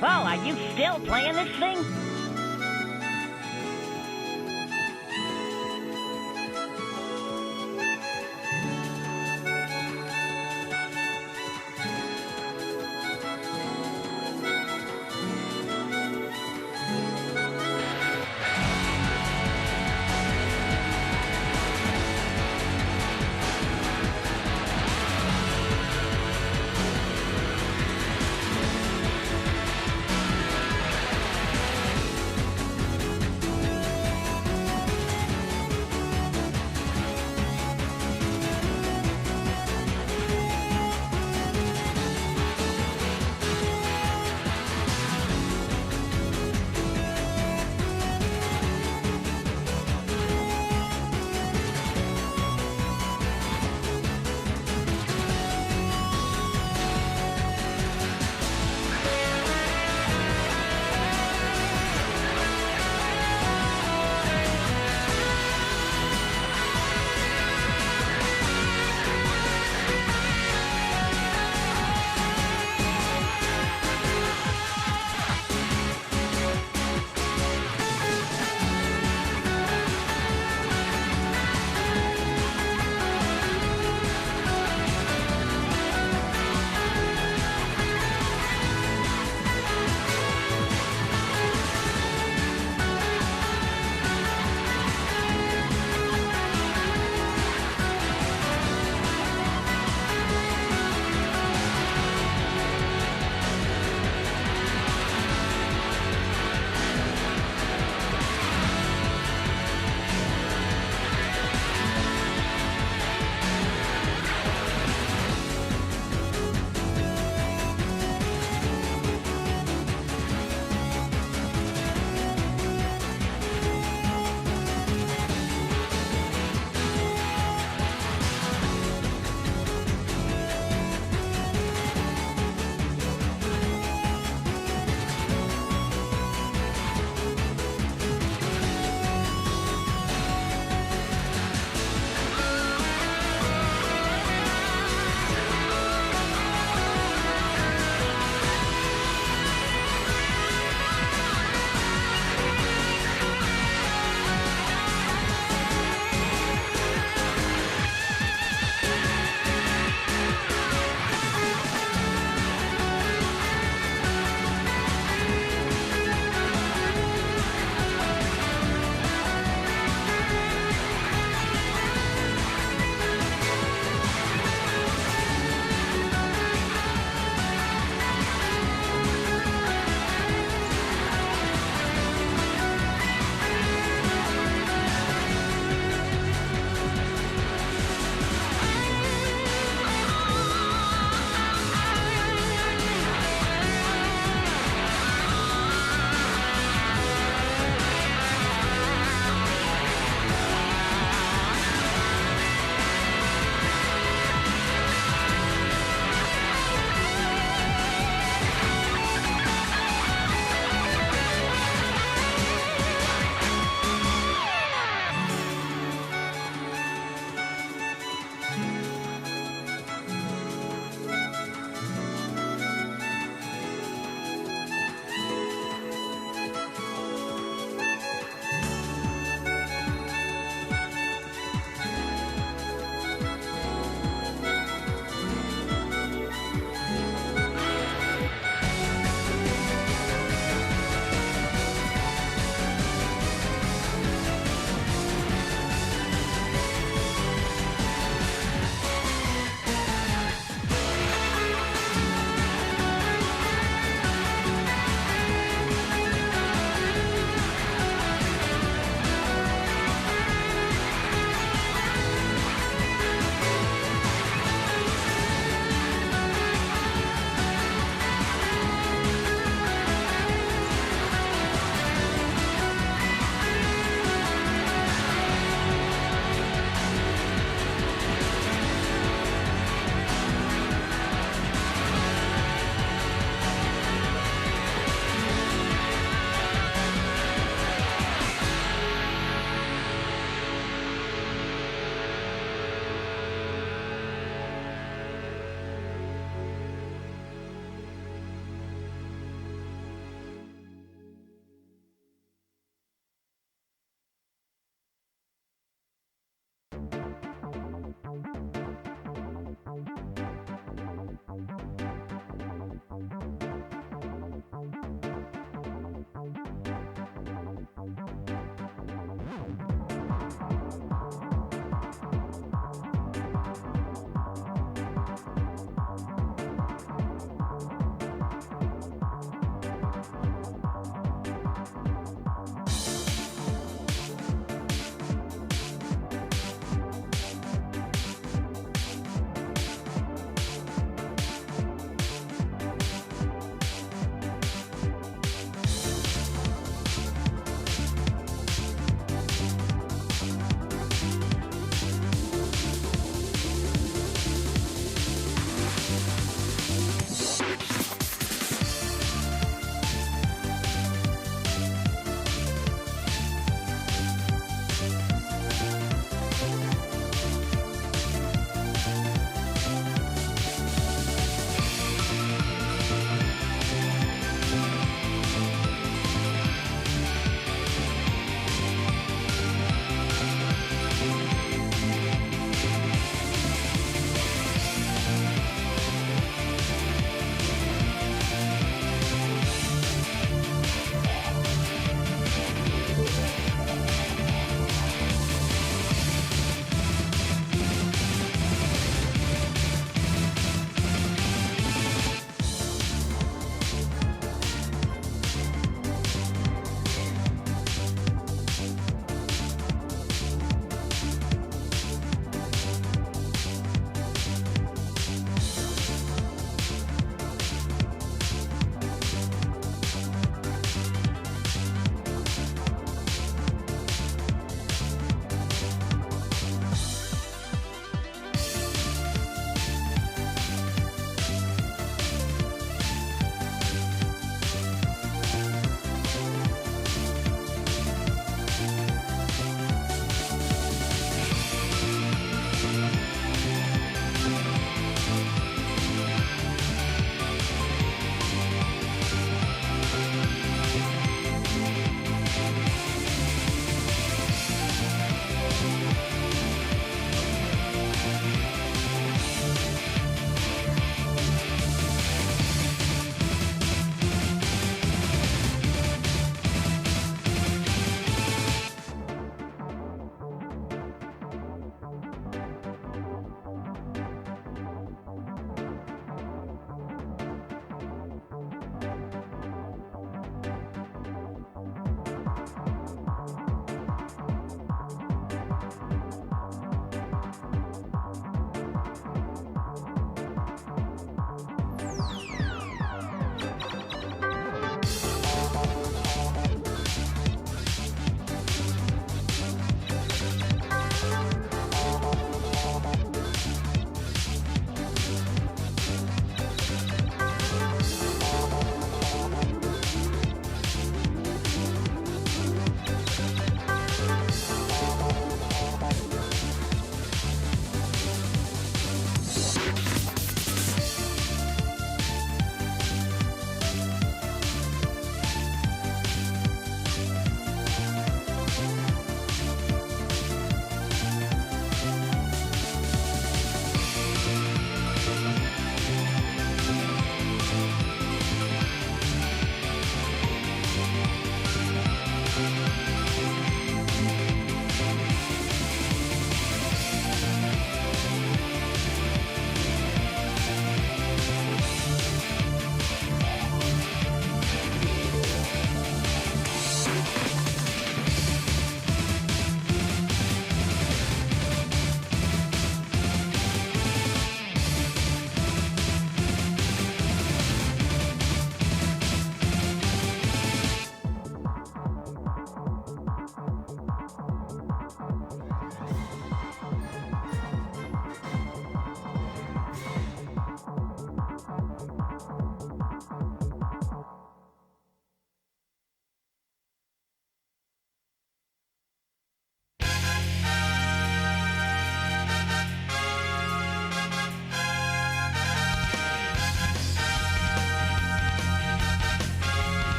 Oh, are you still playing this thing?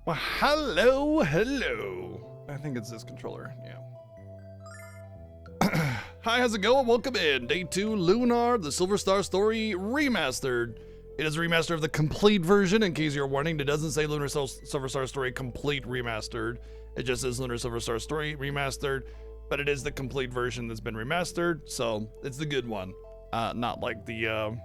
Well, hello. I think it's this controller, yeah. Hi, how's it going? Welcome in. Day 2, Lunar, the Silver Star Story Remastered. It is a remaster of the complete version, in case you're wondering. It doesn't say Lunar Silver Star Story Complete Remastered. It just says Lunar Silver Star Story Remastered, but it is the complete version that's been remastered, so it's the good one. Not like the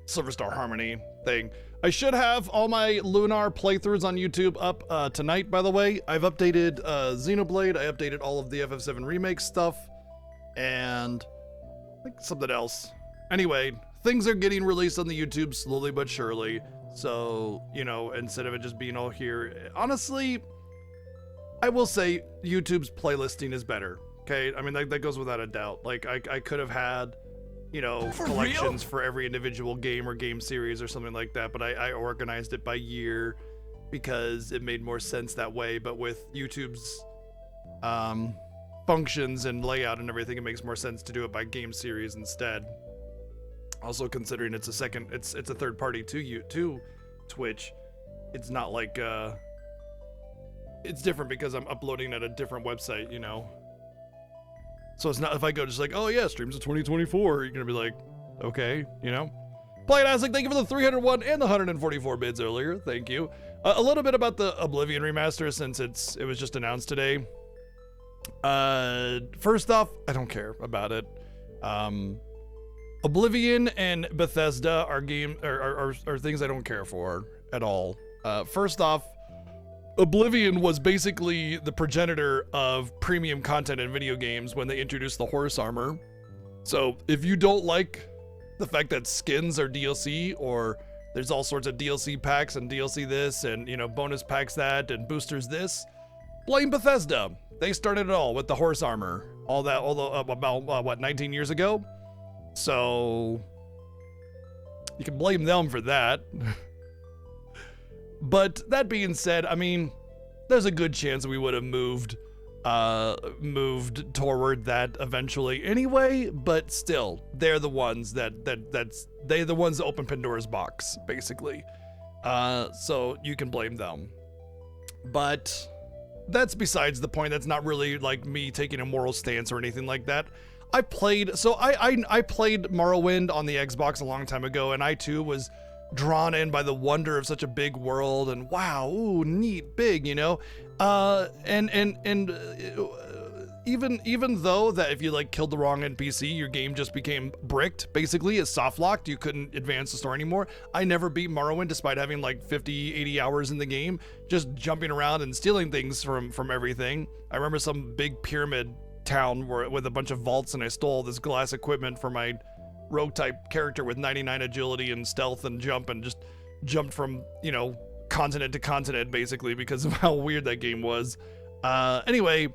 Silver Star Harmony thing. I should have all my Lunar playthroughs on YouTube up tonight, by the way. I've updated Xenoblade, I updated all of the FF7 Remake stuff, and I think something else. Anyway, things are getting released on the YouTube slowly but surely, so, you know, instead of it just being all here, honestly, I will say YouTube's playlisting is better, okay? I mean, that goes without a doubt. Like, I could have had, you know, collections for every individual game or game series or something like that, but I organized it by year because it made more sense that way. But with YouTube's functions and layout and everything, it makes more sense to do it by game series instead. Also, considering it's a third party to Twitch, it's not like it's different because I'm uploading at a different website, you know. So it's not, if I go just like, oh yeah, streams of 2024, you're gonna be like, okay, you know. Play it Asik, thank you for the 301 and the 144 bids earlier, thank you. A little bit about the Oblivion remaster, since it was just announced today. First off, I don't care about it. Oblivion and Bethesda are things I don't care for at all. First off, Oblivion was basically the progenitor of premium content in video games when they introduced the horse armor. So if you don't like the fact that skins are DLC, or there's all sorts of DLC packs and DLC this and, you know, bonus packs that and boosters this, blame Bethesda. They started it all with the horse armor. All that, about what, 19 years ago? So you can blame them for that. But that being said, I mean, there's a good chance we would have moved toward that eventually anyway, but still, they're the ones that open Pandora's box, basically. So you can blame them. But that's besides the point. That's not really like me taking a moral stance or anything like that. I played Morrowind on the Xbox a long time ago, and I too was drawn in by the wonder of such a big world, and wow, ooh, neat, big, you know. Even though that if you like killed the wrong NPC, your game just became bricked, basically, it's soft locked, you couldn't advance the story anymore. I never beat Morrowind despite having like 50, 80 hours in the game, just jumping around and stealing things from everything. I remember some big pyramid town with a bunch of vaults, and I stole this glass equipment for my rogue type character with 99 agility and stealth and jump, and just jumped from, you know, continent to continent basically because of how weird that game was. Anyway,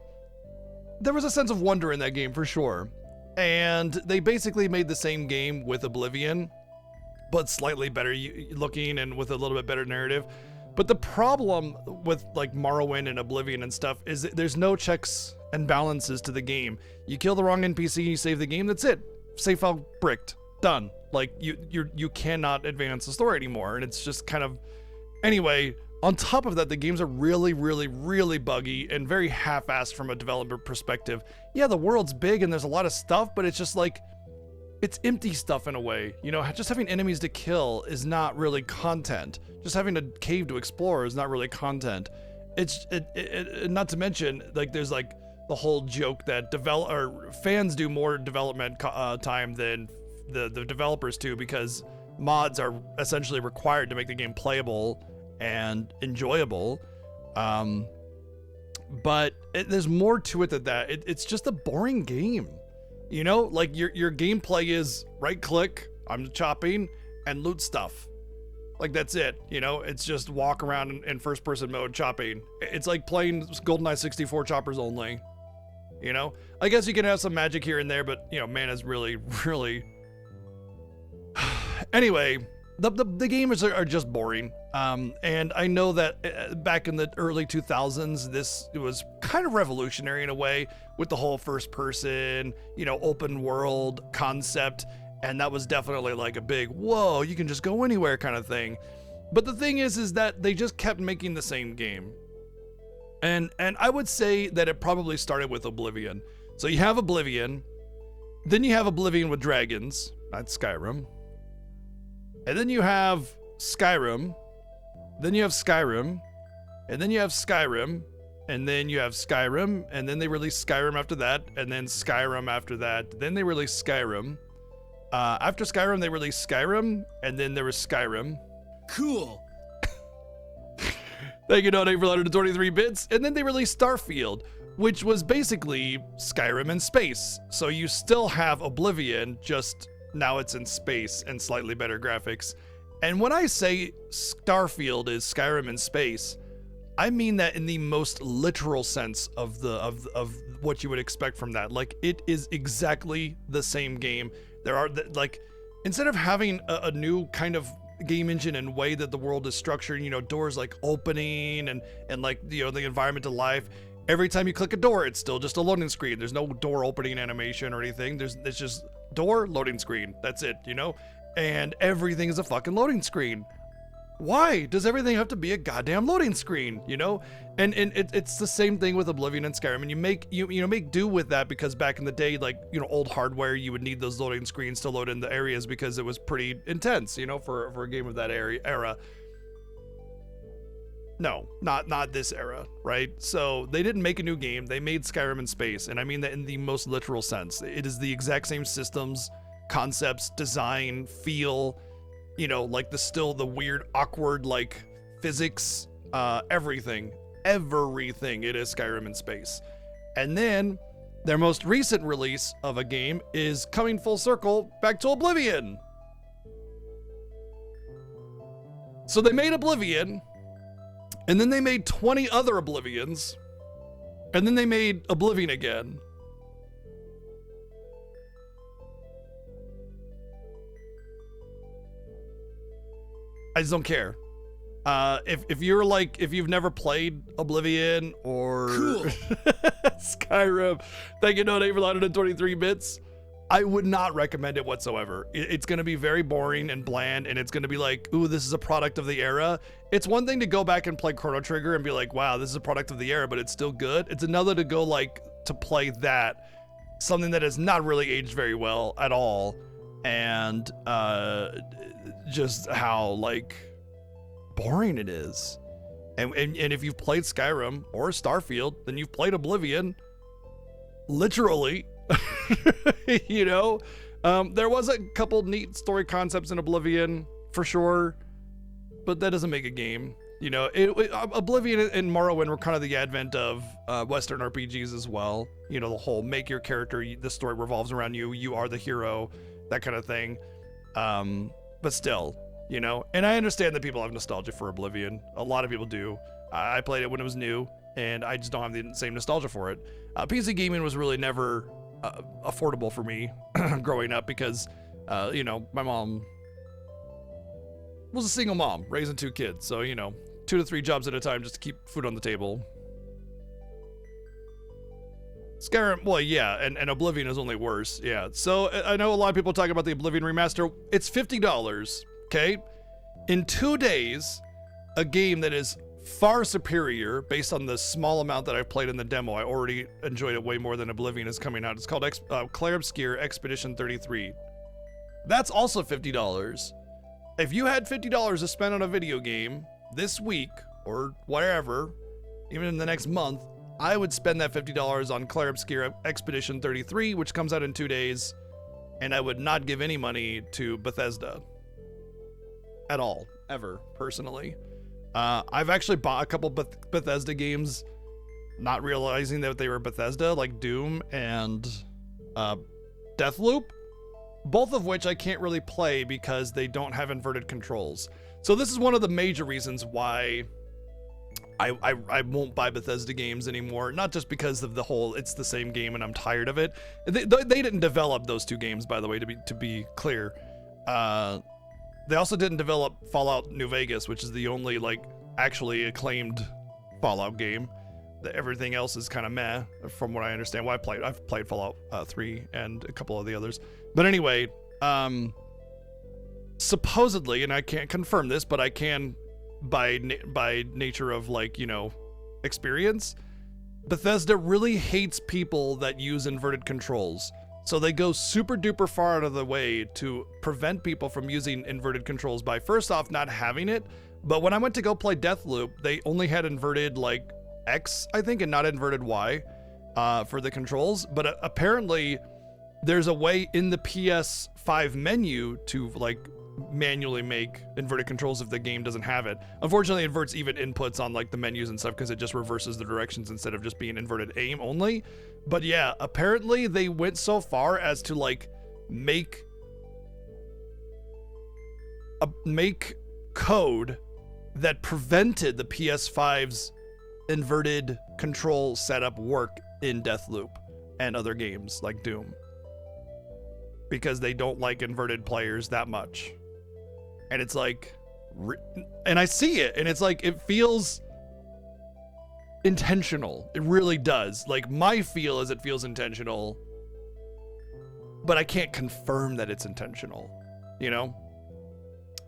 there was a sense of wonder in that game for sure, and they basically made the same game with Oblivion, but slightly better looking and with a little bit better narrative. But the problem with like Morrowind and Oblivion and stuff is that there's no checks and balances to the game. You kill the wrong NPC, you save the game, that's it. Save file bricked, done. Like you cannot advance the story anymore, and it's just kind of, anyway. On top of that, the games are really buggy and very half-assed from a developer perspective. Yeah, the world's big and there's a lot of stuff, but it's just like, it's empty stuff in a way. You know, just having enemies to kill is not really content. Just having a cave to explore is not really content. It's not to mention, like, there's like the whole joke that fans do more development time than the developers do, because mods are essentially required to make the game playable and enjoyable. But there's more to it than that. It's just a boring game. You know, like your gameplay is right click, I'm chopping, and loot stuff. Like that's it, you know, it's just walk around in first person mode chopping. It's like playing GoldenEye 64 choppers only. You know, I guess you can have some magic here and there, but you know, mana's really anyway, the games are just boring. And I know that back in the early 2000s, it was kind of revolutionary in a way with the whole first person, you know, open world concept. And that was definitely like a big, whoa, you can just go anywhere kind of thing. But the thing is that they just kept making the same game. And I would say that it probably started with Oblivion. So you have Oblivion, then you have Oblivion with dragons, that's Skyrim. And then you have Skyrim, then you have Skyrim, and then you have Skyrim, and then you have Skyrim, and then they released Skyrim after that, and then Skyrim after that, then they released Skyrim. After Skyrim, they released Skyrim, and then there was Skyrim. Cool. Thank you, Donate, for 123 bits. And then they released Starfield, which was basically Skyrim in space. So you still have Oblivion, just now it's in space and slightly better graphics. And when I say Starfield is Skyrim in space, I mean that in the most literal sense of what you would expect from that. Like, it is exactly the same game. There are, like, instead of having a new kind of game engine and way that the world is structured, you know, doors like opening and like, you know, the environment to life, every time you click a door, it's still just a loading screen. There's no door opening animation or anything. It's just door, loading screen. That's it, you know? And everything is a fucking loading screen. Why does everything have to be a goddamn loading screen, you know? And it's the same thing with Oblivion and Skyrim, and you make do with that, because back in the day, like, you know, old hardware, you would need those loading screens to load in the areas because it was pretty intense, you know, for a game of that era. No, not this era, right? So they didn't make a new game, they made Skyrim in space, and I mean that in the most literal sense. It is the exact same systems, concepts, design, feel, you know, like the weird, awkward, like, physics, everything. It is Skyrim in space. And then their most recent release of a game is coming full circle back to Oblivion. So they made Oblivion, and then they made 20 other Oblivions, and then they made Oblivion again. I just don't care. If you've never played Oblivion or Cool. Skyrim, thank you, Donate, for 123 bits. I would not recommend it whatsoever. It's going to be very boring and bland, and it's going to be like, ooh, this is a product of the era. It's one thing to go back and play Chrono Trigger and be like, wow, this is a product of the era, but it's still good. It's another to go to play that, something that has not really aged very well at all, and just how boring it is. And if you've played Skyrim or Starfield, then you've played Oblivion. Literally. You know? There was a couple neat story concepts in Oblivion, for sure, but that doesn't make a game. You know, Oblivion and Morrowind were kind of the advent of Western RPGs as well. You know, the whole make your character, the story revolves around you, you are the hero, that kind of thing. But still, you know, and I understand that people have nostalgia for Oblivion. A lot of people do. I played it when it was new, and I just don't have the same nostalgia for it. PC gaming was really never affordable for me growing up because, you know, my mom was a single mom raising 2 kids. So, you know, 2 to 3 jobs at a time just to keep food on the table. Skyrim, well, yeah, and Oblivion is only worse, yeah. So I know a lot of people talk about the Oblivion remaster. It's $50, okay? In 2 days, a game that is far superior based on the small amount that I've played in the demo. I already enjoyed it way more than Oblivion is coming out. It's called Clair Obscur Expedition 33. That's also $50. If you had $50 to spend on a video game this week or whatever, even in the next month, I would spend that $50 on Clair Obscur Expedition 33, which comes out in 2 days, and I would not give any money to Bethesda. At all. Ever. Personally. I've actually bought a couple Bethesda games, not realizing that they were Bethesda, like Doom and Deathloop, both of which I can't really play because they don't have inverted controls. So this is one of the major reasons why I won't buy Bethesda games anymore. Not just because of the whole it's the same game and I'm tired of it. They didn't develop those 2 games, by the way, to be clear. They also didn't develop Fallout New Vegas, which is the only actually acclaimed Fallout game. Everything else is kind of meh, from what I understand. Well, I've played Fallout 3 and a couple of the others. But anyway, supposedly, and I can't confirm this, but I can by nature of like, experience. Bethesda really hates people that use inverted controls. So they go super duper far out of the way to prevent people from using inverted controls by first off not having it. But when I went to go play Deathloop, they only had inverted like X, I think, and not inverted Y for the controls. But apparently there's a way in the PS5 menu to like manually make inverted controls if the game doesn't have it. Unfortunately, it inverts even inputs on like the menus and stuff because it just reverses the directions instead of just being inverted aim only. But yeah, apparently they went so far as to like make code that prevented the PS5's inverted control setup work in Deathloop and other games like Doom, because they don't like inverted players that much. And it's like, and I see it, and it's like, it feels intentional. It really does. Like, my feel is it feels intentional, but I can't confirm that it's intentional,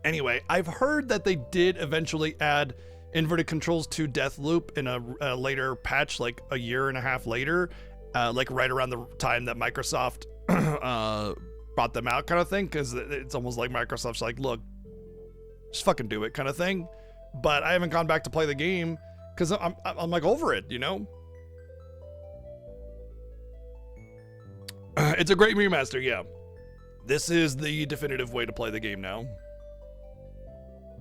Anyway, I've heard that they did eventually add inverted controls to Deathloop in a later patch, like a year and a half later, like right around the time that Microsoft brought them out, kind of thing, because it's almost like Microsoft's like, look, just fucking do it, kind of thing. But I haven't gone back to play the game because I'm like over it, It's a great remaster, yeah. This is the definitive way to play the game now.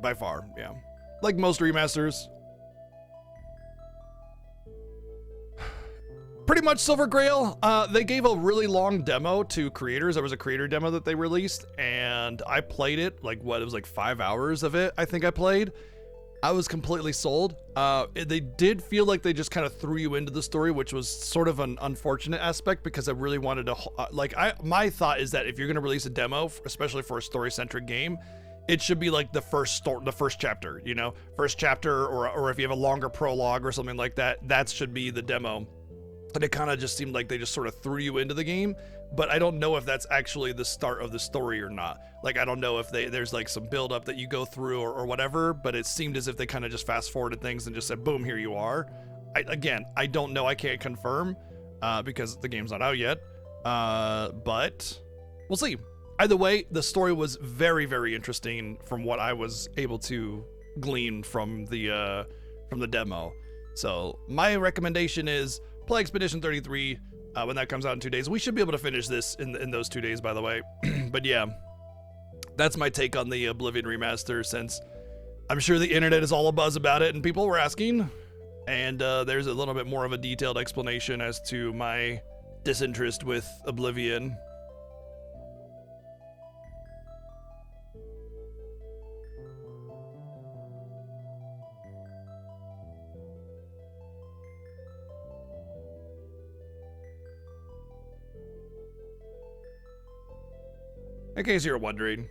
By far, yeah. Like most remasters. Pretty much Silver Grail. They gave a really long demo to creators. There was a creator demo that they released, and I played it. Like, it was like 5 hours of it, I think I played. I was completely sold. They did feel like they just kind of threw you into the story, which was sort of an unfortunate aspect because I really wanted to, my thought is that if you're going to release a demo, especially for a story-centric game, it should be like the first chapter, first chapter, or if you have a longer prologue or something like that, that should be the demo. And it kind of just seemed like they just sort of threw you into the game, but I don't know if that's actually the start of the story or not. Like, I don't know if there's like some build up that you go through or whatever, but it seemed as if they kind of just fast forwarded things and just said, boom, here you are. I don't know. I can't confirm because the game's not out yet, but we'll see. Either way, the story was very, very interesting from what I was able to glean from the demo. So my recommendation is play Expedition 33 when that comes out in 2 days. We should be able to finish this in those 2 days, by the way. But yeah, that's my take on the Oblivion remaster, since I'm sure the internet is all abuzz about it and people were asking. And there's a little bit more of a detailed explanation as to my disinterest with Oblivion. In case you're wondering,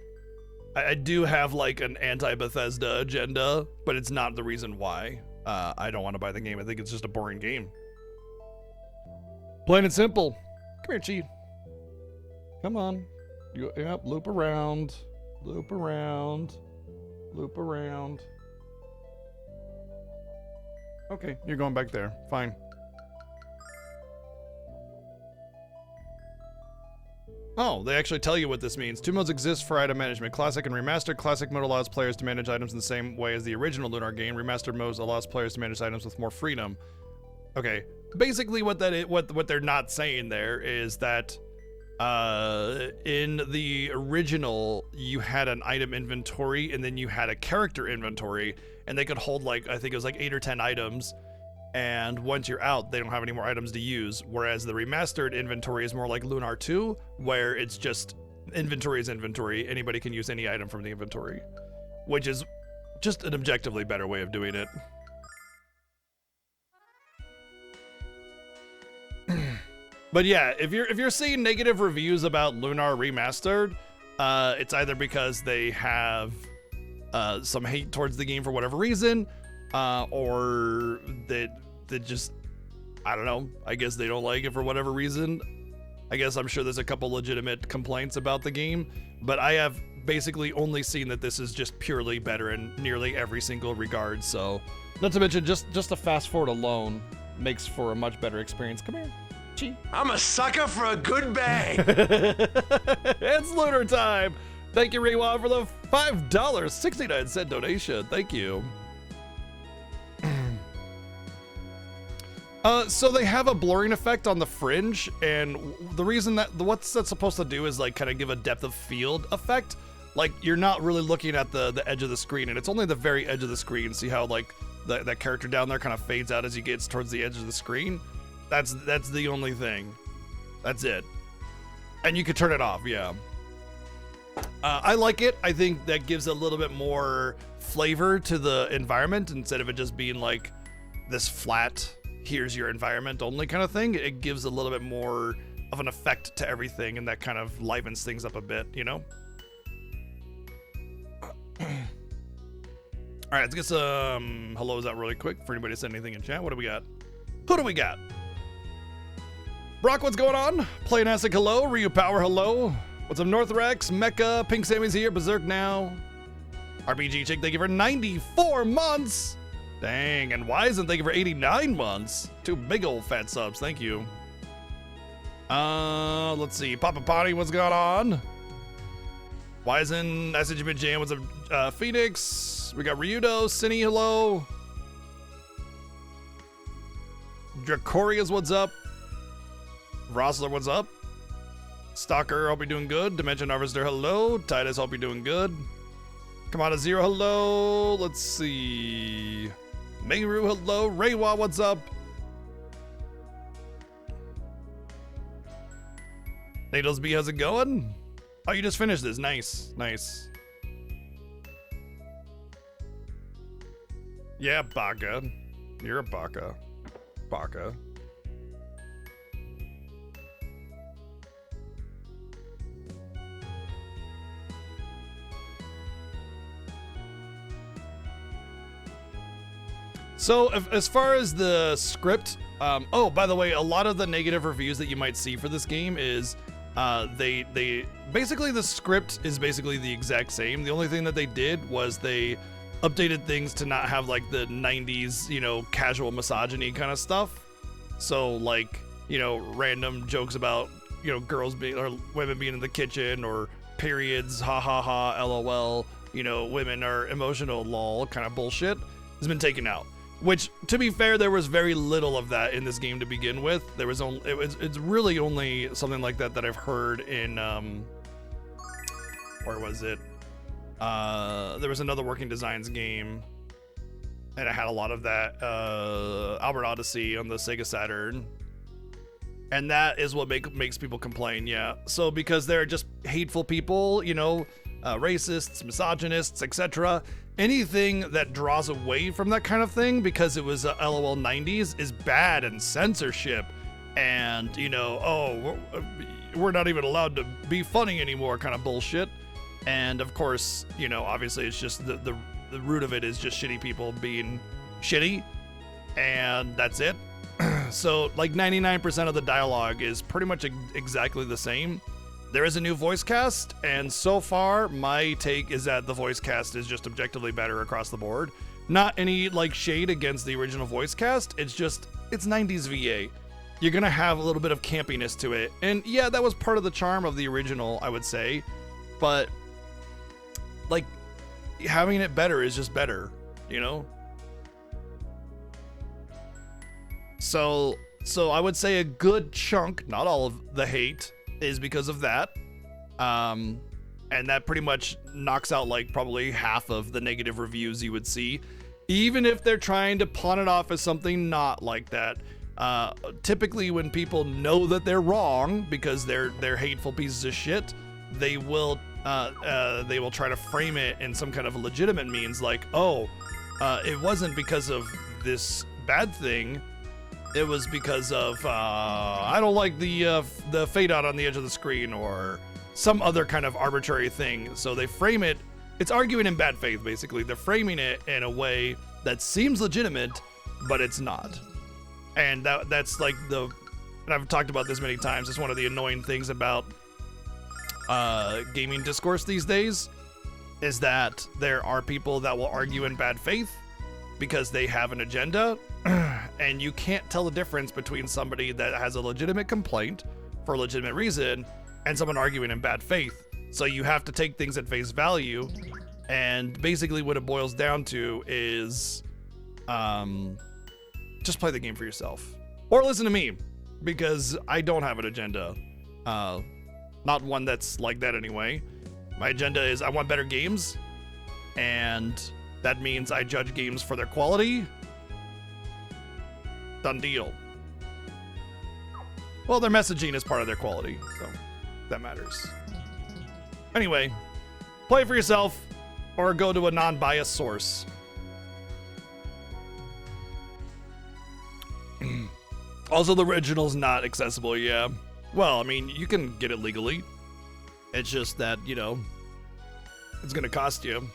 I do have like an anti-Bethesda agenda, but it's not the reason why I don't want to buy the game. I think it's just a boring game. Plain and simple. Come here, Chi. Come on. Yep, loop around. Loop around. Loop around. Okay, you're going back there. Fine. Oh, they actually tell you what this means. 2 modes exist for item management: Classic and Remastered. Classic mode allows players to manage items in the same way as the original Lunar game. Remastered mode allows players to manage items with more freedom. Okay, basically what they're not saying there is that in the original you had an item inventory and then you had a character inventory, and they could hold like, I think it was like 8 or 10 items. And once you're out, they don't have any more items to use. Whereas the remastered inventory is more like Lunar 2, where it's just inventory is inventory. Anybody can use any item from the inventory, which is just an objectively better way of doing it. But yeah, if you're seeing negative reviews about Lunar Remastered, it's either because they have some hate towards the game for whatever reason, or that just, I don't know, I guess they don't like it for whatever reason. I guess I'm sure there's a couple legitimate complaints about the game, but I have basically only seen that this is just purely better in nearly every single regard. So, not to mention, just the fast forward alone makes for a much better experience. Come here. Chi. I'm a sucker for a good bang. It's Lunar time. Thank you, Rewa, for the $5.69 donation. Thank you. So they have a blurring effect on the fringe, and the reason that what's that supposed to do is like kind of give a depth of field effect. Like you're not really looking at the edge of the screen, and it's only the very edge of the screen. See how like that character down there kind of fades out as you get towards the edge of the screen? That's the only thing. That's it. And you could turn it off, yeah. I like it. I think that gives a little bit more flavor to the environment instead of it just being like this flat, here's your environment only kind of thing. It gives a little bit more of an effect to everything, and that kind of livens things up a bit, you know? All right, let's get some hellos out really quick for anybody to send anything in chat. What do we got? Who do we got? Brock, what's going on? Playonastic, hello. Ryu Power, hello. What's up, Northrex? Mecha, Pink Sammy's here. Berserk now. RPG Chick, thank you for 94 months. Dang, and Wizen, thank you for 89 months. 2 big old fat subs, thank you. Let's see. Papa Potty, what's going on? Wizen, SHB Jam, what's up? Phoenix, we got Ryudo, Cine, hello. Dracoria's, what's up? Rossler, what's up? Stalker, hope you're doing good. Dimension Harvester, hello. Titus, hope you're doing good. Kamada Zero, hello. Let's see. Mayru, hello. Raywa, what's up? Nados B, how's it going? Oh, you just finished this. Nice, nice. Yeah, Baka. You're a Baka. Baka. So as far as the script, oh, by the way, a lot of the negative reviews that you might see for this game is they basically the script is basically the exact same. The only thing that they did was they updated things to not have like the 90s, you know, casual misogyny kind of stuff. So like, you know, random jokes about, you know, girls being or women being in the kitchen or periods, ha ha ha, lol, you know, women are emotional, lol, kind of bullshit has been taken out. Which, to be fair, there was very little of that in this game to begin with. There was only it's really only something like that that I've heard in where was it? There was another Working Designs game, and it had a lot of that. Albert Odyssey on the Sega Saturn, and that is what makes people complain. Yeah, so because they're just hateful people, you know, racists, misogynists, etc. Anything that draws away from that kind of thing because it was LOL 90s is bad, and censorship, and, you know, oh, we're not even allowed to be funny anymore kind of bullshit. And of course, you know, obviously it's just the root of it is just shitty people being shitty, and that's it. So like 99% of the dialogue is pretty much exactly the same. There is a new voice cast, and so far my take is that the voice cast is just objectively better across the board. Not any like shade against the original voice cast, it's just, it's 90s VA. You're gonna have a little bit of campiness to it, and yeah, that was part of the charm of the original, I would say, but like having it better is just better, you know? So I would say a good chunk, not all of the hate, is because of that, and that pretty much knocks out like probably half of the negative reviews you would see, even if they're trying to pawn it off as something not like that. Typically when people know that they're wrong because they're hateful pieces of shit, they will try to frame it in some kind of legitimate means, like, oh, it wasn't because of this bad thing, it was because of I don't like the fade out on the edge of the screen, or some other kind of arbitrary thing. So they frame it, it's arguing in bad faith basically. They're framing it in a way that seems legitimate, but it's not. And that's like and I've talked about this many times, it's one of the annoying things about gaming discourse these days, is that there are people that will argue in bad faith because they have an agenda, and you can't tell the difference between somebody that has a legitimate complaint for a legitimate reason and someone arguing in bad faith. So you have to take things at face value, and basically what it boils down to is just play the game for yourself. Or listen to me, because I don't have an agenda. Not one that's like that anyway. My agenda is I want better games, and that means I judge games for their quality. Done deal. Well, their messaging is part of their quality, so that matters. Anyway, play for yourself or go to a non-biased source. Also, the original's not accessible, yeah. Well, I mean, you can get it legally. It's just that, you know, it's gonna cost you.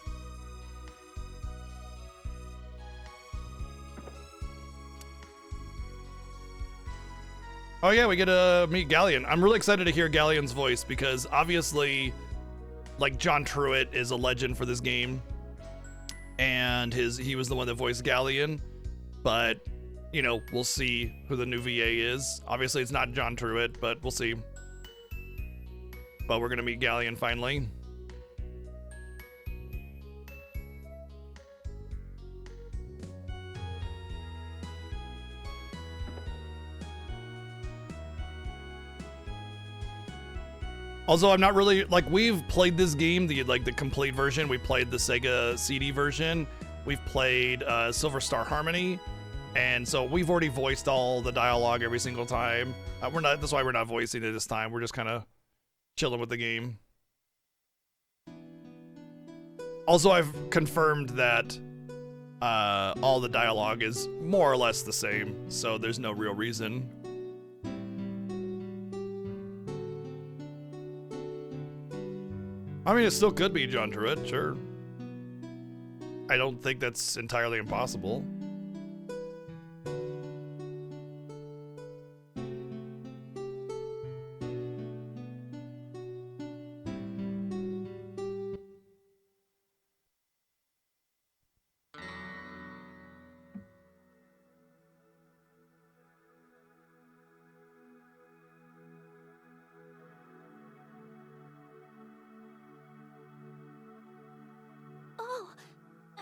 Oh yeah, we get to meet Galleon. I'm really excited to hear Galleon's voice because obviously, like, John Truitt is a legend for this game, and he was the one that voiced Galleon. But you know, we'll see who the new VA is. Obviously, it's not John Truitt, but we'll see. But we're gonna meet Galleon finally. Also, I'm not really, like, we've played this game, the complete version. We played the Sega CD version. We've played Silver Star Harmony. And so we've already voiced all the dialogue every single time. That's why we're not voicing it this time. We're just kind of chilling with the game. Also, I've confirmed that all the dialogue is more or less the same, so there's no real reason. I mean, it still could be John Truitt, sure. I don't think that's entirely impossible.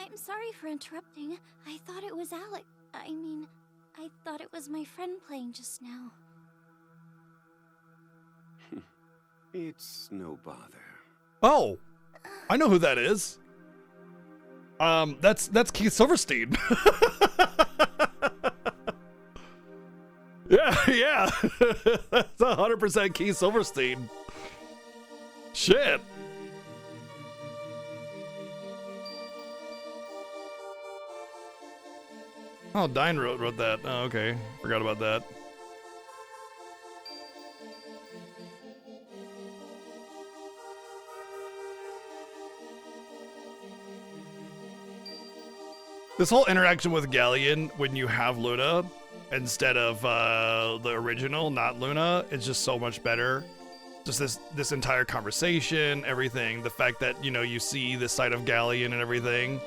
I'm sorry for interrupting. I thought it was Alec. I mean, I thought it was my friend playing just now. It's no bother. Oh, I know who that is. That's Keith Silverstein. yeah. That's 100% Keith Silverstein. Shit. Oh, Dine wrote that. Oh, okay. Forgot about that. This whole interaction with Galleon when you have Luna instead of the original, not Luna, it's just so much better. Just this entire conversation, everything. The fact that, you know, you see this side of Galleon and everything.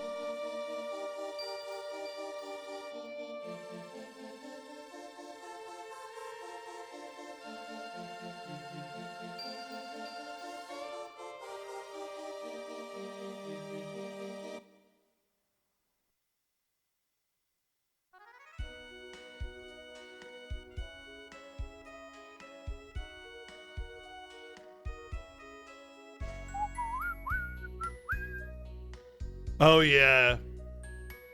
Oh, yeah.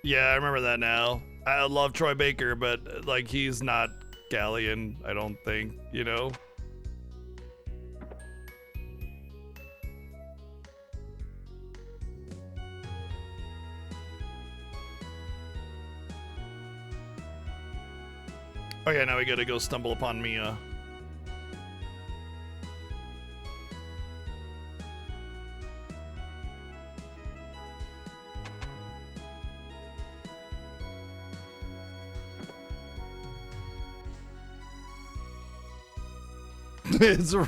Yeah, I remember that now. I love Troy Baker, but, like, he's not Galleon, I don't think, you know? Okay, now we gotta go stumble upon Mia.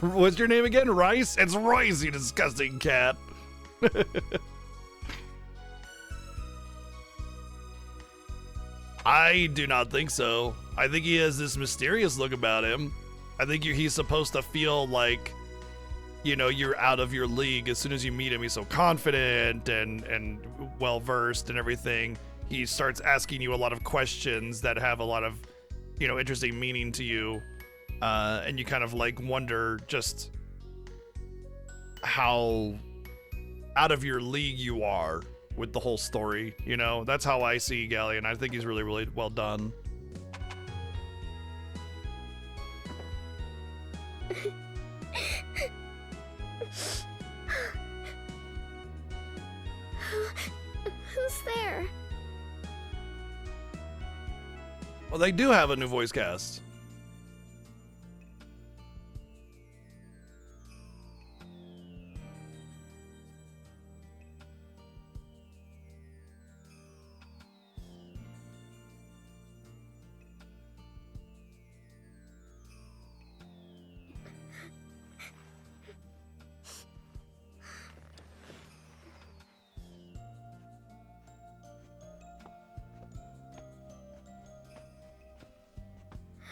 What's your name again? Rice? It's Royce, you disgusting cat. I do not think so. I think he has this mysterious look about him. I think he's supposed to feel like, you know, you're out of your league. As soon as you meet him, he's so confident and well-versed and everything. He starts asking you a lot of questions that have a lot of, you know, interesting meaning to you. And you kind of like wonder just how out of your league you are with the whole story, you know? That's how I see Galleon. I think he's really, really well done. Who's there? Well, they do have a new voice cast.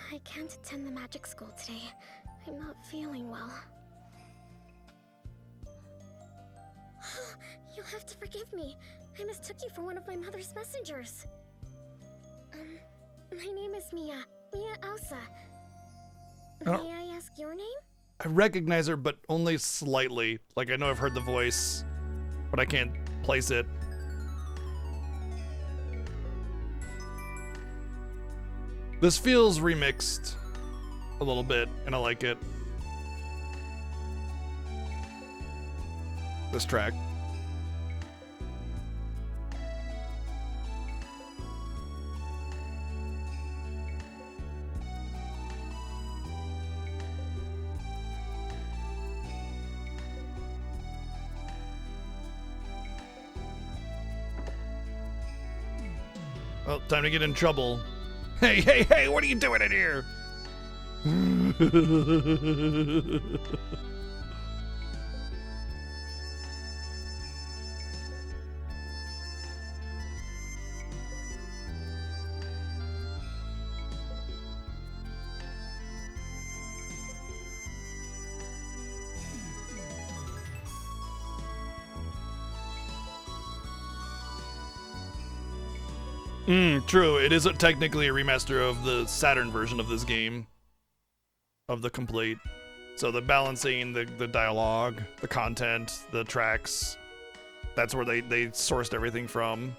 I can't attend the magic school today. I'm not feeling well. You'll have to forgive me. I mistook you for one of my mother's messengers. My name is Mia Elsa. May I ask your name? I recognize her, but only slightly. Like, I know I've heard the voice, but I can't place it. This feels remixed a little bit, and I like it. This track. Well, time to get in trouble. Hey, hey, hey, what are you doing in here? True. It is technically a remaster of the Saturn version of this game. Of the complete. So the balancing, the dialogue, the content, the tracks, that's where they sourced everything from.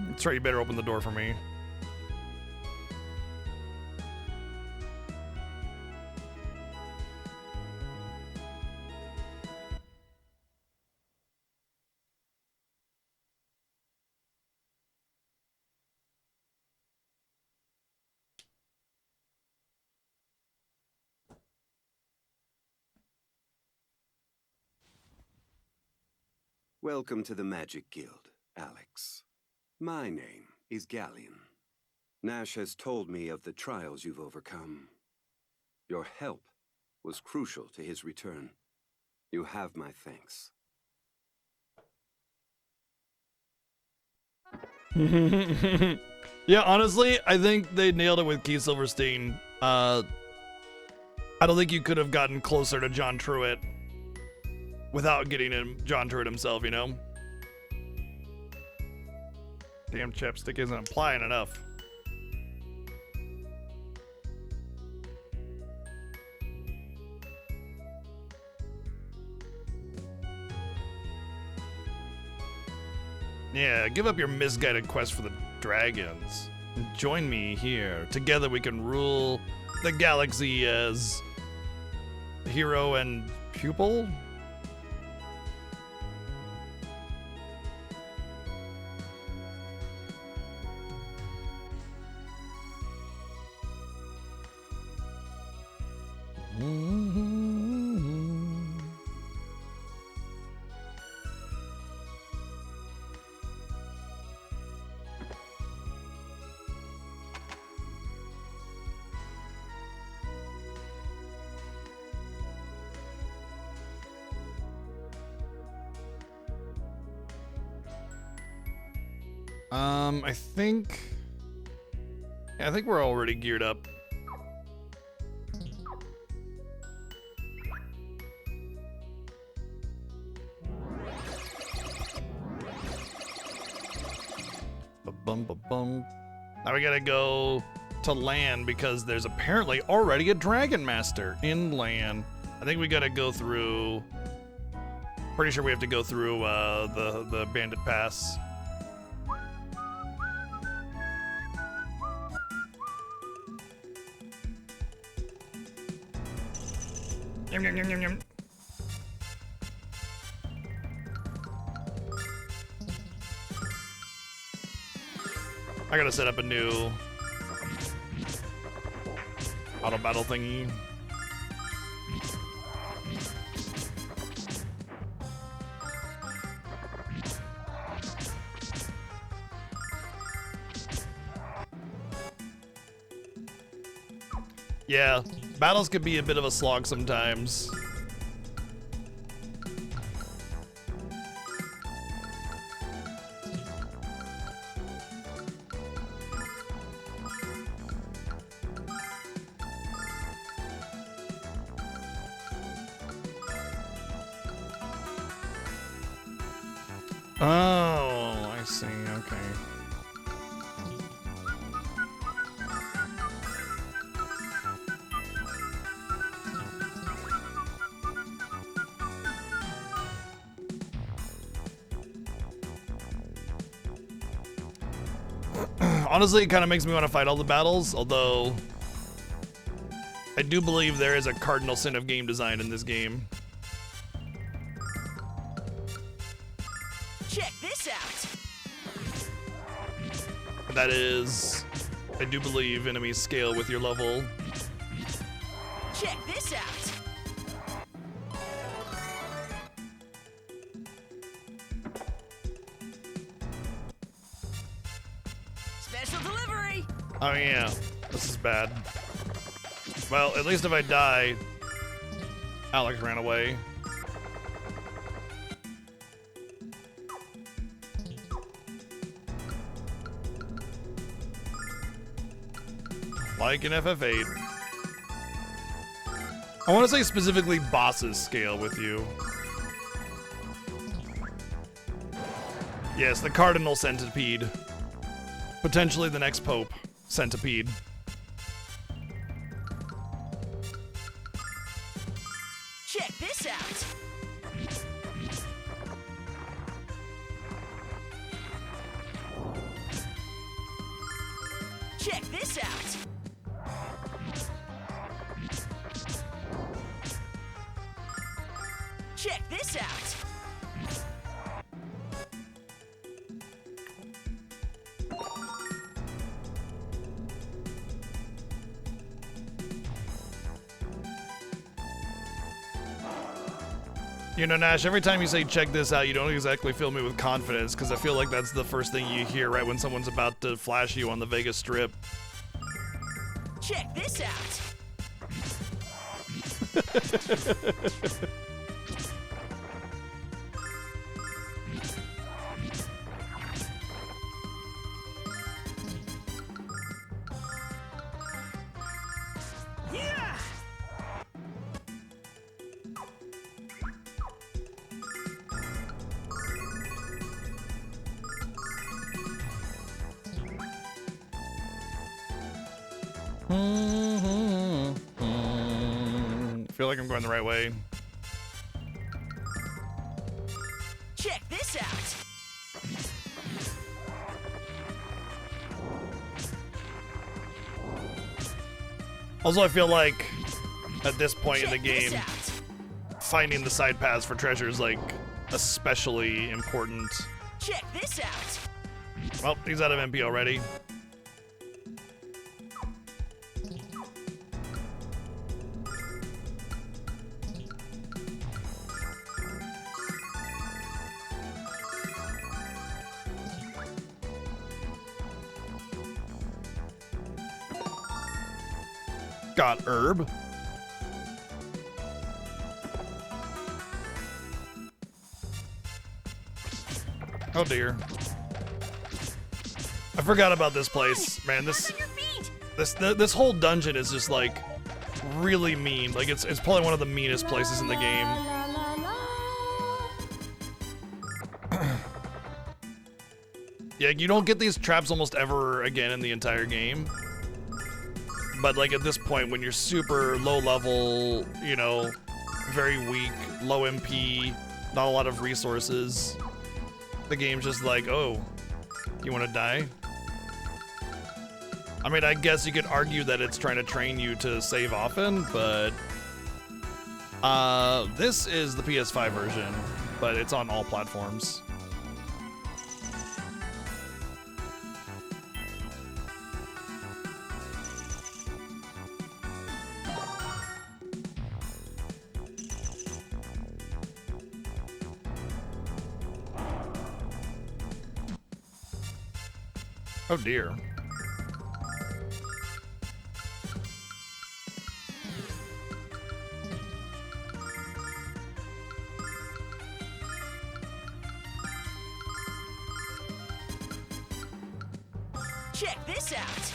That's right, you better open the door for me. Welcome to the Magic Guild, Alex. My name is Galleon. Nash has told me of the trials you've overcome. Your help was crucial to his return. You have my thanks. Yeah, honestly, I think they nailed it with Keith Silverstein. I don't think you could have gotten closer to John Truitt without getting him, John Truitt himself, you know? Damn, chapstick isn't applying enough. Yeah, give up your misguided quest for the dragons. And join me here. Together we can rule the galaxy as hero and pupil? I think... Yeah, I think we're already geared up. Ba-bum, ba-bum. Now we gotta go to land because there's apparently already a Dragon Master in land. I think we gotta go through... Pretty sure we have to go through the Bandit Pass. Yum, yum, yum, yum, yum. I gotta set up a new auto battle thingy. Yeah, battles could be a bit of a slog sometimes. Oh, I see, okay. Honestly, it kind of makes me want to fight all the battles, although I do believe there is a cardinal sin of game design in this game. Check this out. That is, I do believe enemies scale with your level. Check this out. Special delivery. Oh yeah, this is bad. Well, at least if I die, Alex ran away. Like in FF8. I want to say specifically bosses scale with you. Yes, the Cardinal Centipede. Potentially the next Pope Centipede. Check this out. Check this out. Check this out. You know, Nash, every time you say check this out, you don't exactly fill me with confidence, because I feel like that's the first thing you hear right when someone's about to flash you on the Vegas Strip. Check this out. Yeah. I feel like I'm going the right way. Check this out. Also, I feel like at this point in the Check this game, out. finding the side paths for treasure is like especially important. Check this out. Well, he's out of MP already. Got herb. Oh dear. I forgot about this place, man. Back on your feet. This whole dungeon is just like really mean. Like it's probably one of the meanest places in the game. La, la, la. Yeah, you don't get these traps almost ever again in the entire game. But like at this point, when you're super low level, you know, very weak, low MP, not a lot of resources, the game's just like, oh, you want to die? I mean, I guess you could argue that it's trying to train you to save often, but this is the PS5 version, but it's on all platforms. Oh dear. Check this out.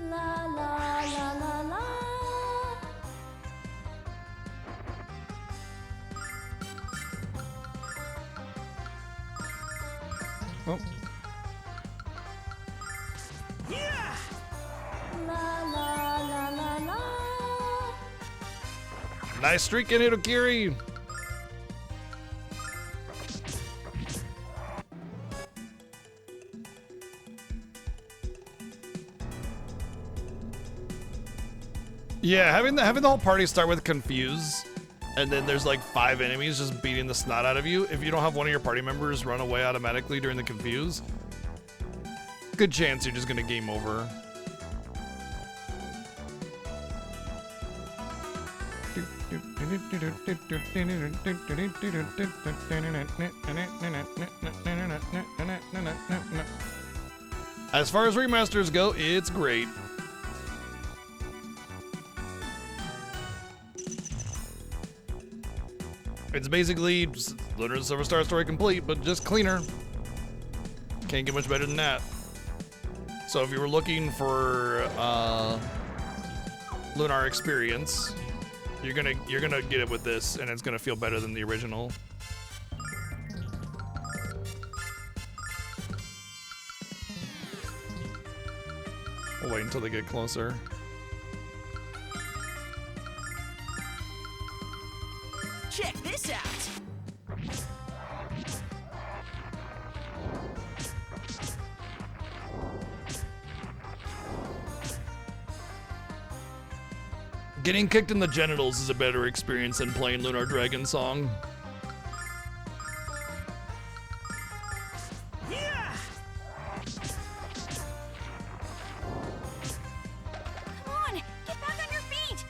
La la la la la. Oh, Yeah. La la la la la. nice streak in it, Okiri. Yeah, having the whole party start with confuse, and then there's like 5 enemies just beating the snot out of you. If you don't have one of your party members run away automatically during the confuse, good chance you're just gonna game over. As far as remasters go, it's great. It's basically just Lunar the Silver Star story complete, but just cleaner. Can't get much better than that. So if you were looking for Lunar experience, you're gonna get it with this, and it's gonna feel better than the original. We'll wait until they get closer. Check this out. Getting kicked in the genitals is a better experience than playing Lunar Dragon Song. Yeah. Come on, get back on your feet.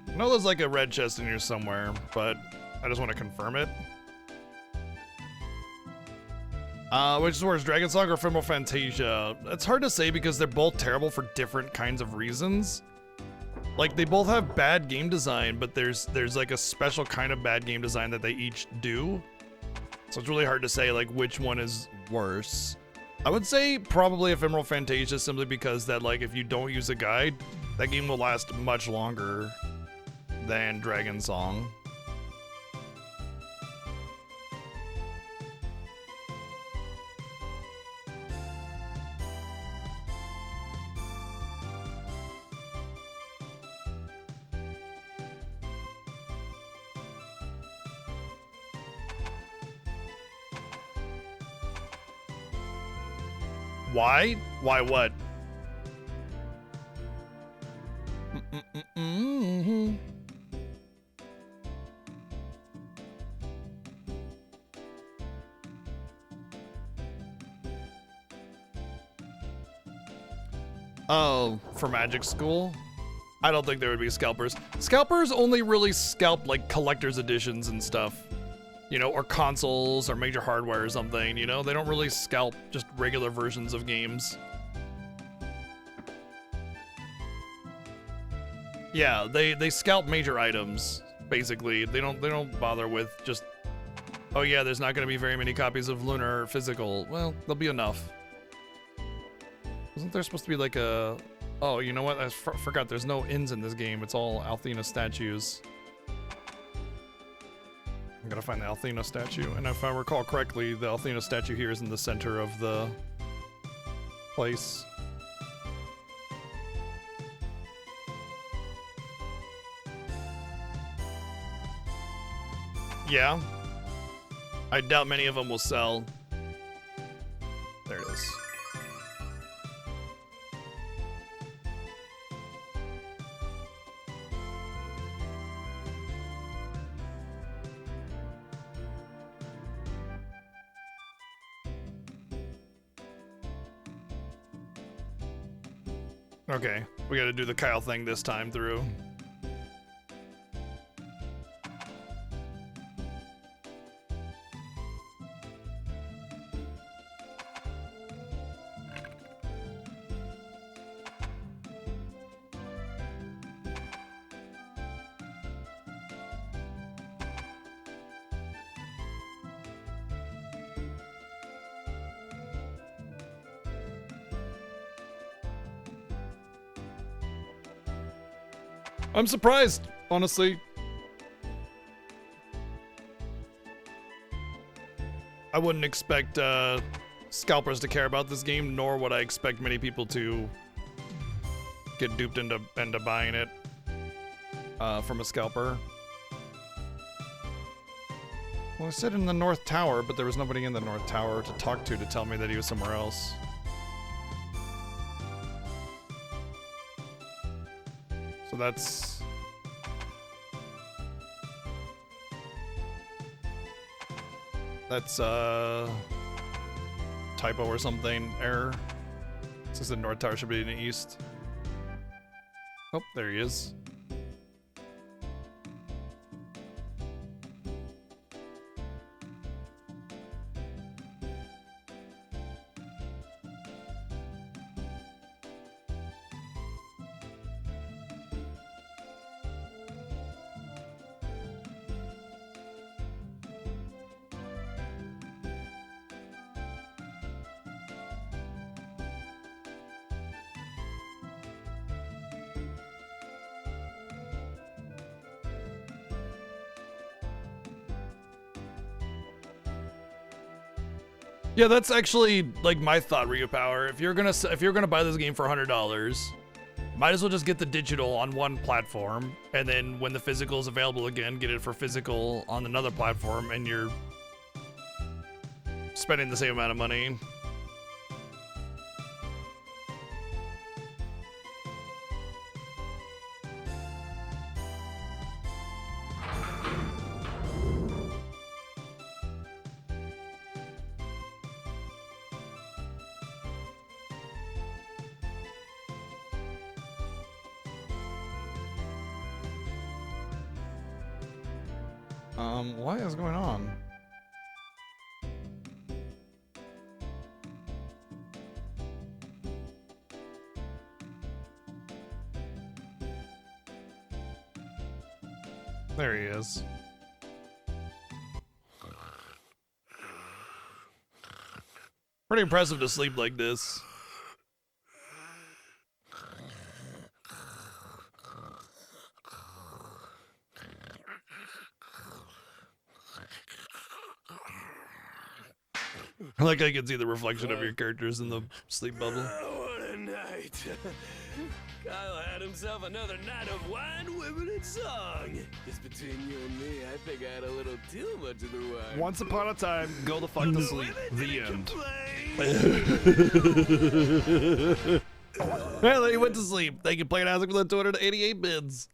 I know there's like a red chest in here somewhere, but I just want to confirm it. Which is worse, Dragon Song or Ephemeral Fantasia? It's hard to say because they're both terrible for different kinds of reasons. Like, they both have bad game design, but there's like a special kind of bad game design that they each do. So it's really hard to say like which one is worse. I would say probably Ephemeral Fantasia simply because that like if you don't use a guide, that game will last much longer than Dragon Song. Why? Why what? Oh, for magic school? I don't think there would be scalpers. Scalpers only really scalp like collector's editions and stuff. You know, or consoles or major hardware or something, you know? They don't really scalp just regular versions of games. Yeah, they scalp major items, basically. They don't bother with just, oh yeah, there's not gonna be very many copies of Lunar physical. Well, there'll be enough. Wasn't there supposed to be like a, oh, you know what? I forgot there's no inns in this game. It's all Althena statues. I'm gonna find the Althena statue, and if I recall correctly, the Althena statue here is in the center of the place. Yeah. I doubt many of them will sell. There it is. Okay, we gotta do the Kyle thing this time through. I'm surprised, honestly. I wouldn't expect scalpers to care about this game, nor would I expect many people to get duped into buying it from a scalper. Well, I said in the North Tower, but there was nobody in the North Tower to talk to tell me that he was somewhere else. So that's... typo or something, error. Since the North Tower should be in the east. Oh, there he is. Yeah, that's actually like my thought, Ryu Power. If you're gonna buy this game for $100, might as well just get the digital on one platform, and then when the physical is available again, get it for physical on another platform, and you're spending the same amount of money. What is going on? There he is. Pretty impressive to sleep like this. Like I can see the reflection of your characters in the sleep bubble. What a night. Kyle had himself another night of wine, women, and song. Just between you and me, I think I had a little too much of the wine. Once upon a time, go the fuck to sleep. The end. Well, he went to sleep. Thank you, Playing Isaac, for the 288 bids.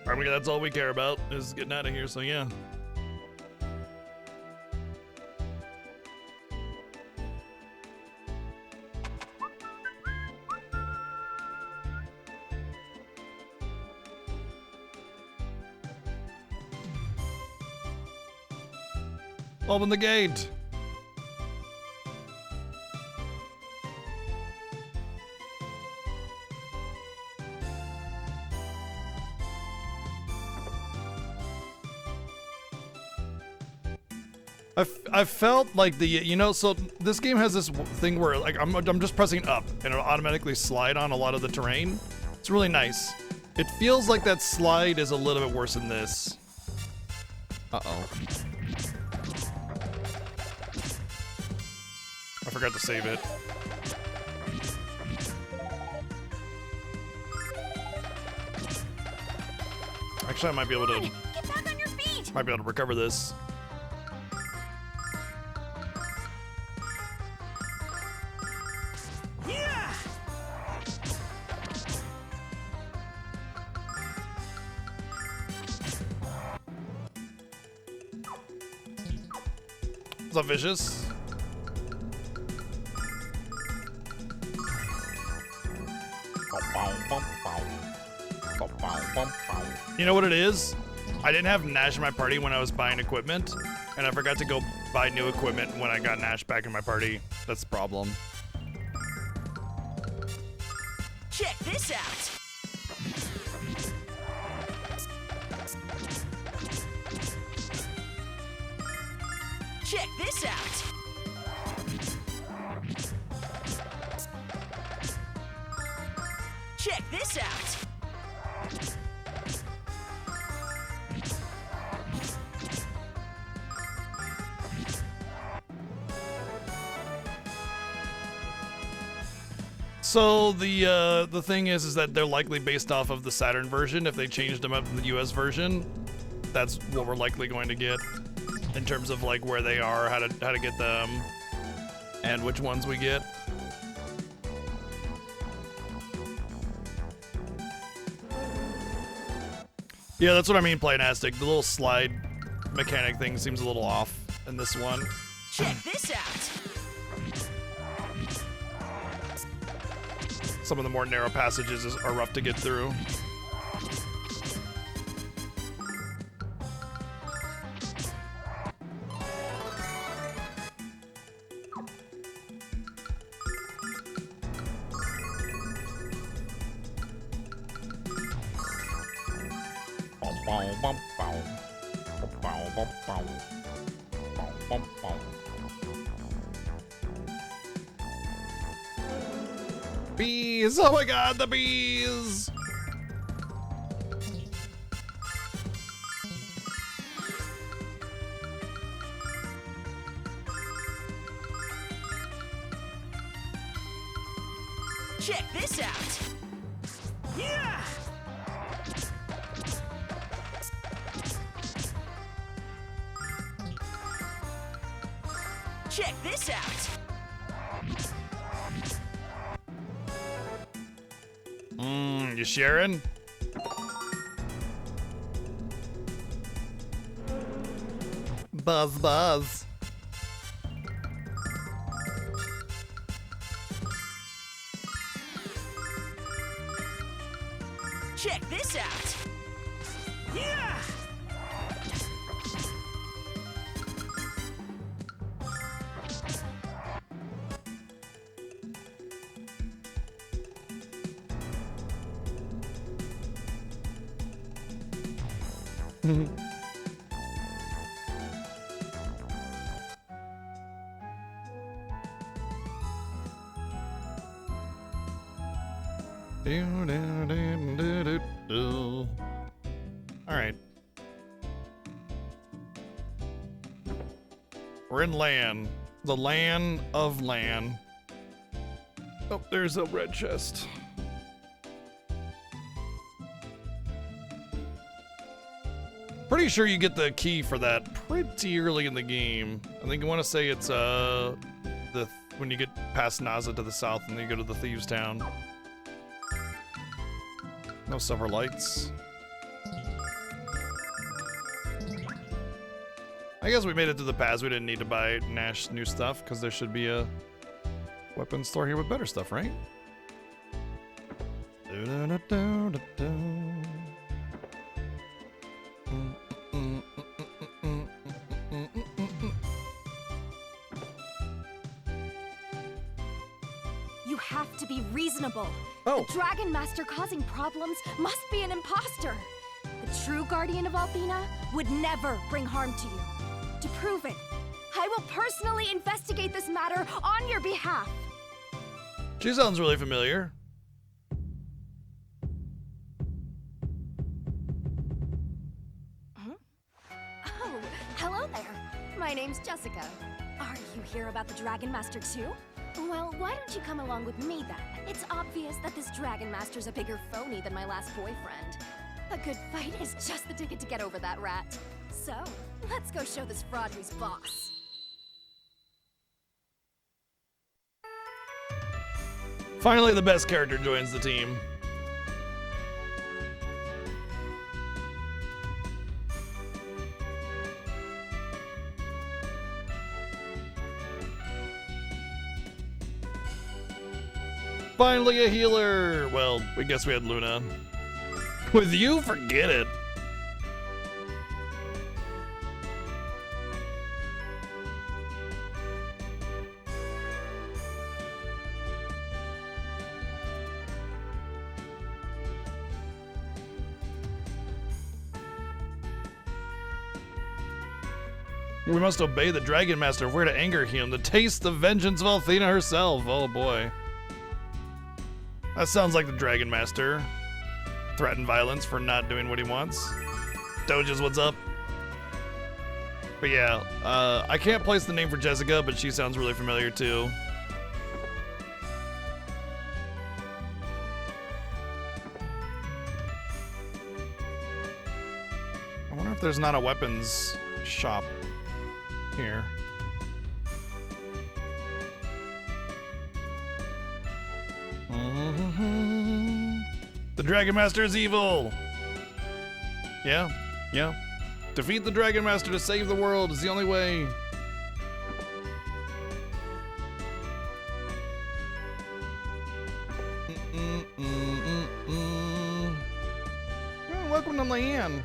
I mean, that's all we care about is getting out of here, so yeah. Open the gate. I felt like the, you know, so this game has this thing where like I'm just pressing up and it'll automatically slide on a lot of the terrain. It's really nice. It feels like that slide is a little bit worse than this. Uh-oh. I forgot to save it. Actually, I might be able to. Get back on your feet! Might be able to recover this. Yeah! Is that vicious? You know what it is? I didn't have Nash in my party when I was buying equipment, and I forgot to go buy new equipment when I got Nash back in my party. That's the problem. Check this out! Check this out! Check this out! So the thing is that they're likely based off of the Saturn version. If they changed them up in the US version, that's what we're likely going to get in terms of like where they are, how to get them, and which ones we get. Yeah, that's what I mean, Planastic. The little slide mechanic thing seems a little off in this one. Check this out! Some of the more narrow passages are rough to get through. Bees! Oh my god, the bees! Check this out! Yeah! Check this out! You sharing? Buzz, buzz. Check this out! Yeah! All right. We're in Lan. The Lan of Lan. Oh, there's a red chest. Pretty sure you get the key for that pretty early in the game. I think I want to say it's when you get past Naza to the south and then you go to the Thieves' Town. No silver lights. I guess we made it to the pass. We didn't need to buy Nash new stuff because there should be a weapon store here with better stuff, right? You have to be reasonable. Oh. The Dragon Master causing problems must be an imposter. The true guardian of Althena would never bring harm to you. To prove it, I will personally investigate this matter on your behalf. She sounds really familiar. Oh, hello there. My name's Jessica. Are you here about the Dragon Master too? Well, why don't you come along with me then? It's obvious that this Dragon Master's a bigger phony than my last boyfriend. A good fight is just the ticket to get over that rat. So, let's go show this fraud who's boss. Finally, the best character joins the team. Finally a healer! Well, we guess we had Luna. With you, forget it. We must obey the Dragon Master if we're to anger him, to taste the vengeance of Althena herself. Oh boy. That sounds like the Dragon Master. Threaten violence for not doing what he wants. Doges, what's up? But yeah, I can't place the name for Jessica, but she sounds really familiar too. I wonder if there's not a weapons shop here. The Dragon Master is evil! Yeah, yeah. Defeat the Dragon Master to save the world is the only way. Welcome to Lan.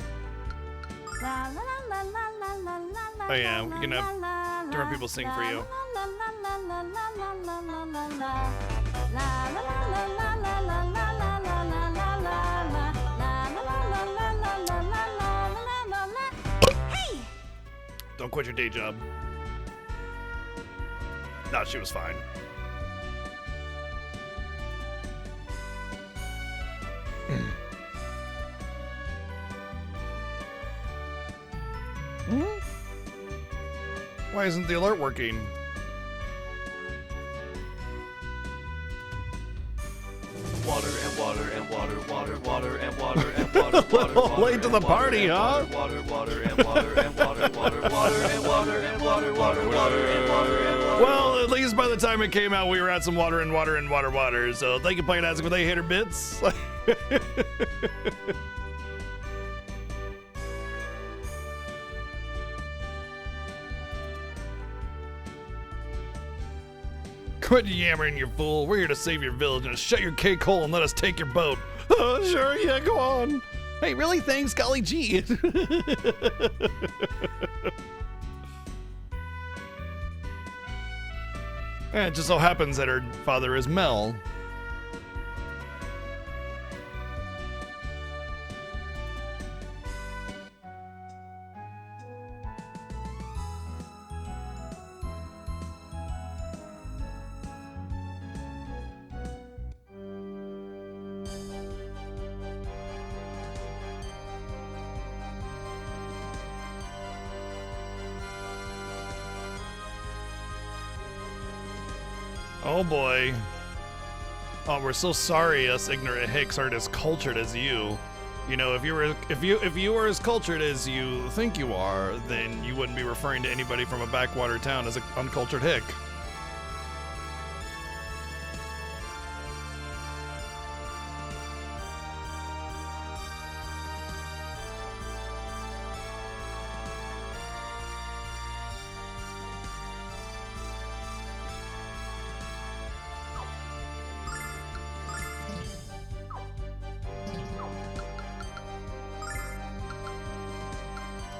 Oh yeah, we can have different people sing for you. Hey! Don't quit your day job. No, she was fine. Why isn't the alert working? Water and water and water, water, water and water and water, water, water. Late to the party, huh? Water, water and water and water, water, water and water and water, water, water and water and water. Well, at least by the time it came out, we were at some water and water and water, water. So thank you, Playing Asking with a hater bits. Quit yammering, you fool. We're here to save your village and shut your cake hole and let us take your boat. Sure, yeah, go on. Hey, really? Thanks, golly gee. And it just so happens that her father is Mel. Oh boy. Oh, we're so sorry us ignorant hicks aren't as cultured as you. You know, if you were as cultured as you think you are, then you wouldn't be referring to anybody from a backwater town as an uncultured hick.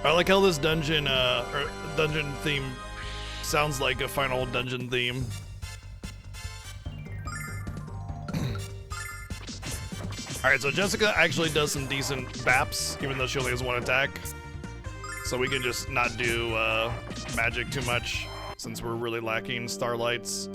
I like how this dungeon dungeon theme sounds like a final dungeon theme. Alright, so Jessica actually does some decent baps, even though she only has one attack. So we can just not do magic too much, since we're really lacking starlights.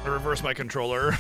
I reverse my controller.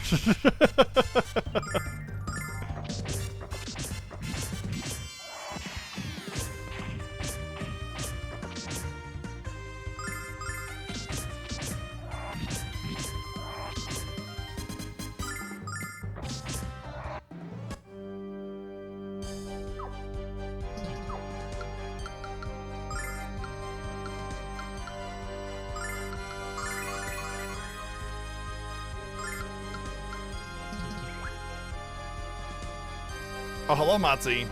Oh, hello, Matzi.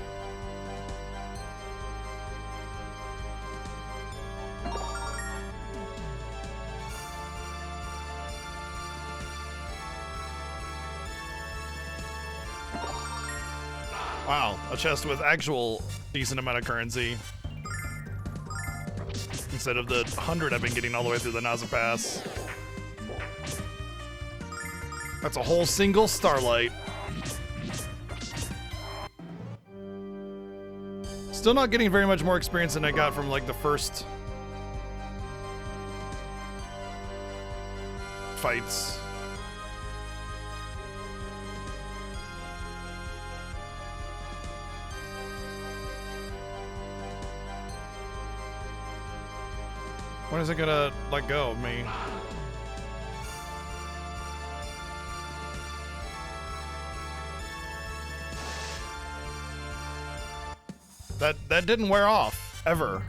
Wow, a chest with actual decent amount of currency. Instead of the 100 I've been getting all the way through the Naza Pass. That's a whole single starlight. Still not getting very much more experience than I got from like the first fights. When is it gonna let go of me? That didn't wear off, ever.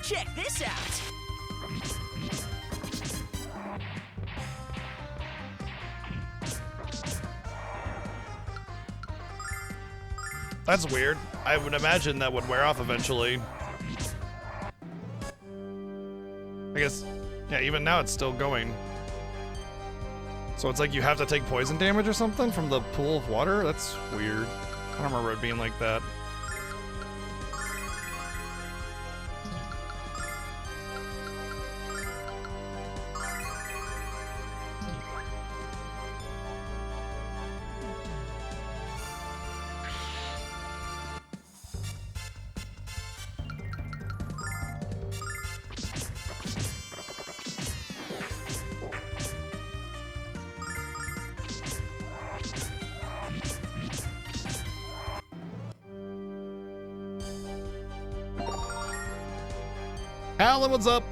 Check this out. That's weird. I would imagine that would wear off eventually. I guess, yeah, even now it's still going. So it's like you have to take poison damage or something from the pool of water? That's weird. I don't remember it being like that. Alan, what's up?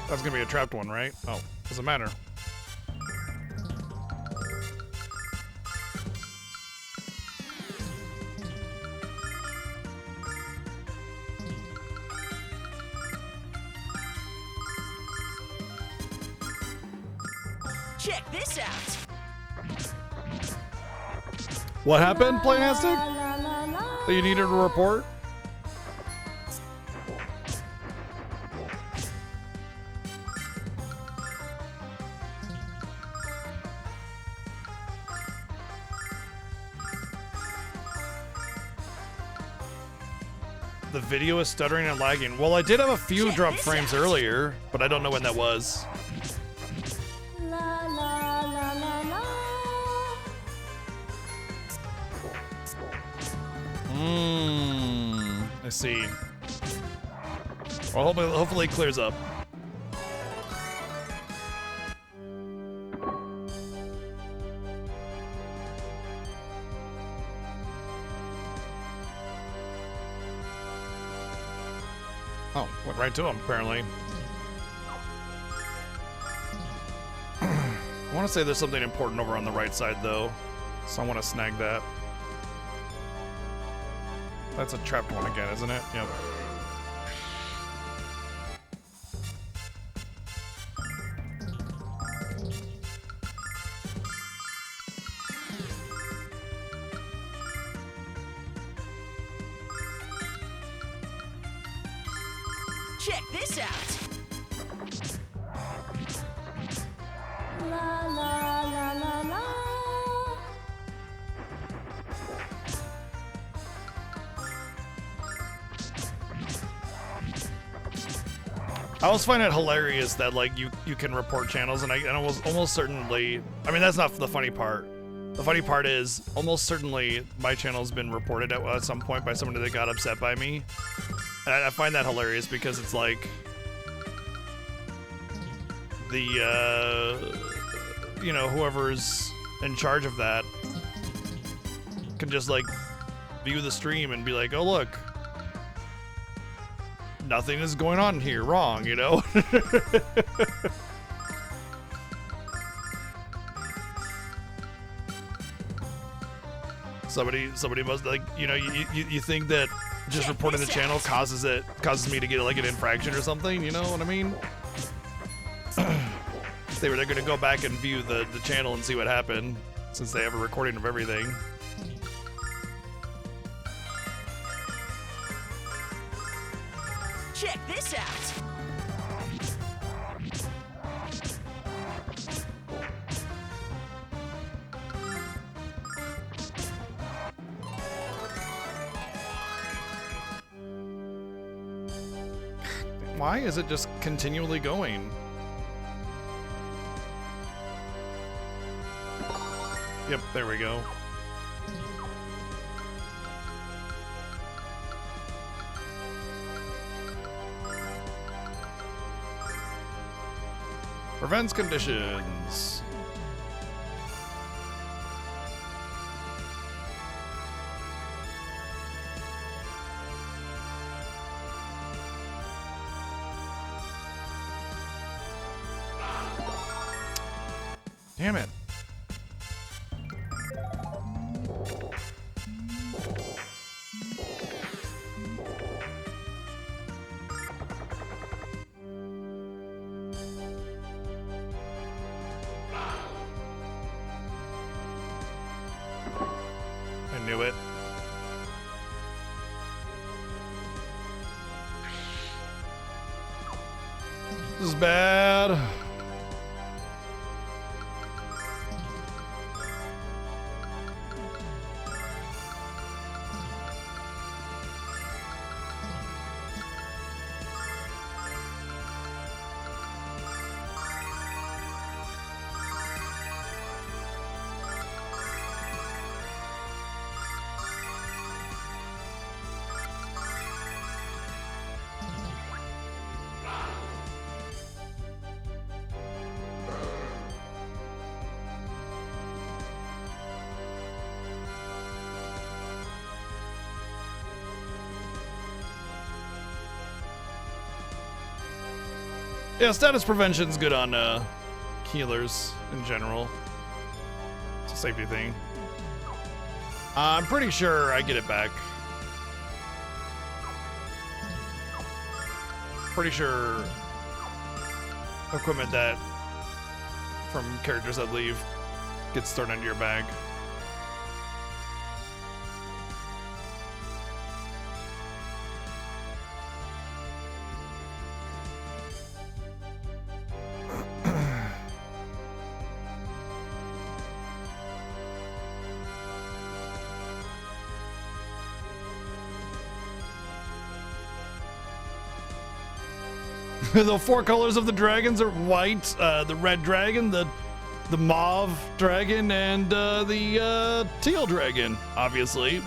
That's gonna be a trapped one, right? Oh, doesn't matter. Check this out. What happened, Playastic? That you needed a report? The video is stuttering and lagging. Well, I did have a few Check drop this frames out. earlier, but I don't know when that was. I see. Well, hopefully it clears up. Oh, went right to him, apparently. I want to say there's something important over on the right side, though, so I want to snag that. That's a trapped one again, isn't it? Yep. Check this out. I always find it hilarious that like you can report channels, and I almost certainly, I mean, that's not the funny part. The funny part is almost certainly my channel's been reported at some point by somebody that got upset by me. And I find that hilarious because it's like the you know, whoever's in charge of that can just like view the stream and be like, oh look, nothing is going on here wrong, you know? Somebody must, like, you know, you think that just Check reporting the this channel out. causes me to get like an infraction or something, you know what I mean? They're gonna go back and view the channel and see what happened, since they have a recording of everything. Check this out. Why is it just continually going? Yep, there we go. Prevents conditions. Damn it. I knew it. This is bad. Yeah, status prevention's good on healers in general. It's a safety thing. I'm pretty sure I get it back. Pretty sure equipment that from characters that leave gets thrown into your bag. The 4 colors of the dragons are white, the red dragon, the mauve dragon, and the teal dragon, obviously.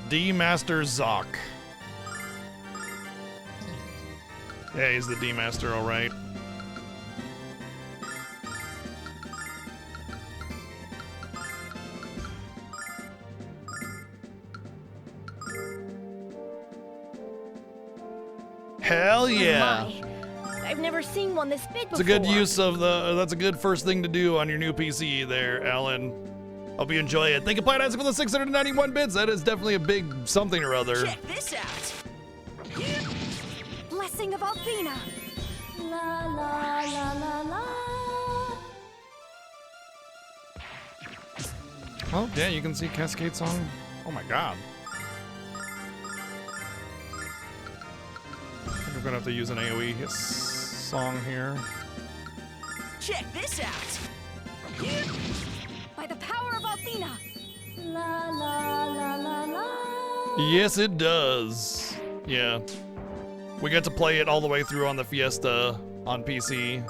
D-Master Zoc. Yeah, he's the D-Master, all right. Hell yeah. Oh my. I've never seen one this big before. It's a good use of the, that's a good first thing to do on your new PC there, Alan. Hope you enjoy it. Thank you, Plaid Isaac, for the 691 bits. That is definitely a big something or other. Check this out. Blessing of Althena. La la la la la. Oh, yeah, you can see Cascade Song. Oh my god. I think I'm gonna have to use an AoE song here. Check this out. By the power of Althena. La la la la la. Yes, it does. Yeah. We got to play it all the way through on the Fiesta on PC,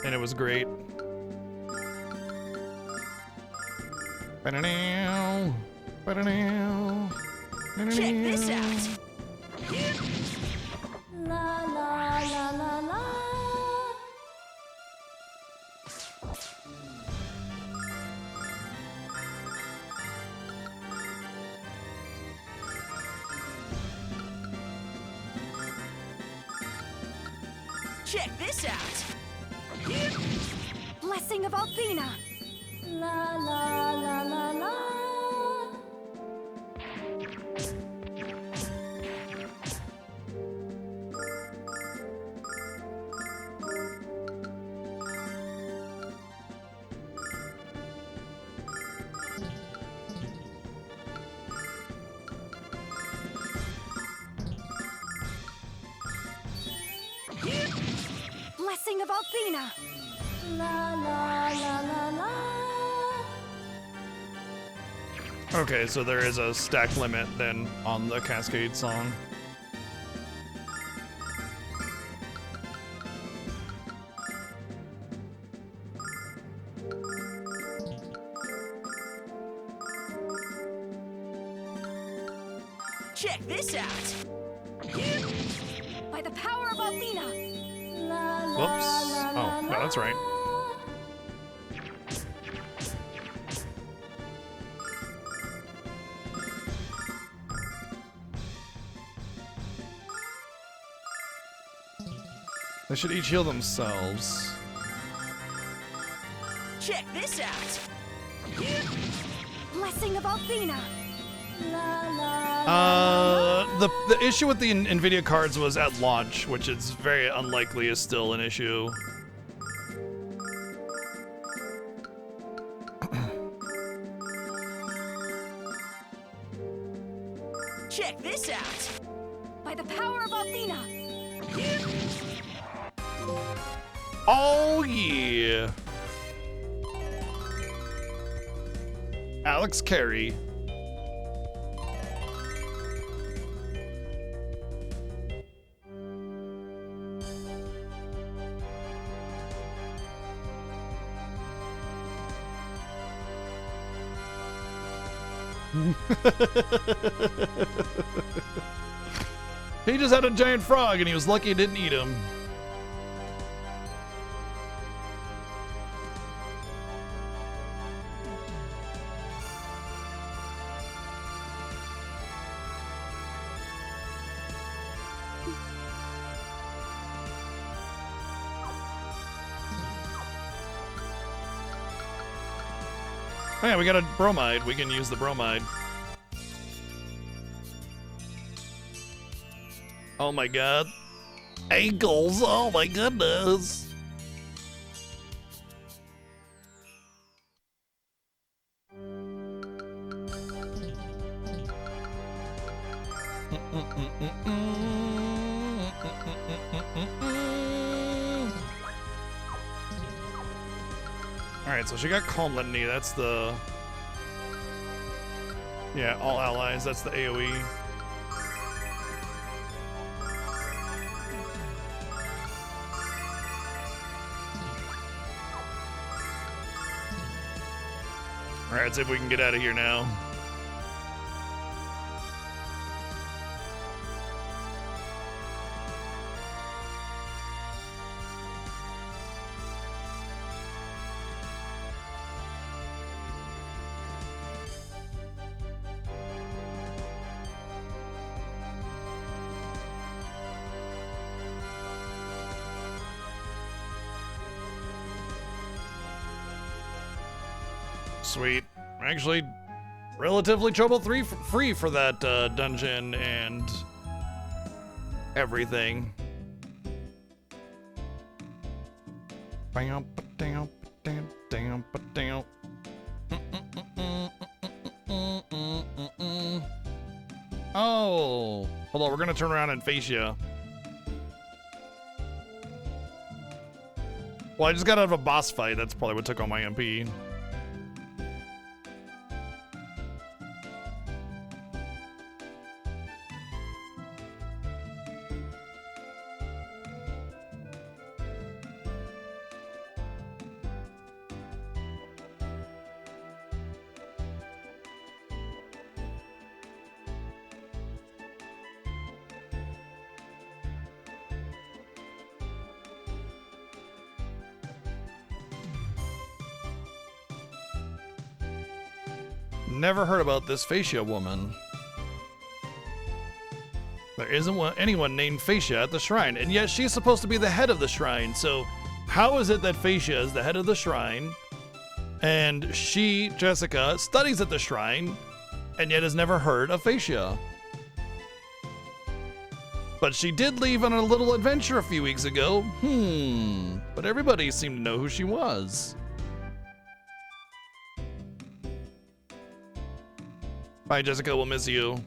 and it was great. Ba-da-now, ba-da-now, Check this out. La la la la la. Check this out. Blessing of Althena. La la la la la. Blessing of Althena. La la la la la. Okay, so there is a stack limit then on the Cascade Song. Check this out. By the power of Althena. La la Whoops. la la Oh, no, that's right. They should each heal themselves. Check this out. Blessing of Althena. La la. The issue with the NVIDIA cards was at launch, which is very unlikely is still an issue. Check this out. By the power of Althena. Oh yeah. Alex Carey. He just had a giant frog and he was lucky it didn't eat him. Oh yeah, we got a bromide. We can use the bromide. Oh my god. Ankles, oh my goodness. Alright, so she got Calm Litany, that's the... Yeah, all allies, that's the AoE. Alright, let's see if we can get out of here now. Sweet. Actually, relatively trouble-free for that dungeon and everything. Oh, hold on, we're gonna turn around and face you. Well, I just got out of a boss fight. That's probably what took all my MP. Never heard about this Fascia woman. There isn't anyone named Fascia at the shrine, and yet she's supposed to be the head of the shrine. So how is it that Fascia is the head of the shrine, and she, Jessica, studies at the shrine, and yet has never heard of Fascia? But she did leave on a little adventure a few weeks ago. But everybody seemed to know who she was. Bye, Jessica. We'll miss you.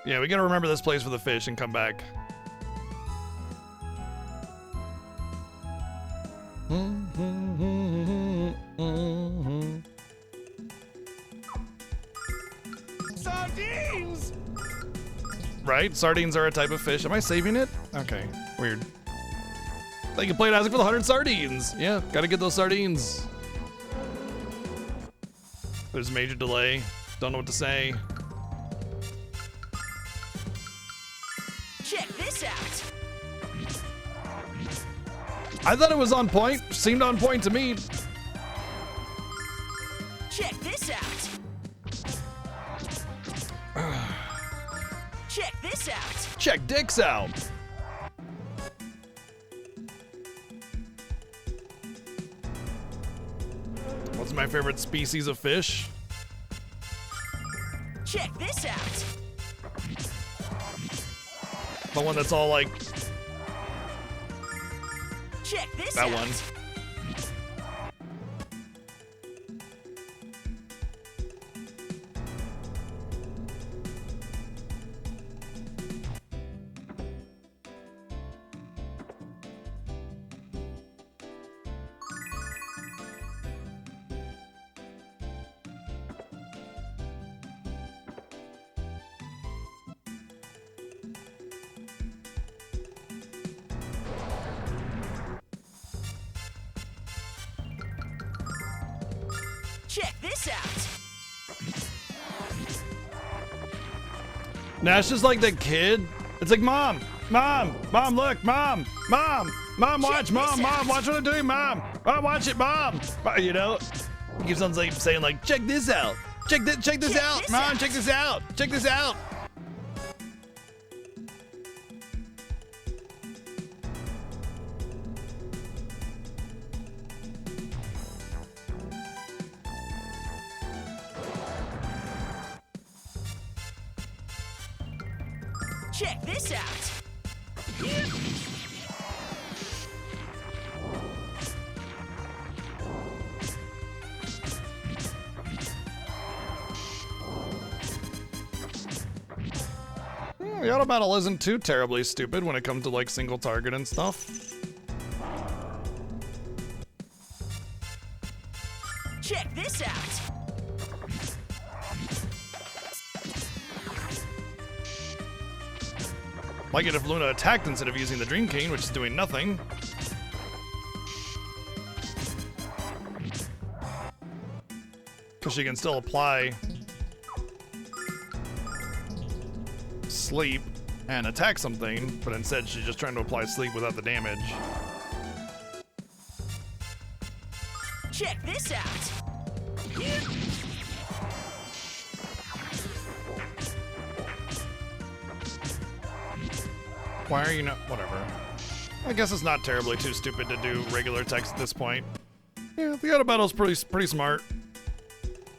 Yeah, we gotta remember this place for the fish and come back. Sardines! Right? Sardines are a type of fish. Am I saving it? Okay, weird. Thank you, Plate Isaac, for the 100 sardines. Yeah, gotta get those sardines. There's a major delay. Don't know what to say. Check this out. I thought it was on point. Seemed on point to me. Check this out. Check this out. Check dicks out. What's my favorite species of fish? Check this out. The one that's all like Check this that out. one. Check this out. Nash is like the kid. It's like, Mom, look, Mom, watch, Mom, watch what I'm doing, Mom. Oh, watch it, Mom. You know, he keeps on like saying like, check this out, check this out, Mom, check this out, check this out. Check this out. The auto battle isn't too terribly stupid when it comes to like single target and stuff. Check this out. Like it if Luna attacked instead of using the Dream Cane, which is doing nothing. Because she can still apply sleep and attack something, but instead she's just trying to apply sleep without the damage. Check this out. Why are you not? Whatever. I guess it's not terribly too stupid to do regular attacks at this point. Yeah, the auto battle's pretty smart.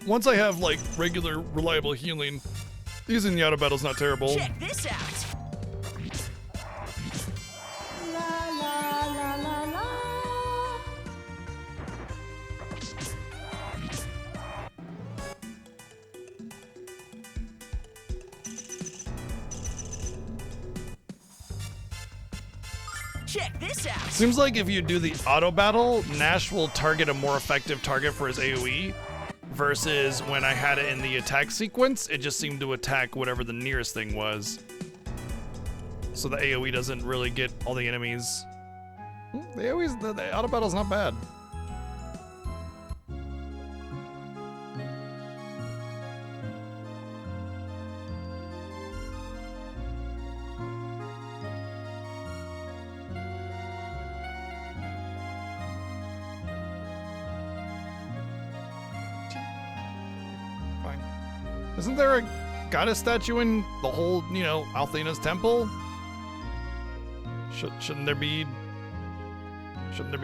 Once I have like regular reliable healing, using the auto battle's not terrible. Check this out. La la la la la. Check this out. Seems like if you do the auto battle, Nash will target a more effective target for his AoE, versus when I had it in the attack sequence, it just seemed to attack whatever the nearest thing was. So the AoE doesn't really get all the enemies. The auto battle's not bad. Isn't there a goddess statue in the whole, you know, Althena's temple? Shouldn't there be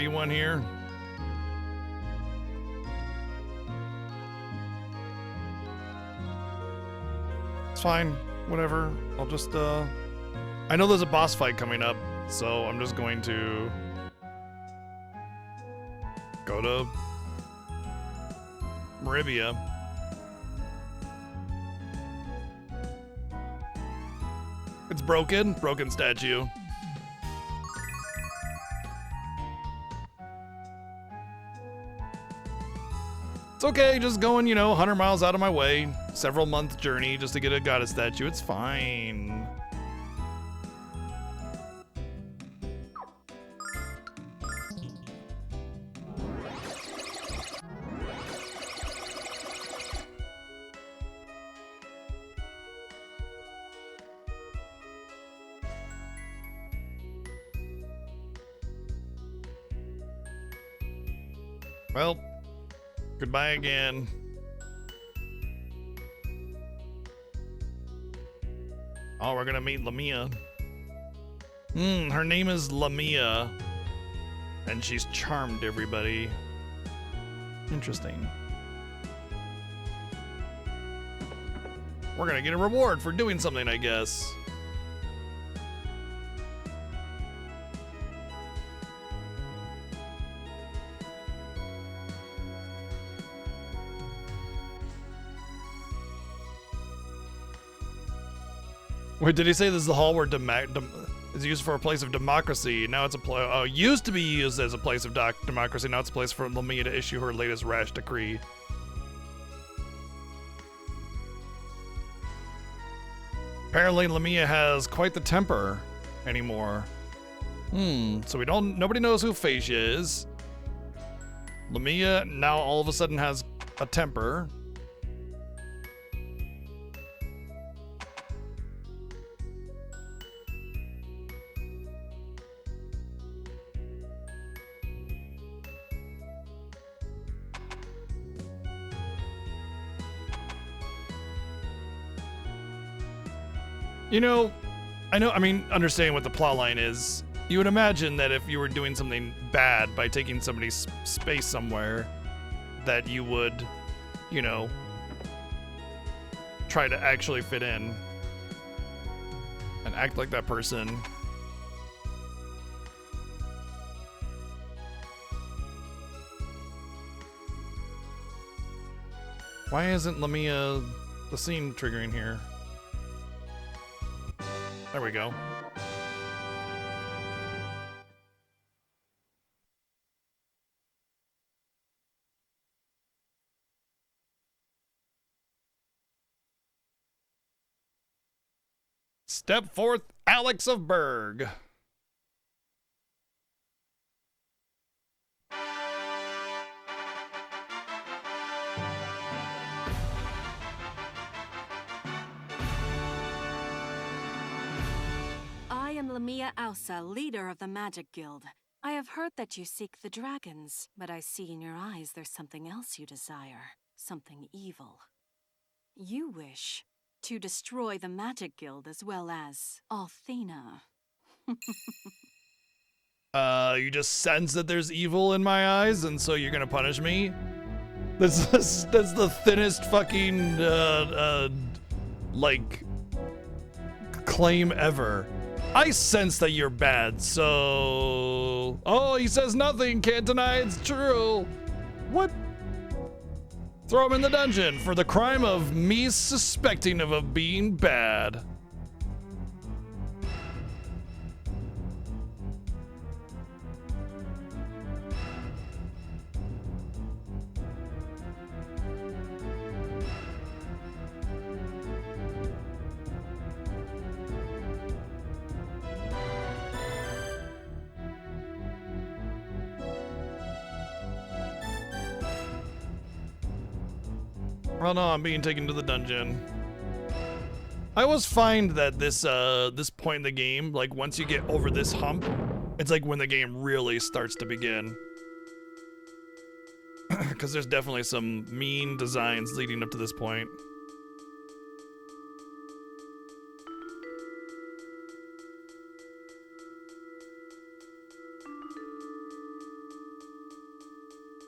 one here? It's fine, whatever. I'll just I know there's a boss fight coming up, so I'm just going to go to Maribia. It's broken statue. It's okay, just going, you know, 100 miles out of my way, several month journey just to get a goddess statue. It's fine. Well, goodbye again. Oh, we're gonna meet Lamia. Her name is Lamia, and she's charmed everybody. Interesting. We're gonna get a reward for doing something, I guess. Wait, did he say this is the hall where is used for a place of democracy? Now it's a used to be used as a place of democracy. Now it's a place for Lamia to issue her latest rash decree. Apparently, Lamia has quite the temper anymore. So nobody knows who Phasia is. Lamia now all of a sudden has a temper. You know, I mean, understanding what the plot line is, you would imagine that if you were doing something bad by taking somebody's space somewhere, that you would, you know, try to actually fit in and act like that person. Why isn't Lamia the scene triggering here? There we go. Step forth, Alex of Berg. I am Lamia Ausa, leader of the Magic Guild. I have heard that you seek the dragons, but I see in your eyes there's something else you desire. Something evil. You wish to destroy the Magic Guild as well as Althena. You just sense that there's evil in my eyes, and so you're gonna punish me? That's the thinnest fucking, like, claim ever. I sense that you're bad, so... Oh, he says nothing, can't deny it's true. What? Throw him in the dungeon for the crime of me suspecting of being bad. Oh no, I'm being taken to the dungeon. I always find that this point in the game, like once you get over this hump, it's like when the game really starts to begin. Because there's definitely some mean designs leading up to this point.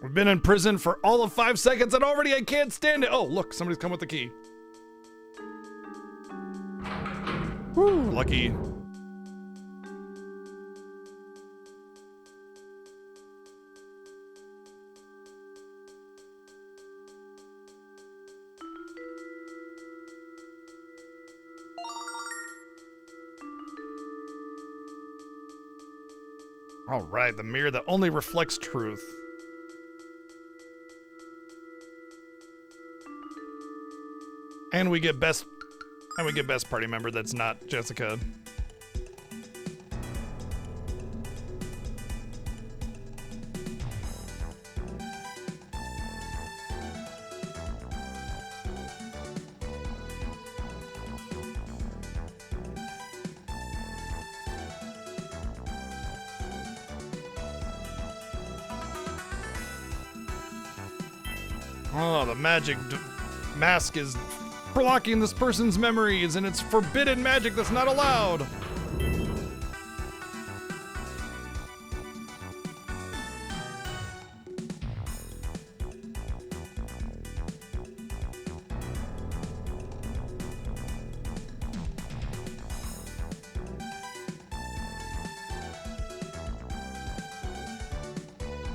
We've been in prison for all of 5 seconds and already I can't stand it. Oh, look, somebody's come with the key. Woo, lucky. All right, the mirror that only reflects truth. And we get best party member that's not Jessica. Oh, the magic mask is blocking this person's memories, and it's forbidden magic that's not allowed.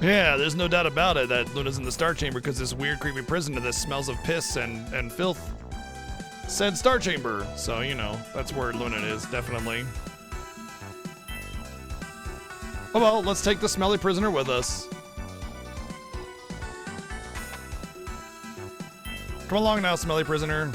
Yeah, there's no doubt about it that Luna's in the Star Chamber because this weird, creepy prisoner that smells of piss and filth said Star Chamber. So, you know, that's where Luna is, definitely. Oh well, let's take the smelly prisoner with us. Come along now, smelly prisoner.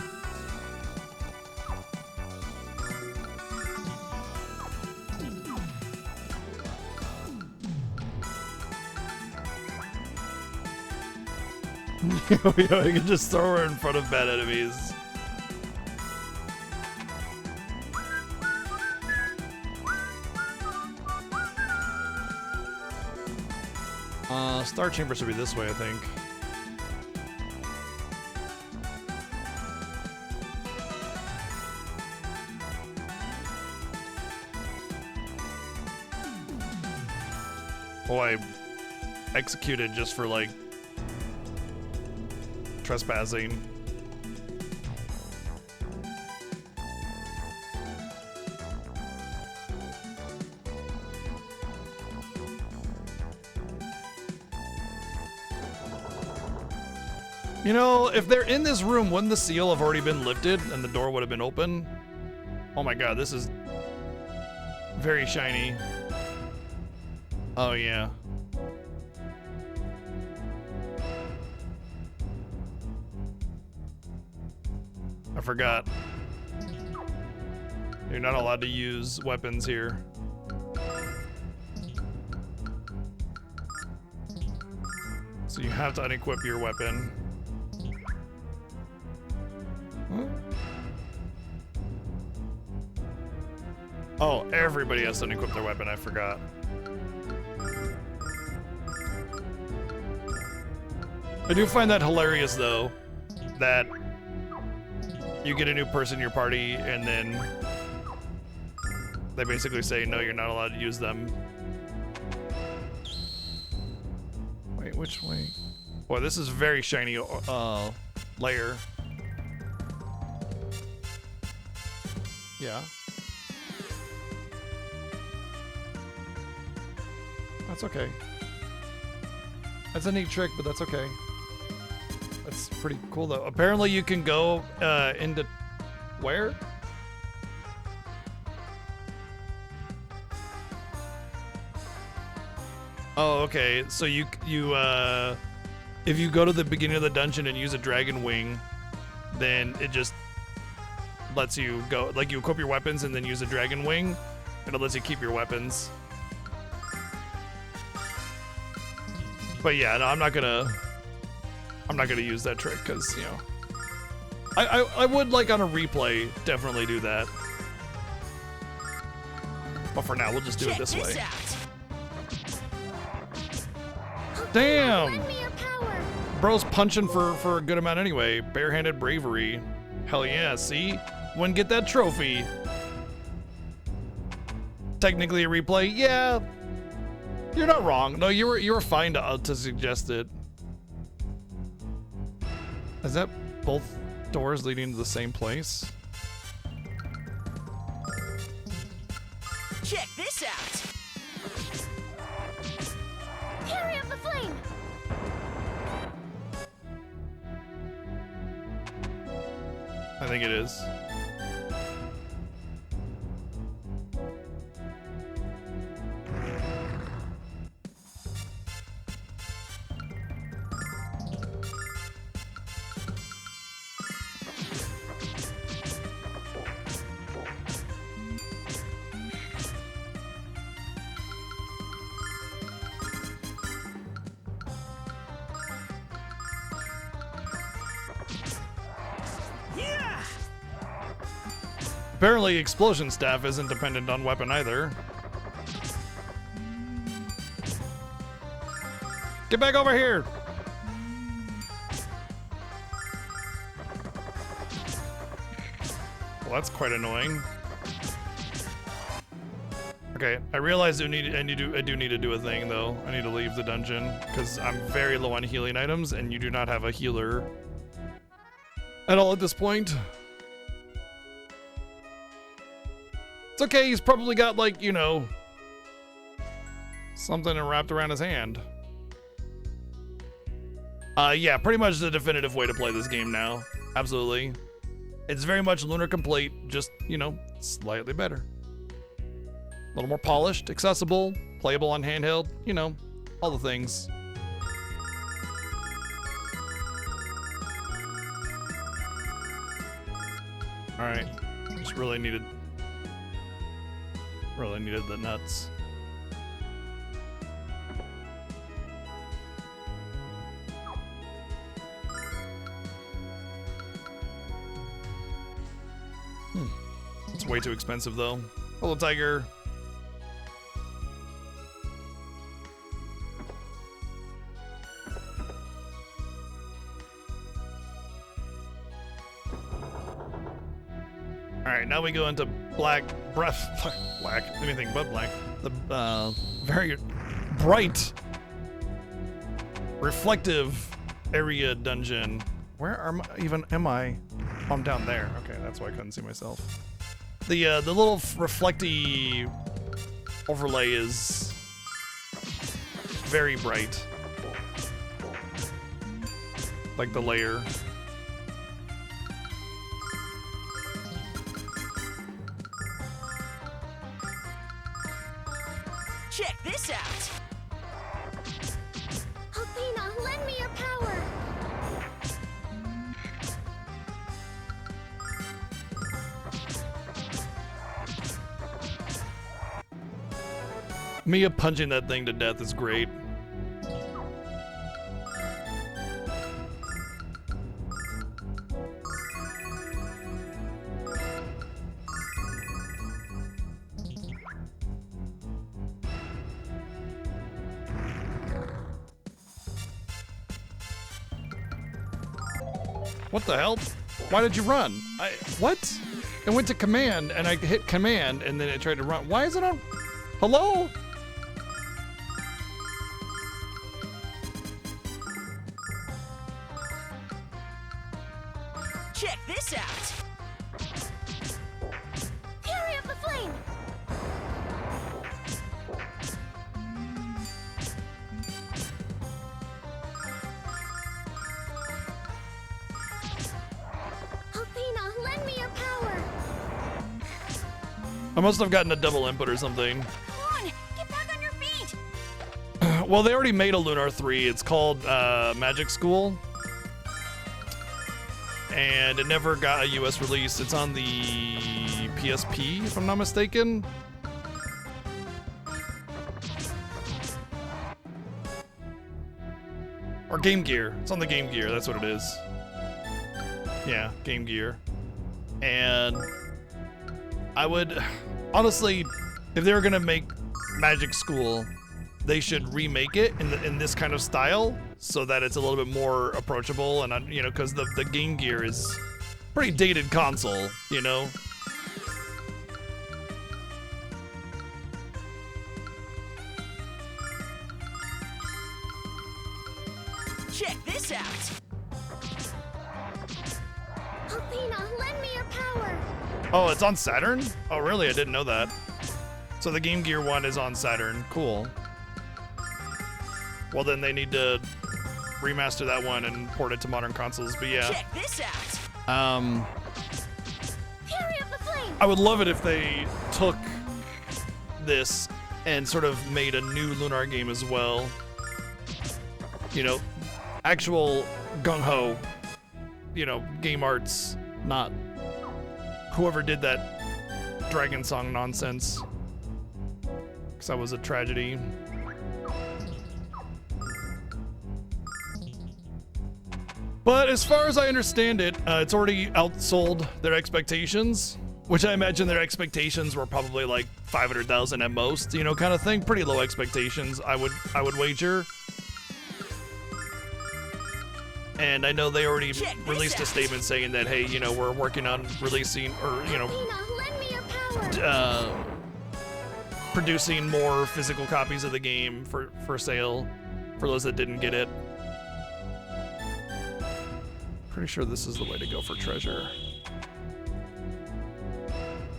We can just throw her in front of bad enemies. Star Chamber should be this way, I think. who I executed just for like trespassing. You know, if they're in this room, wouldn't the seal have already been lifted and the door would have been open? Oh my god, this is very shiny. Oh yeah. I forgot. You're not allowed to use weapons here. So you have to unequip your weapon. Huh? Oh, everybody has to unequip their weapon, I forgot. I do find that hilarious though, that you get a new person in your party and then they basically say, no, you're not allowed to use them. Wait, which way? Boy, this is very shiny layer. Yeah. That's okay. That's a neat trick, but that's okay. That's pretty cool though. Apparently you can go into where? Oh, okay. So you if you go to the beginning of the dungeon and use a dragon wing, then it just lets you go. Like you equip your weapons and then use a dragon wing, and it lets you keep your weapons. But yeah, no, I'm not gonna use that trick because, you know, I would, like, on a replay definitely do that. But for now, we'll just do it this way. Damn! Lend me your power. Bro's punching for a good amount anyway. Barehanded bravery. Hell yeah, see? Wouldn't get that trophy. Technically a replay? Yeah. You're not wrong. No, you were fine to suggest it. Is that both doors leading to the same place? Check this out. Carry up the flame. I think it is. Yeah. Apparently, explosion staff isn't dependent on weapon either. Get back over here! Well, that's quite annoying. Okay, I realize I do need to do a thing though. I need to leave the dungeon because I'm very low on healing items, and you do not have a healer at all at this point. It's okay, he's probably got, like, you know, something wrapped around his hand. Yeah, pretty much the definitive way to play this game now. Absolutely. It's very much Lunar complete, just, you know, slightly better. A little more polished, accessible, playable on handheld, you know, all the things. All right, just really needed the nuts. It's way too expensive though. Hello, tiger. Alright, now we go into black. Anything but black. The very bright, reflective area dungeon. Where am I? Oh, I'm down there. Okay, that's why I couldn't see myself. The little reflecty overlay is very bright. Like the layer. Check this out. Athena, lend me your power. Mia punching that thing to death is great. What the hell? Why did you run? What? It went to command and I hit command and then it tried to run. Why is it on? Hello? Check this out. Hurry up the flame. Athena, lend me your power. I must have gotten a double input or something. Come on, get back on your feet. Well, they already made a Lunar 3. It's called Magic School. And it never got a US release. It's on the PSP, if I'm not mistaken. Or Game Gear. It's on the Game Gear, that's what it is. Yeah, Game Gear. And I would, honestly, if they were gonna make Magic School, they should remake it in this kind of style so that it's a little bit more approachable and, you know, because the Game Gear is pretty dated console, you know? Check this out. Athena, lend me your power. Oh, it's on Saturn? Oh, really? I didn't know that. So the Game Gear one is on Saturn. Cool. Well, then they need to remaster that one and port it to modern consoles, but yeah. Check this out. Hurry up the flame. I would love it if they took this and sort of made a new Lunar game as well. You know, actual gung-ho, you know, game arts, not whoever did that Dragon Song nonsense. Because that was a tragedy. But as far as I understand it, it's already outsold their expectations, which I imagine their expectations were probably like 500,000 at most, you know, kind of thing. Pretty low expectations, I would wager. And I know they already released a statement saying that, hey, you know, we're working on releasing, or, you know, Athena, lend me your power. producing more physical copies of the game for sale for those that didn't get it. Pretty sure this is the way to go for treasure.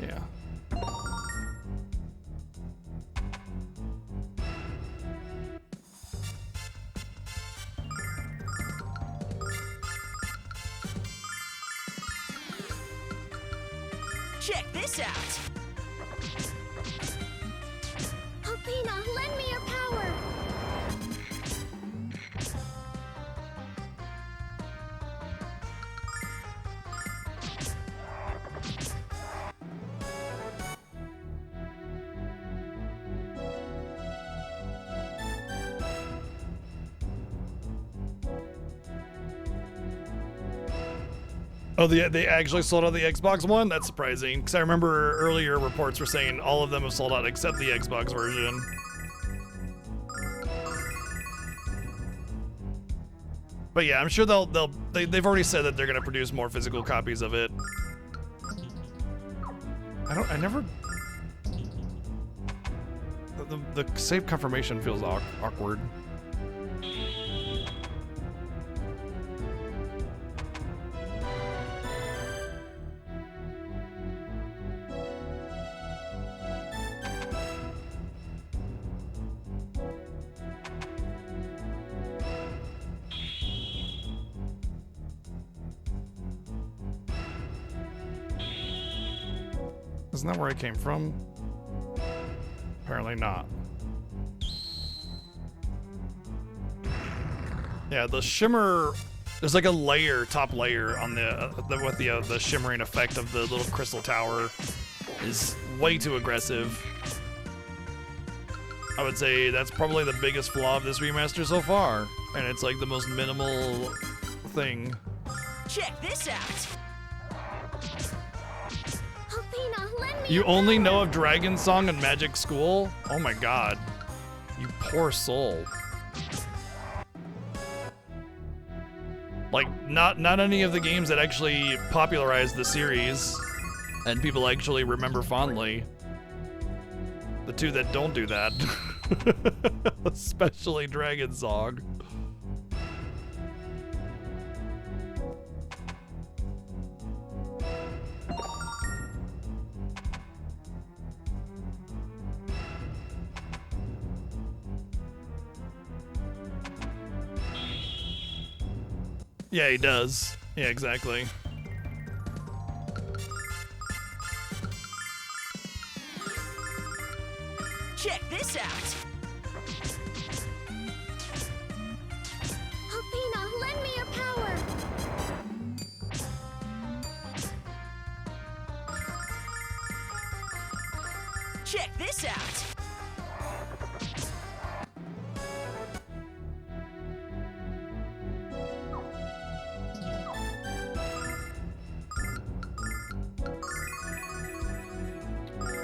Yeah. Check this out. Athena, lend me your power. Oh, they actually sold out the Xbox One? That's surprising, because I remember earlier reports were saying all of them have sold out except the Xbox version. But yeah, I'm sure they've already said that they're gonna produce more physical copies of it. The save confirmation feels awkward. Isn't that where I came from? Apparently not. Yeah, the shimmer. There's like a layer, top layer on the shimmering effect of the little crystal tower is way too aggressive. I would say that's probably the biggest flaw of this remaster so far, and it's like the most minimal thing. Check this out. Althena, lend me You your only power. know of Dragon Song and Magic School? Oh my god. You poor soul. Like, not any of the games that actually popularized the series and people actually remember fondly. The two that don't do that. Especially Dragon Song. Yeah, he does. Yeah, exactly. Check this out. Althena, lend me your power. Check this out.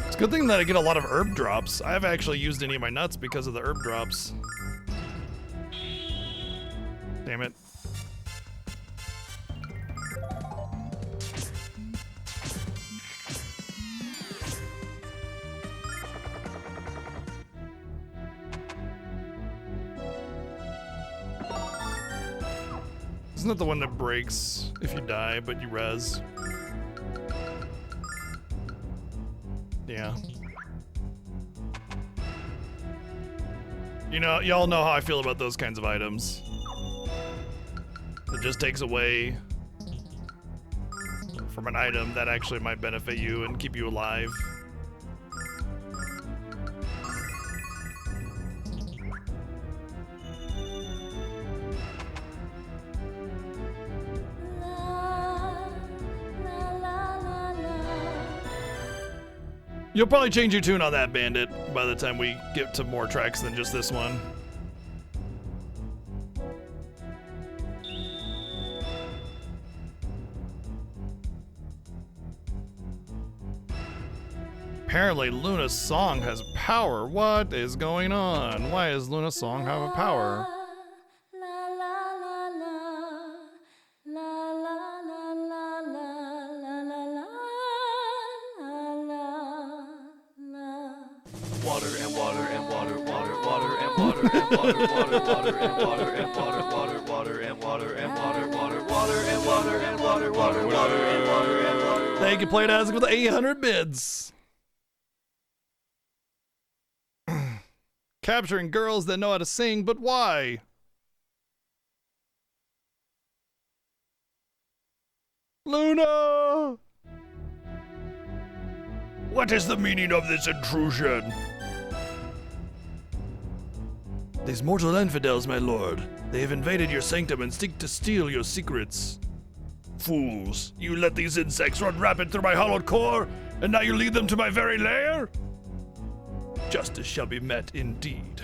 It's a good thing that I get a lot of herb drops. I haven't actually used any of my nuts because of the herb drops. Damn it. Isn't that the one that breaks if you die, but you res? Yeah. You know, y'all know how I feel about those kinds of items. It just takes away from an item that actually might benefit you and keep you alive. You'll probably change your tune on that, Bandit, by the time we get to more tracks than just this one. Apparently, Luna's song has power. What is going on? Why does Luna's song have a power? Water and water and water, water, water and water and water, water, water and water and water, water, water and water and water, water, water and water and water, water, water and water and water. Thank you, Played As with 800 bids. Capturing girls that know how to sing, but why? Luna! What is the meaning of this intrusion? These mortal infidels, my lord. They have invaded your sanctum and seek to steal your secrets. Fools, you let these insects run rapid through my hollowed core, and now you lead them to my very lair? Justice shall be met indeed.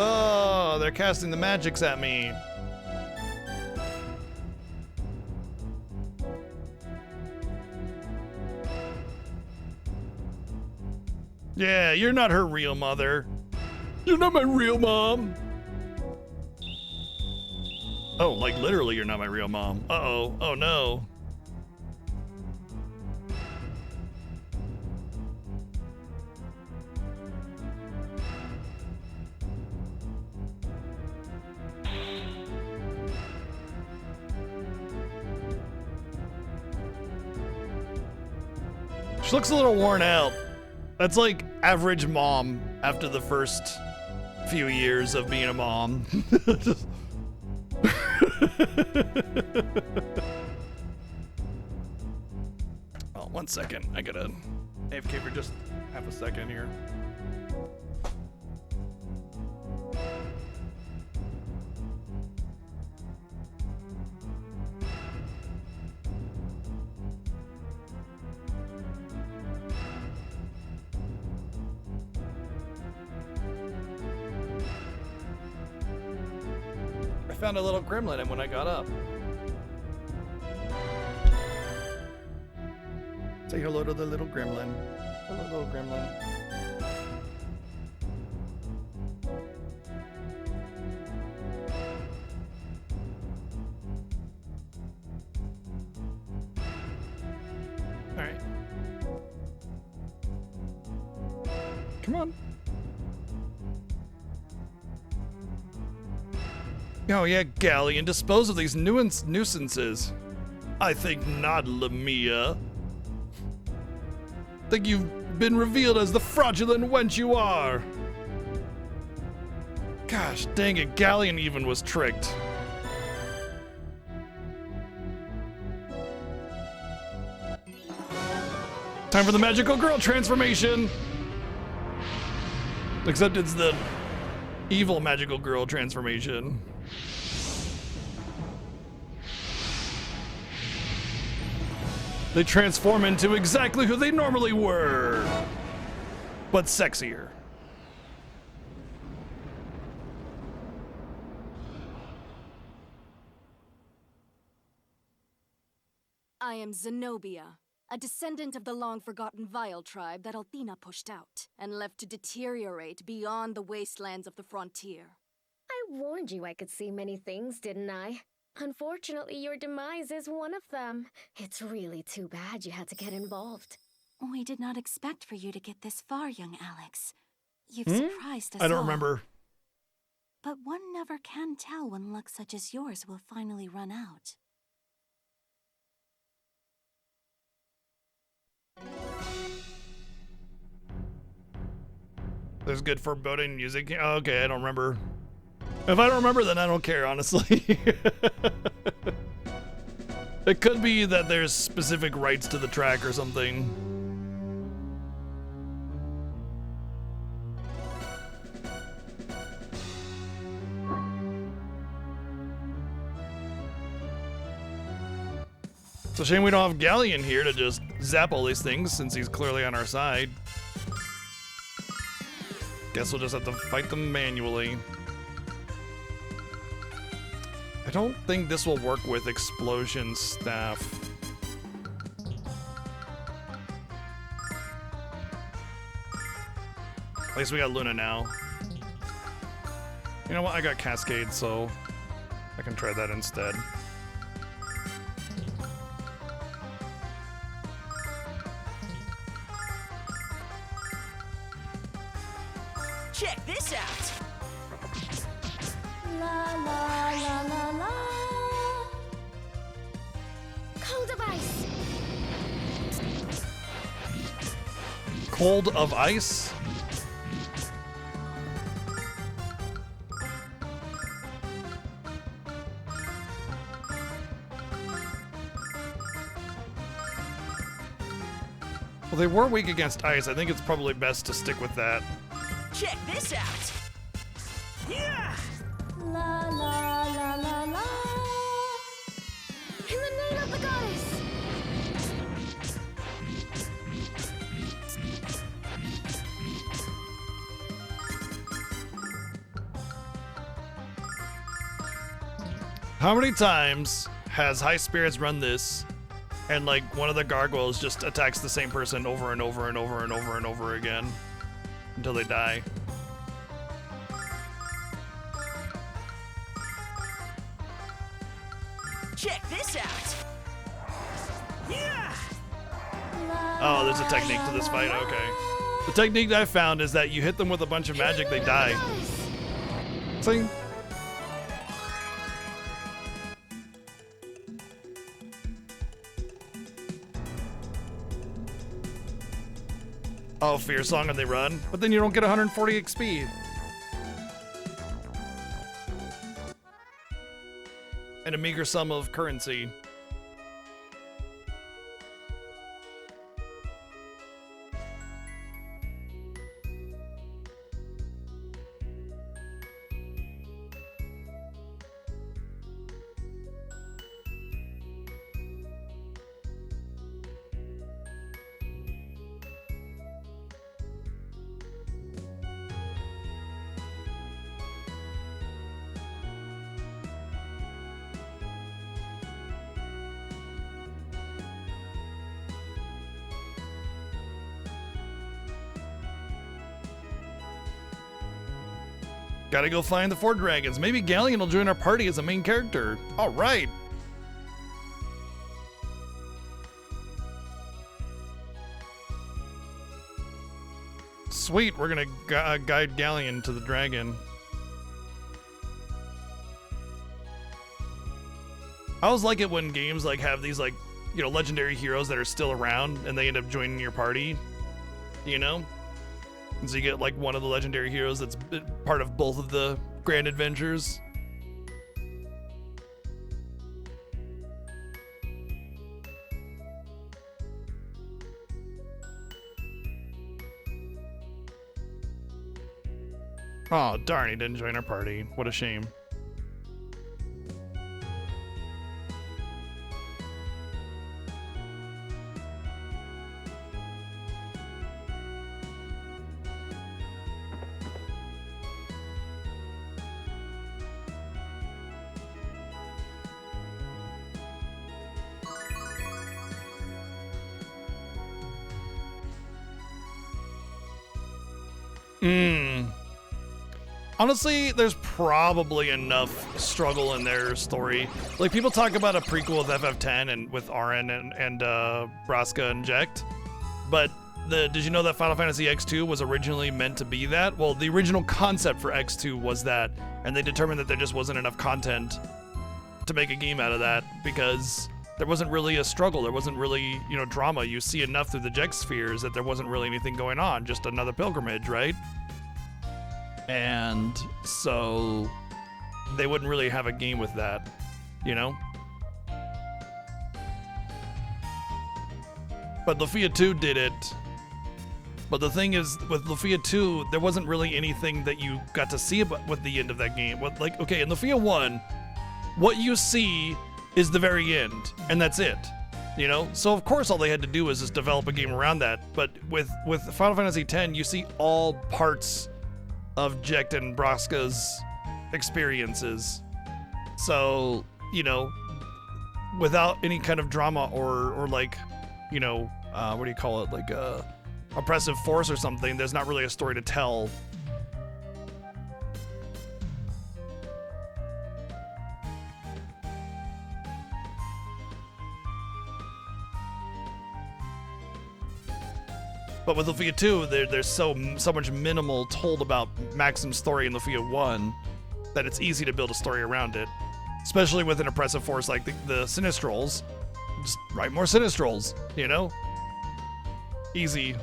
Oh, they're casting the magics at me. Yeah, you're not her real mother. You're not my real mom. Oh, like literally you're not my real mom. Uh-oh. Oh no. She looks a little worn out. That's like average mom after the first few years of being a mom. Oh, 1 second. I gotta AFK for just half a second here. I found a little gremlin when I got up. Say hello to the little gremlin. Hello, little gremlin. All right. Come on. Oh yeah, Galleon, dispose of these nuisances. I think not, Lamia. Think you've been revealed as the fraudulent wench you are. Gosh dang it, Galleon even was tricked. Time for the magical girl transformation. Except it's the evil magical girl transformation. They transform into exactly who they normally were, but sexier. I am Zenobia, a descendant of the long-forgotten Vile tribe that Althena pushed out and left to deteriorate beyond the wastelands of the frontier. I warned you I could see many things, didn't I? Unfortunately, your demise is one of them. It's really too bad you had to get involved. We did not expect for you to get this far, young Alex. You've surprised us I don't all. remember. But one never can tell when luck such as yours will finally run out. There's good foreboding music. Oh, okay, I don't remember. If I don't remember, then I don't care, honestly. It could be that there's specific rights to the track or something. It's a shame we don't have Galleon here to just zap all these things since he's clearly on our side. Guess we'll just have to fight them manually. I don't think this will work with explosion staff. At least we got Luna now. You know what? I got Cascade, so I can try that instead. Check this out. La la la la la. Cold of ice. Cold of ice? Well, they were weak against ice. I think it's probably best to stick with that. Check this out. Yeah. La la la la la. In the name of the goddess. How many times has High Spirits run this and like one of the gargoyles just attacks the same person over and over and over and over and over again? until they die. Check this out. Yeah. Oh, there's a technique to this fight. Okay. The technique that I found is that you hit them with a bunch of magic, they die. See? Oh, Fear Song and they run, but then you don't get 140 XP. And a meager sum of currency. Gotta go find the 4 dragons. Maybe Galleon will join our party as a main character. All right. Sweet, we're gonna guide Galleon to the dragon. I always like it when games like have these like, you know, legendary heroes that are still around and they end up joining your party, you know? And so you get like one of the legendary heroes that's part of both of the grand adventures. Oh, darn, he didn't join our party. What a shame. Honestly, there's probably enough struggle in their story. Like, people talk about a prequel with FF10 and with Auron and Braska and Jecht, but did you know that Final Fantasy X2 was originally meant to be that? Well, the original concept for X2 was that, and they determined that there just wasn't enough content to make a game out of that because there wasn't really a struggle. There wasn't really, you know, drama. You see enough through the Jecht spheres that there wasn't really anything going on, just another pilgrimage, right? And so they wouldn't really have a game with that, you know? But Lufia 2 did it. But the thing is, with Lufia 2, there wasn't really anything that you got to see about with the end of that game. Like, okay, in Lufia 1, what you see is the very end, and that's it. You know? So of course all they had to do was just develop a game around that. But with Final Fantasy X, you see all parts of Jecht and Braska's experiences. So, you know, without any kind of drama or like, you know, what do you call it? Like oppressive force or something, there's not really a story to tell. But with Lufia 2, there's so much minimal told about Maxim's story in Lufia 1 that it's easy to build a story around it. Especially with an oppressive force like the Sinistrals. Just write more Sinistrals, you know? Easy.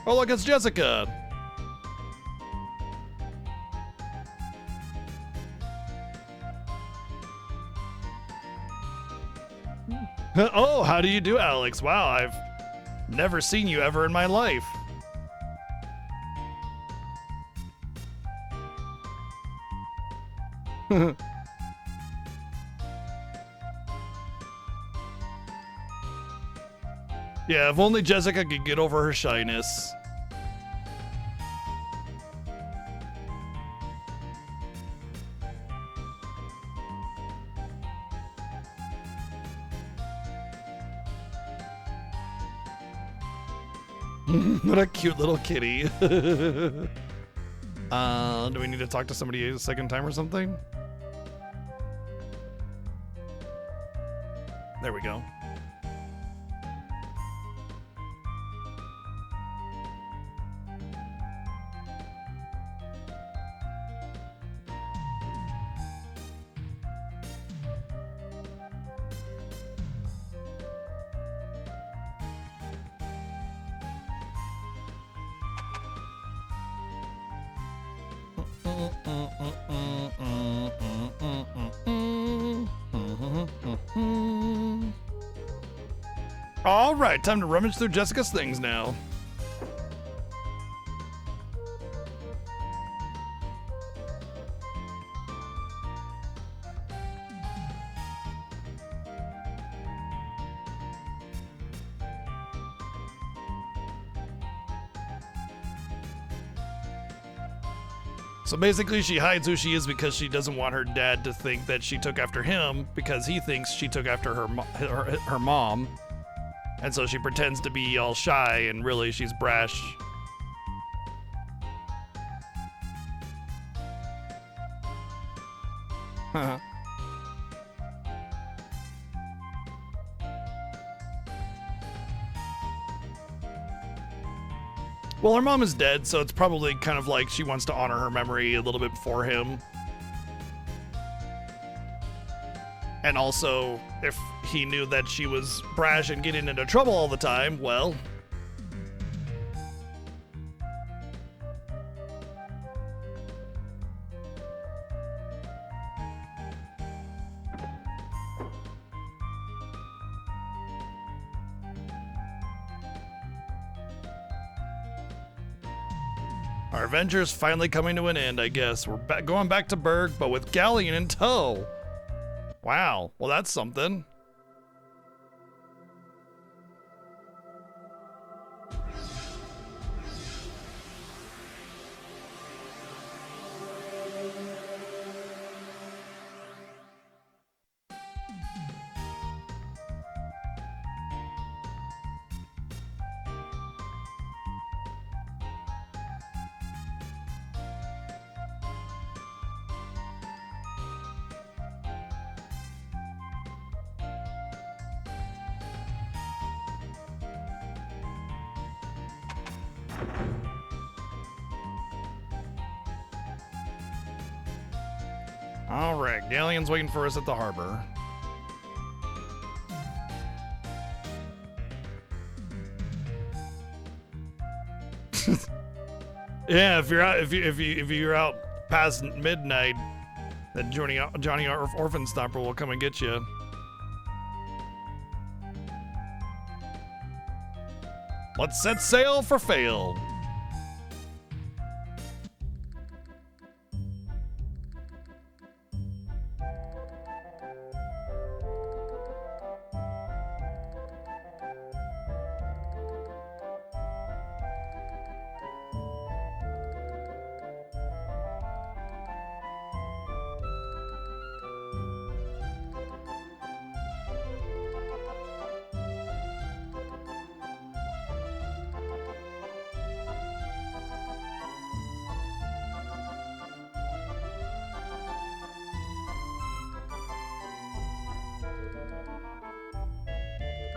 Oh, look, it's Jessica! Oh, how do you do, Alex? Wow, I've never seen you ever in my life. Yeah, if only Jessica could get over her shyness. What a cute little kitty. Do we need to talk to somebody a second time or something? There we go. All right, time to rummage through Jessica's things now. So basically she hides who she is because she doesn't want her dad to think that she took after him because he thinks she took after her mom. And so she pretends to be all shy and really she's brash. Well, her mom is dead, so it's probably kind of like she wants to honor her memory a little bit for him. And also, if he knew that she was brash and getting into trouble all the time, well... Our adventure's finally coming to an end, I guess. We're going back to Berg, but with Galleon in tow. Wow, well that's something. All right, Galleon's waiting for us at the harbor. Yeah, if you're out, if you're out past midnight, then Johnny Orphan Stomper will come and get you. Let's set sail for Fail.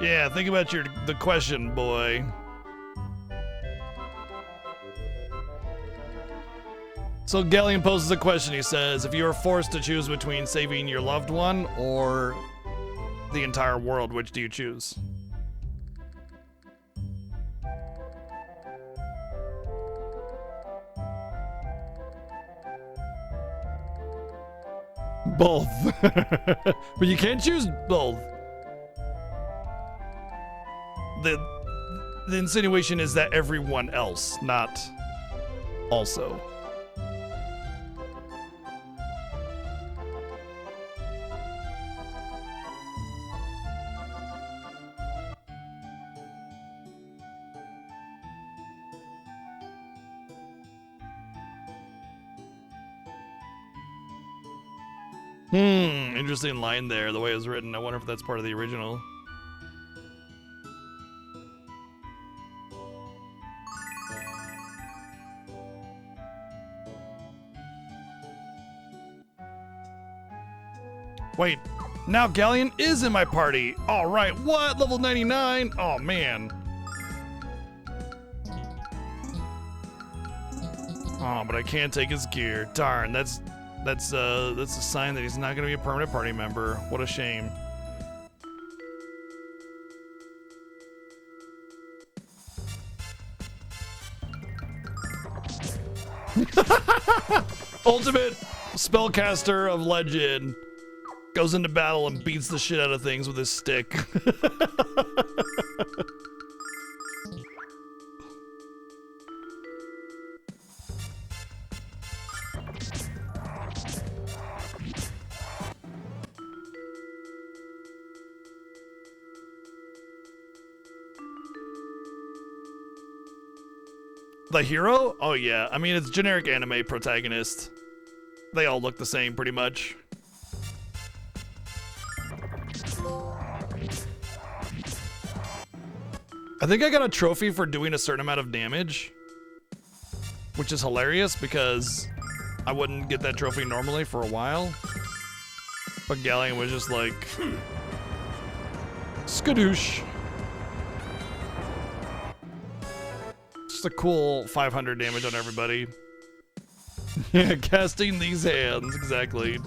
Yeah, think about the question, boy. So Galleon poses a question. He says, if you were forced to choose between saving your loved one or the entire world, which do you choose? Both. But you can't choose both. The insinuation is that everyone else, not also. Interesting line there, the way it was written. I wonder if that's part of the original. Wait, now Galleon is in my party. All right, what? Level 99? Oh, man. Oh, but I can't take his gear. Darn, that's a sign that he's not gonna be a permanent party member. What a shame. Ultimate spellcaster of legend goes into battle and beats the shit out of things with his stick. The hero? Oh yeah, I mean it's generic anime protagonist. They all look the same pretty much. I think I got a trophy for doing a certain amount of damage, which is hilarious because I wouldn't get that trophy normally for a while. But Galleon was just like, skadoosh. Just a cool 500 damage on everybody. Yeah, casting these hands, exactly.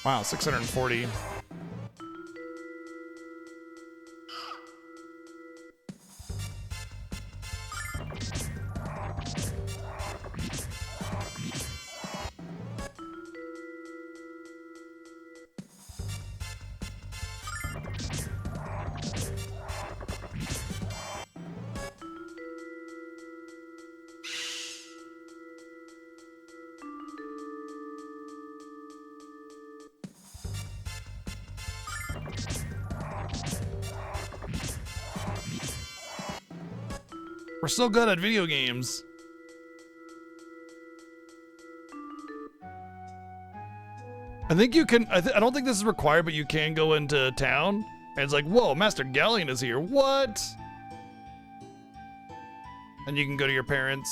Wow, 640. We're so good at video games. I think you can, I don't think this is required, but you can go into town and it's like, whoa, Master Galleon is here. What? And you can go to your parents.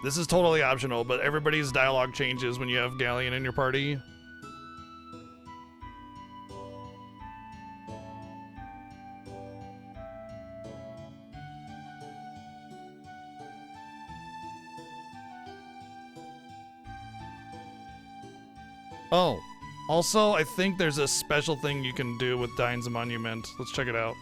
This is totally optional, but everybody's dialogue changes when you have Galleon in your party. Oh, also, I think there's a special thing you can do with Dine's Monument. Let's check it out.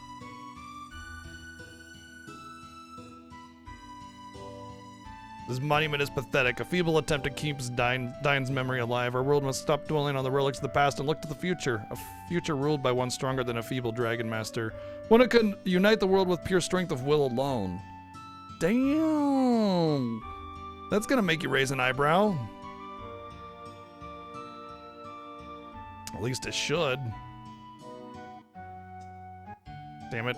This monument is pathetic. A feeble attempt to keep Dine's memory alive. Our world must stop dwelling on the relics of the past and look to the future. A future ruled by one stronger than a feeble Dragon Master. One who can unite the world with pure strength of will alone. Damn! That's gonna make you raise an eyebrow. At least it should. Damn it.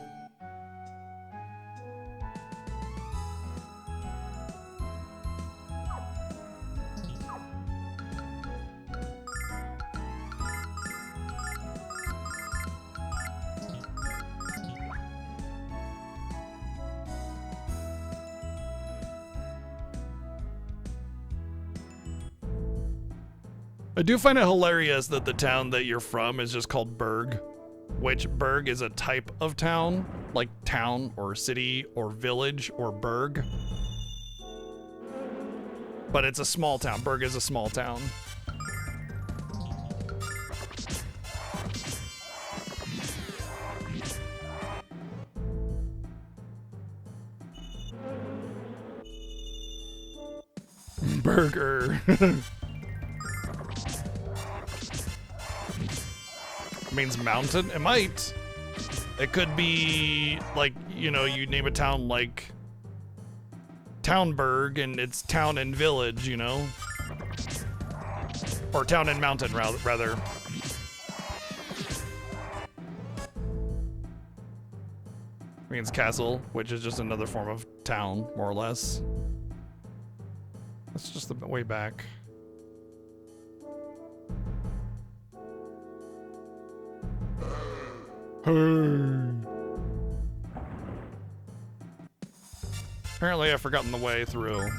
I do find it hilarious that the town that you're from is just called Berg, which Berg is a type of town, like town or city or village or burg. But it's a small town. Berg is a small town. Burger. Means mountain? It might. It could be like, you know, you name a town like Townburg and it's town and village, you know? Or town and mountain, rather. Means castle, which is just another form of town, more or less. That's just the way back. Apparently I've forgotten the way through.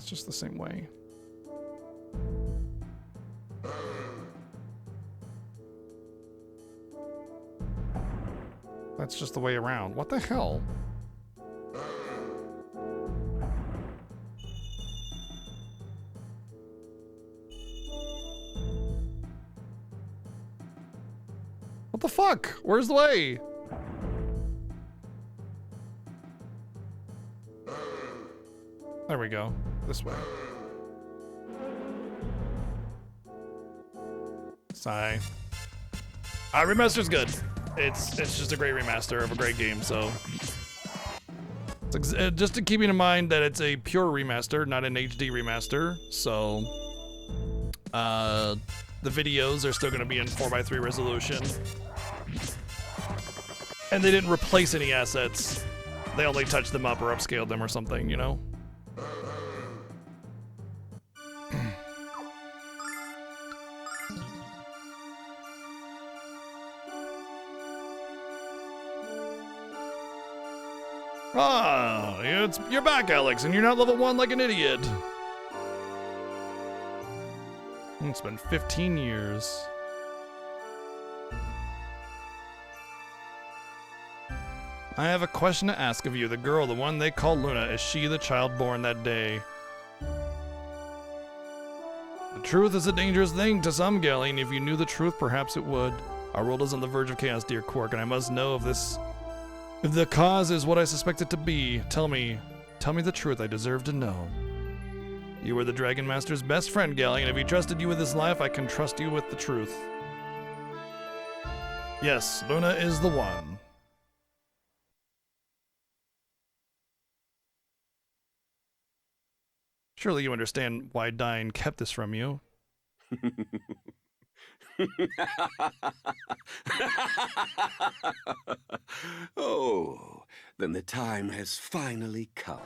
It's just the same way. That's just the way around. What the hell? What the fuck? Where's the way? There we go. This way. Sigh. Remaster's good. It's just a great remaster of a great game, so. Just to keep in mind that it's a pure remaster, not an HD remaster, so. The videos are still going to be in 4:3 resolution. And they didn't replace any assets. They only touched them up or upscaled them or something, you know? Ah, you're back, Alex, and you're not level 1 like an idiot. It's been 15 years. I have a question to ask of you. The girl, the one they call Luna, is she the child born that day? The truth is a dangerous thing to some, Galleon. If you knew the truth, perhaps it would. Our world is on the verge of chaos, dear Quark, and I must know if the cause is what I suspect it to be. Tell me the truth. I deserve to know. You were the Dragon Master's best friend, Galleon. If he trusted you with his life, I can trust you with the truth. Yes, Luna is the one. Surely you understand why Dyne kept this from you. Oh, then the time has finally come.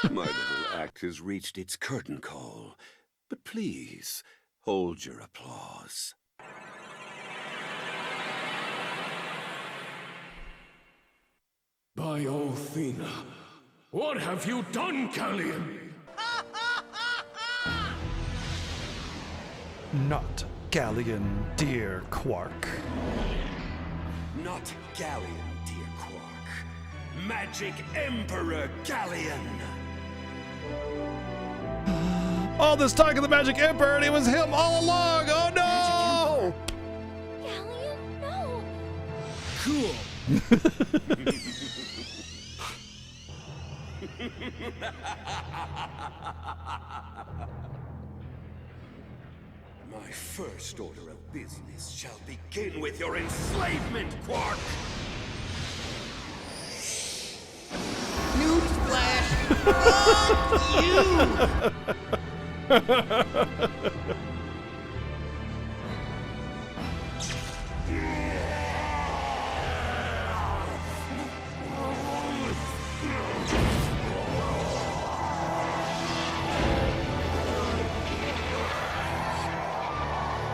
My little act has reached its curtain call, but please hold your applause. By Athena, what have you done, Galleon? Not Galleon, dear Quark. Not Galleon, dear Quark. Magic Emperor Galleon. All this talk of the Magic Emperor, and it was him all along. Oh no! Galleon, no. Cool. My first order of business shall begin with your enslavement, Quark! Newsflash! Fuck you!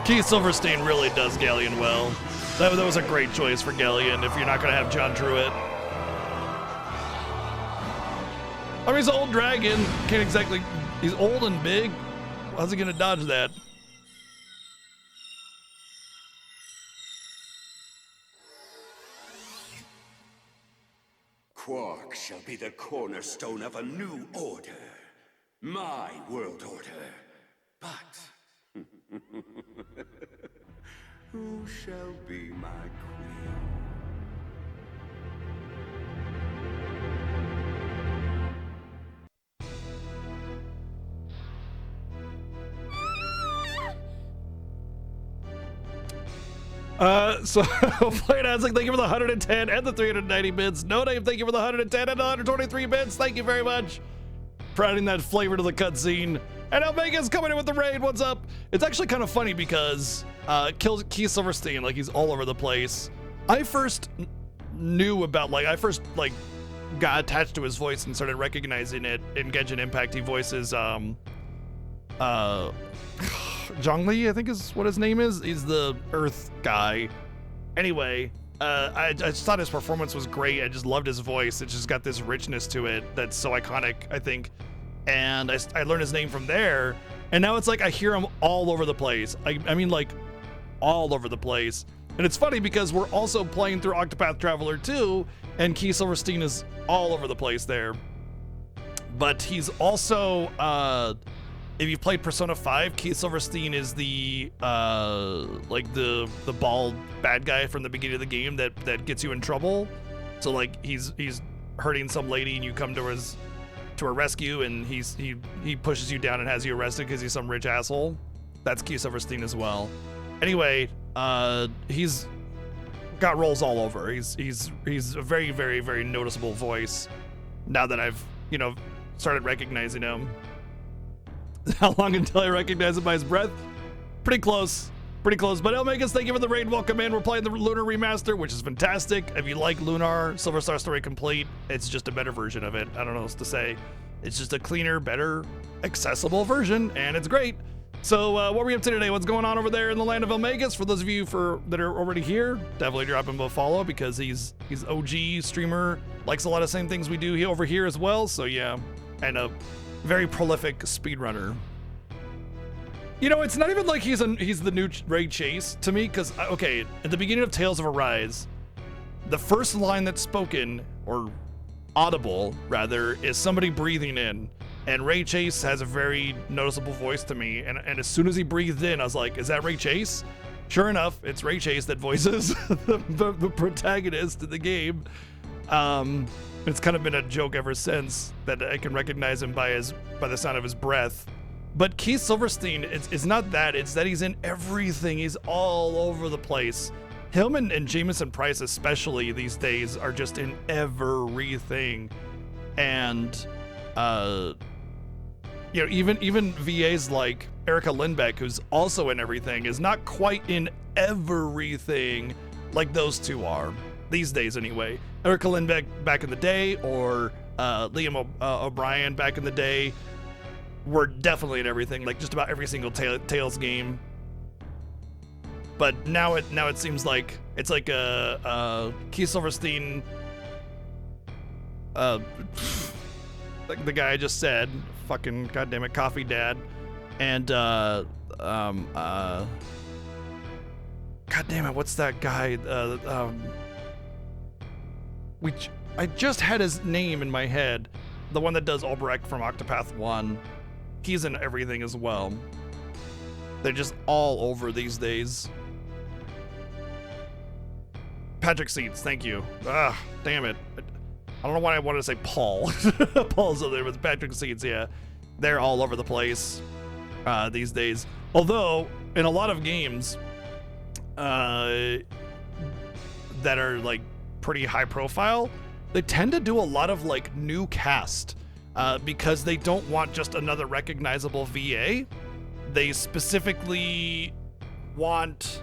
Keith Silverstein really does Galleon well. That was a great choice for Galleon if you're not going to have John Truitt. I mean, he's an old dragon. Can't exactly... He's old and big. How's he going to dodge that? Quark shall be the cornerstone of a new order. My world order. But... who shall be my queen? So Play Dancing, thank you for the 110 and the 390 bits. No Name, thank you for the 110 and the 123 bits. Thank you very much for adding that flavor to the cutscene. And Almega's coming in with the raid. What's up? It's actually kind of funny because Keith Silverstein, like, he's all over the place. I first knew about, like, I first got attached to his voice and started recognizing it in Genshin Impact. He voices Zhongli, I think is what his name is. He's the Earth guy. Anyway, I just thought his performance was great. I just loved his voice. It just got this richness to it that's so iconic, I think. and I learned his name from there. And now it's like I hear him all over the place. I mean, like, all over the place. And it's funny because we're also playing through Octopath Traveler 2, and Keith Silverstein is all over the place there. But he's also, if you've played Persona 5, Keith Silverstein is the, like, the bald bad guy from the beginning of the game that gets you in trouble. So, like, he's hurting some lady, and you come to her rescue, and he pushes you down and has you arrested because he's some rich asshole. That's Keith Silverstein as well. Anyway, he's got roles all over. He's a very, very, very noticeable voice now that I've, you know, started recognizing him. How long until I recognize him by his breath? Pretty close. Pretty close. But Elmagus, thank you for the raid. Welcome in. We're playing the Lunar Remaster, which is fantastic. If you like Lunar, Silver Star Story Complete, it's just a better version of it. I don't know what else to say. It's just a cleaner, better, accessible version, and it's great. So what were we up to today? What's going on over there in the land of Elmagus? For those of you that are already here, definitely drop him a follow because he's OG streamer, likes a lot of same things we do over here as well. So yeah, and a very prolific speedrunner. You know, it's not even like he's the new Ray Chase to me, because okay, at the beginning of Tales of Arise, the first line that's spoken, or audible rather, is somebody breathing in. And Ray Chase has a very noticeable voice to me, and as soon as he breathed in, I was like, is that Ray Chase? Sure enough, it's Ray Chase that voices the protagonist in the game. It's kind of been a joke ever since that I can recognize him by the sound of his breath. But Keith Silverstein, it's not that, it's that he's in everything. He's all over the place. Him and Jameson Price especially these days are just in everything. And you know, even VAs like Erica Lindbeck, who's also in everything, is not quite in everything like those two are these days anyway. Erica Lindbeck back in the day, or Liam O'Brien back in the day, were definitely in everything, like just about every single Tales game. But now it seems like it's like a Keith Silverstein, like the guy I just said, fucking goddammit, Coffee Dad, and goddammit, what's that guy? I just had his name in my head, the one that does Albrecht from Octopath 1. He's in everything as well. They're just all over these days. Patrick Seeds, thank you. Ah, damn it. I don't know why I wanted to say Paul. Paul's over there, but Patrick Seeds, yeah. They're all over the place these days. Although, in a lot of games that are like pretty high profile, they tend to do a lot of like new cast. Because they don't want just another recognizable VA. They specifically want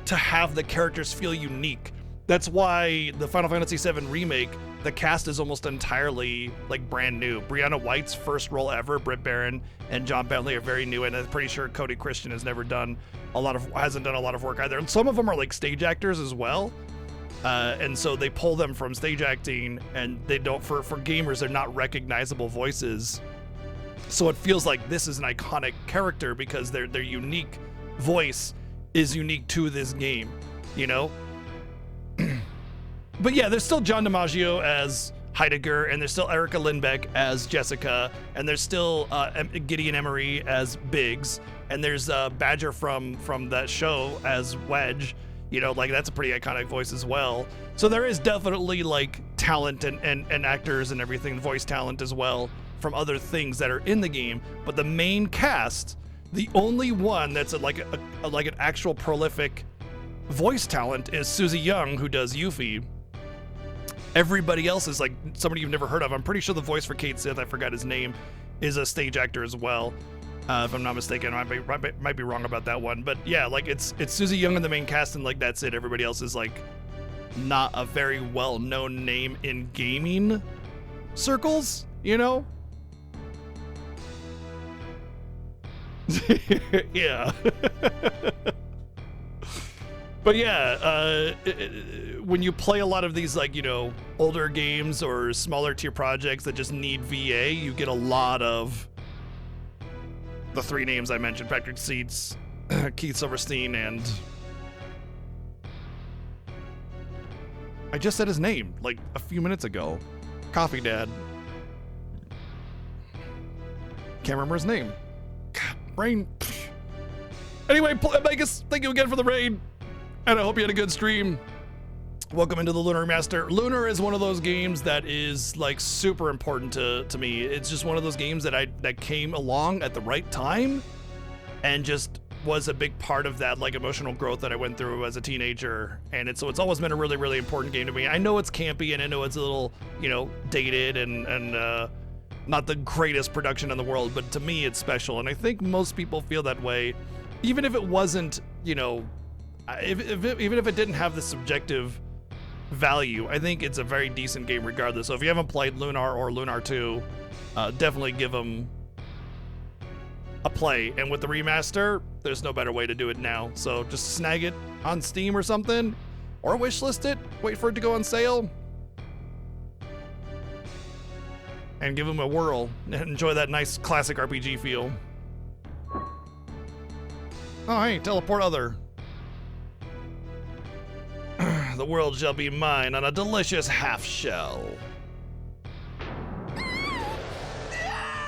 to have the characters feel unique. That's why the Final Fantasy VII Remake, the cast is almost entirely like brand new. Brianna White's first role ever, Britt Baron and John Bentley are very new, and I'm pretty sure Cody Christian hasn't done a lot of work either. And some of them are like stage actors as well. And so they pull them from stage acting, and they don't, for gamers, they're not recognizable voices. So it feels like this is an iconic character because their unique voice is unique to this game, you know? But yeah, there's still John DiMaggio as Heidegger, and there's still Erica Lindbeck as Jessica, and there's still Gideon Emery as Biggs, and there's Badger from that show as Wedge. You know, like, that's a pretty iconic voice as well. So there is definitely, like, talent and actors and everything, voice talent as well, from other things that are in the game. But the main cast, the only one that's like an actual prolific voice talent is Susie Young, who does Yuffie. Everybody else is, like, somebody you've never heard of. I'm pretty sure the voice for Kate Sith, I forgot his name, is a stage actor as well. If I'm not mistaken, I might be wrong about that one, but yeah, like it's Susie Young in the main cast, and like that's it. Everybody else is like not a very well-known name in gaming circles, you know? Yeah. But yeah, when you play a lot of these, like, you know, older games or smaller tier projects that just need VA, you get a lot of the three names I mentioned: Patrick Seitz, Keith Silverstein, and I just said his name like a few minutes ago. Coffee Dad. Can't remember his name. God, brain. Anyway, Vegas, thank you again for the raid, and I hope you had a good stream. Welcome into the Lunar Remaster. Lunar is one of those games that is like super important to me. It's just one of those games that came along at the right time and just was a big part of that like emotional growth that I went through as a teenager. And so it's always been a really, really important game to me. I know it's campy and I know it's a little, you know, dated and not the greatest production in the world, but to me it's special. And I think most people feel that way, even if it wasn't, you know, even if it didn't have the subjective value. I think it's a very decent game regardless. So if you haven't played Lunar or Lunar 2, definitely give them a play. And with the remaster, there's no better way to do it now. So just snag it on Steam or something, or wishlist it, wait for it to go on sale, and give them a whirl and enjoy that nice classic RPG feel. Oh, hey, teleport other. The world shall be mine on a delicious half shell.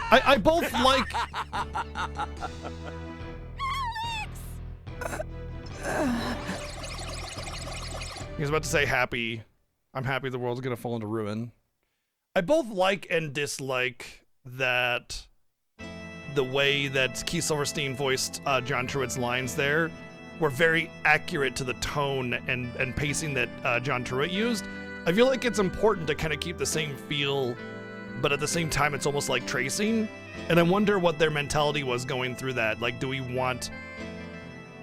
I both like. He was about to say happy. I'm happy the world's gonna fall into ruin. I both like and dislike that the way that Keith Silverstein voiced John Truitt's lines there were very accurate to the tone and pacing that John Truitt used. I feel like it's important to kind of keep the same feel, but at the same time, it's almost like tracing. And I wonder what their mentality was going through that. Like, do we want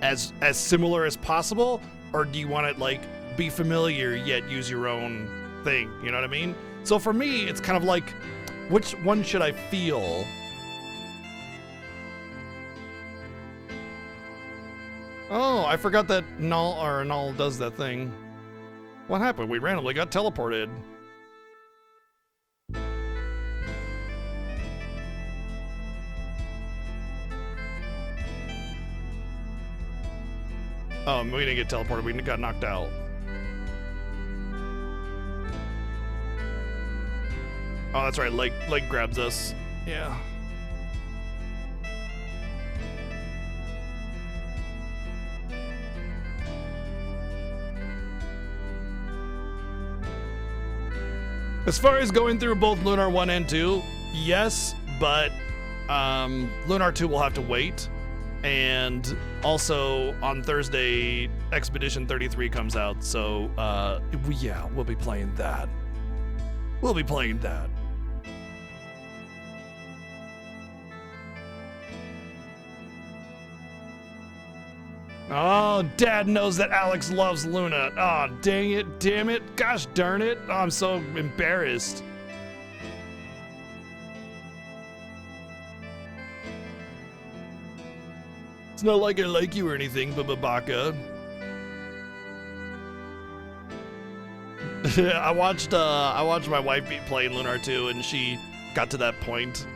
as similar as possible, or do you want it like be familiar yet use your own thing? You know what I mean? So for me, it's kind of like, which one should I feel? Oh, I forgot that Null does that thing. What happened? We randomly got teleported. Oh, we didn't get teleported. We got knocked out. Oh, that's right. Lake grabs us. Yeah. As far as going through both Lunar 1 and 2, yes, but Lunar 2 will have to wait. And also on Thursday, Expedition 33 comes out, so yeah, we'll be playing that. We'll be playing that. Oh, Dad knows that Alex loves Luna. Oh, dang it, damn it, gosh darn it. Oh, I'm so embarrassed. It's not like I like you or anything, Babaka. I watched my wife be playing Lunar 2, and she got to that point.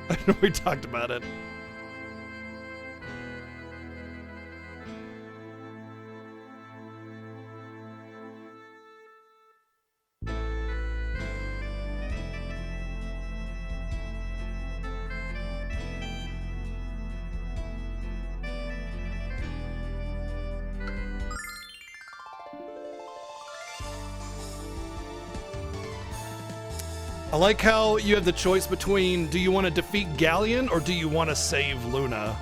We talked about it. I like how you have the choice between, do you want to defeat Galleon or do you want to save Luna?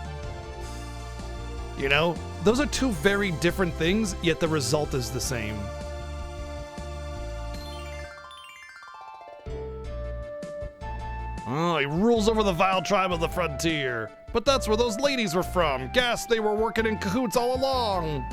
You know, those are two very different things, yet the result is the same. Oh, he rules over the vile tribe of the frontier. But that's where those ladies were from. Gas, they were working in cahoots all along.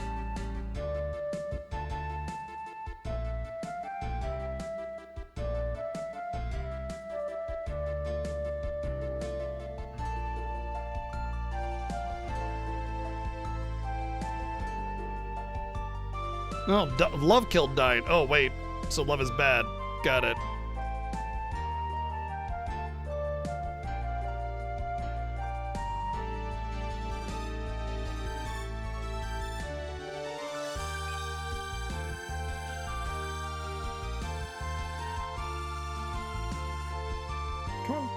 No, love killed Dyne. Oh, wait. So love is bad. Got it. Come on.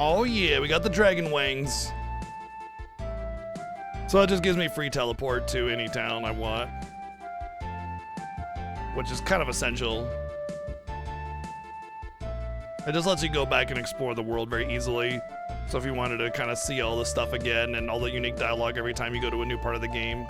Oh yeah, we got the dragon wings. So it just gives me free teleport to any town I want, which is kind of essential. It just lets you go back and explore the world very easily. So if you wanted to kind of see all the stuff again and all the unique dialogue every time you go to a new part of the game.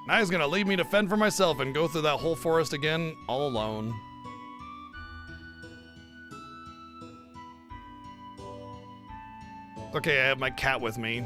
Now he's gonna leave me to fend for myself and go through that whole forest again, all alone. Okay, I have my cat with me.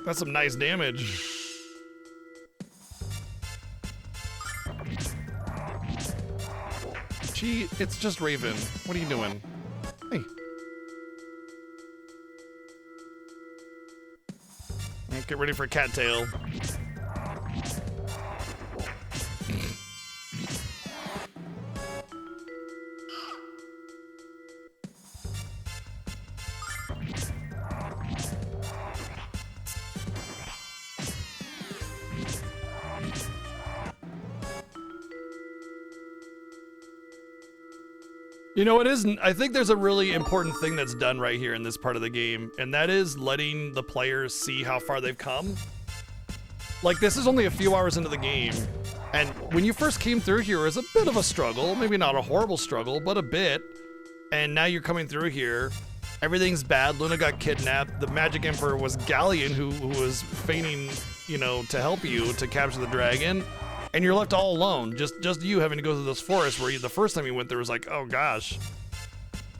That's some nice damage. Gee, it's just Raven. What are you doing? Hey. Get ready for cattail. You know, it isn't. I think there's a really important thing that's done right here in this part of the game, and that is letting the players see how far they've come. Like, this is only a few hours into the game, and when you first came through here, it was a bit of a struggle. Maybe not a horrible struggle, but a bit. And now you're coming through here. Everything's bad. Luna got kidnapped. The Magic Emperor was Galleon, who was feigning, you know, to help you to capture the dragon. And you're left all alone, just you having to go through this forest where the first time you went there was like, oh gosh.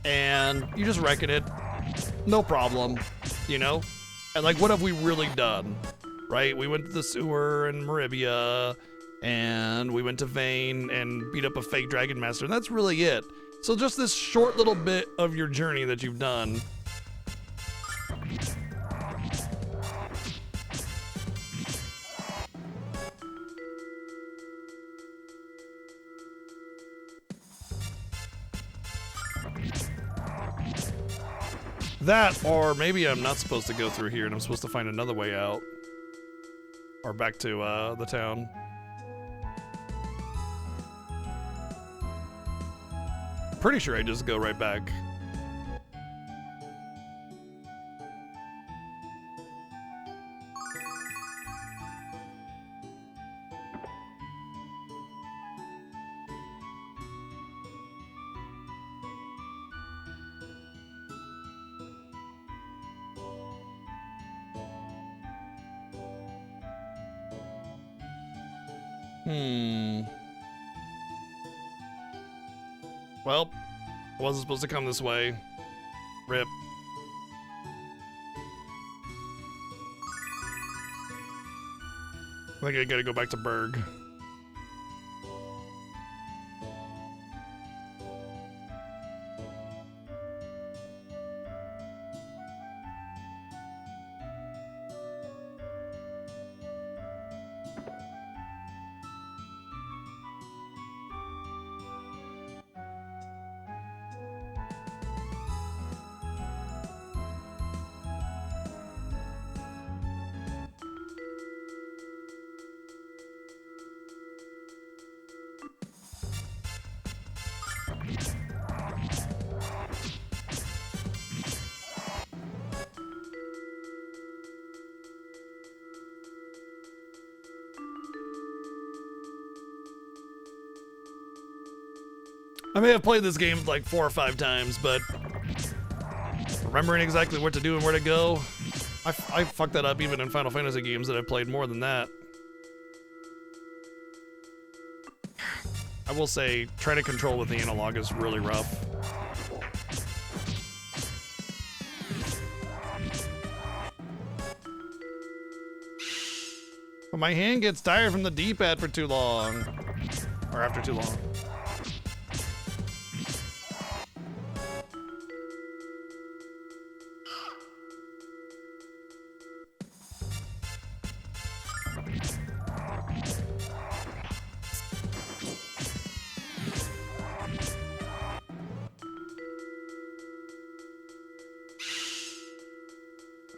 And you just wrecking it, no problem, you know? And like, what have we really done, right? We went to the sewer in Maribia, and we went to Vane and beat up a fake Dragon Master, and that's really it. So just this short little bit of your journey that you've done. That, or maybe I'm not supposed to go through here and I'm supposed to find another way out. Or back to the town. Pretty sure I just go right back. Well, I wasn't supposed to come this way. Rip. I think I gotta go back to Berg. I may have played this game like 4 or 5 times, but remembering exactly what to do and where to go, I fucked that up even in Final Fantasy games that I've played more than that. I will say, trying to control with the analog is really rough. But my hand gets tired from the D-pad for too long. Or after too long.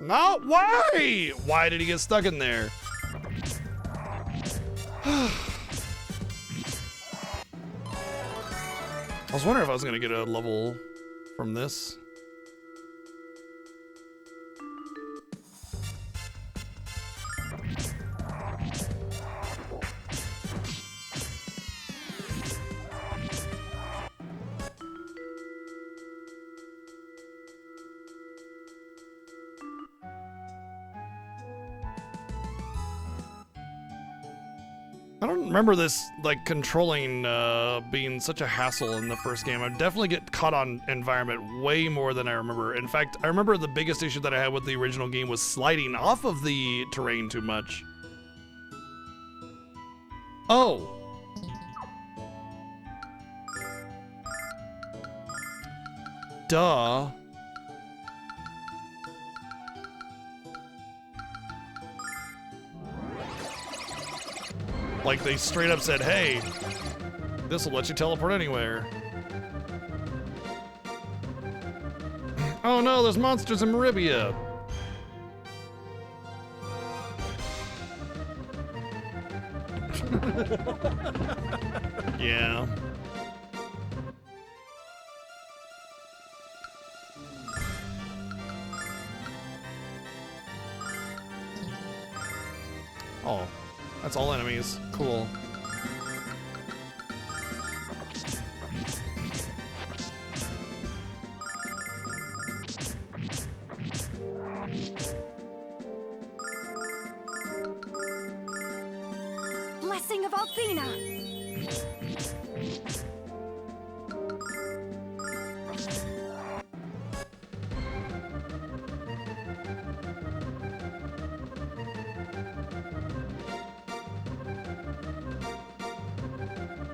No, why? Why did he get stuck in there? I was wondering if I was gonna get a level from this. I don't remember this, like, controlling being such a hassle in the first game. I definitely get caught on environment way more than I remember. In fact, I remember the biggest issue that I had with the original game was sliding off of the terrain too much. Oh. Duh. Like, they straight up said, hey, this will let you teleport anywhere. Oh no, there's monsters in Maribia. Yeah. Oh. That's all enemies. Cool. Blessing of Althena!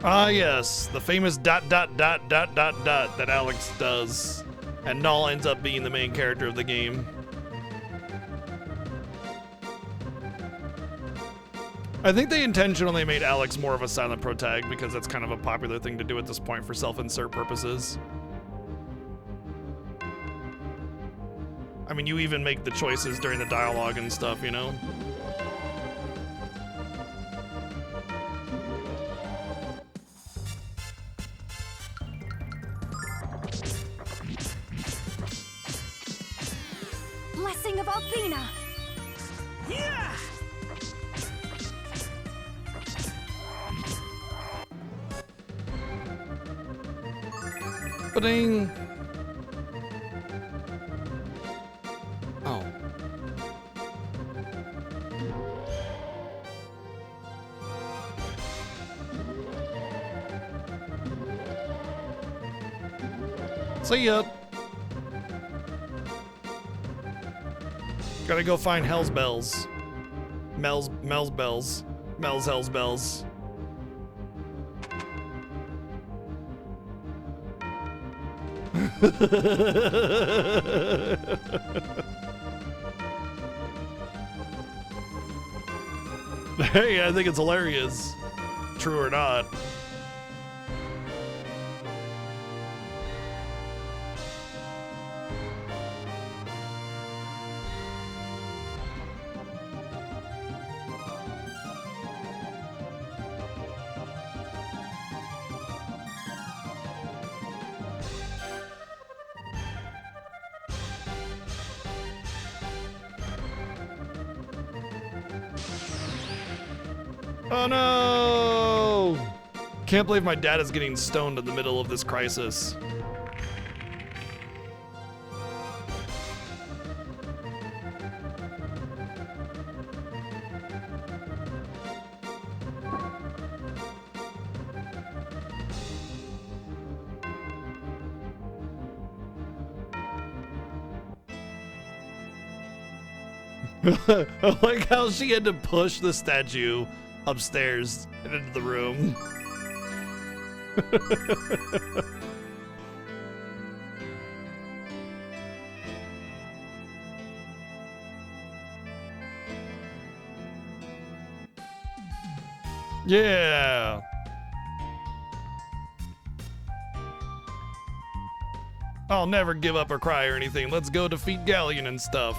Ah, yes, the famous ... that Alex does, and Null ends up being the main character of the game. I think they intentionally made Alex more of a silent protag because that's kind of a popular thing to do at this point for self-insert purposes. I mean, you even make the choices during the dialogue and stuff, you know? Blessing of Althena! Yeah! Ba-ding! Oh. See ya! Gotta go find Hell's Bells. Mel's Bells. Mel's Hell's Bells. Hey, I think it's hilarious. True or not. Oh no! Can't believe my dad is getting stoned in the middle of this crisis. I like how she had to push the statue upstairs and into the room. Yeah. I'll never give up or cry or anything. Let's go defeat Galleon and stuff.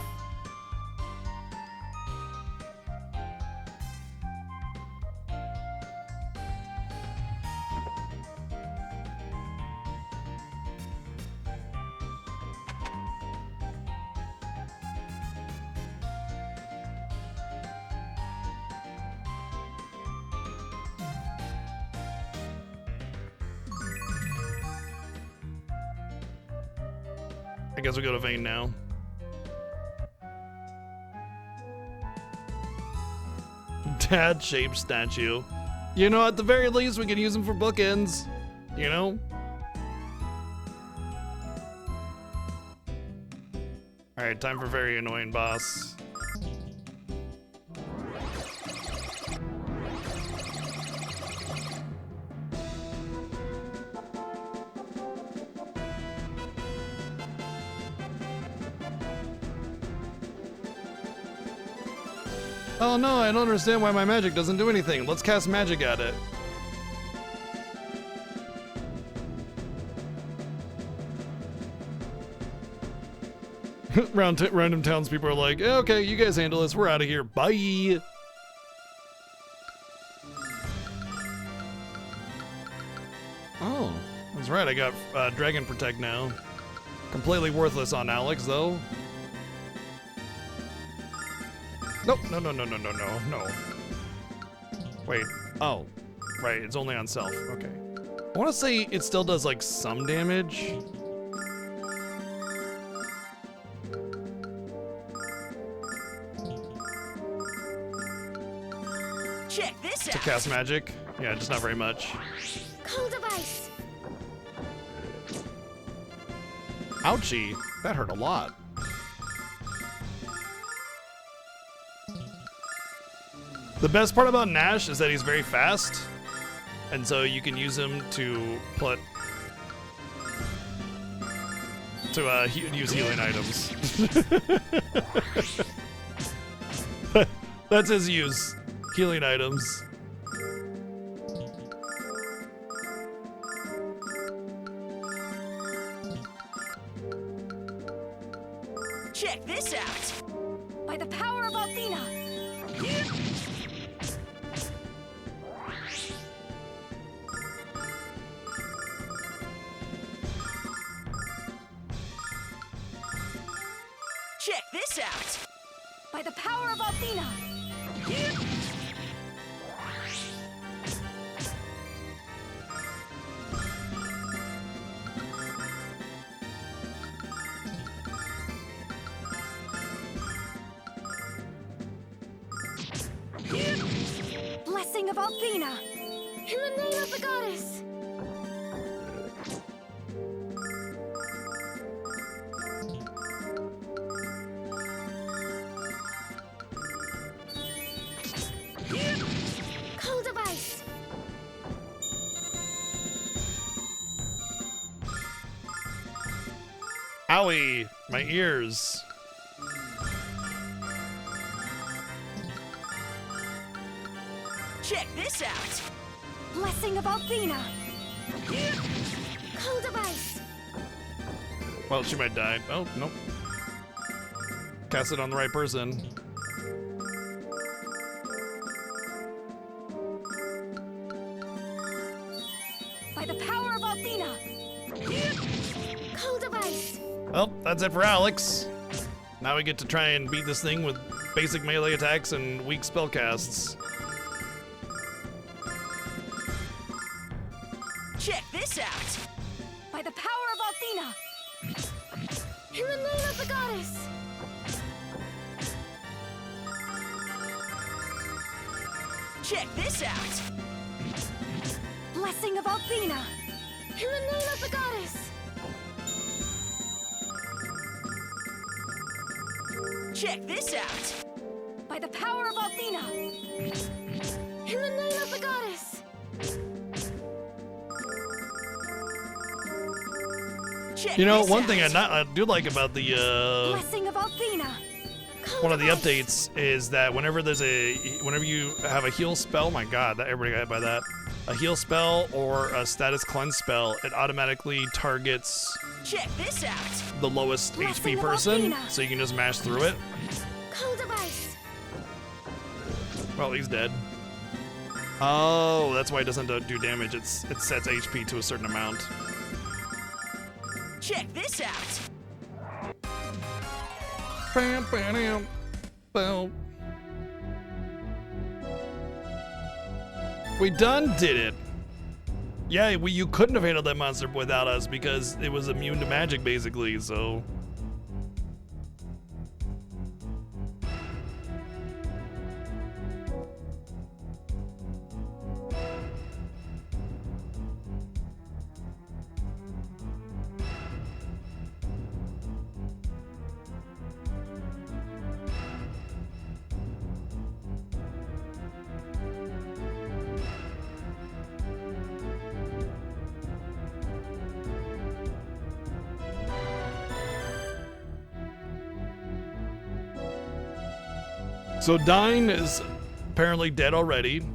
I guess we go to Vane now. Dad-shaped statue. You know, at the very least, we can use them for bookends. You know? Alright, time for very annoying boss. Oh no, I don't understand why my magic doesn't do anything. Let's cast magic at it. Random townspeople are like, okay, you guys handle this. We're out of here. Bye. Oh, that's right. I got Dragon Protect now. Completely worthless on Alex, though. Nope, no. Wait, oh, right, it's only on self, okay. I wanna say it still does like some damage. Check this out. To cast magic, yeah, just not very much. Cold device. Ouchie, that hurt a lot. The best part about Nash is that he's very fast, and so you can use him to put use healing items. That's his use, healing items. Check this out. By the power of Athena. Check this out. By the power of Athena. Blessing of Athena. In the name of the goddess. Cold device. Owie, my ears. Check this out. Blessing of Athena. Cold device. Well, she might die. Oh, nope. Cast it on the right person. By the power of Athena. Cold device. Well, that's it for Alex. Now we get to try and beat this thing with basic melee attacks and weak spell casts. Check this out. By the power of Althena! In the name of the goddess! Check this out. Blessing of Althena! In the name of the goddess! Check this out. By the power of Althena! In the name of the goddess! Check You know, this one thing out. I do like about the Blessing of Althena! one of the updates is that whenever you have a heal spell, my god, everybody got hit by that. A heal spell or a status cleanse spell, it automatically targets Check this out. the lowest Blessing HP of person, Althena. so you can just mash through it. Cold device! Well, he's dead. Oh, that's why it doesn't do damage. It sets HP to a certain amount. Check this out. Bam, bam, boom. We done did it. Yeah, you couldn't have handled that monster without us because it was immune to magic, basically, so... So Dyne is apparently dead already.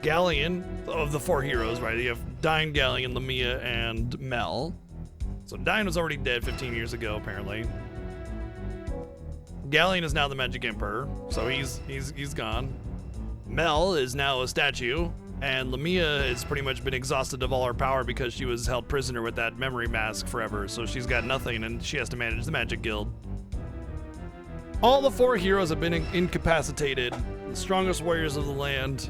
Galleon, of the four heroes, right? You have Dyne, Galleon, Lamia, and Mel. So Dyne was already dead 15 years ago, apparently. Galleon is now the Magic Emperor, so he's gone. Mel is now a statue, and Lamia has pretty much been exhausted of all her power because she was held prisoner with that memory mask forever, so she's got nothing, and she has to manage the Magic Guild. All the four heroes have been incapacitated. The strongest warriors of the land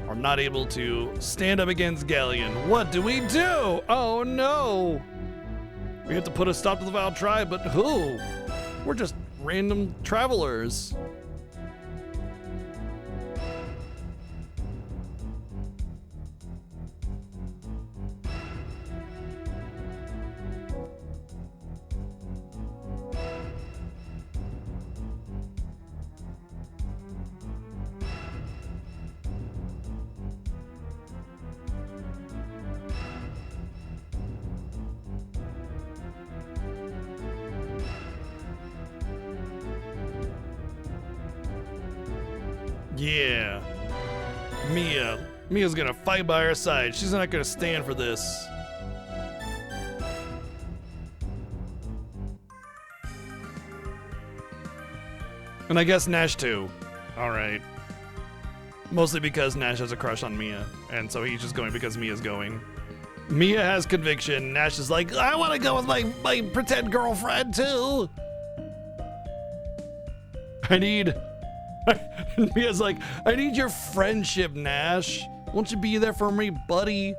are not able to stand up against Galleon. What do we do? Oh no! We have to put a stop to the Vile Tribe, but who? We're just random travelers. Yeah. Mia's gonna fight by her side. She's not gonna stand for this. And I guess Nash too. Alright. Mostly because Nash has a crush on Mia, and so he's just going because Mia's going. Mia has conviction. Nash is like, I wanna go with my pretend girlfriend too. Mia's like, I need your friendship, Nash. Won't you be there for me, buddy?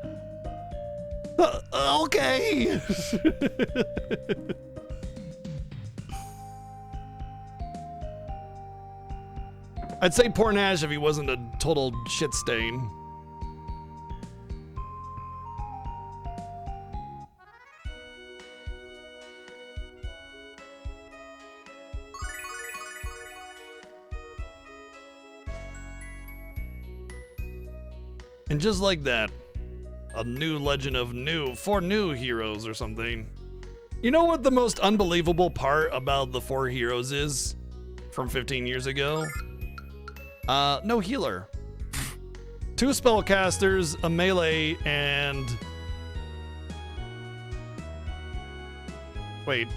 Okay. I'd say poor Nash if he wasn't a total shit stain. And just like that, a new legend of four new heroes or something. You know what the most unbelievable part about the four heroes is from 15 years ago? No healer. 2 spellcasters, a melee, and... Wait,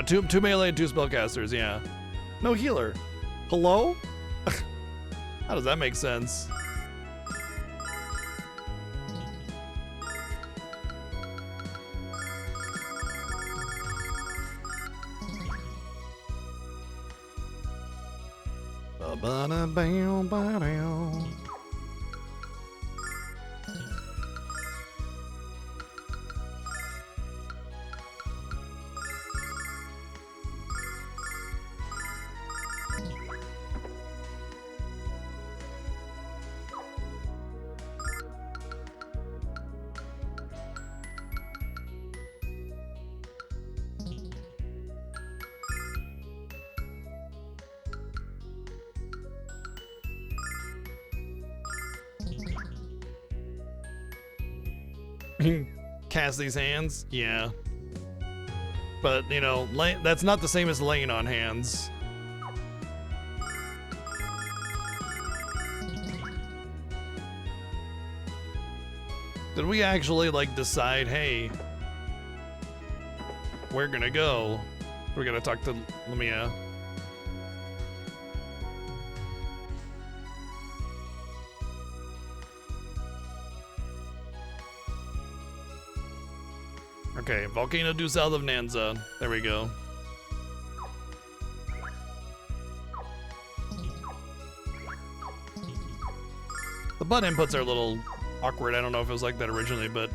two melee and 2 spellcasters, yeah. No healer. Hello? How does that make sense? Cast these hands? Yeah. But, you know, that's not the same as laying on hands. Did we actually, like, decide, hey, we're gonna go? We're gonna talk to Lamia. Okay, volcano due south of Nanza. There we go. The button inputs are a little awkward. I don't know if it was like that originally, but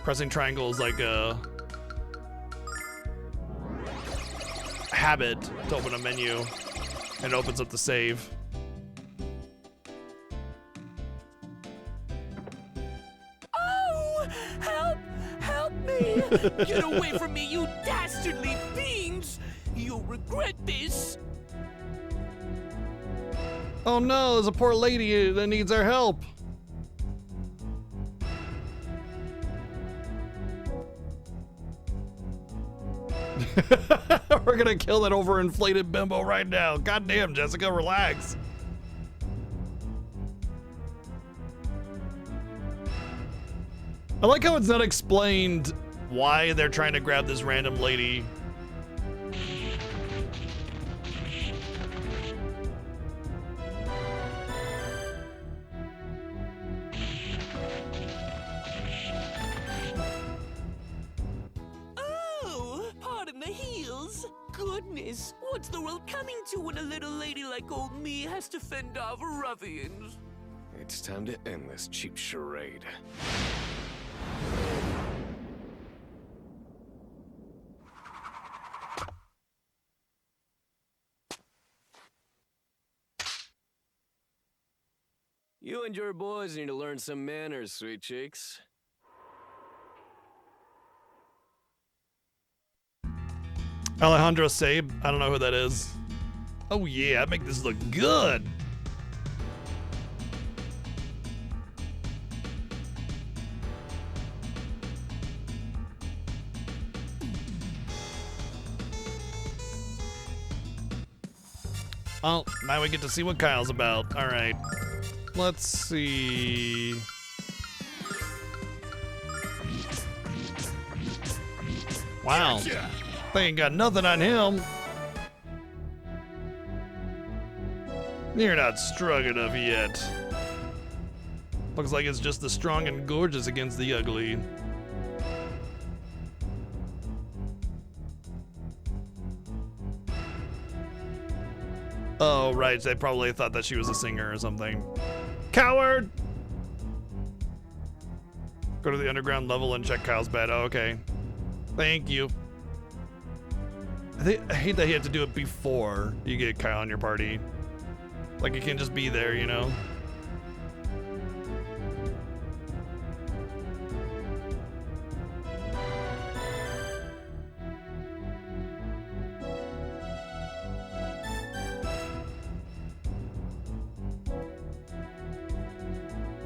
pressing triangle is like a habit to open a menu, and it opens up the save. Oh! Help! Help me! Get away from me, you dastardly fiends! You'll regret this! Oh no, there's a poor lady that needs our help. We're gonna kill that overinflated bimbo right now. Goddamn, Jessica, relax. I like how it's not explained why they're trying to grab this random lady. Oh, pardon the heels. Goodness, what's the world coming to when a little lady like old me has to fend off ruffians? It's time to end this cheap charade. You and your boys need to learn some manners, sweet cheeks. Alejandro Sabe, I don't know who that is. Oh yeah, I make this look good. Well, now we get to see what Kyle's about. All right, let's see. Wow, they ain't got nothing on him. You're not strong enough yet. Looks like it's just the strong and gorgeous against the ugly. Oh, right. They probably thought that she was a singer or something. Coward! Go to the underground level and check Kyle's bed. Oh, okay. Thank you. I hate that you have to do it before you get Kyle in your party. Like, you can't just be there, you know?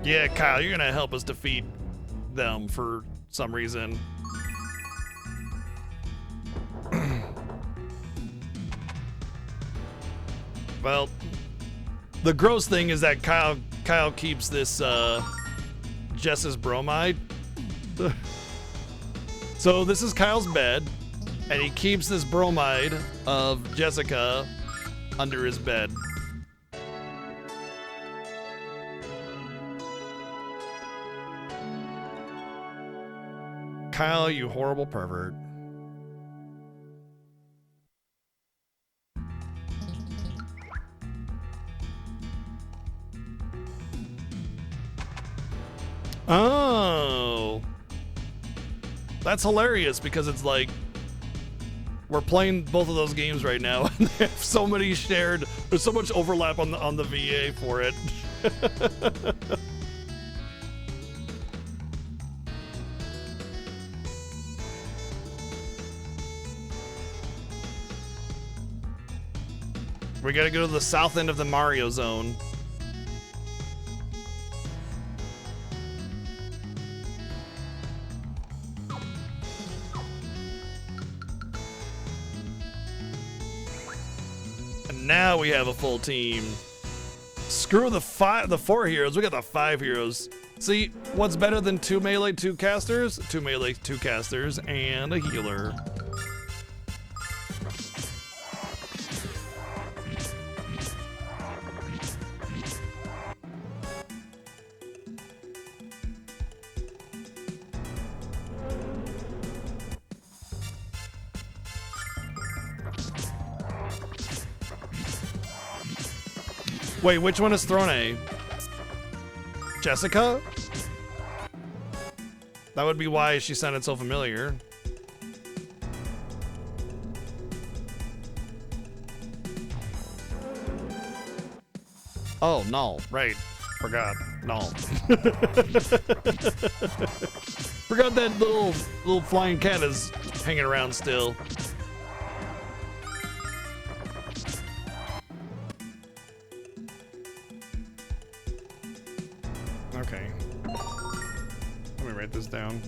Yeah, Kyle, you're gonna help us defeat them for some reason. Well, the gross thing is that Kyle keeps this Jess's bromide. So this is Kyle's bed, and he keeps this bromide of Jessica under his bed. Kyle, you horrible pervert. Oh, that's hilarious because it's like we're playing both of those games right now, and they have so many shared. There's so much overlap on the VA for it. We gotta go to the south end of the Mario zone. Now we have a full team. Screw the 4 heroes. We got the 5 heroes. See, what's better than 2 melee, 2 casters? 2 melee, 2 casters, and a healer. Wait, which one is Throne? Jessica? That would be why she sounded so familiar. Oh, no. Right. Forgot. No. Forgot that little flying cat is hanging around still. Okay. Let me write this down.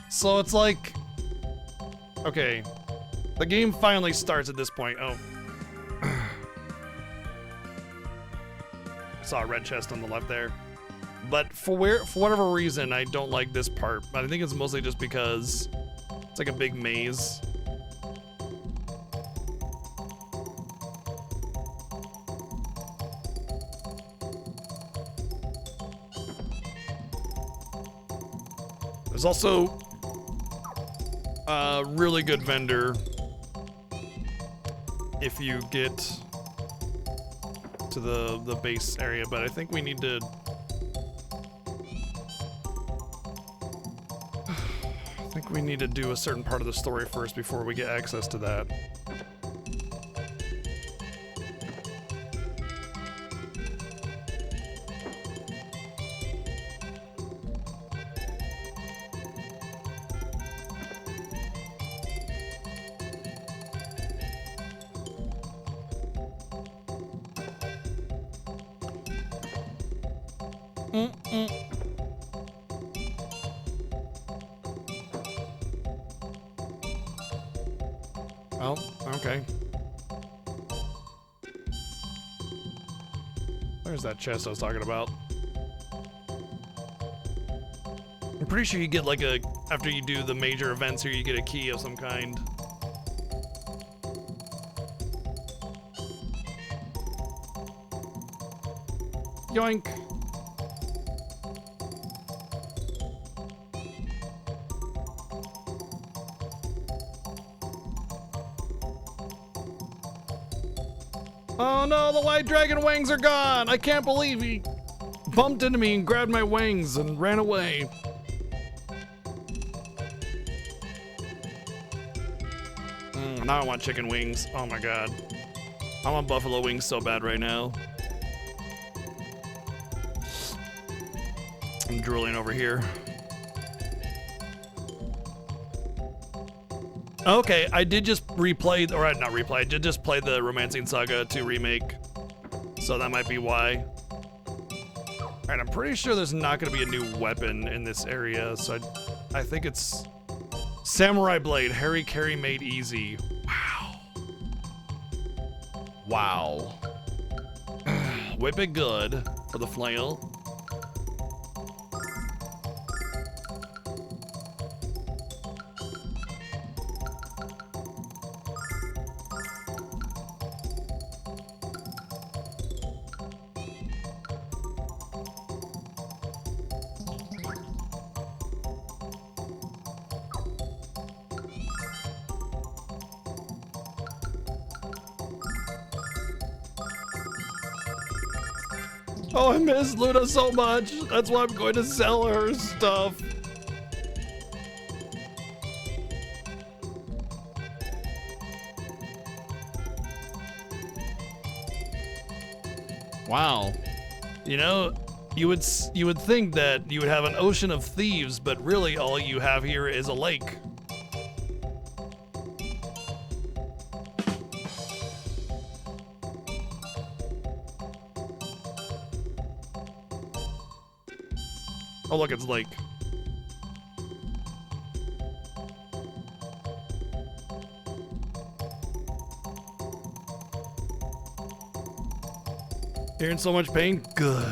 So it's like, okay, the game finally starts at this point. Oh, saw a red chest on the left there, but for whatever reason, I don't like this part. But I think it's mostly just because it's like a big maze. There's also a really good vendor if you get to the base area, but I think we need to do a certain part of the story first before we get access to that. Oh, okay. There's that chest I was talking about. I'm pretty sure you get like after you do the major events here, you get a key of some kind. Yoink. Oh no, the white dragon wings are gone! I can't believe he bumped into me and grabbed my wings and ran away. Now I want chicken wings. Oh my god. I want buffalo wings so bad right now. I'm drooling over here. Okay, I did just replay, or not replay, I did just play the Romancing Saga 2 remake. So that might be why. Alright, I'm pretty sure there's not going to be a new weapon in this area, so I think it's Samurai Blade, Harry Carry made easy. Wow. Wow. Whip it good for the flail. Oh, I miss Luna so much. That's why I'm going to sell her stuff. Wow. You know, You would think that you would have an ocean of thieves, but really all you have here is a lake. Oh look, it's lake. You're in so much pain? Good.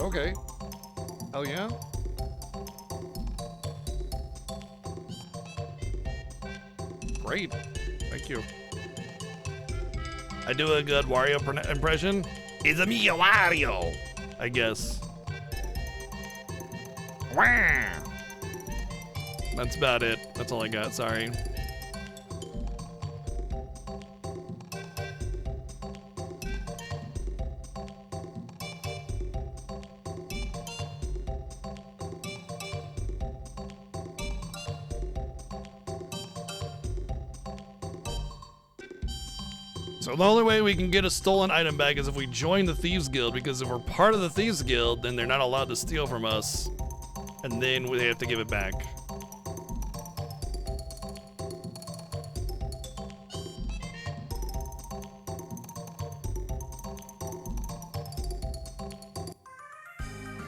Okay. Oh yeah? Great. Thank you. I do a good Wario impression. It's a me, Wario. I guess. Wah! That's about it. That's all I got. Sorry. So the only way we can get a stolen item back is if we join the Thieves Guild, because if we're part of the Thieves Guild, then they're not allowed to steal from us, and then we have to give it back.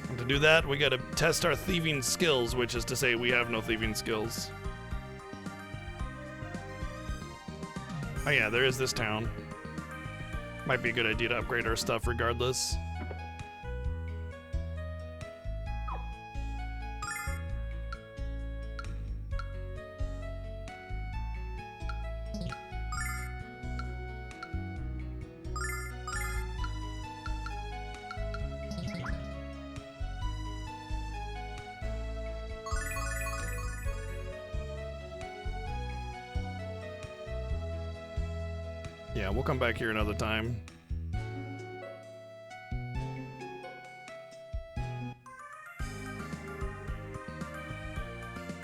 And to do that, we gotta test our thieving skills, which is to say we have no thieving skills. Oh yeah, there is this town. Might be a good idea to upgrade our stuff regardless. Yeah, we'll come back here another time.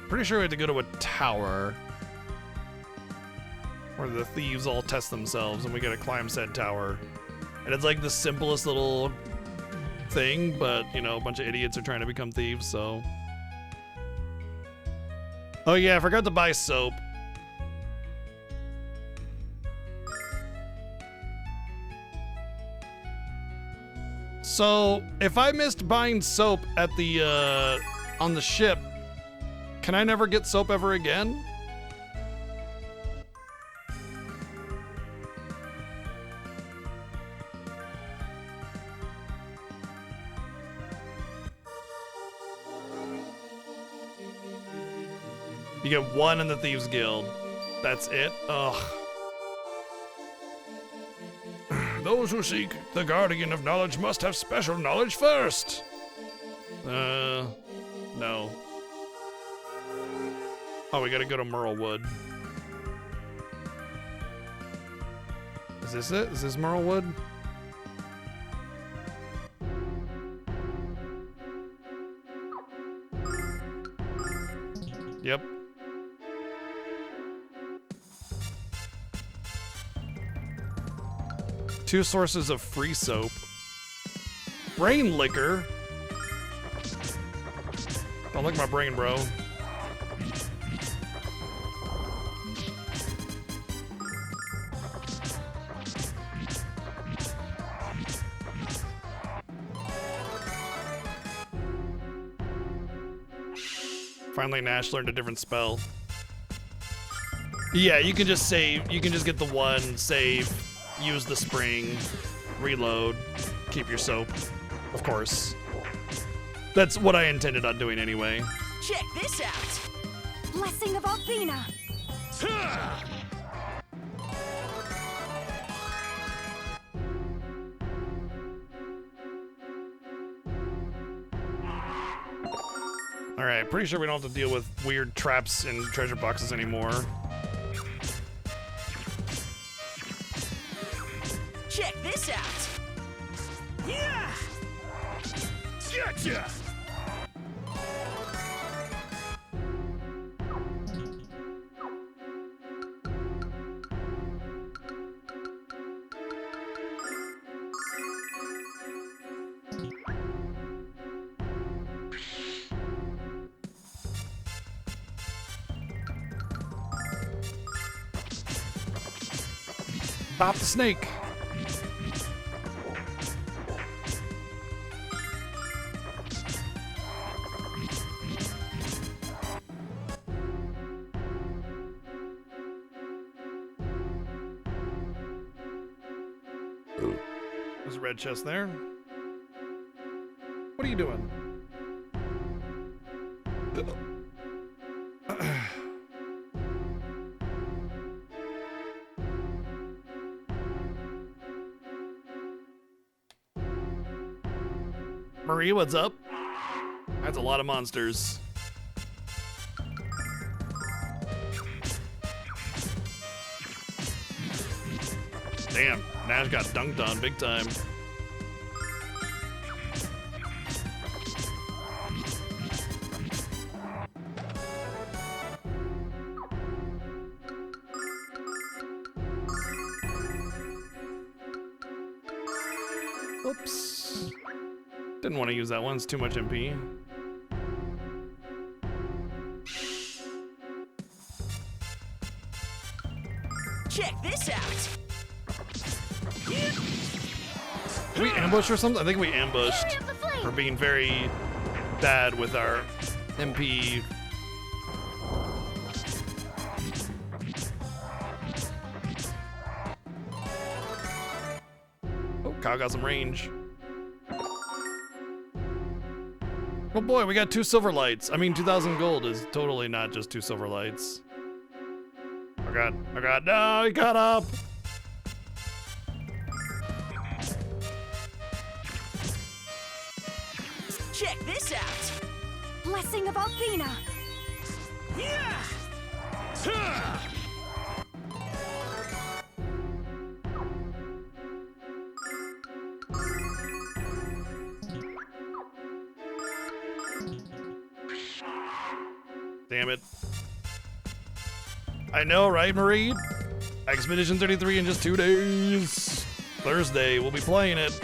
Pretty sure we had to go to a tower where the thieves all test themselves and we gotta climb said tower. And it's like the simplest little thing, but you know, a bunch of idiots are trying to become thieves, so. Oh yeah, I forgot to buy soap. So, if I missed buying soap at the, on the ship, can I never get soap ever again? You get one in the Thieves Guild. That's it? Ugh. Those who seek the Guardian of Knowledge must have special knowledge first. No. Oh, we gotta go to Merlewood. Is this it? Is this Merlewood? Yep. Two sources of free soap. Brain liquor. Don't lick my brain, bro. Finally, Nash learned a different spell. Yeah, you can just save. You can just get the one, save, use the spring, reload, keep your soap, of course. That's what I intended on doing anyway. Check this out. Blessing of Althena. Alright, pretty sure we don't have to deal with weird traps and treasure boxes anymore. Check this out. Yeah! Gotcha! Stop the snake. There's a red chest there. What are you doing? Marie, what's up? That's a lot of monsters. Damn, Nash got dunked on big time. Whoops. Didn't want to use that one, it's too much MP. Check this out. Did we ambush or something? I think we ambushed for being very bad with our MP. Oh, Kyle got some range. Oh boy, we got 2 silver lights. I mean, 2,000 gold is totally not just 2 silver lights. Oh god, no, he got up! Check this out. Blessing of Athena. Yeah! Damn it. I know, right, Marie? Expedition 33 in just 2 days. Thursday, we'll be playing it.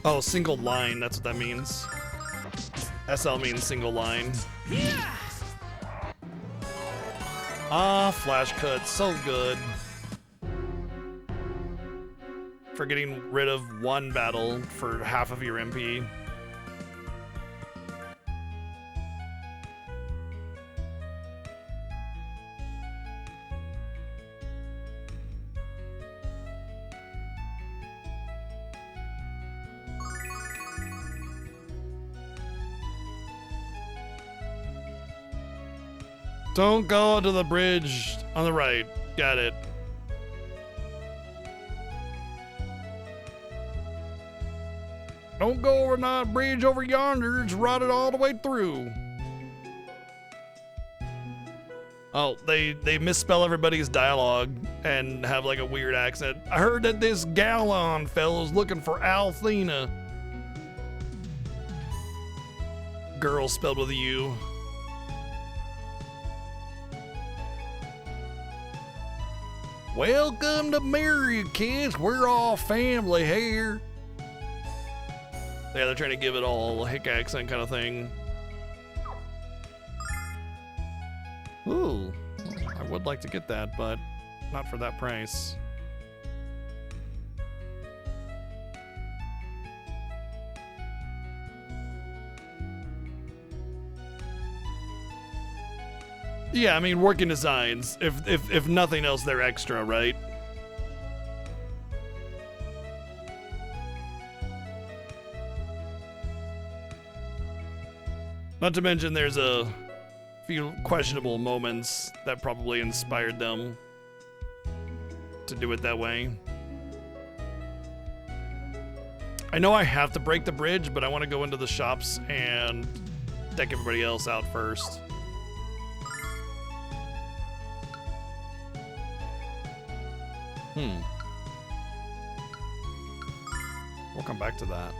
Oh, single line, that's what that means. SL means single line. Yeah! Ah, flash cut, so good. For getting rid of one battle for half of your MP. Don't go onto the bridge on the right. Got it. Don't go over that bridge over yonder. It's rotted all the way through. Oh, they misspell everybody's dialogue and have like a weird accent. I heard that this Gallon fellow's looking for Althena. Girl spelled with a U. Welcome to Merry kids. We're all family here. Yeah, they're trying to give it all a hick accent kind of thing. Ooh, I would like to get that, but not for that price. Yeah, I mean, working designs. If nothing else, they're extra, right? Not to mention, there's a few questionable moments that probably inspired them to do it that way. I know I have to break the bridge, but I want to go into the shops and deck everybody else out first. We'll come back to that.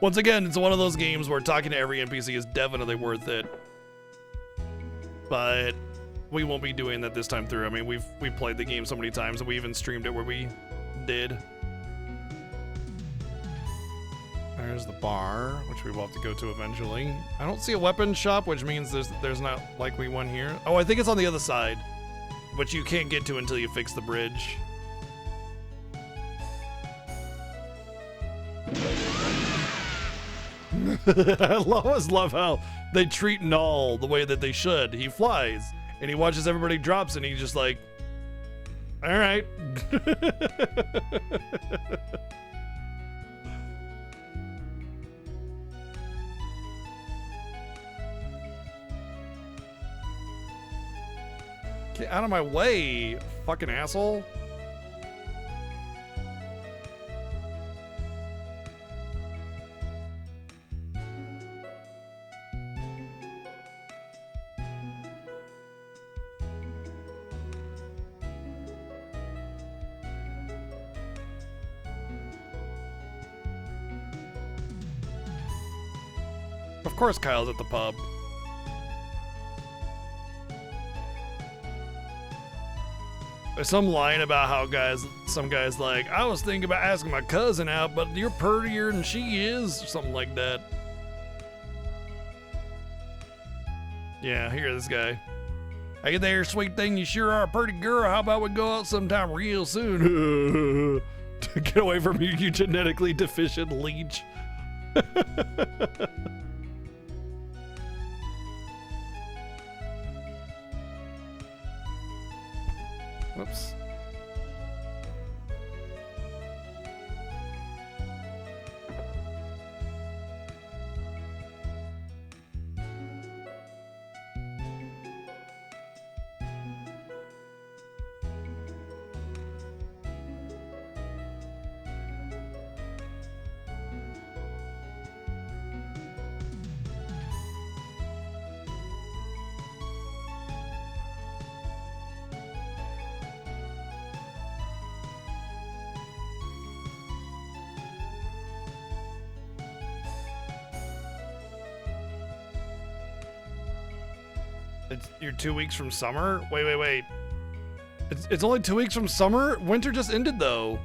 Once again, it's one of those games where talking to every NPC is definitely worth it. But we won't be doing that this time through. I mean, we've played the game so many times, and we even streamed it where we did. There's the bar, which we will have to go to eventually. I don't see a weapon shop, which means there's not likely one here. Oh, I think it's on the other side, which you can't get to until you fix the bridge. I always love how they treat Null the way that they should. He flies, and he watches everybody drops, and he's just like, all right. Get out of my way, fucking asshole. Of course Kyle's at the pub. There's some line about how some guys like, I was thinking about asking my cousin out, but you're prettier than she is, or something like that. Yeah, hear this guy. Hey there, sweet thing, you sure are a pretty girl. How about we go out sometime real soon? Get away from you, you genetically deficient leech. Whoops. You're 2 weeks from summer? Wait. It's only 2 weeks from summer? Winter just ended, though.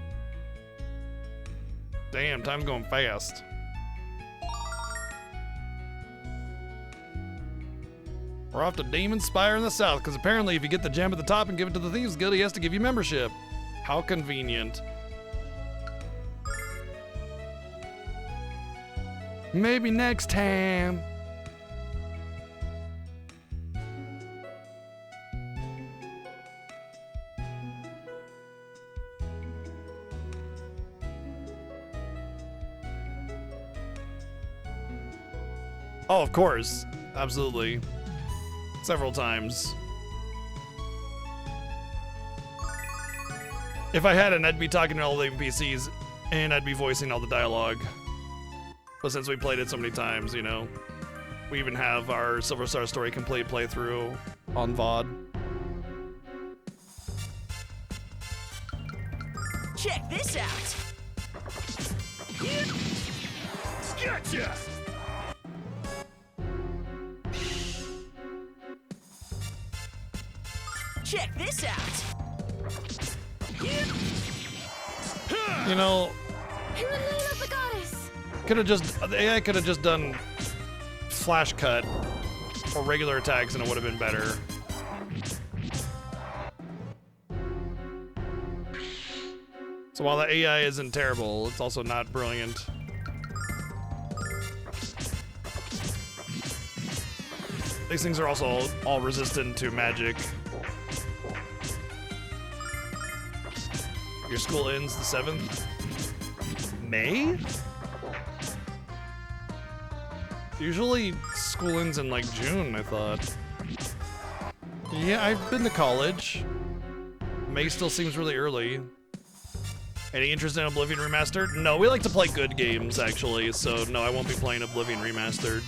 Damn, time's going fast. We're off to Demon Spire in the south, because apparently if you get the gem at the top and give it to the Thieves Guild, he has to give you membership. How convenient. Maybe next time. Oh, of course. Absolutely. Several times. If I hadn't, I'd be talking to all the NPCs, and I'd be voicing all the dialogue. But since we played it so many times, you know, we even have our Silver Star Story complete playthrough on VOD. Check this out. Gotcha! Check this out. You know, In the name of the goddess! the AI could have just done flash cut or regular attacks and it would have been better. So while the AI isn't terrible, it's also not brilliant. These things are also all resistant to magic. Your school ends the 7th? May? Usually school ends in like June, I thought. Yeah, I've been to college. May still seems really early. Any interest in Oblivion Remastered? No, we like to play good games, actually, so no, I won't be playing Oblivion Remastered.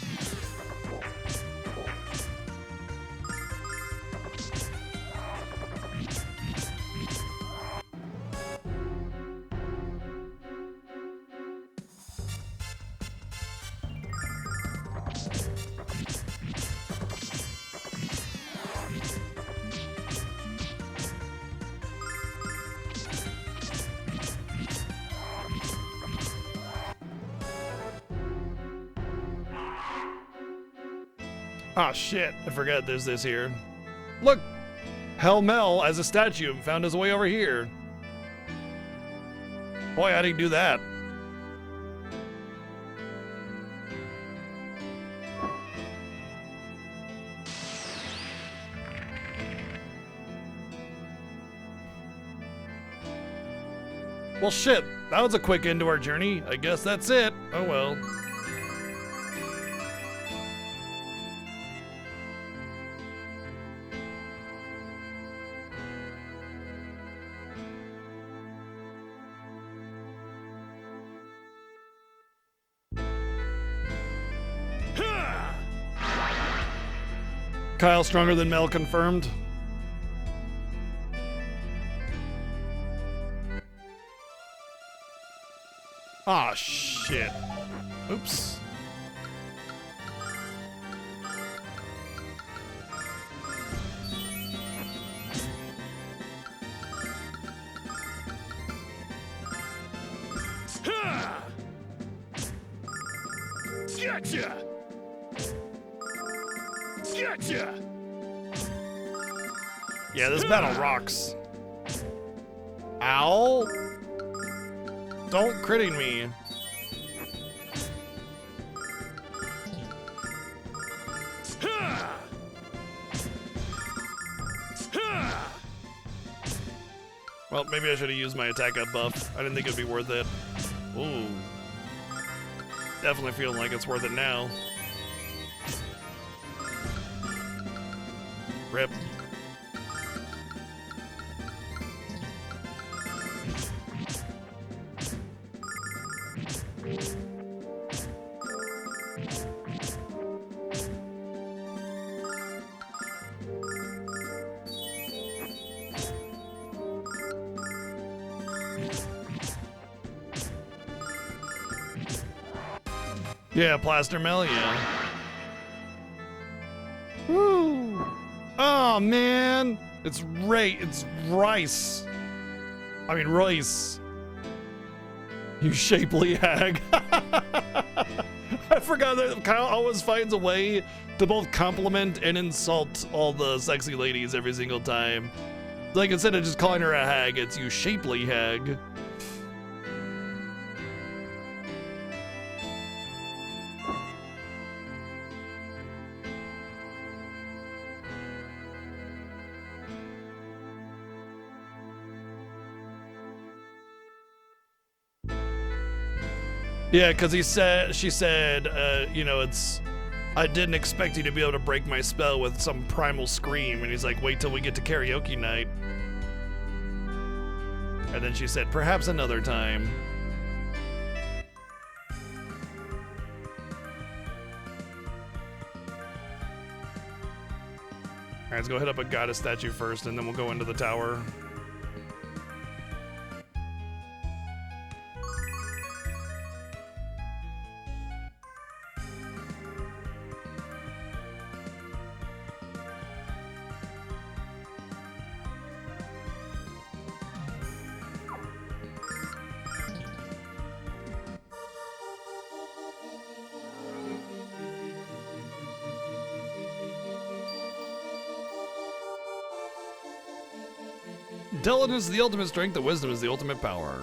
Ah, shit. I forgot there's this here. Look! Hell Mel, as a statue, found his way over here. Boy, how'd he do that? Well, shit. That was a quick end to our journey. I guess that's it. Oh well. Kyle stronger than Mel confirmed. Ah, shit. Oops. Gotcha! Gotcha! Yeah, this battle rocks. Ow! Don't critting me. Well, maybe I should have used my attack up buff. I didn't think it'd be worth it. Ooh. Definitely feeling like it's worth it now. Rip. Yeah, Plaster Mel, yeah. Woo! Oh man, it's Rice. I mean Royce. You shapely hag. I forgot that Kyle always finds a way to both compliment and insult all the sexy ladies every single time. Like instead of just calling her a hag, it's you shapely hag. Yeah, because she said, you know, I didn't expect you to be able to break my spell with some primal scream. And he's like, wait till we get to karaoke night. And then she said, perhaps another time. All right, let's go hit up a goddess statue first, and then we'll go into the tower. Diligence is the ultimate strength, and wisdom is the ultimate power.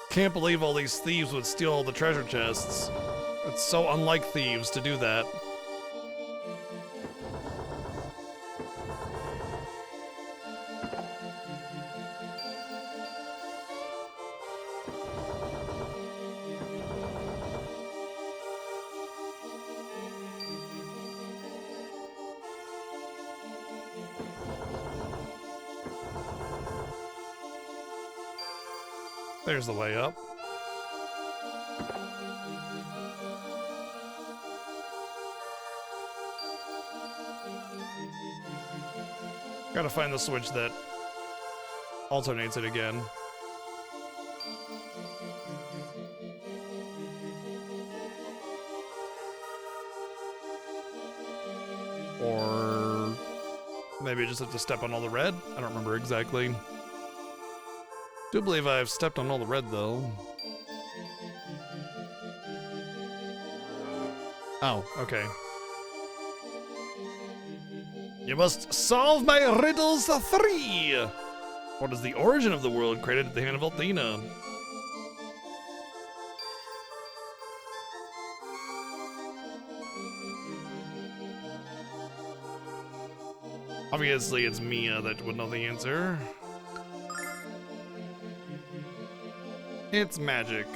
Can't believe all these thieves would steal all the treasure chests. It's so unlike thieves to do that. There's the way up. Gotta find the switch that alternates it again. Or maybe I just have to step on all the red? I don't remember exactly. Do believe I've stepped on all the red though. Oh, okay. You must solve my riddles 3! What is the origin of the world created at the hand of Athena? Obviously it's Mia that would know the answer. It's magic.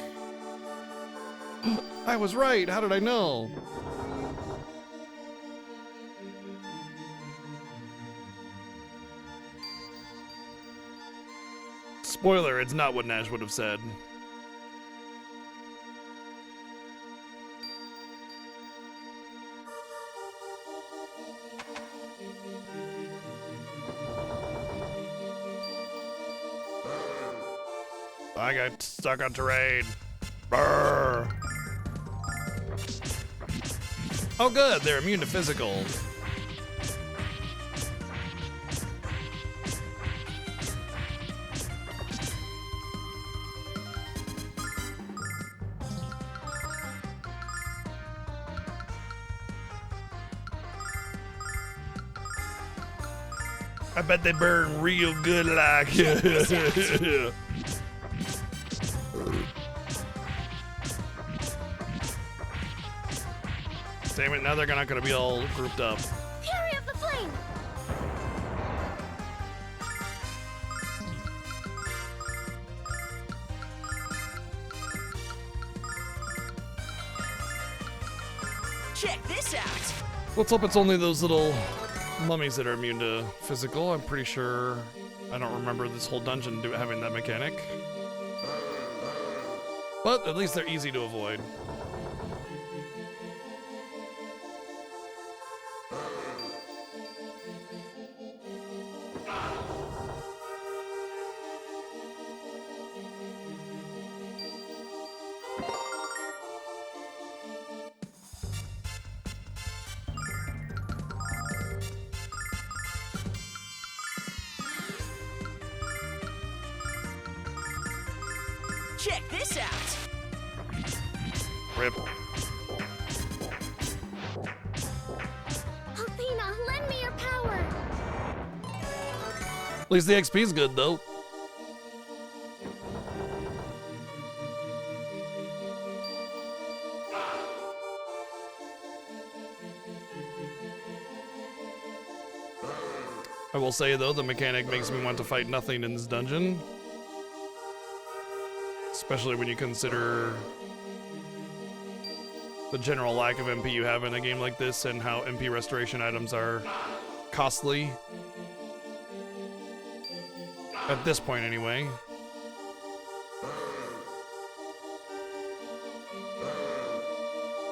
I was right, how did I know? Spoiler, it's not what Nash would have said. I got stuck on terrain. Brr. Oh good, they're immune to physical. I bet they burn real good like. Damn it, now they're not gonna be all grouped up. Fury of the Flame! Check this out! Let's hope it's only those little mummies that are immune to physical. I'm pretty sure I don't remember this whole dungeon having that mechanic. But at least they're easy to avoid. Check this out! Rip. Athena, lend me your power! At least the XP's good though. I will say though, the mechanic makes me want to fight nothing in this dungeon. Especially when you consider the general lack of MP you have in a game like this and how MP restoration items are costly. At this point anyway.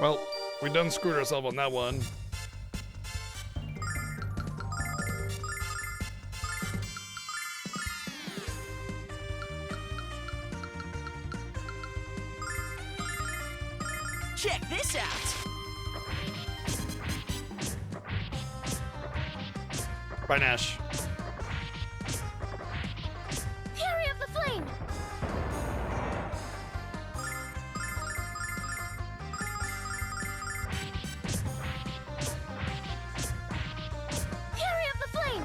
Well, we done screwed ourselves on that one. Check this out! Bye, Nash. Fury of the Flame! Fury of the Flame!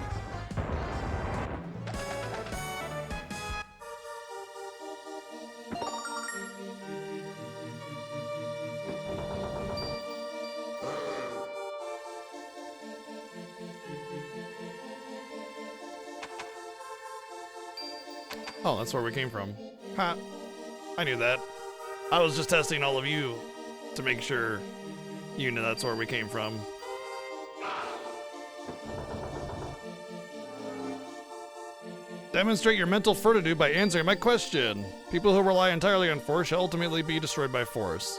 Oh, that's where we came from. Ha! I knew that. I was just testing all of you to make sure you knew that's where we came from. Demonstrate your mental fortitude by answering my question. People who rely entirely on force shall ultimately be destroyed by force.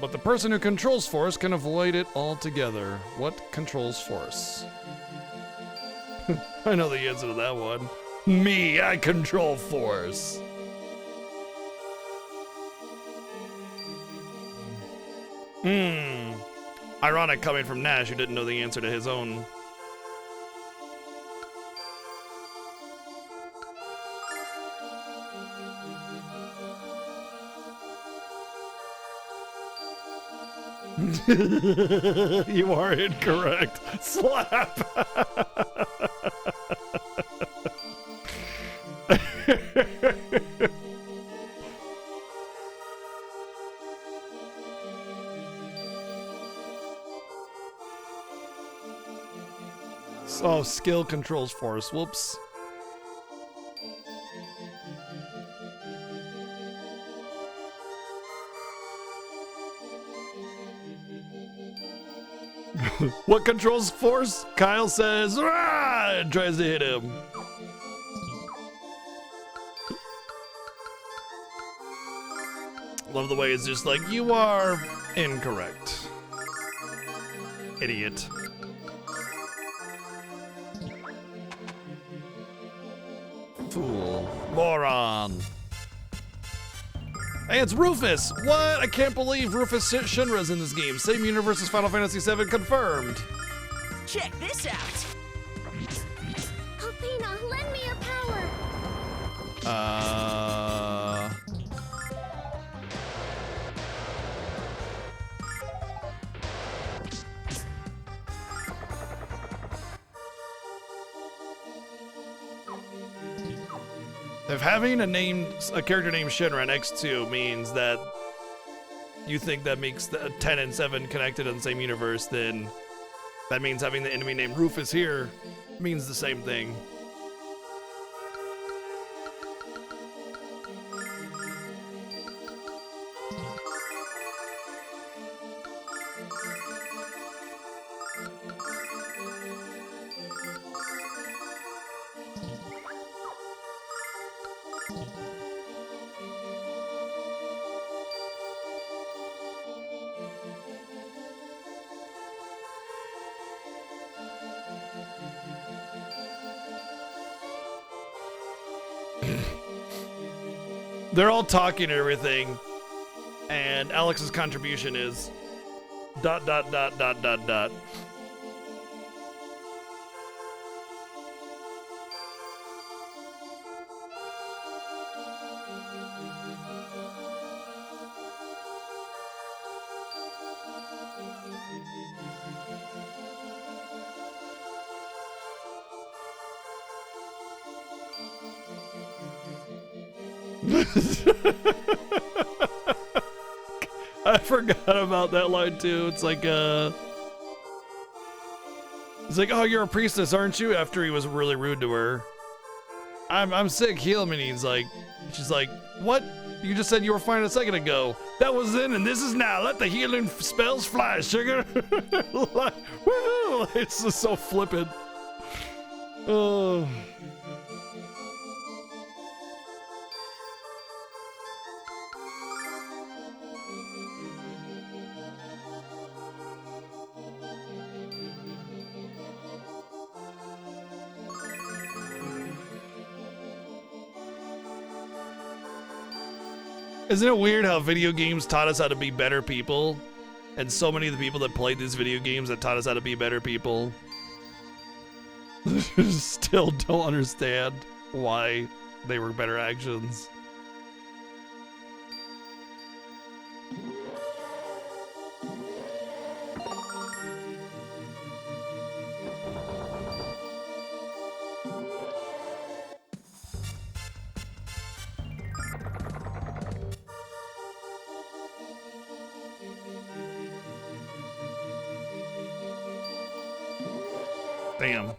But the person who controls force can avoid it altogether. What controls force? I know the answer to that one. Me, I control force. Ironic coming from Nash, who didn't know the answer to his own. You are incorrect. Slap. Oh, skill controls force. Whoops. What controls force? Kyle says, "Rah!" and tries to hit him. Love the way it's just like, you are incorrect. Idiot. Fool. Moron. Hey, it's Rufus! What? I can't believe Rufus Shinra's in this game. Same universe as Final Fantasy VII confirmed. Check this out. Athena, lend me your power! If having a character named Shinra next to means that you think that makes the 10 and 7 connected in the same universe, then that means having the enemy named Rufus here means the same thing. They're all talking and everything, and Alex's contribution is ... I forgot about that line too. It's like, oh, you're a priestess, aren't you? After he was really rude to her. I'm sick, heal me. And she's like, what? You just said you were fine a second ago. That was then and this is now. Let the healing spells fly, sugar. Like, woo! It's just so flippant. Oh. Isn't it weird how video games taught us how to be better people? And so many of the people that played these video games that taught us how to be better people still don't understand why they were better actions. Damn.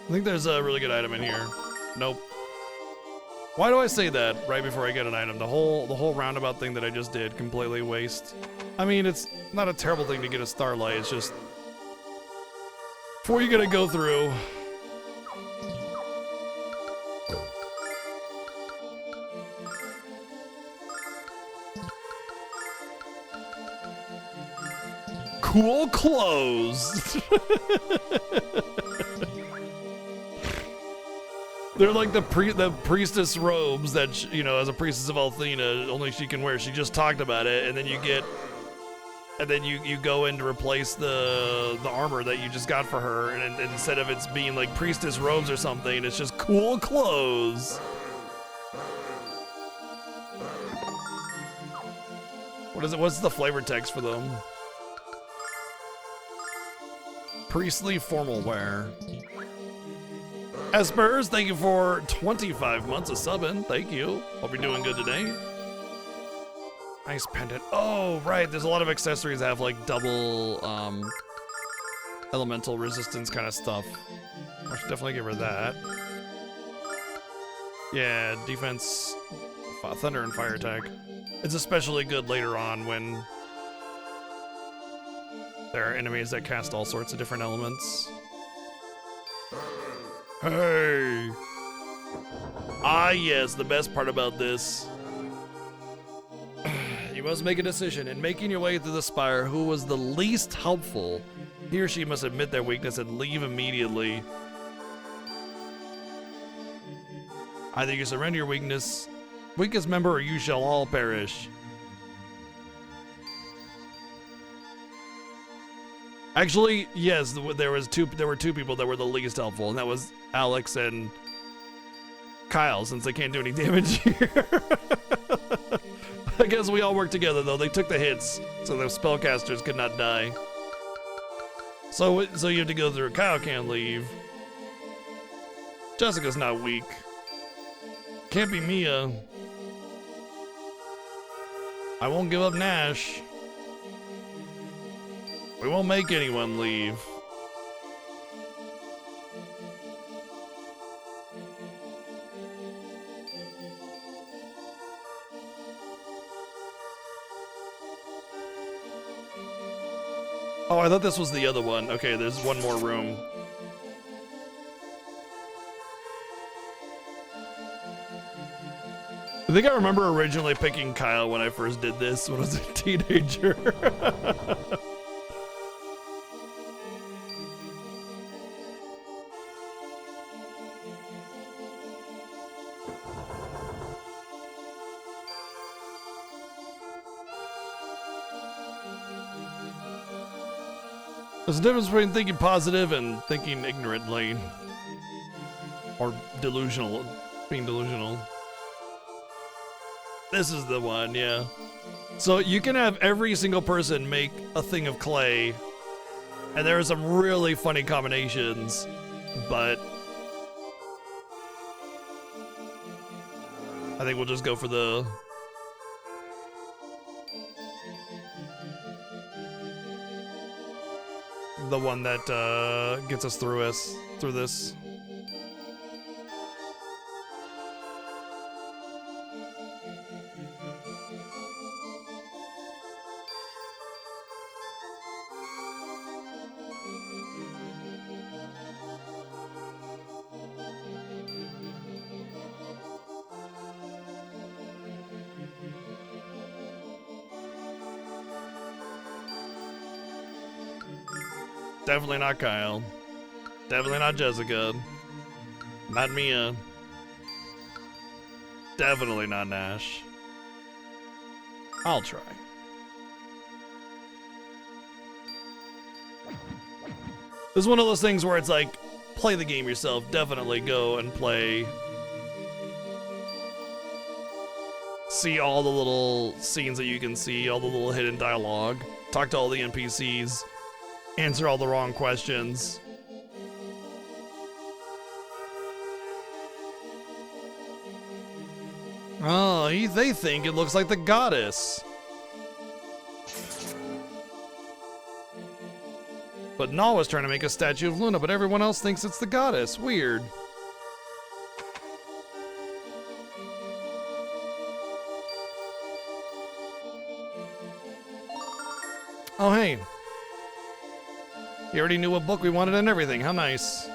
I think there's a really good item in here. Nope. Why do I say that right before I get an item? The whole roundabout thing that I just did, completely waste. I mean, it's not a terrible thing to get a starlight, it's just before you gotta go through. Cool clothes. They're like the priestess robes that, you know, as a priestess of Althena, only she can wear. She just talked about it, and then you get, and then you go in to replace the armor that you just got for her, and instead of it's being like priestess robes or something, it's just cool clothes. What is it? What's the flavor text for them? Priestly formal wear. Espers, thank you for 25 months of subbing. Thank you. Hope you're doing good today. Nice pendant. Oh, right. There's a lot of accessories that have like double elemental resistance kind of stuff. I should definitely give her that. Yeah, defense, thunder and fire attack. It's especially good later on when there are enemies that cast all sorts of different elements. Hey! Ah yes, the best part about this. You must make a decision. In making your way through the spire, who was the least helpful? He or she must admit their weakness and leave immediately. Either you surrender your weakest member, or you shall all perish. Actually, yes, there were two people that were the least helpful, and that was Alex and Kyle, since they can't do any damage here. I guess we all worked together, though. They took the hits, so the spellcasters could not die. So you have to go through. Kyle can't leave. Jessica's not weak. Can't be Mia. I won't give up Nash. We won't make anyone leave. Oh, I thought this was the other one. Okay, there's one more room. I think I remember originally picking Kyle when I first did this when I was a teenager. There's a difference between thinking positive and thinking ignorantly. Or delusional. Being delusional. This is the one, yeah. So you can have every single person make a thing of clay. And there are some really funny combinations. But I think we'll just go for the one that gets us through this. Definitely not Kyle. Definitely not Jessica. Not Mia. Definitely not Nash. I'll try. This is one of those things where it's like, play the game yourself. Definitely go and play. See all the little scenes that you can see, all the little hidden dialogue. Talk to all the NPCs. Answer all the wrong questions. Oh, they think it looks like the goddess. But Nal was trying to make a statue of Luna, but everyone else thinks it's the goddess. Weird. Oh, hey. You already knew what book we wanted and everything. How nice.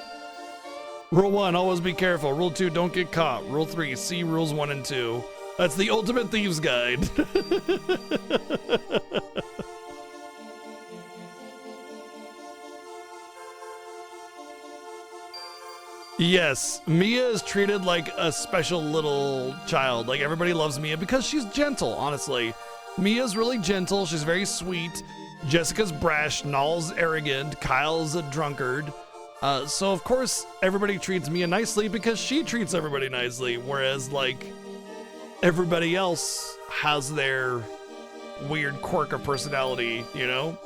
Rule 1, always be careful. Rule 2, don't get caught. Rule 3, see rules 1 and 2. That's the ultimate thieves guide. Yes, Mia is treated like a special little child. Like, everybody loves Mia because she's gentle, honestly. Mia's really gentle. She's very sweet. Jessica's brash. Nal's arrogant. Kyle's a drunkard. So, of course, everybody treats Mia nicely because she treats everybody nicely. Whereas, like, everybody else has their weird quirk of personality, you know?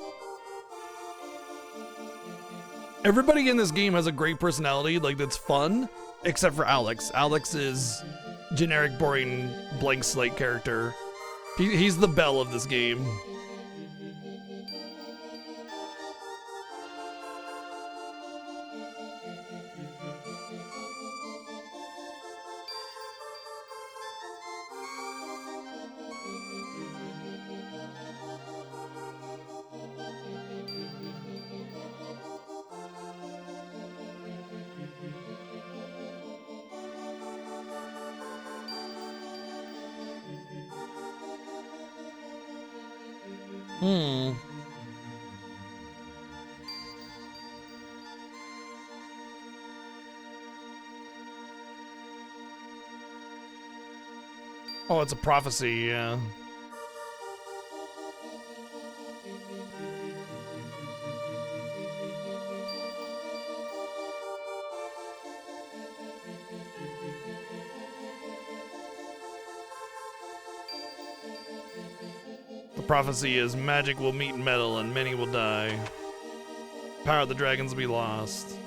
Everybody in this game has a great personality, like, that's fun, except for Alex. Alex is generic, boring, blank slate character. He's the belle of this game. Oh, it's a prophecy, yeah. The prophecy is magic will meet metal and many will die. Power of the dragons will be lost.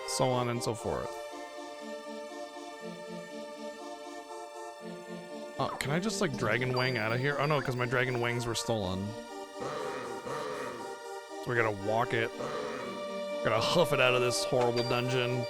So on and so forth. Can I just, like, Dragon Wing out of here? Oh, no, because my Dragon Wings were stolen. So we gotta walk it. Gotta hoof it out of this horrible dungeon.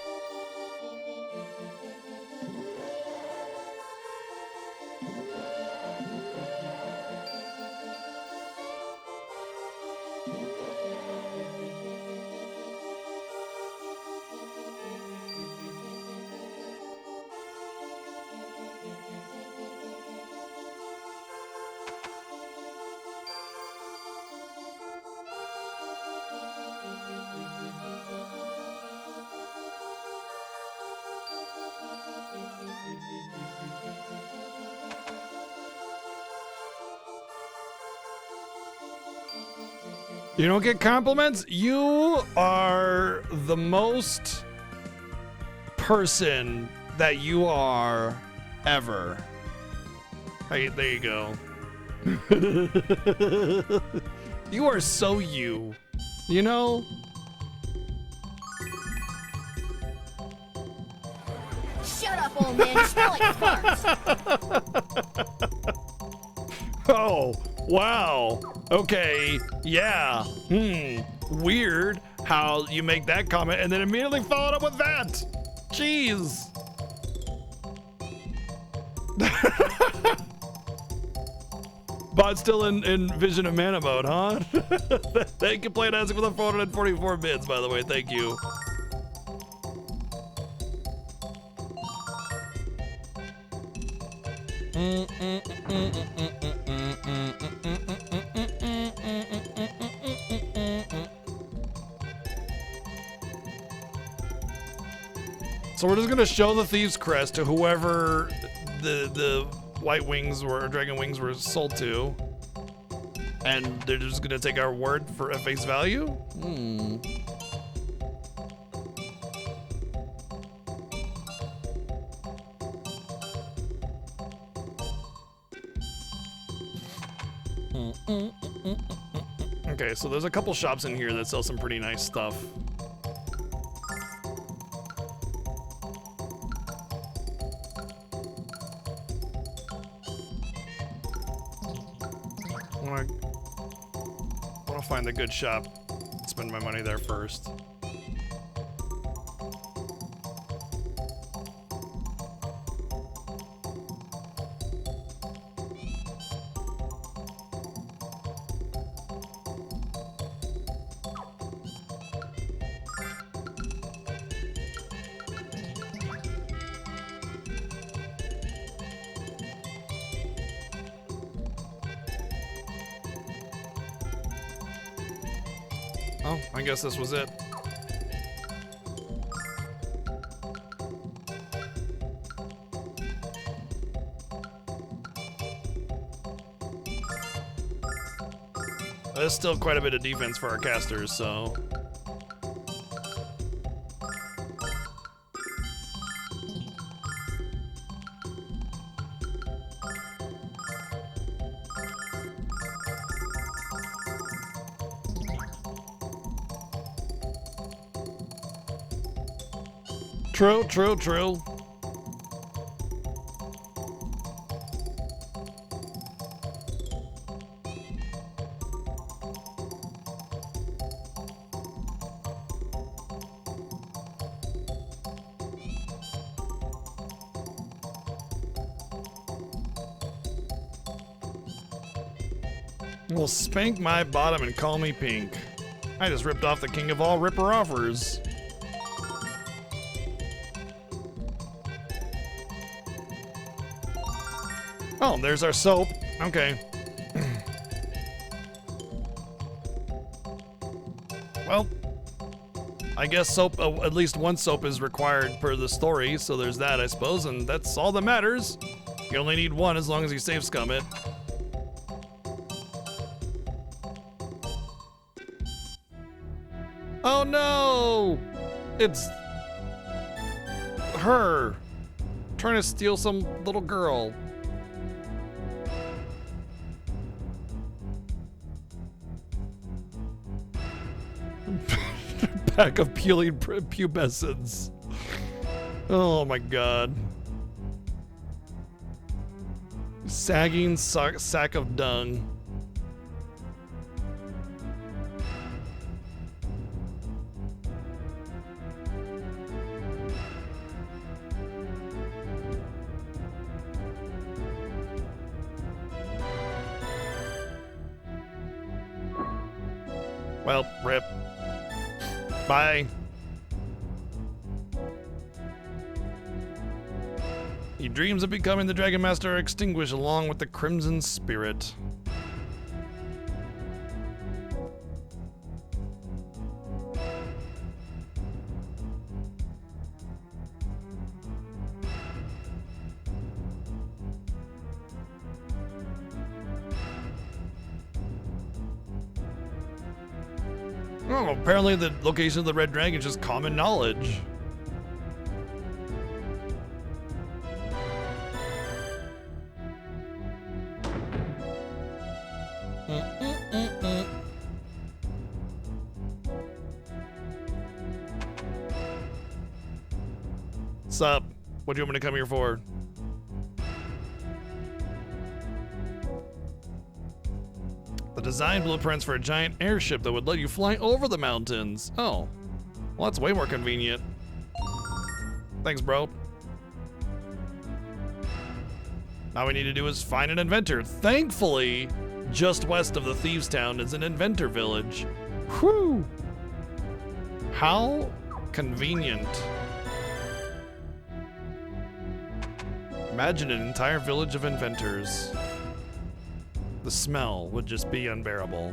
You don't get compliments? You are the most person that you are ever. Hey, there you go. You are so you. You know? Shut up, old man. You smell like farts. Oh, wow. Okay, yeah. Weird how you make that comment and then immediately follow it up with that. Jeez. Bot's still in Vision of Mana mode, huh? Thank you, Play Dancing, for the 444 bits, by the way. Thank you. So we're just gonna show the Thieves' Crest to whoever the white wings or dragon wings were sold to. And they're just gonna take our word for at face value? Hmm. Okay, so there's a couple shops in here that sell some pretty nice stuff. I want to find a good shop. Spend my money there first. Oh, I guess this was it. There's still quite a bit of defense for our casters, so... True, true, true. Well, spank my bottom and call me pink. I just ripped off the king of all ripper offers. Oh, there's our soap. Okay. Well, I guess soap, at least one soap is required per the story, so there's that, I suppose, and that's all that matters. You only need one as long as you save scum it. Oh no! It's her trying to steal some little girl. Pack of peeling pubescents. Oh my god. Sagging sack of dung. Well, rip. Bye. Your dreams of becoming the Dragon Master are extinguished along with the Crimson Spirit. Oh, apparently the location of the Red Dragon is just common knowledge. What's up? What do you want me to come here for? The design blueprints for a giant airship that would let you fly over the mountains. Oh, well, that's way more convenient. Thanks, bro. All we need to do is find an inventor. Thankfully, just west of the Thieves' Town is an inventor village. Whew! How convenient. Imagine an entire village of inventors. The smell would just be unbearable.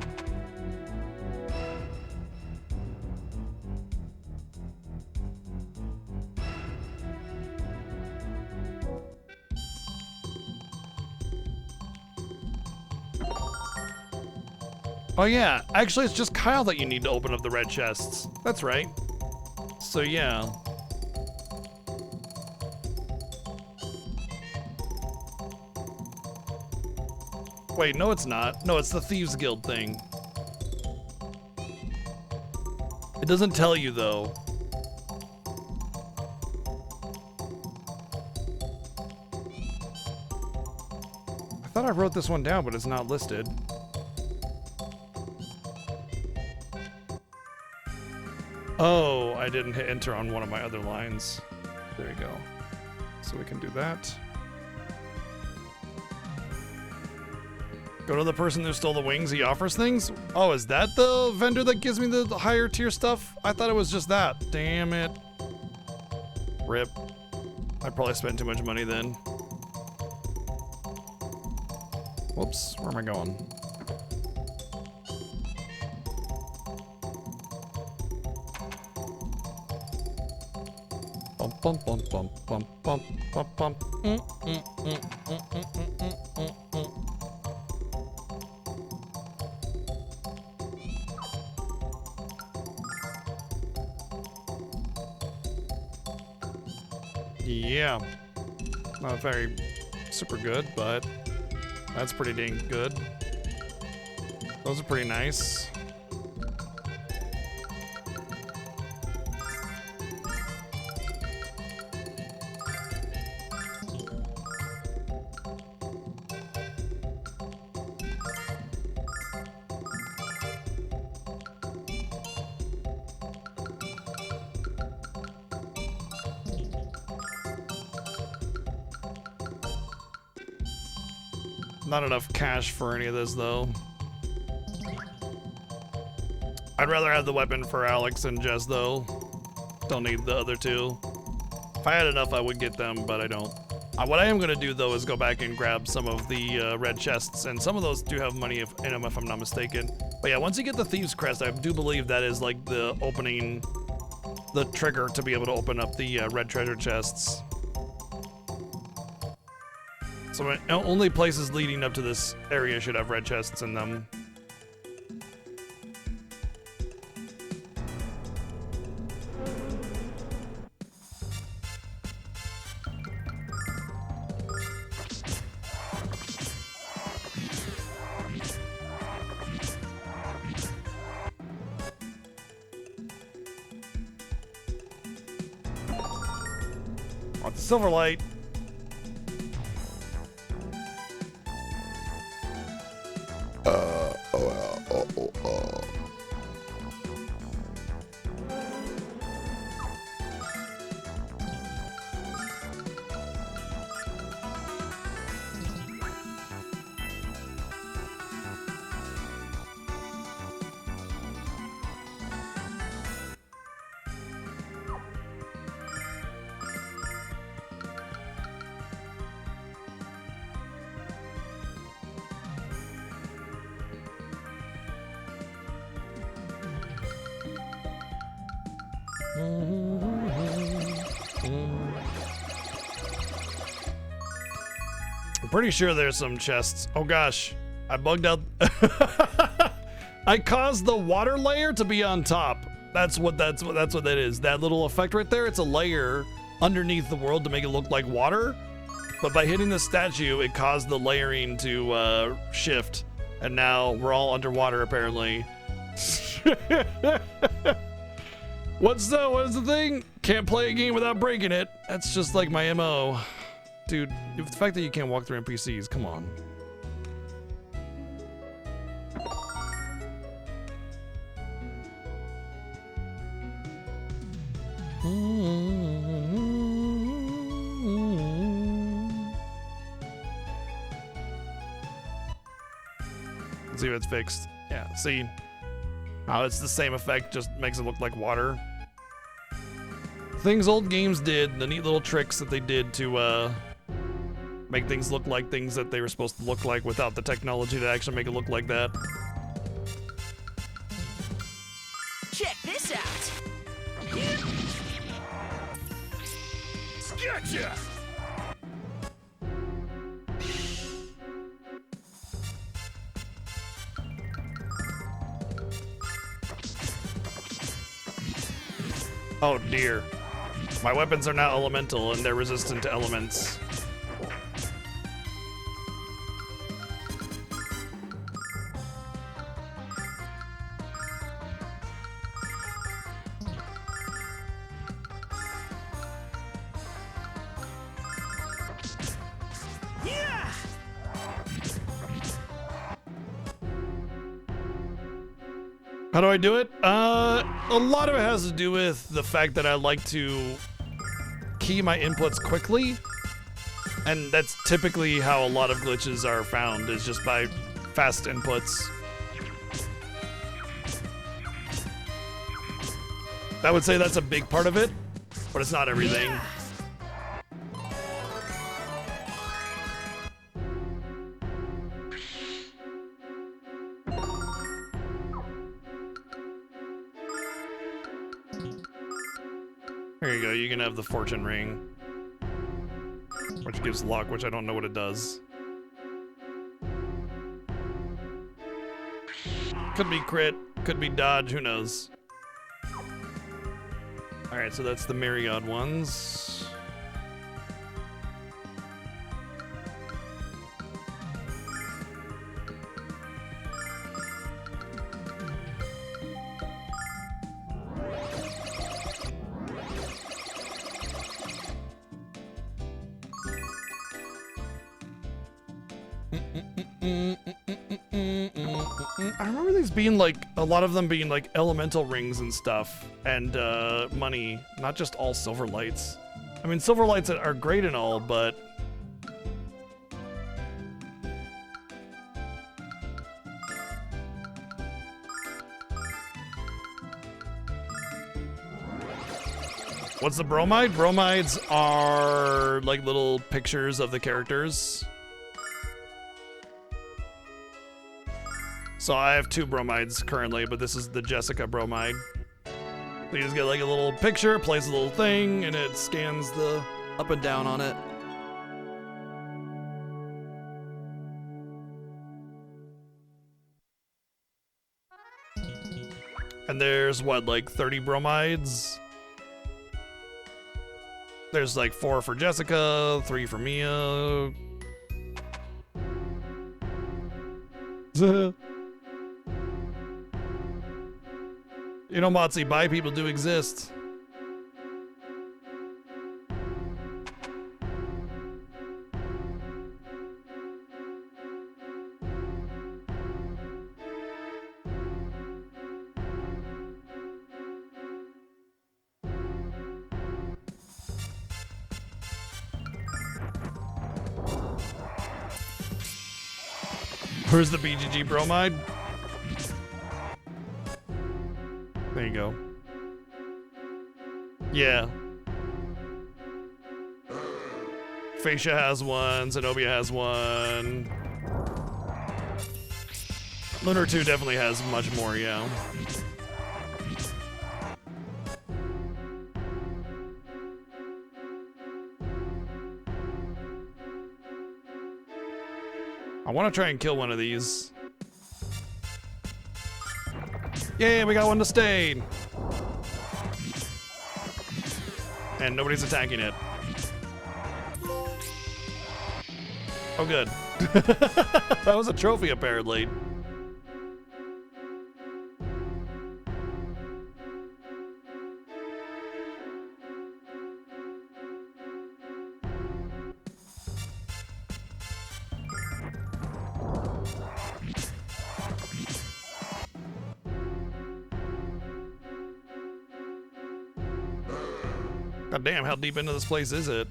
Oh yeah, actually it's just Kyle that you need to open up the red chests. That's right. So yeah. Wait, no it's not. No, it's the Thieves Guild thing. It doesn't tell you though. I thought I wrote this one down, but it's not listed. Oh, I didn't hit enter on one of my other lines. There you go. So we can do that. Go to the person who stole the wings, he offers things? Oh, is that the vendor that gives me the higher tier stuff? I thought it was just that. Damn it. Rip. I probably spent too much money then. Whoops, where am I going? Bum bum bum bum bum bum bum bum. Yeah, not very super good, but that's pretty dang good. Those are pretty nice. Not enough cash for any of this, though. I'd rather have the weapon for Alex and Jess, though. Don't need the other two. If I had enough, I would get them, but I don't. What I am going to do, though, is go back and grab some of the red chests, and some of those do have money in them, if I'm not mistaken. But yeah, once you get the Thieves' Crest, I do believe that is like the opening, the trigger to be able to open up the red treasure chests. So only places leading up to this area should have red chests in them. Want the silver light. I'm pretty sure there's some chests. Oh gosh, I bugged out. I caused the water layer to be on top. That's what that is. That little effect right there, it's a layer underneath the world to make it look like water. But by hitting the statue, it caused the layering to shift. And now we're all underwater apparently. What is the thing? Can't play a game without breaking it. That's just like my MO. Dude, the fact that you can't walk through NPCs, come on. Let's see if it's fixed. Yeah, see? Oh, it's the same effect, just makes it look like water. Things old games did, the neat little tricks that they did to make things look like things that they were supposed to look like without the technology to actually make it look like that. Check this out. Gotcha! Oh dear. My weapons are now elemental and they're resistant to elements. Yeah! How do I do it? A lot of it has to do with the fact that I like to key my inputs quickly. And that's typically how a lot of glitches are found, is just by fast inputs. I would say that's a big part of it, but it's not everything. Yeah. There you go, you can have the fortune ring. Which gives luck, which I don't know what it does. Could be crit, could be dodge, who knows. Alright, so that's the Myriad ones. I remember these being like, a lot of them being like elemental rings and stuff, and money, not just all silver lights. I mean, silver lights are great and all, but what's the bromide? Bromides are like little pictures of the characters. So I have 2 bromides currently, but this is the Jessica bromide. So you just get like a little picture, plays a little thing, and it scans the up and down on it. And there's what, like 30 bromides? There's like 4 for Jessica, 3 for Mia. You know, Motzi, bi people do exist. Where's the BGG bromide? There you go. Yeah. Facia has one, Zenobia has one. Lunar 2 definitely has much more, yeah. I want to try and kill one of these. Yay, we got one to stay. And nobody's attacking it. Oh, good. That was a trophy, apparently. God damn, how deep into this place is it?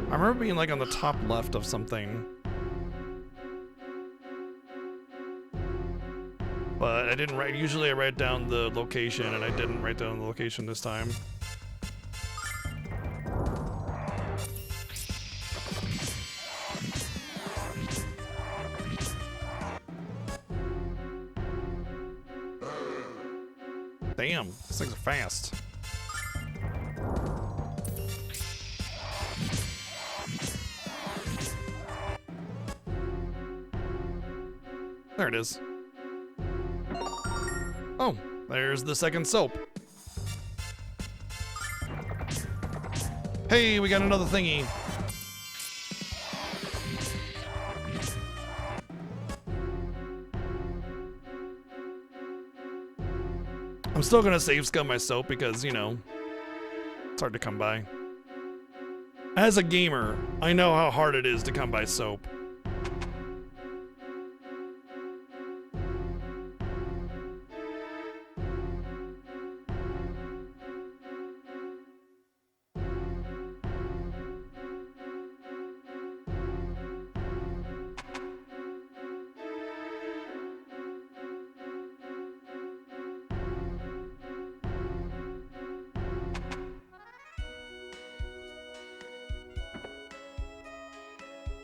I remember being like on the top left of something. But I didn't write, usually I write down the location, and I didn't write down the location this time. Damn, these things are fast. There it is. Oh, there's the second soap. Hey, we got another thingy. I'm still gonna save scum my soap because, you know, it's hard to come by. As a gamer, I know how hard it is to come by soap.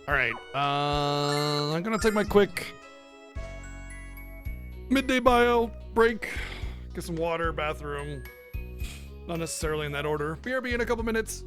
Alright, I'm gonna take my quick midday bio break, get some water, bathroom. Not necessarily in that order. BRB in a couple minutes.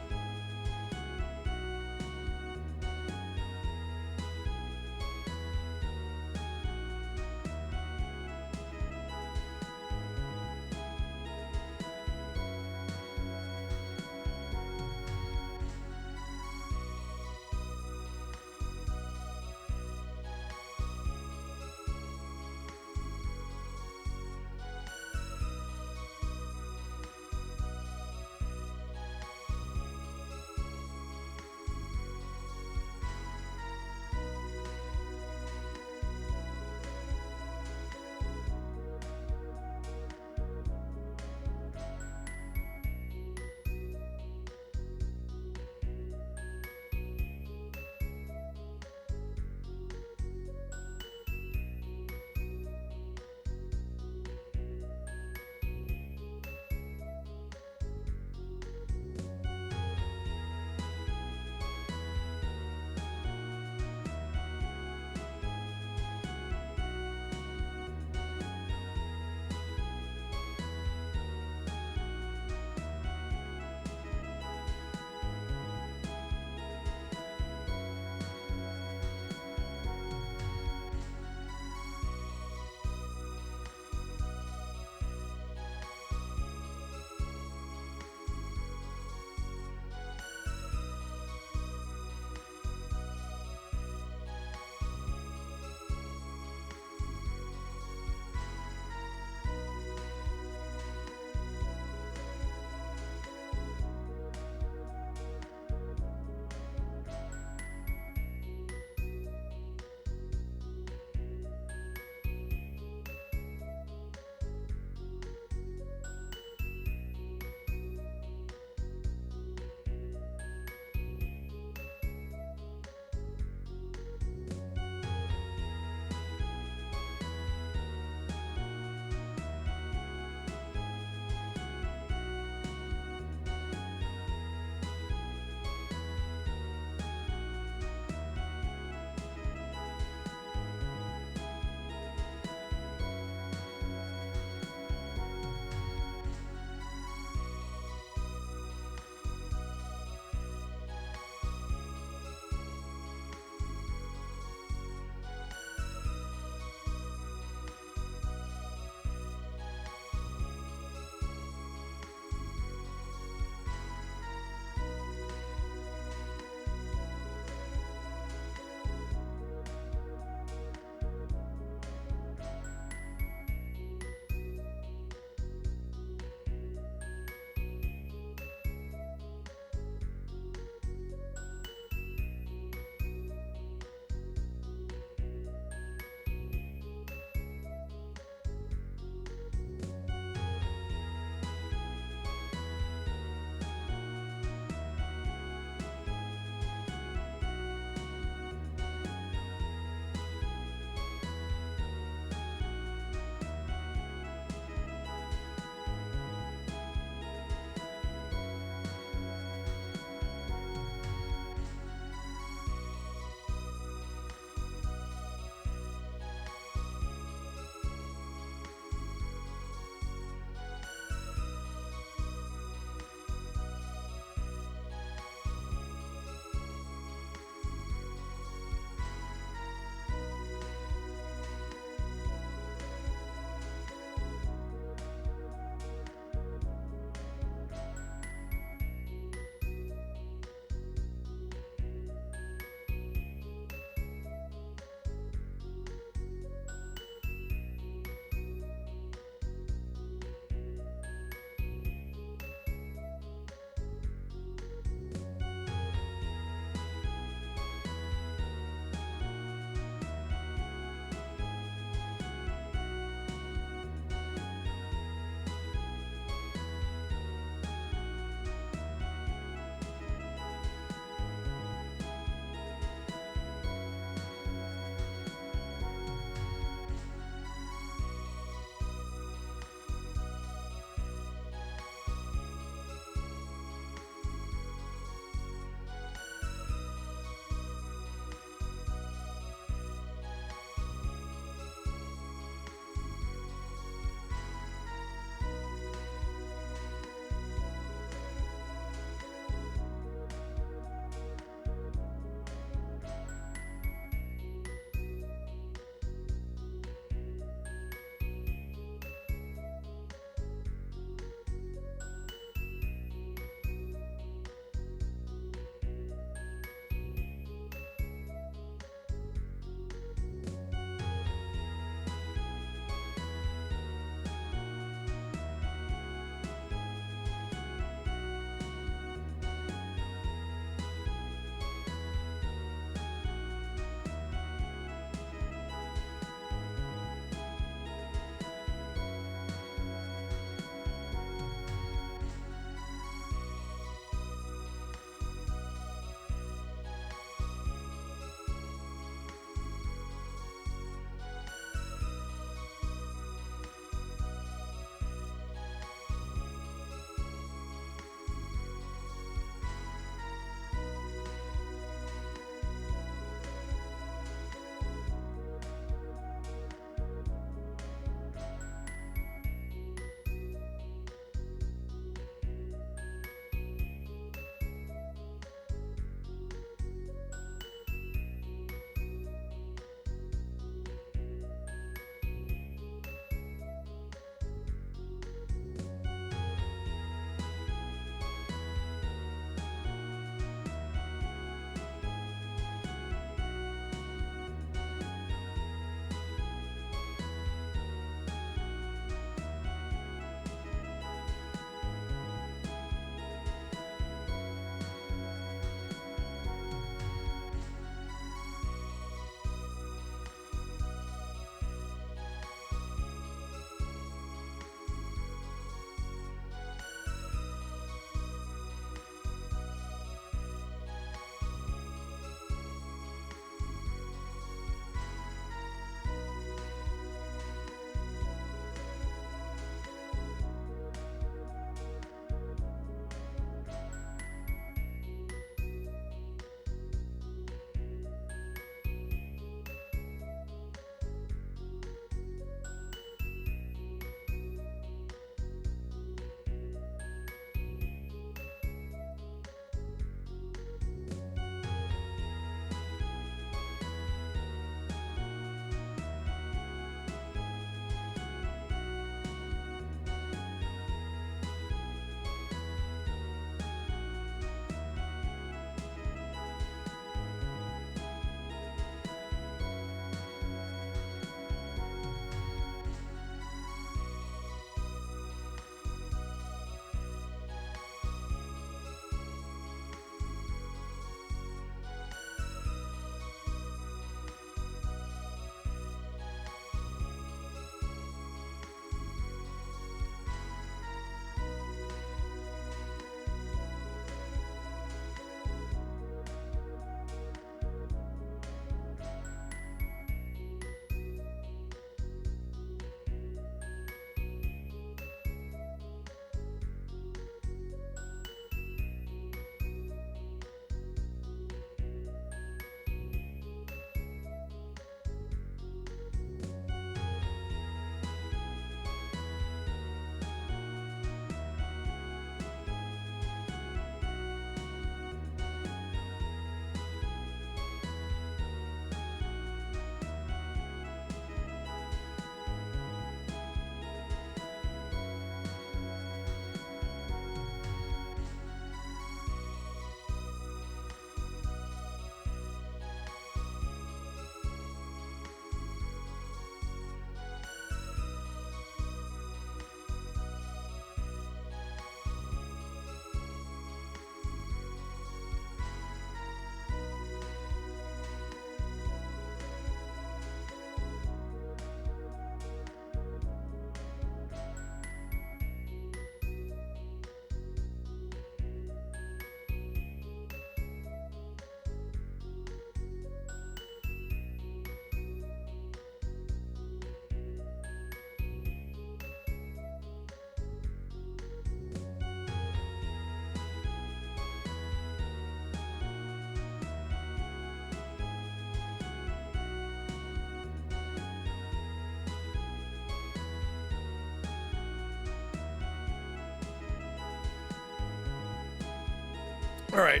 All right.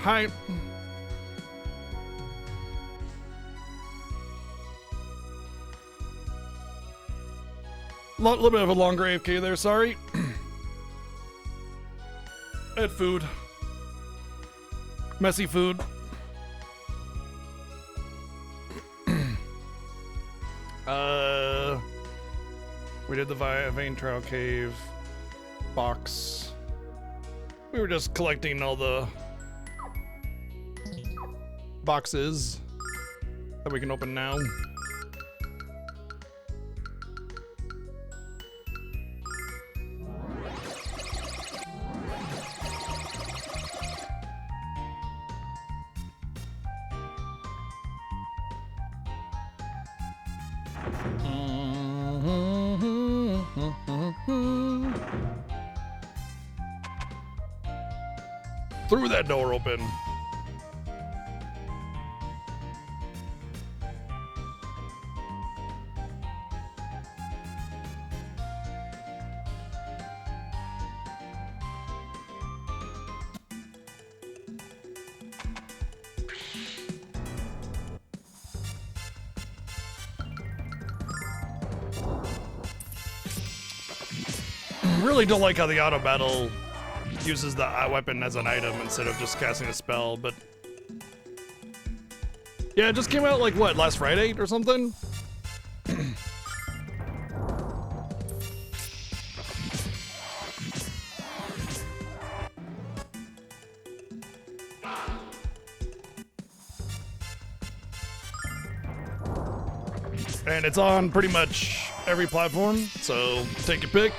Hi. Little bit of a longer AFK there, sorry. I had food. Messy food. We did the Vein Trail Cave box. We were just collecting all the boxes that we can open now. Threw that door open. Really don't like how the auto battle uses the weapon as an item instead of just casting a spell, but yeah, it just came out like what, last Friday or something? And it's on pretty much every platform, so take your pick.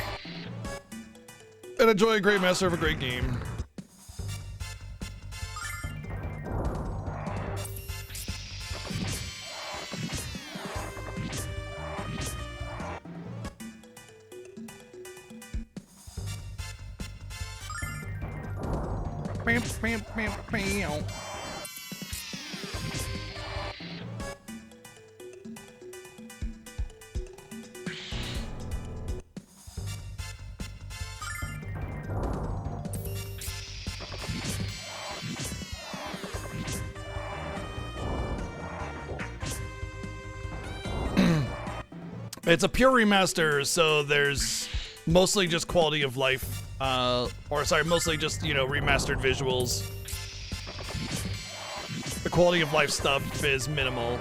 And enjoy a great master of a great game. Bam, bam, bam, bam. It's a pure remaster, so there's mostly just quality of life, mostly just, you know, remastered visuals. The quality of life stuff is minimal.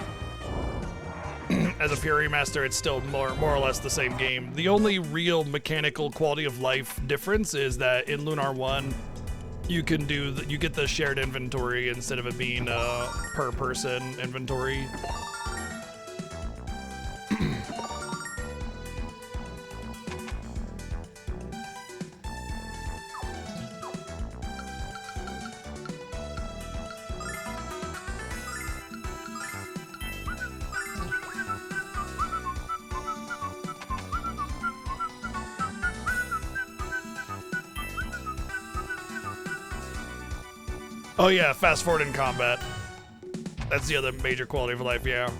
As a pure remaster, it's still more or less the same game. The only real mechanical quality of life difference is that in Lunar 1, you can you get the shared inventory instead of it being a per person inventory. Oh yeah, fast forward in combat. That's the other major quality of life, yeah.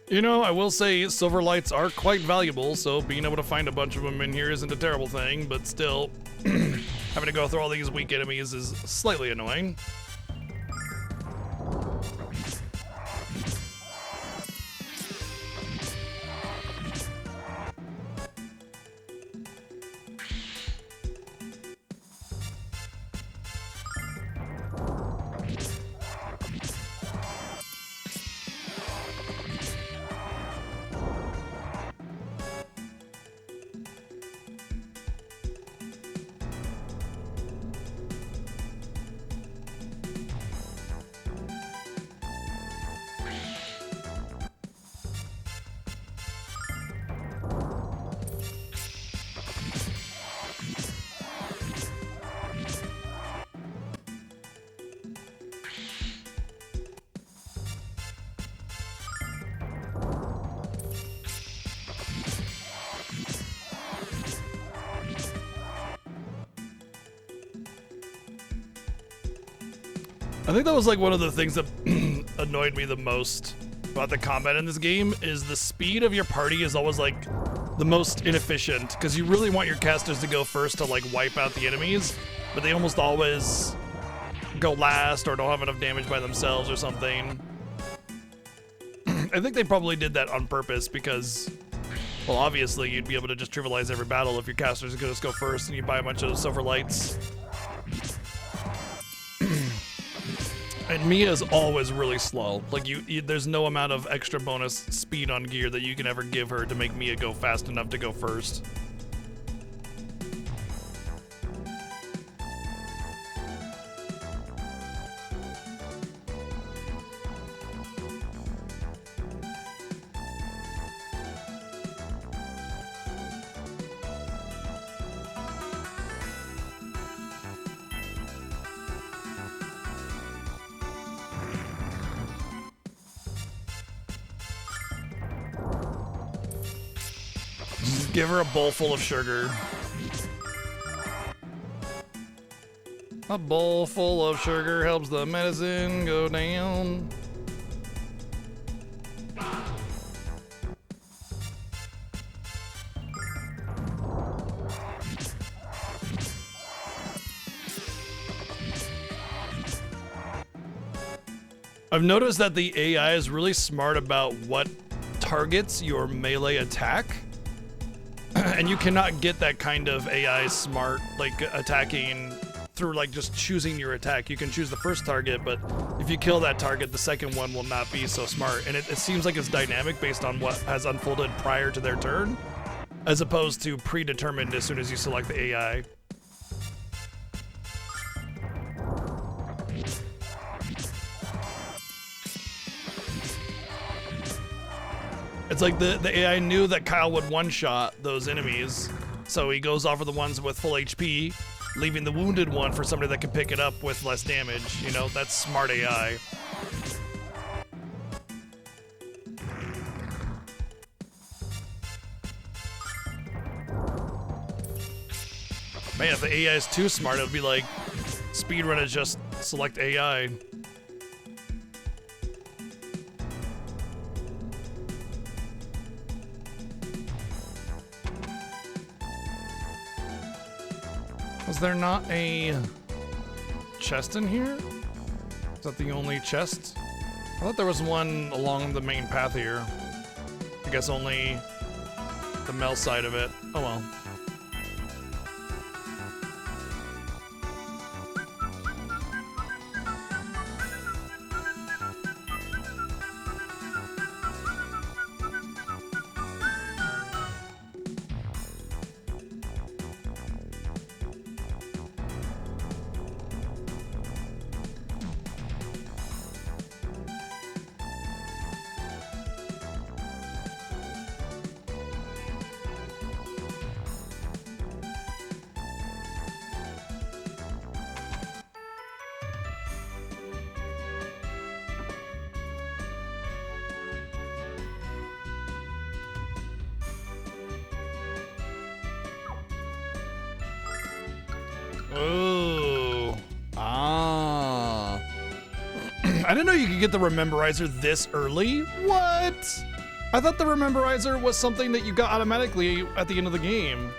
You know, I will say silver lights are quite valuable, so being able to find a bunch of them in here isn't a terrible thing, but still, having to go through all these weak enemies is slightly annoying. I think that was like one of the things that annoyed me the most about the combat in this game is the speed of your party is always like the most inefficient because you really want your casters to go first to like wipe out the enemies, but they almost always go last or don't have enough damage by themselves or something. I think they probably did that on purpose because, well, obviously you'd be able to just trivialize every battle if your casters could just go first and you buy a bunch of silver lights. And Mia's always really slow. Like there's no amount of extra bonus speed on gear that you can ever give her to make Mia go fast enough to go first. Give her a bowl full of sugar. A bowl full of sugar helps the medicine go down. I've noticed that the AI is really smart about what targets your melee attack. And you cannot get that kind of AI smart, like attacking through like just choosing your attack. You can choose the first target, but if you kill that target, the second one will not be so smart. And it seems like it's dynamic based on what has unfolded prior to their turn, as opposed to predetermined as soon as you select the AI. It's like the AI knew that Kyle would one-shot those enemies, so he goes off for the ones with full HP, leaving the wounded one for somebody that can pick it up with less damage. You know, that's smart AI. Man, if the AI is too smart, it would be like speedrun is just select AI. Was there not a chest in here? Is that the only chest? I thought there was one along the main path here. I guess only the Mel side of it. Oh well. Oh. Ah. I didn't know you could get the Rememberizer this early. What? I thought the Rememberizer was something that you got automatically at the end of the game.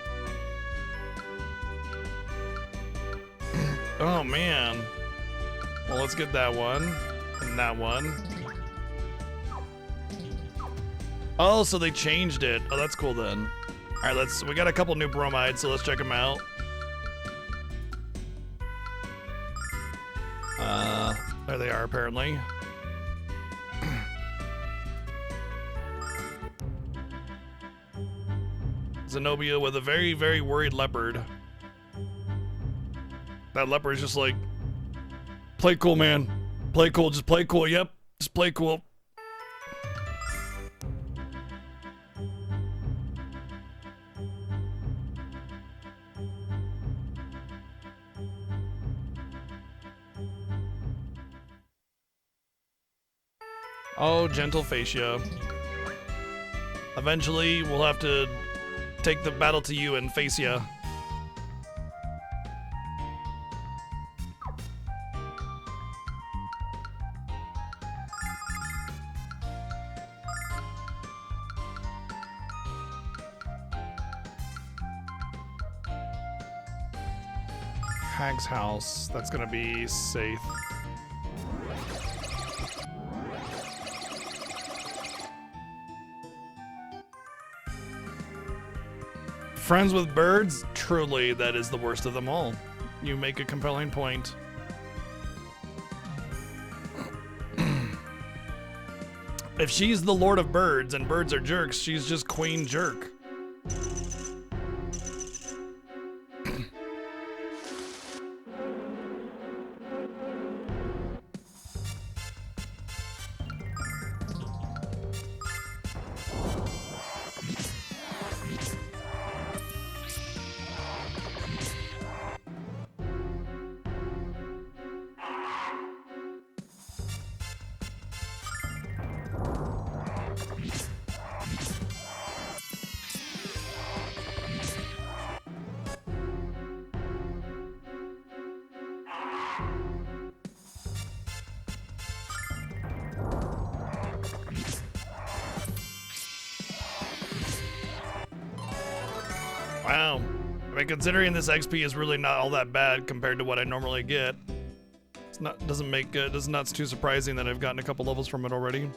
Oh, man. Well, let's get that one. And that one. Oh, so they changed it. Oh, that's cool then. All right, we got a couple new bromides, so let's check them out. There they are, apparently. Zenobia with a very, very worried leopard. That leopard's just like, play cool, man. Play cool, just play cool. Yep, just play cool. Oh, gentle fascia. Eventually, we'll have to take the battle to you and face ya. Hag's house. That's gonna be safe. Friends with birds? Truly, that is the worst of them all. You make a compelling point. If she's the Lord of Birds and birds are jerks, she's just Queen Jerk. Wow. I mean, considering this XP is really not all that bad compared to what I normally get, it's not does not too surprising that I've gotten a couple levels from it already.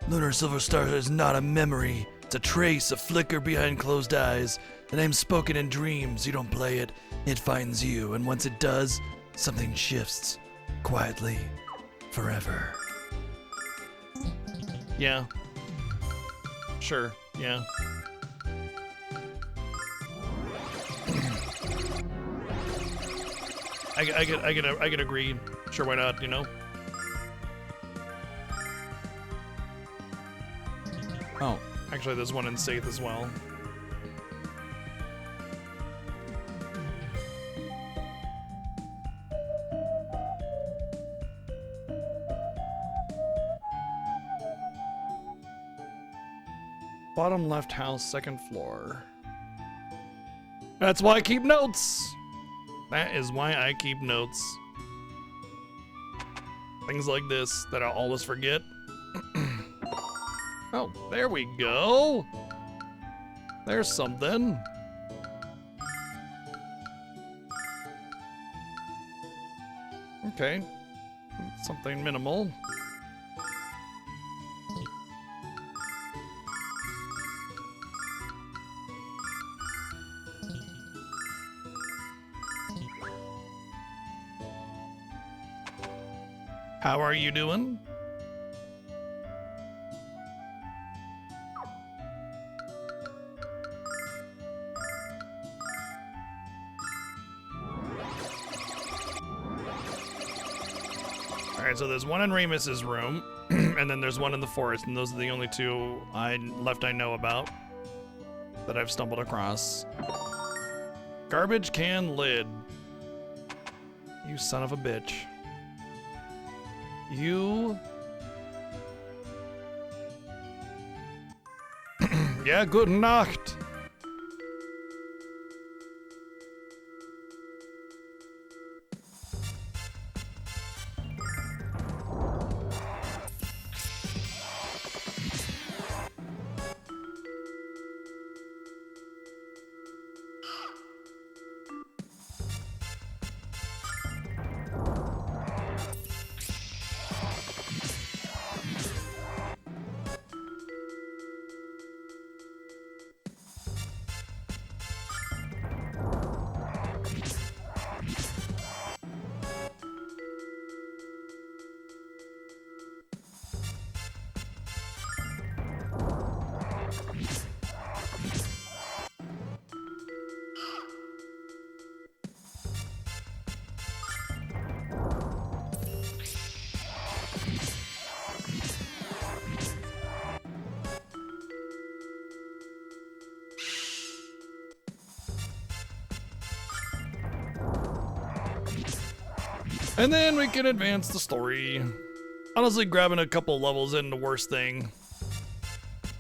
Lunar Silver Star is not a memory. It's a trace, a flicker behind closed eyes. The name's spoken in dreams. You don't play it, it finds you. And once it does, something shifts. Quietly. Forever. Yeah. Sure, yeah. I could agree. Sure, why not, you know? Oh, actually there's one in Saith as well. Bottom left house, second floor. That's why I keep notes. That is why I keep notes. Things like this that I'll always forget. Oh, there we go. There's something. Okay. Something minimal. How are you doing? Alright, so there's one in Remus's room, and then there's one in the forest, and those are the only two I know about that I've stumbled across. Garbage can lid. You son of a bitch. You... Yeah, good Nacht. And then we can advance the story. Honestly, grabbing a couple levels isn't the worst thing.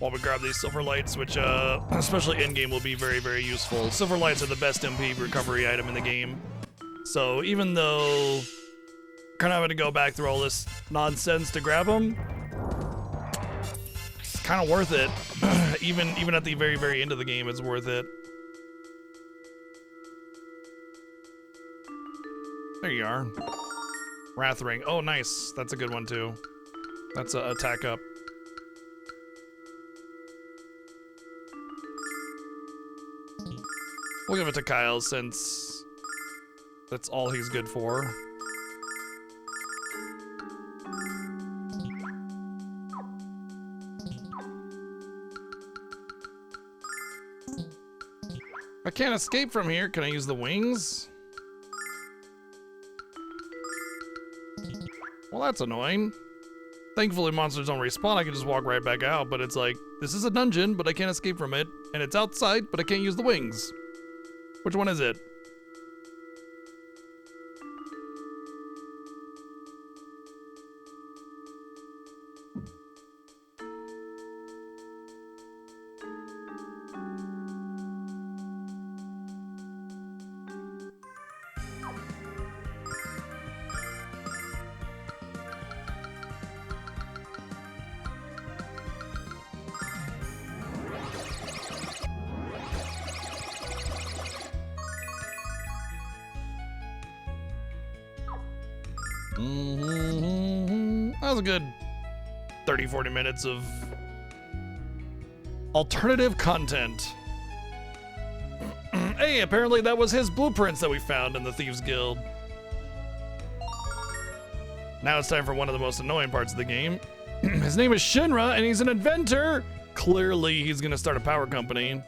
While we grab these silver lights, which especially in-game will be very, very useful. Silver lights are the best MP recovery item in the game. So even though kind of having to go back through all this nonsense to grab them, it's kind of worth it. even at the very, very end of the game, it's worth it. There you are. Wrath Ring. Oh, nice. That's a good one, too. That's a attack up. We'll give it to Kyle since that's all he's good for. I can't escape from here. Can I use the wings? Well, that's annoying. Thankfully, monsters don't respawn. I can just walk right back out, but it's like, this is a dungeon, but I can't escape from it. And it's outside, but I can't use the wings. Which one is it? That was a good 30-40 minutes of alternative content. Hey, apparently that was his blueprints that we found in the Thieves Guild. Now it's time for one of the most annoying parts of the game. His name is Shinra, and he's an inventor. Clearly, he's gonna start a power company.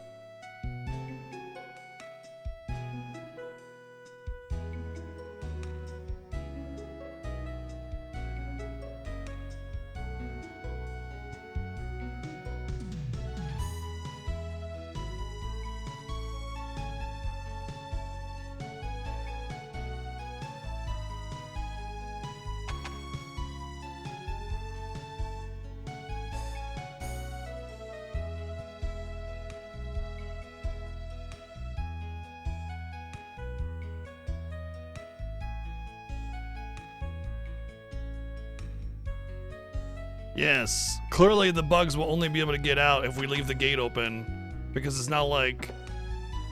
Yes, clearly the bugs will only be able to get out if we leave the gate open, because it's not like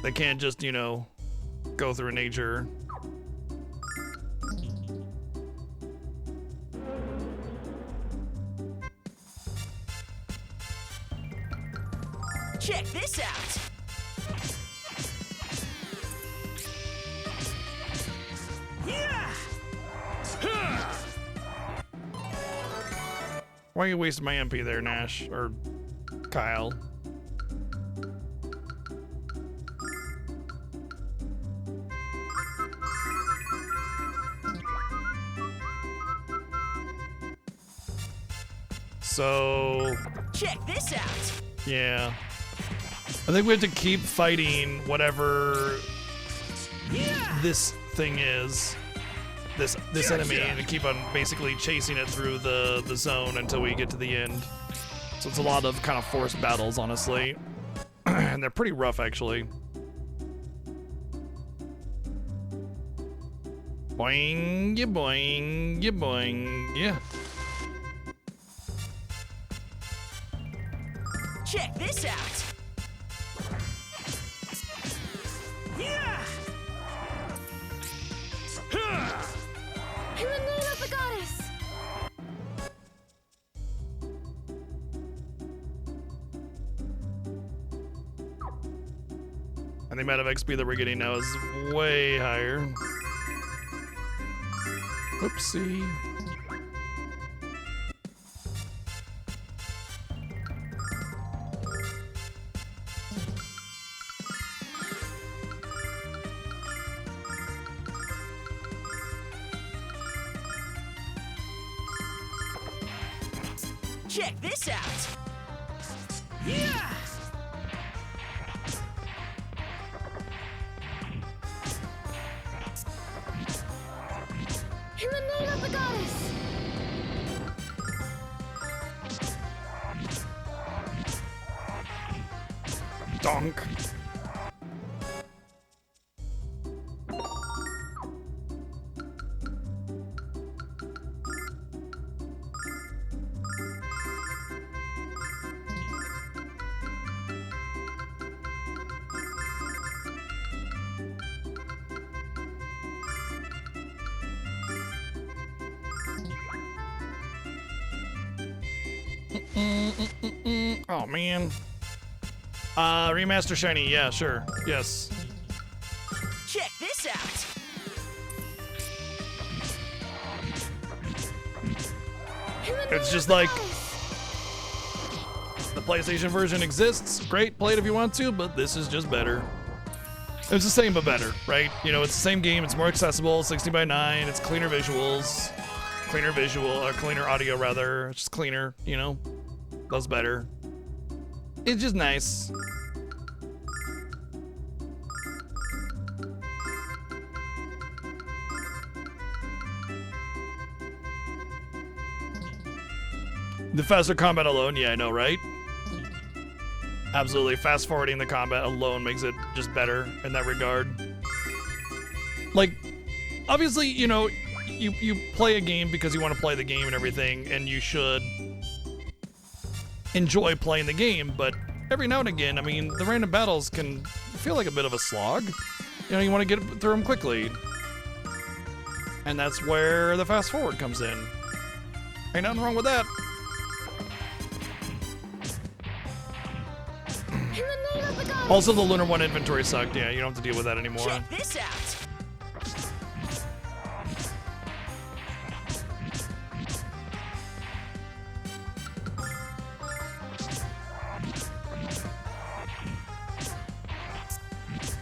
they can't just, you know, go through nature. Check this out. Yeah. Why are you wasting my MP there, Nash? Or Kyle? So... check this out. yeah. I think we have to keep fighting whatever this thing is. This enemy, and keep on basically chasing it through the zone until we get to the end. So it's a lot of kind of forced battles, honestly. And they're pretty rough, actually. Boing, ya boing, ya boing, yeah. Check this out. Yeah. In the name of the goddess! And the amount of XP that we're getting now is way higher. Oopsie. Check this out. Yeah. In the Donk. Oh man. Remaster shiny, yeah, sure. Yes. Check this out. It's just like the PlayStation version exists. Great, play it if you want to, but this is just better. It's the same but better, right? You know, it's the same game, it's more accessible, 60x9, it's cleaner visuals, cleaner audio rather, it's just cleaner, you know? That's better. It's just nice. The faster combat alone, yeah, I know, right? Absolutely, fast forwarding the combat alone makes it just better in that regard. Like, obviously, you know, you play a game because you want to play the game and everything, and you should enjoy playing the game, but every now and again, I mean, the random battles can feel like a bit of a slog. You know, you want to get through them quickly. And that's where the fast forward comes in. Ain't nothing wrong with that. Also, the Lunar 1 inventory sucked. Yeah, you don't have to deal with that anymore. Check this out.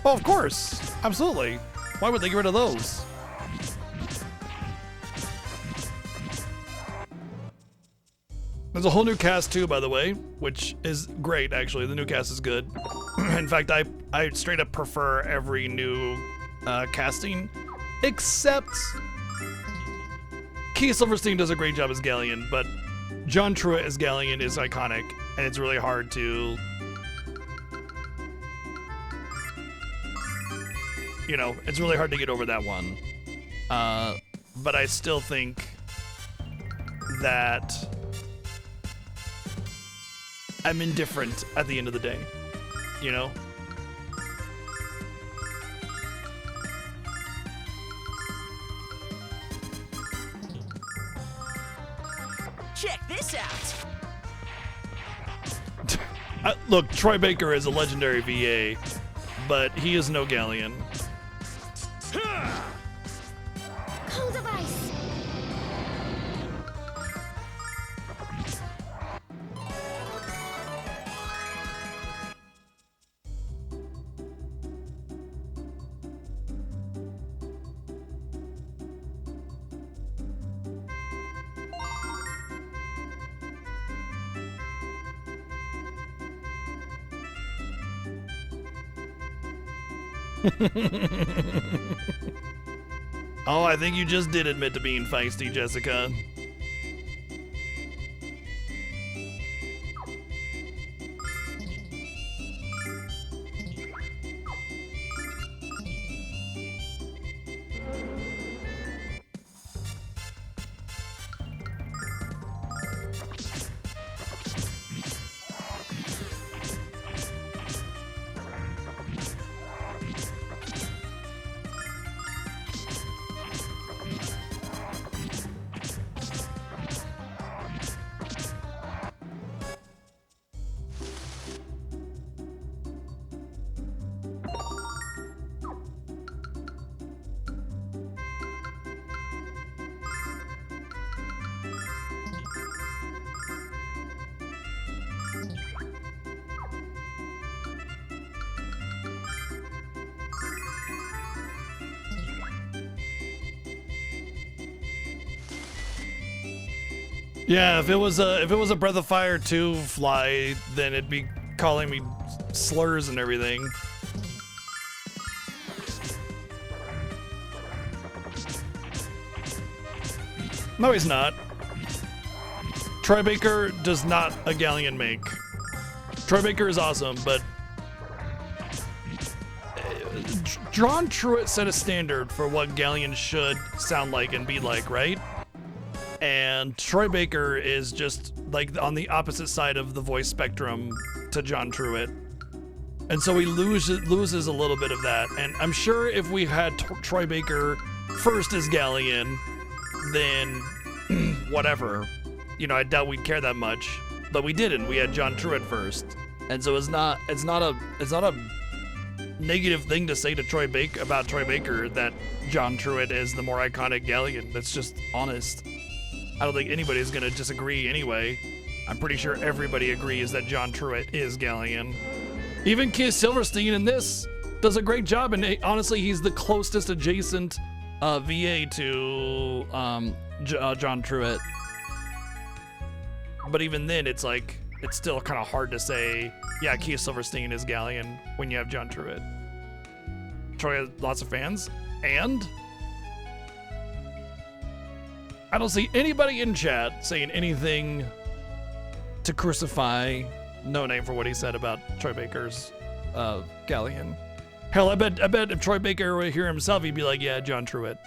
Oh, of course. Absolutely. Why would they get rid of those? There's a whole new cast too, by the way, which is great, actually. The new cast is good. In fact, I straight up prefer every new casting, except Keith Silverstein does a great job as Galleon, but John Truitt as Galleon is iconic, and it's really hard to, you know, it's really hard to get over that one. But I still think that I'm indifferent at the end of the day, you know? Check this out. Look, Troy Baker is a legendary VA, but he is no Galleon. Cold of ice. Oh, I think you just did admit to being feisty, Jessica. Yeah, if it was a Breath of Fire 2 fly, then it'd be calling me slurs and everything. No, he's not. Troy Baker does not a Galleon make. Troy Baker is awesome, but John Truitt set a standard for what Galleon should sound like and be like, right? And Troy Baker is just like on the opposite side of the voice spectrum to John Truitt. And so he loses a little bit of that. And I'm sure if we had Troy Baker first as Galleon, then whatever. You know, I doubt we'd care that much. But we didn't. We had John Truitt first. And so it's not a negative thing to say to about Troy Baker that John Truitt is the more iconic Galleon. That's just honest. I don't think anybody's gonna disagree anyway. I'm pretty sure everybody agrees that John Truitt is Galleon. Even Keith Silverstein in this does a great job, and honestly, he's the closest adjacent VA to John Truitt. But even then, it's still kind of hard to say, yeah, Keith Silverstein is Galleon when you have John Truitt. Troy has lots of fans, and I don't see anybody in chat saying anything to crucify No Name for what he said about Troy Baker's Galleon. Hell, I bet if Troy Baker were here himself, he'd be like, yeah, John Truitt.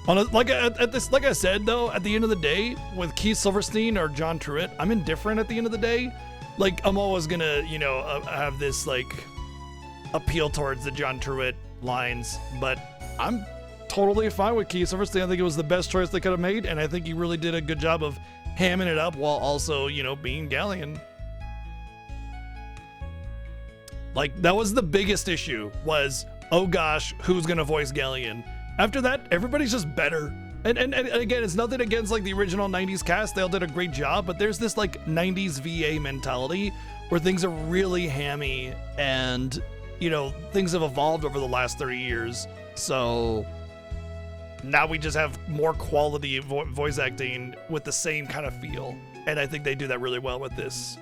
Like I said though, at the end of the day, with Keith Silverstein or John Truitt, I'm indifferent at the end of the day. Like, I'm always gonna, have this like appeal towards the John Truitt lines, but I'm totally fine with Keith Silverstein. I think it was the best choice they could have made, and I think he really did a good job of hamming it up while also, being Galleon. Like, that was the biggest issue, was, oh gosh, who's gonna voice Galleon? After that, everybody's just better. And again, it's nothing against like the original 90s cast. They all did a great job, but there's this like 90s VA mentality where things are really hammy and, things have evolved over the last 30 years. So now we just have more quality voice acting with the same kind of feel. And I think they do that really well with this.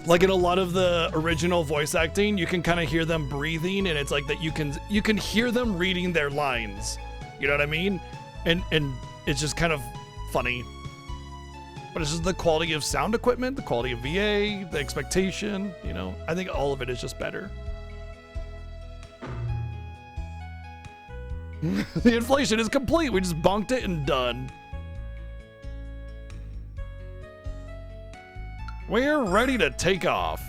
Like in a lot of the original voice acting, you can kind of hear them breathing, and it's like that you can hear them reading their lines. You know what I mean? And it's just kind of funny. But it's just the quality of sound equipment, the quality of VA, the expectation, I think all of it is just better. The inflation is complete. We just bonked it and done. We're ready to take off.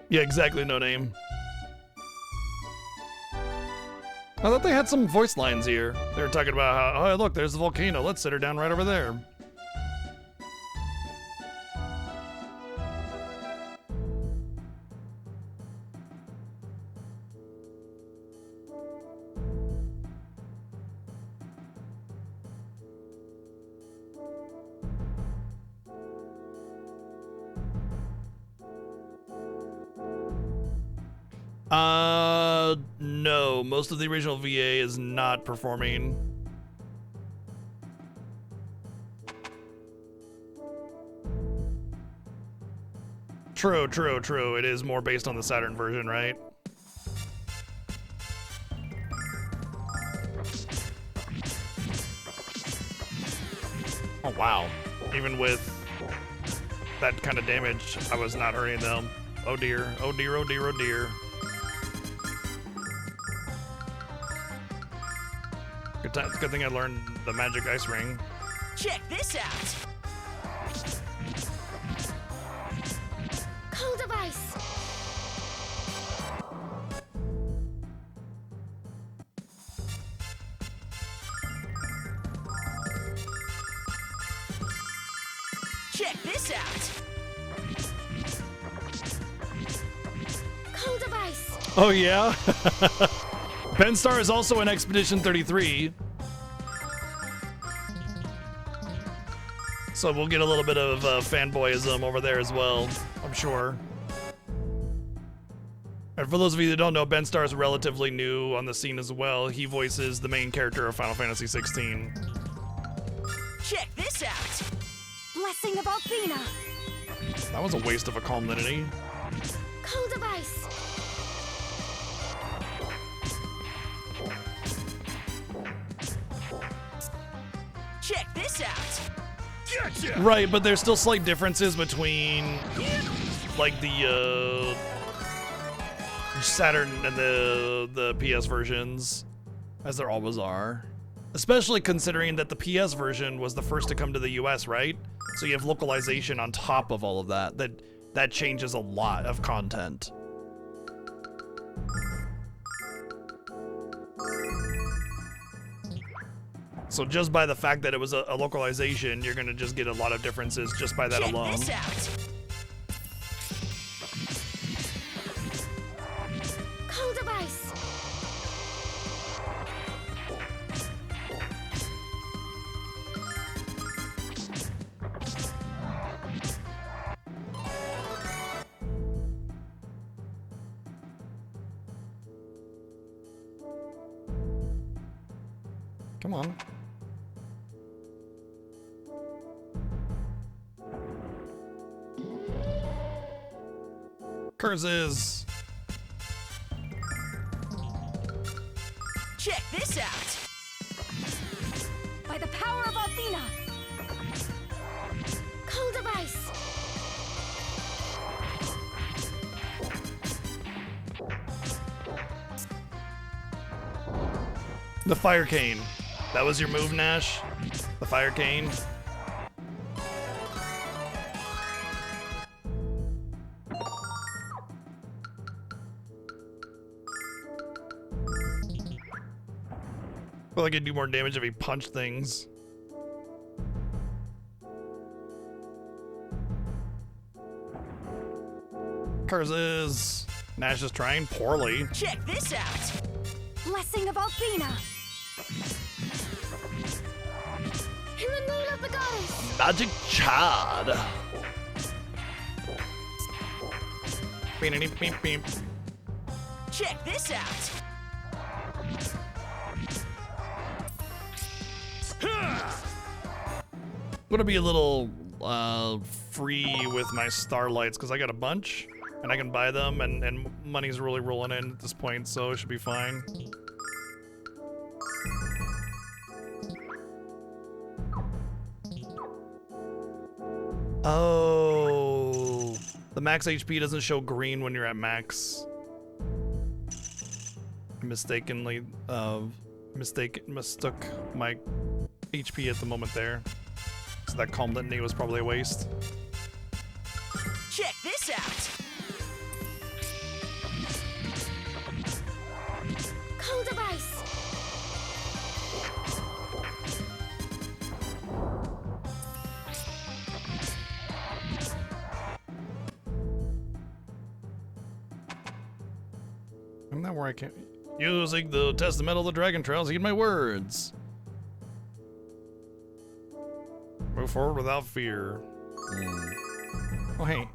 Yeah, exactly, No Name. I thought they had some voice lines here. They were talking about how, oh, look, there's the volcano. Let's sit her down right over there. No, most of the original VA is not performing. True. It is more based on the Saturn version, right? Oh, wow. Even with that kind of damage, I was not hurting them. Oh dear, oh dear, oh dear, oh dear. Good thing I learned the magic ice ring. Check this out. Cold device. Check this out. Cold device. device. Oh yeah. Ben Starr is also in Expedition 33. So we'll get a little bit of fanboyism over there as well, I'm sure. And for those of you that don't know, Ben Starr is relatively new on the scene as well. He voices the main character of Final Fantasy 16. Check this out. Blessing of Althena. That was a waste of a Calm Linity. Cold device. Check this out. Gotcha! Right, but there's still slight differences between like the Saturn and the PS versions, as there always are. Especially considering that the PS version was the first to come to the US, right? So you have localization on top of all of that. That changes a lot of content. So just by the fact that it was a localization, you're gonna just get a lot of differences just by that Check alone. this out. Cold device. Come on. Curses. Check this out. By the power of Althena. Cold device. The Fire Cane. That was your move, Nash? The Fire Cane? I feel like I'd do more damage if he punched things. Curses. Nash is trying poorly. Check this out. Blessing of Althena. In the name of the goddess. Magic Chad. Beep, beep, beep, beep. Check this out. I'm gonna be a little free with my starlights because I got a bunch and I can buy them, and money's really rolling in at this point, so it should be fine. Oh, the max HP doesn't show green when you're at max. I mistakenly mistook my HP at the moment there. So that Calm Litany was probably a waste. Check this out. Cold device. I'm not where I can. Using the Testament of the Dragon Trails, heed my words. Move forward without fear. Oh, hey.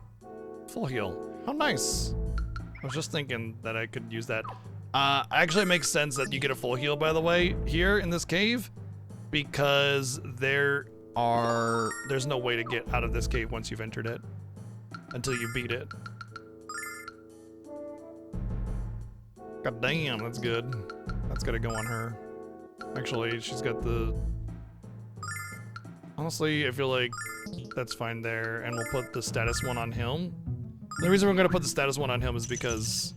Full heal. How nice. I was just thinking that I could use that. Actually, it makes sense that you get a full heal, by the way, here in this cave, because there's no way to get out of this cave once you've entered it until you beat it. God damn, that's good. That's gotta go on her. Actually, she's got the... Honestly, I feel like that's fine there, and we'll put the status one on him. The reason we're gonna put the status one on him is because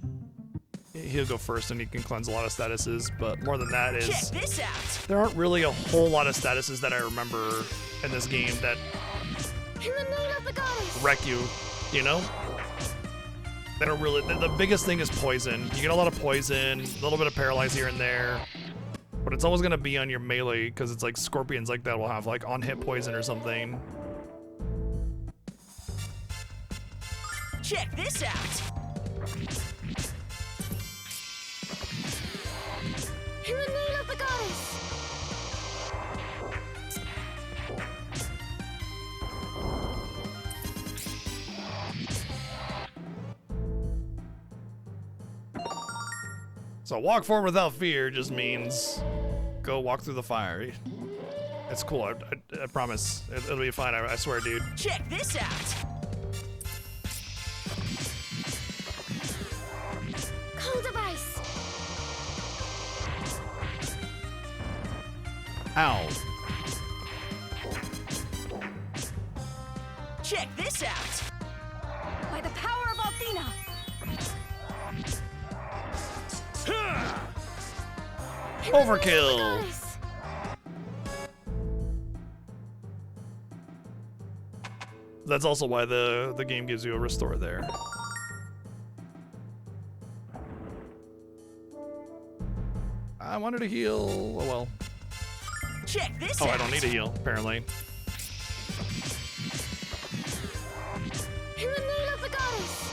he'll go first and he can cleanse a lot of statuses, but more than that is... Check this out. There aren't really a whole lot of statuses that I remember in this game that In the name of the goddess. wreck you, you know? They don't really... The biggest thing is poison. You get a lot of poison, a little bit of paralyze here and there, but it's always gonna be on your melee, because it's like scorpions like that will have like on-hit poison or something. Check this out. In the name of the goddess! So walk forward without fear just means go walk through the fire. It's cool. I promise. It'll be fine. I swear, dude. Check this out. Cold device! Ow. Check this out. By the power of Althena! Overkill. That's also why the game gives you a restore there. I wanted to heal. Oh well. Check this Oh, out. I don't need to heal, apparently. In the name of the goddess!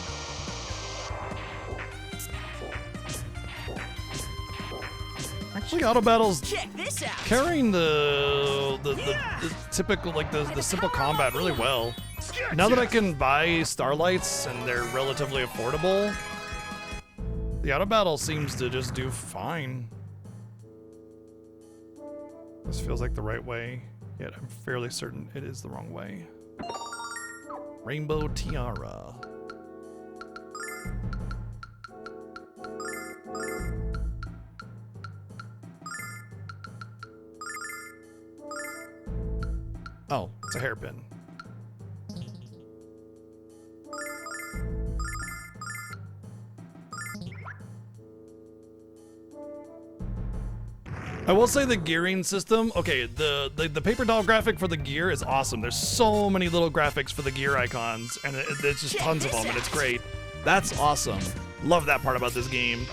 Actually, auto battles Check this out. carrying the typical, like the simple combat really well. Now that I can buy starlights and they're relatively affordable, the auto battle seems to just do fine. This feels like the right way, yet I'm fairly certain it is the wrong way. Rainbow Tiara. Oh, it's a hairpin. I will say the gearing system, okay, the paper doll graphic for the gear is awesome. There's so many little graphics for the gear icons, and it's just tons of them, and it's great. That's awesome. Love that part about this game.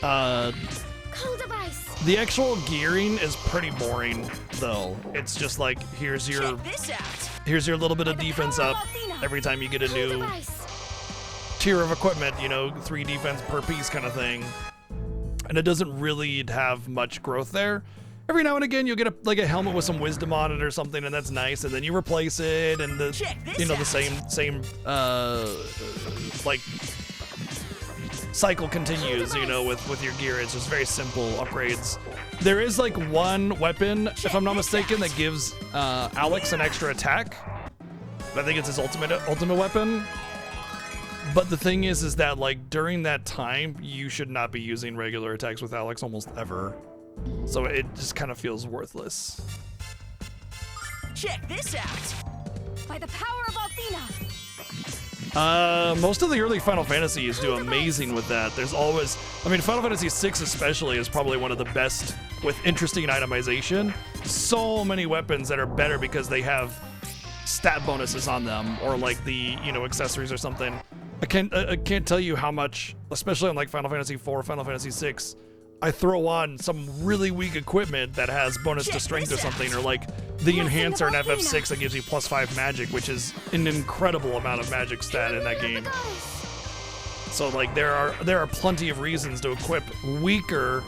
Cold device! The actual gearing is pretty boring, though. It's just like, here's your little bit of defense up every time you get a new tier of equipment, you know, 3 defense per piece kind of thing. And it doesn't really have much growth there. Every now and again, you'll get a helmet with some wisdom on it or something, and that's nice. And then you replace it, and the same like cycle continues. You know, with your gear, it's just very simple upgrades. There is like one weapon, if I'm not mistaken, that gives Alex an extra attack. I think it's his ultimate weapon. But the thing is that like during that time, you should not be using regular attacks with Alex almost ever. So it just kind of feels worthless. Check this out. By the power of Althena! Most of the early Final Fantasies do amazing with that. There's always, I mean, Final Fantasy VI especially is probably one of the best with interesting itemization. So many weapons that are better because they have stat bonuses on them, or like the, you know, accessories or something. I can't tell you how much, especially on like Final Fantasy IV, Final Fantasy VI, I throw on some really weak equipment that has bonus to strength or something, or like the enhancer in FF6 that gives you +5 magic, which is an incredible amount of magic stat in that game. So like there are plenty of reasons to equip weaker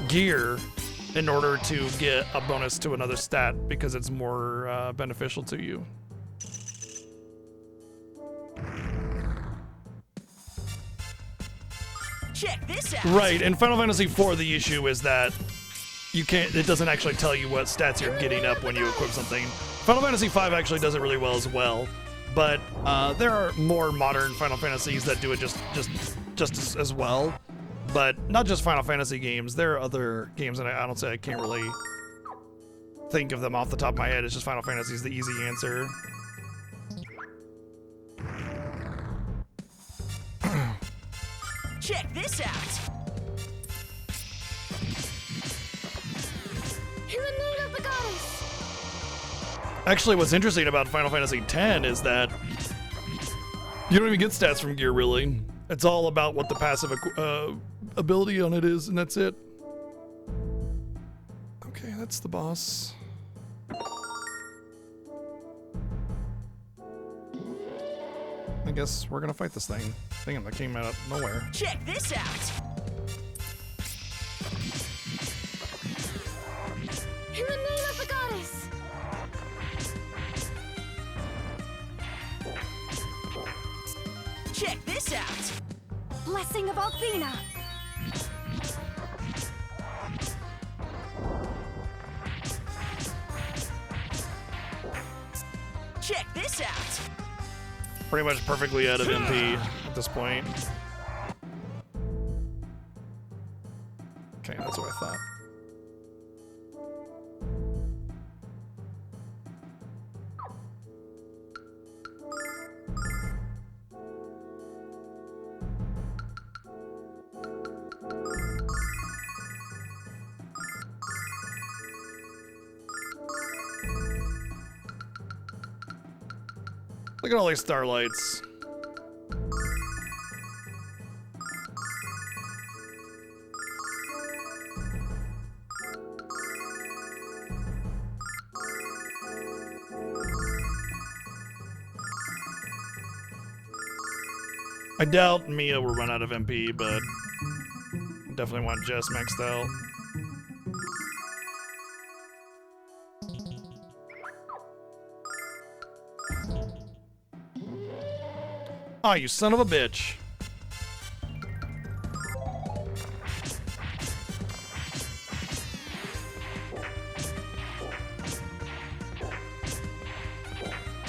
gear in order to get a bonus to another stat because it's more beneficial to you. Check this out. Right, in Final Fantasy IV, the issue is that it doesn't actually tell you what stats you're getting up when you equip something. Final Fantasy V actually does it really well as well, but there are more modern Final Fantasies that do it just as well. But not just Final Fantasy games, there are other games, and I can't really think of them off the top of my head. It's just Final Fantasy is the easy answer. Check this out. In the name of the goddess! Actually, what's interesting about Final Fantasy X is that you don't even get stats from gear, really. It's all about what the passive ability on it is, and that's it. Okay, that's the boss. I guess we're gonna fight this thing. Damn, that came out of nowhere. Check this out. Check this out. Blessing of Althena. Check this out. Pretty much perfectly out of MP at this point. Okay, that's what I thought. Look at all these starlights. I doubt Mia will run out of MP, but definitely want Jess maxed out. Oh, you son of a bitch.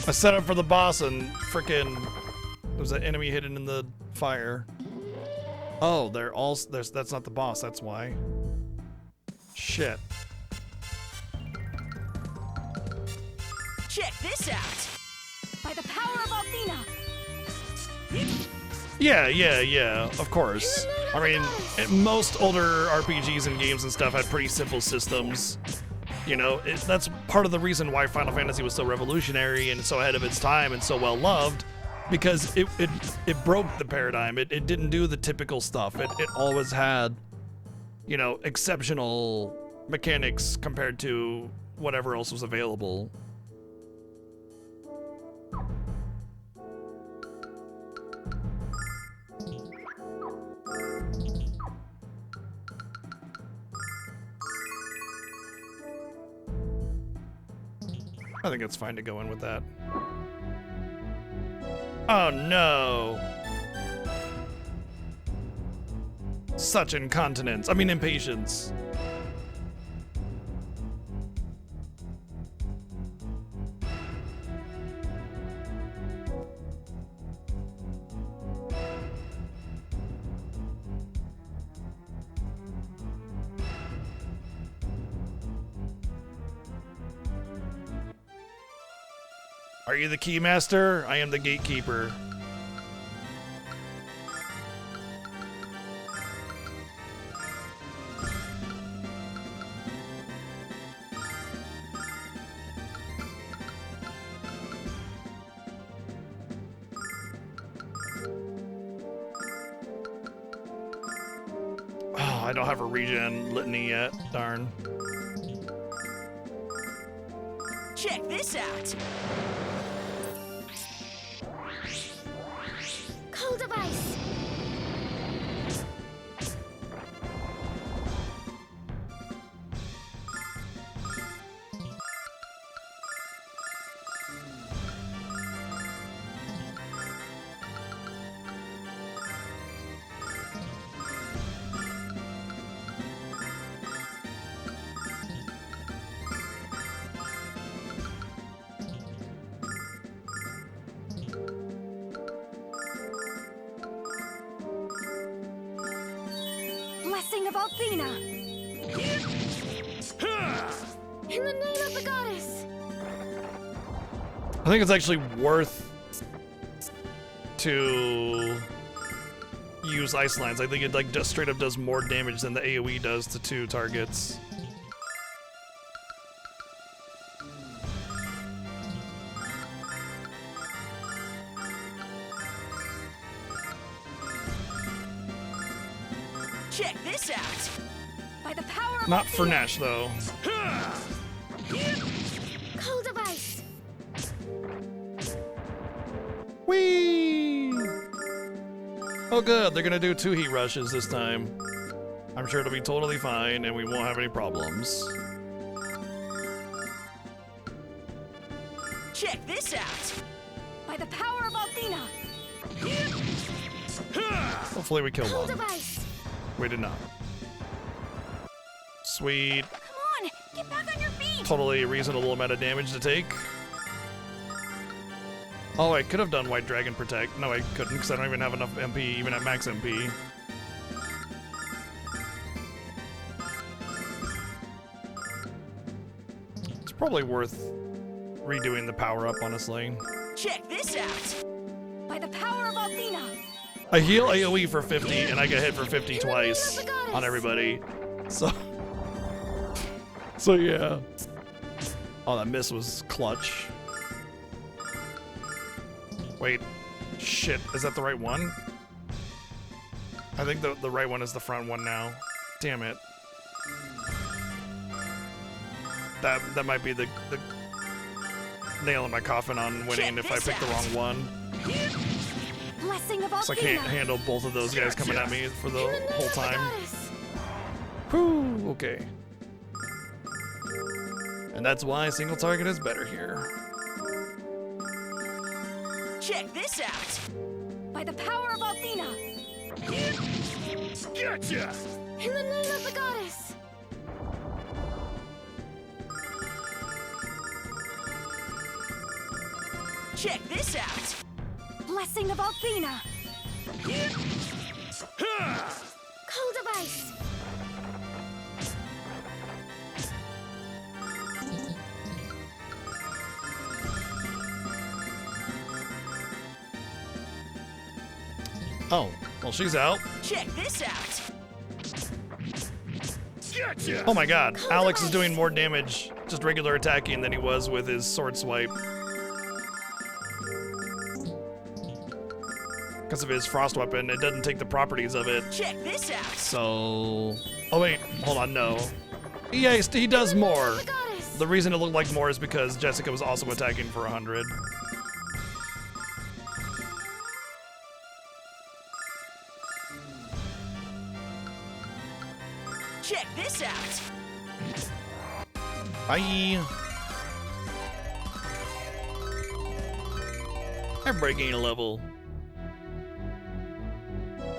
I set up for the boss and frickin' there's an enemy hidden in the fire. Oh, they're all that's not the boss, that's why. Shit. Check this out. By the power of Althena. Yeah, of course. I mean, most older RPGs and games and stuff had pretty simple systems. You know, that's part of the reason why Final Fantasy was so revolutionary and so ahead of its time and so well loved, because it broke the paradigm. It didn't do the typical stuff. It always had, you know, exceptional mechanics compared to whatever else was available. I think it's fine to go in with that. Oh no! Such incontinence. I mean impatience. Are you the keymaster? I am the gatekeeper. Oh, I don't have a regen litany yet. Darn. Check this out. Cold of ice. Blessing of Althena. In the name of the goddess. I think it's actually worth to use Ice Lance. I think it like just straight up does more damage than the AoE does to 2 targets. Check this out. By the power of Not for Althena. Nash though. Cold of ice. Whee! Oh good, they're gonna do 2 heat rushes this time. I'm sure it'll be totally fine and we won't have any problems. Check this out. By the power of Althena. Hopefully we kill Cool one. device. We did not. Sweet. Come on, get back on your feet. Totally reasonable amount of damage to take. Oh, I could have done White Dragon Protect. No, I couldn't because I don't even have enough MP, even at max MP. It's probably worth redoing the power-up, honestly. Check this out. By the power of Athena. I heal AoE for 50, and I get hit for 50 twice on everybody. So yeah. Oh, that miss was clutch. Wait, shit, is that the right one? I think the right one is the front one now. Damn it. That might be the nail in my coffin on winning if I pick the wrong one. Blessing of So I Athena. can't handle both of those guys coming at me for the whole time. Whew, okay. And that's why single target is better here. Check this out. By the power of Athena. Gotcha! In the name of the goddess. Check this out. Blessing of Athena. Cool device. Oh, well, she's out. Check this out. Gotcha! Oh my god, Alex is doing more damage just regular attacking than he was with his sword swipe. Because of his frost weapon, it doesn't take the properties of it. Check this out. So... Oh wait, hold on, no. Yeah, he does more. The reason it looked like more is because Jessica was also attacking for 100. Check this out. Bye. Everybody gain a level.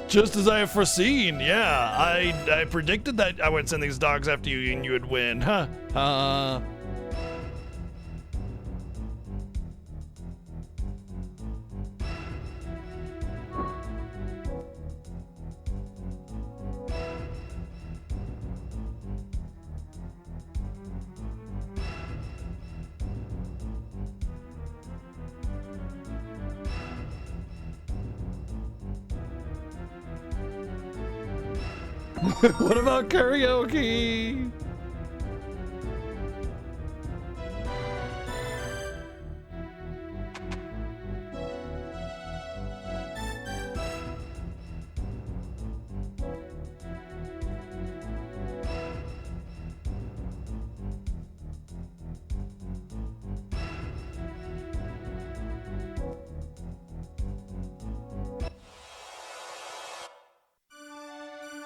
Just as I have foreseen, yeah. I predicted that I would send these dogs after you and you would win, huh? What about karaoke?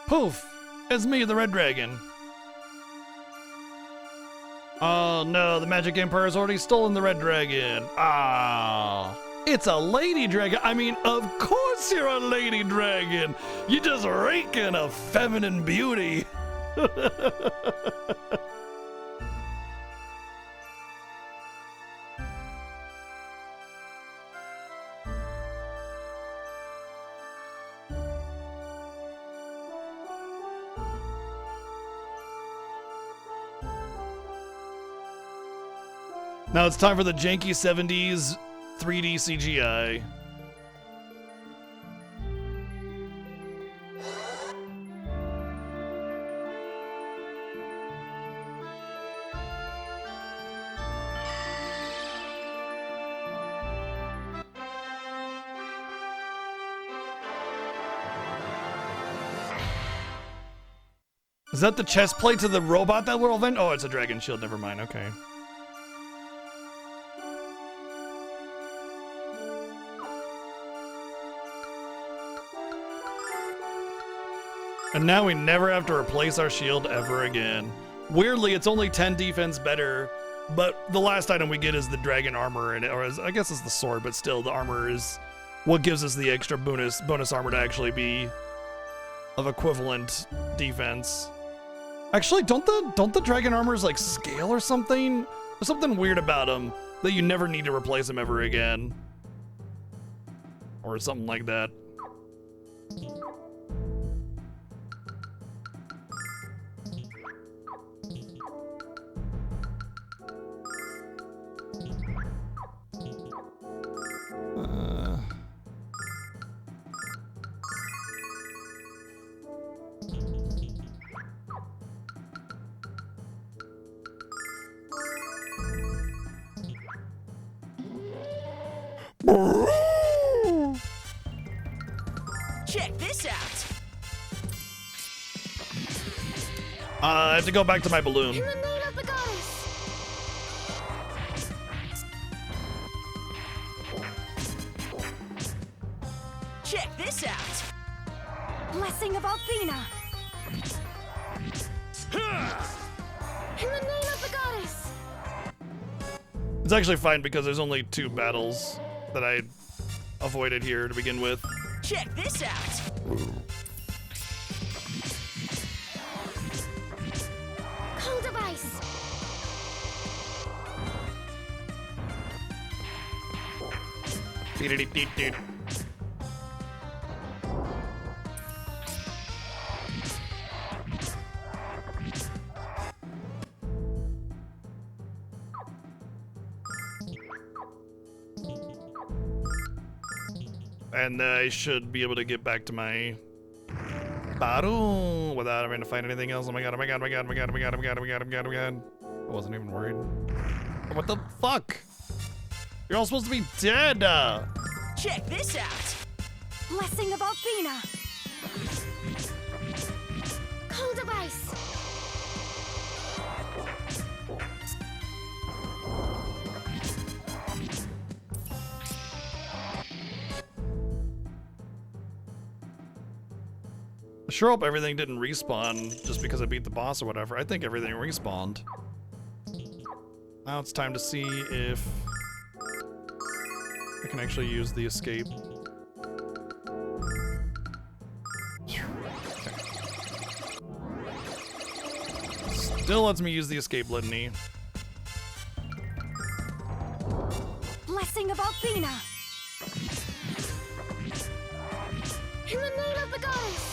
Poof! It's me, the Red Dragon. Oh no, the Magic Empire has already stolen the Red Dragon. Ah, it's a Lady Dragon. I mean, of course you're a Lady Dragon. You just reeking of feminine beauty. Now it's time for the janky 70s 3D CGI. Is that the chest plate to the robot that will vent? Oh, it's a dragon shield. Never mind. Okay. And now we never have to replace our shield ever again. Weirdly, it's only 10 defense better, but the last item we get is the dragon armor, and I guess it's the sword, but still, the armor is what gives us the extra bonus armor to actually be of equivalent defense. Actually, don't the dragon armors like scale or something? There's something weird about them that you never need to replace them ever again. Or something like that. Check this out. I have to go back to my balloon. In the name of the goddess! Check this out. Blessing of Althena. In the name of the goddess! It's actually fine because there's only 2 battles that I avoided here to begin with. Check this out. Cold of ice! Beep-a-deep-deep-deep. And I should be able to get back to my battle without having to fight anything else. Oh my god, oh my god, oh my god, oh my god, oh my god, oh my god, oh my god, oh my god, oh my god. I wasn't even worried. What the fuck? You're all supposed to be dead! Check this out. Blessing of Althena. Cold of ice! I sure hope everything didn't respawn just because I beat the boss or whatever. I think everything respawned. Now it's time to see if I can actually use the escape. Still lets me use the escape litany. Blessing of Althena. In the name of the goddess!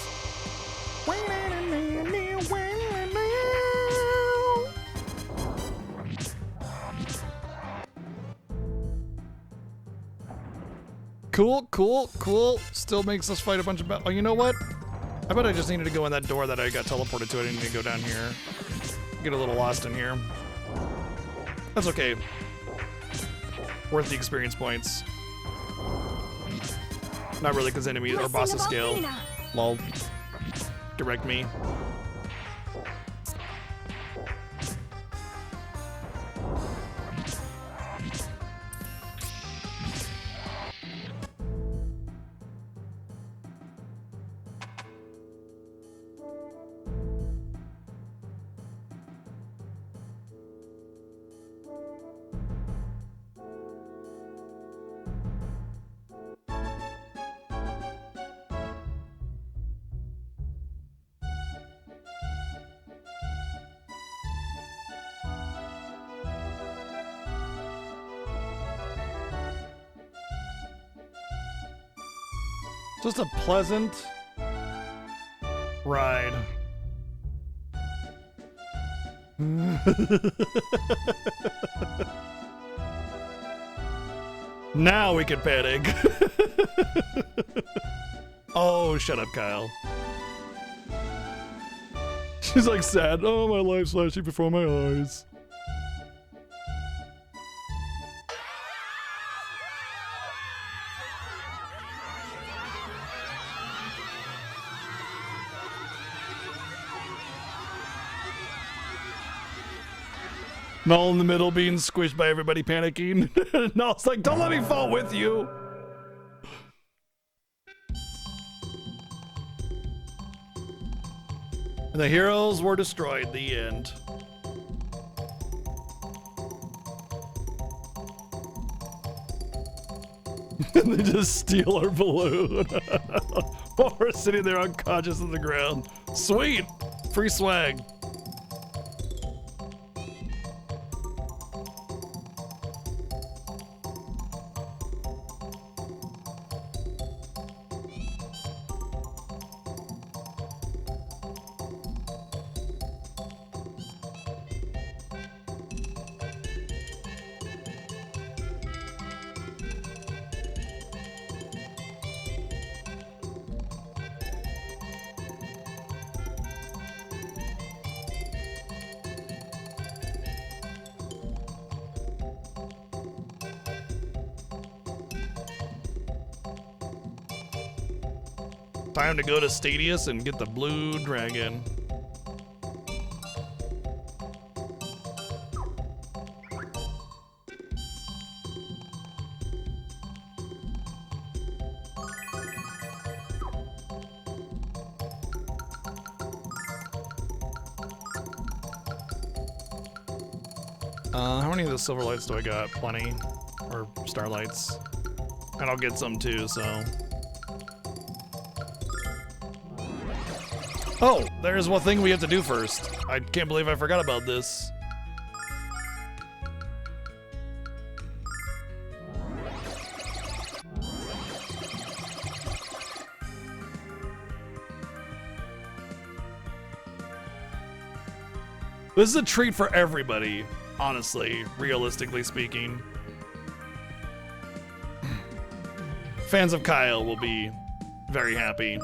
Cool, cool, cool. Still makes us fight a bunch of oh, you know what? I bet I just needed to go in that door that I got teleported to. I didn't need to go down here. Get a little lost in here. That's okay. Worth the experience points. Not really, because enemies or bosses scale. Lol. Direct me. Just a pleasant ride. Now we can panic. Oh, shut up, Kyle. She's like sad. Oh, my life's flashing before my eyes. Null in the middle being squished by everybody panicking. Null's like, don't let me fall with you. And the heroes were destroyed. The end. And they just steal our balloon while we're sitting there unconscious on the ground. Sweet! Free swag. Time to go to Stadius and get the blue dragon. How many of the silver lights do I got? Plenty. Or starlights. And I'll get some too, so. Oh, there's one thing we have to do first. I can't believe I forgot about this. This is a treat for everybody, honestly, realistically speaking. Fans of Kyle will be very happy.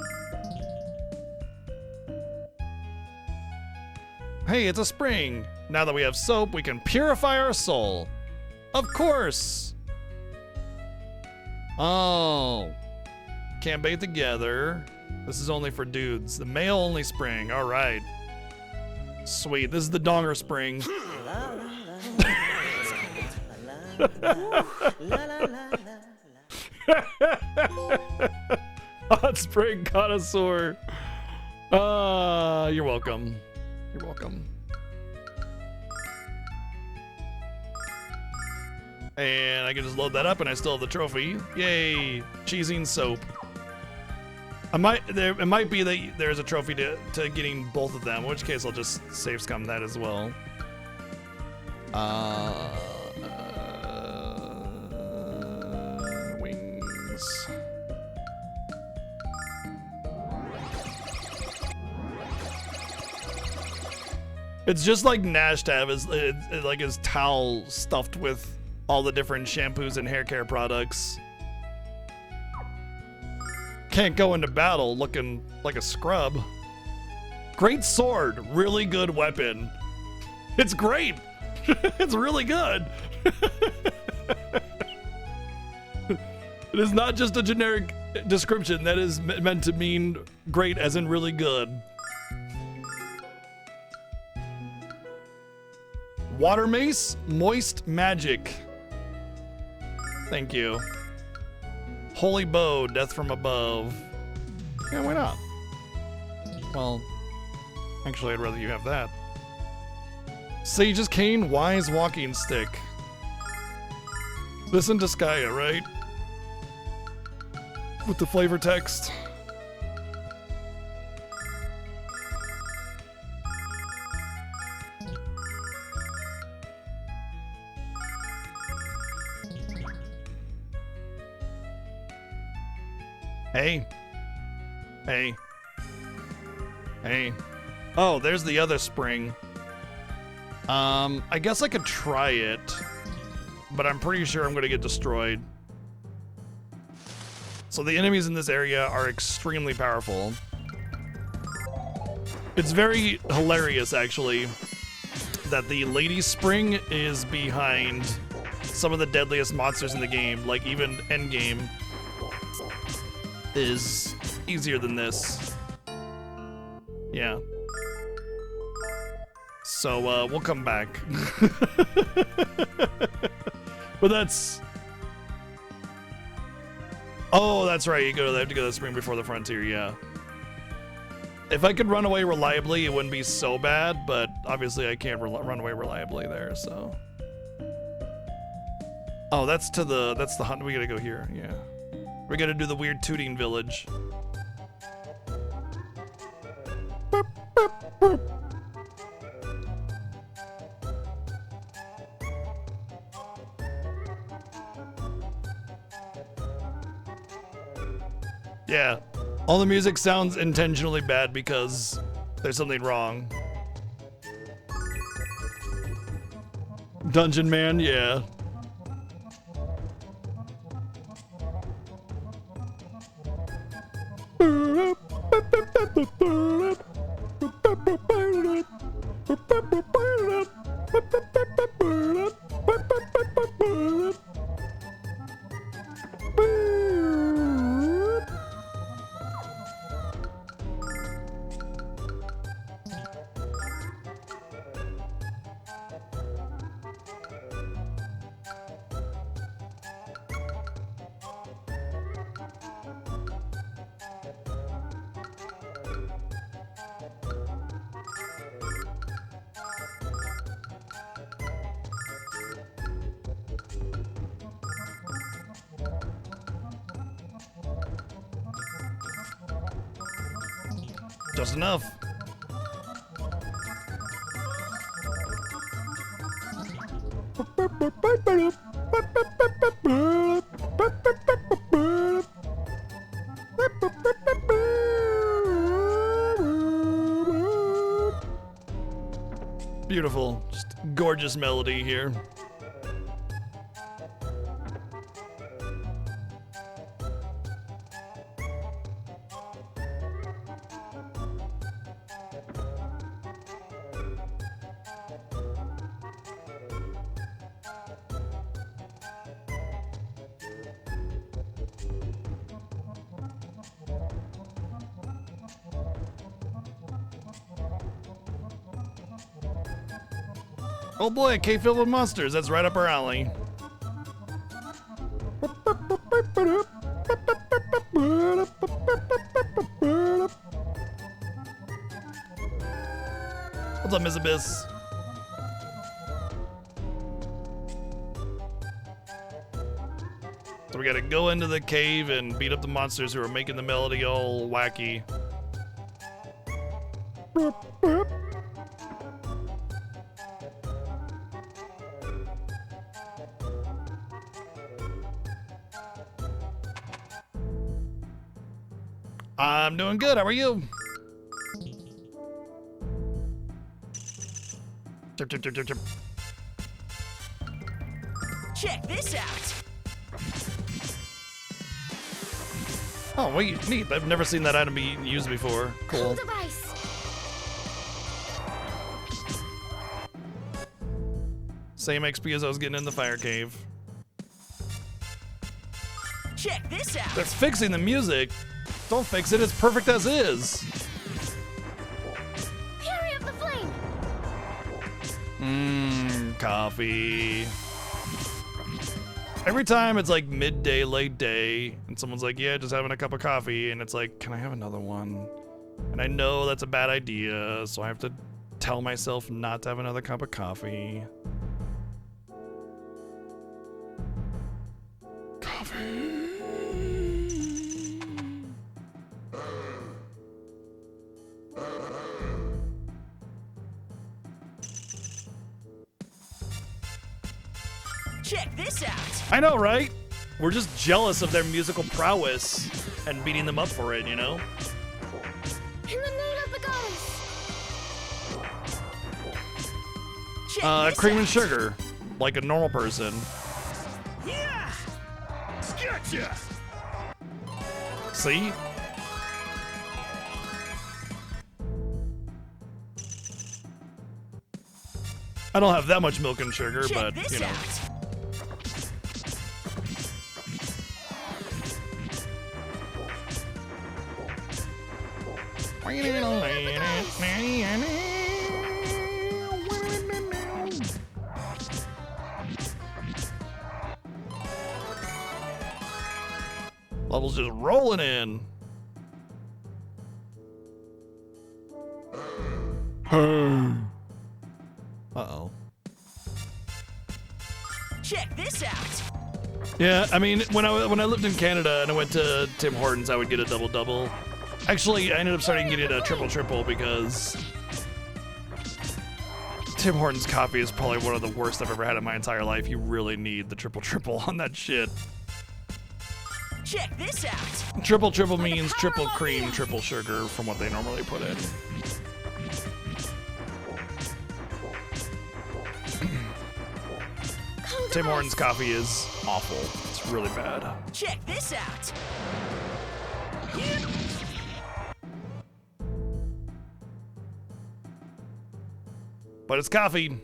Hey, it's a spring. Now that we have soap, we can purify our soul. Of course. Oh. Can't bathe together. This is only for dudes. The male only spring. All right. Sweet. This is the donger spring. Hot spring connoisseur. You're welcome. You're welcome. And I can just load that up and I still have the trophy. Yay! Cheesing soap. It might be that there's a trophy to getting both of them, in which case I'll just save scum that as well. Wings. It's just like Nash to have his towel stuffed with all the different shampoos and hair care products. Can't go into battle looking like a scrub. Great sword, really good weapon. It's great. It's really good. It is not just a generic description. That is meant to mean great as in really good. Water mace, moist magic. Thank you. Holy bow, death from above. Yeah, why not? Well, actually, I'd rather you have that. Sage's cane, wise walking stick. Listen to Skya, right? With the flavor text. Hey. Hey. Hey. Oh, there's the other spring. I guess I could try it, but I'm pretty sure I'm gonna get destroyed. So the enemies in this area are extremely powerful. It's very hilarious, actually, that the Lady Spring is behind some of the deadliest monsters in the game, like even endgame is easier than this. Yeah. So, we'll come back. But that's... Oh, that's right, they have to go to the spring before the frontier, yeah. If I could run away reliably, it wouldn't be so bad, but obviously I can't run away reliably there, so... Oh, that's the hunt. We gotta go here. Yeah. We gotta do the weird tooting village. Yeah. All the music sounds intentionally bad because there's something wrong. Dungeon Man, yeah. Just enough. Beautiful, just gorgeous melody here. Oh boy, a cave filled with monsters. That's right up our alley. What's up, Miss Abyss? So we gotta go into the cave and beat up the monsters who are making the melody all wacky. I'm doing good. How are you? Chirp, chirp, chirp, chirp, chirp. Check this out. Oh, wait, neat. I've never seen that item be used before. Cool. Device. Same XP as I was getting in the fire cave. Check this out. They're fixing the music. Don't fix it. It's perfect as is. Fury of the Flame. Coffee. Every time it's like midday, late day, and someone's like, yeah, just having a cup of coffee, and it's like, can I have another one? And I know that's a bad idea, so I have to tell myself not to have another cup of coffee. Check this out. I know, right? We're just jealous of their musical prowess and beating them up for it, you know? In the name of the goddess. Check this Cream out. and sugar, like a normal person. Yeah. Gotcha. See? I don't have that much milk and sugar, Check but, this you know. out. Level's just rolling in. Uh-oh. Check this out. Yeah, I mean, when I lived in Canada and I went to Tim Hortons, I would get a double-double. Actually, I ended up starting getting a triple-triple because Tim Hortons coffee is probably one of the worst I've ever had in my entire life. You really need the triple-triple on that shit. Check this out. Triple-triple means triple cream, triple sugar from what they normally put in. Tim Hortons coffee is awful. It's really bad. Check this out. But it's coffee.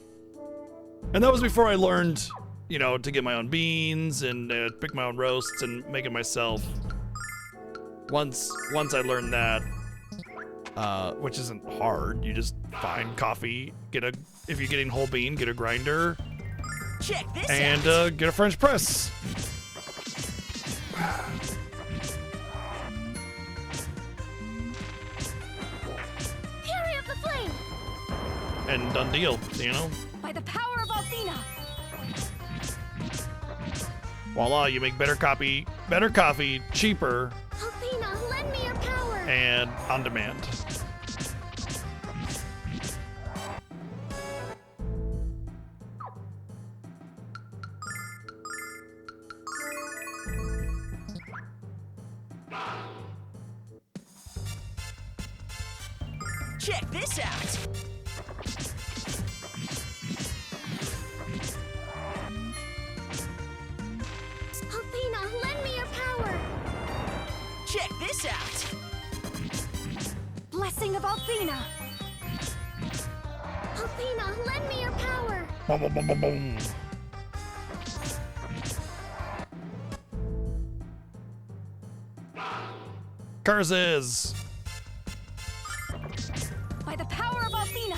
And that was before I learned, you know, to get my own beans and pick my own roasts and make it myself. Once I learned that, which isn't hard, you just find coffee, if you're getting whole bean, get a grinder, Check this and out. get a French press. Fury of the Flame! And done deal, you know? By the power of Althena! Voila, you make better coffee, cheaper, Althena, lend me your power! and on demand. Check this out. Althena, lend me your power! Check this out. Blessing of Althena! Althena, lend me your power! Boom, boom, boom, boom, boom. Curses. By the power of Althena!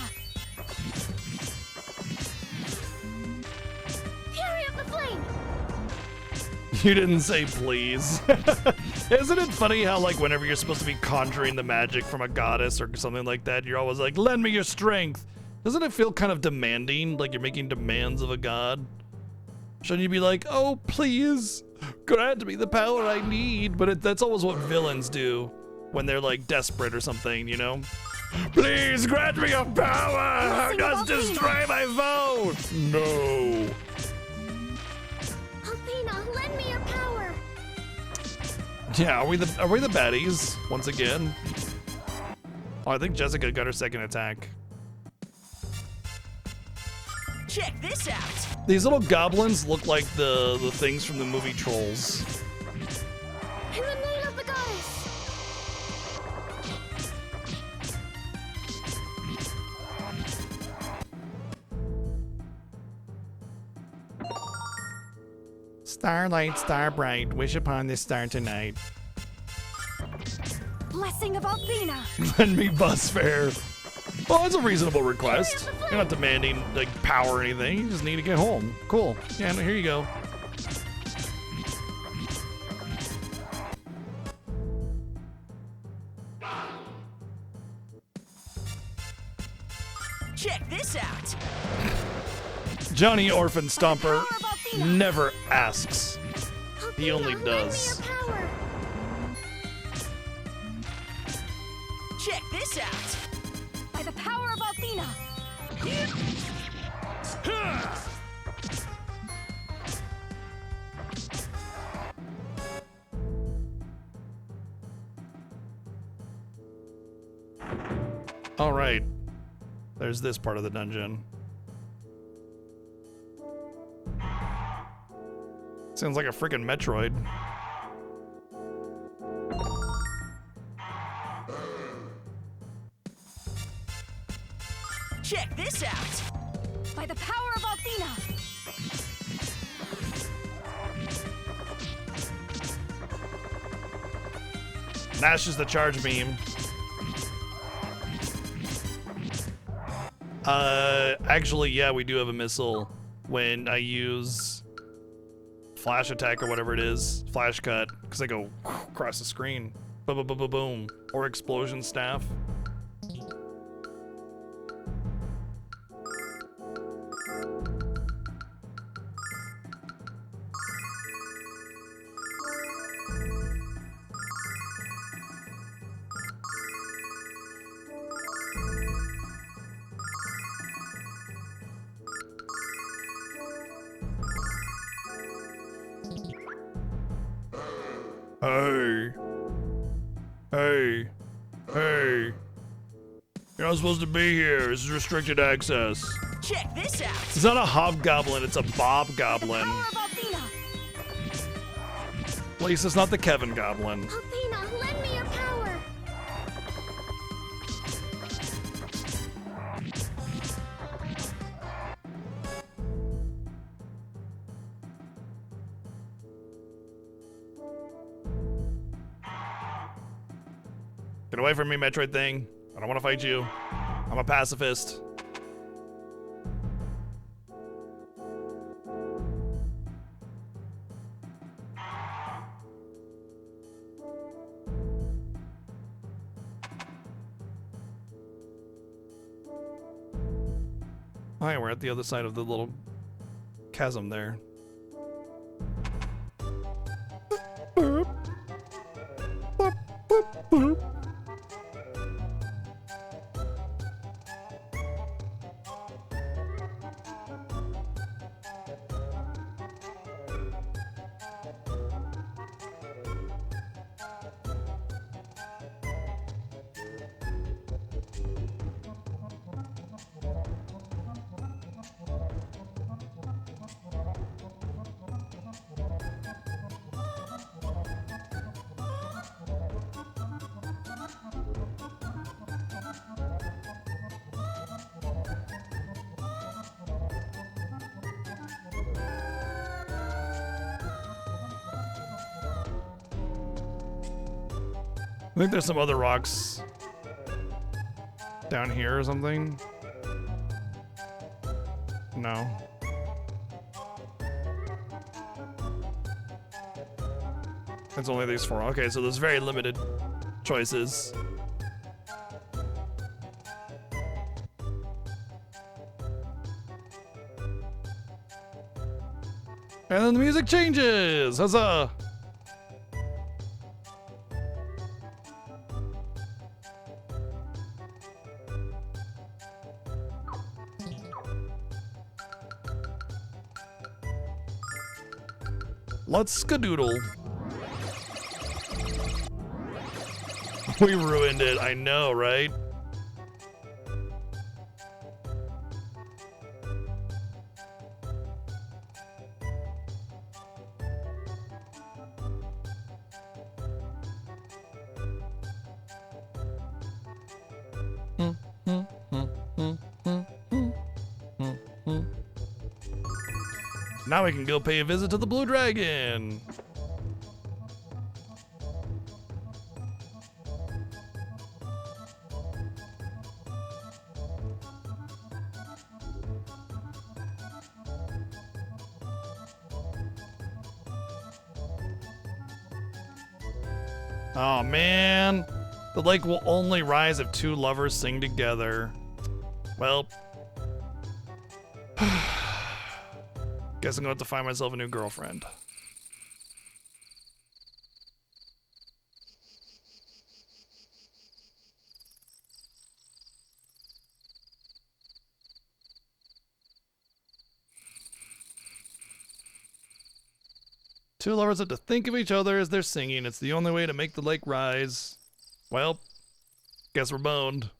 Fury of the Flame! You didn't say please. Isn't it funny how, like, whenever you're supposed to be conjuring the magic from a goddess or something like that, you're always like, lend me your strength. Doesn't it feel kind of demanding, like you're making demands of a god? Shouldn't you be like, oh, please, grant me the power I need? But that's always what villains do when they're, like, desperate or something, you know? Please grant me your power! Just destroy my phone! No. Althena, lend me your power! Yeah, are we the baddies once again? Oh, I think Jessica got her second attack. Check this out. These little goblins look like the things from the movie Trolls. In the name of the goddess! Starlight, star bright, wish upon this star tonight. Blessing of Althena! Lend me bus fare. Well, that's a reasonable request. You're not demanding, like, power or anything. You just need to get home. Cool. Yeah, no, here you go. Check this out. Johnny Orphan Stomper never asks. He only does. Check this out. By the power of Althena! All right. There's this part of the dungeon. Sounds like a freaking Metroid. Check this out. By the power of Althena! Nash is the charge beam. Actually, yeah, we do have a missile when I use flash attack or whatever it is, flash cut, because I go across the screen. Boom, boom, boom, boom, boom. Or explosion staff. Hey. Hey. Hey. You're not supposed to be here. This is restricted access. Check this out. It's not a hobgoblin, it's a bobgoblin. Power of Althena! At least it's not the Kevin Goblin. Althena, lend me your power! Get away from me, Metroid thing. I don't want to fight you. I'm a pacifist. Oh, yeah, we're at the other side of the little chasm there. Boop. Boop, boop, boop. I think there's some other rocks down here or something. No. It's only these four. Okay, so there's very limited choices. And then the music changes! Huzzah! Let's skadoodle. We ruined it, I know, right? Now we can go pay a visit to the Blue Dragon. Oh man, the lake will only rise if two lovers sing together. Well, guess I'm gonna have to find myself a new girlfriend. Two lovers have to think of each other as they're singing. It's the only way to make the lake rise. Well, guess we're boned.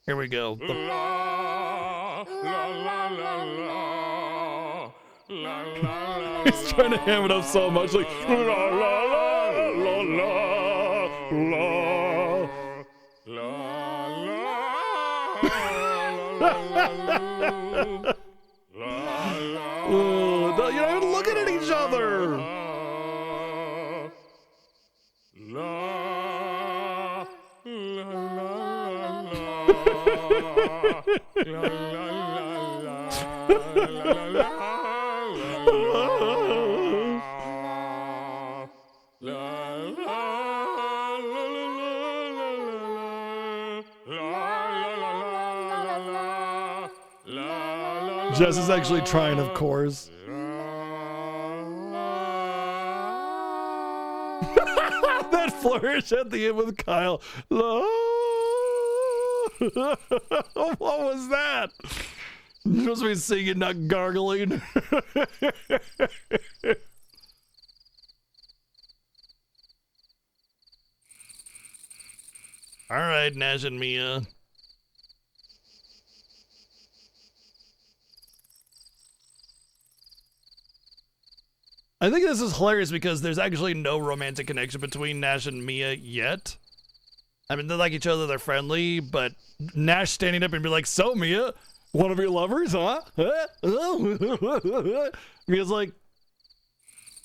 Here we go. La, la, la, la, la, la, la. He's trying to ham it up so much, like la la la la la la. You're not even looking at each other. Jess is actually trying, of course. That flourish at the end with Kyle. What was that? You're supposed to be singing, not gargling. All right, Nash and Mia. I think this is hilarious because there's actually no romantic connection between Nash and Mia yet. I mean, they like each other, they're friendly, but Nash standing up and be like, so Mia, one of your lovers, huh? Mia's like,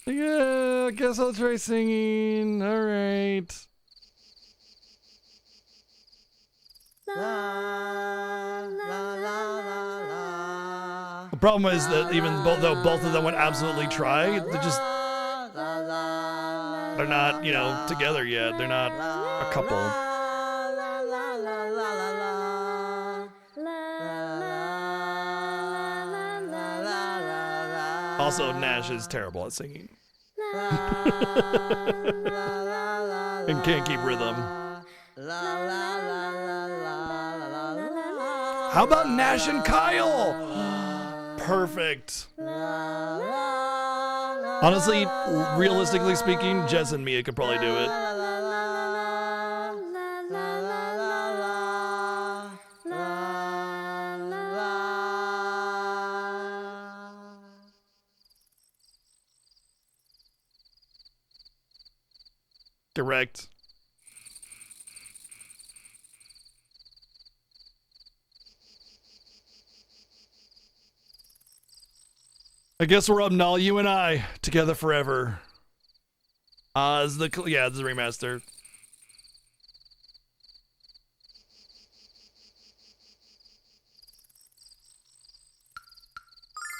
yeah, I guess I'll try singing. All right. The problem is that even though both of them would absolutely try, they're not, you know, together yet. They're not a couple. Also, Nash is terrible at singing. And can't keep rhythm. How about Nash and Kyle? Perfect. Honestly, realistically speaking, Jess and Mia could probably do it. Correct. I guess we're up, Null, you and I, together forever. It's the remaster.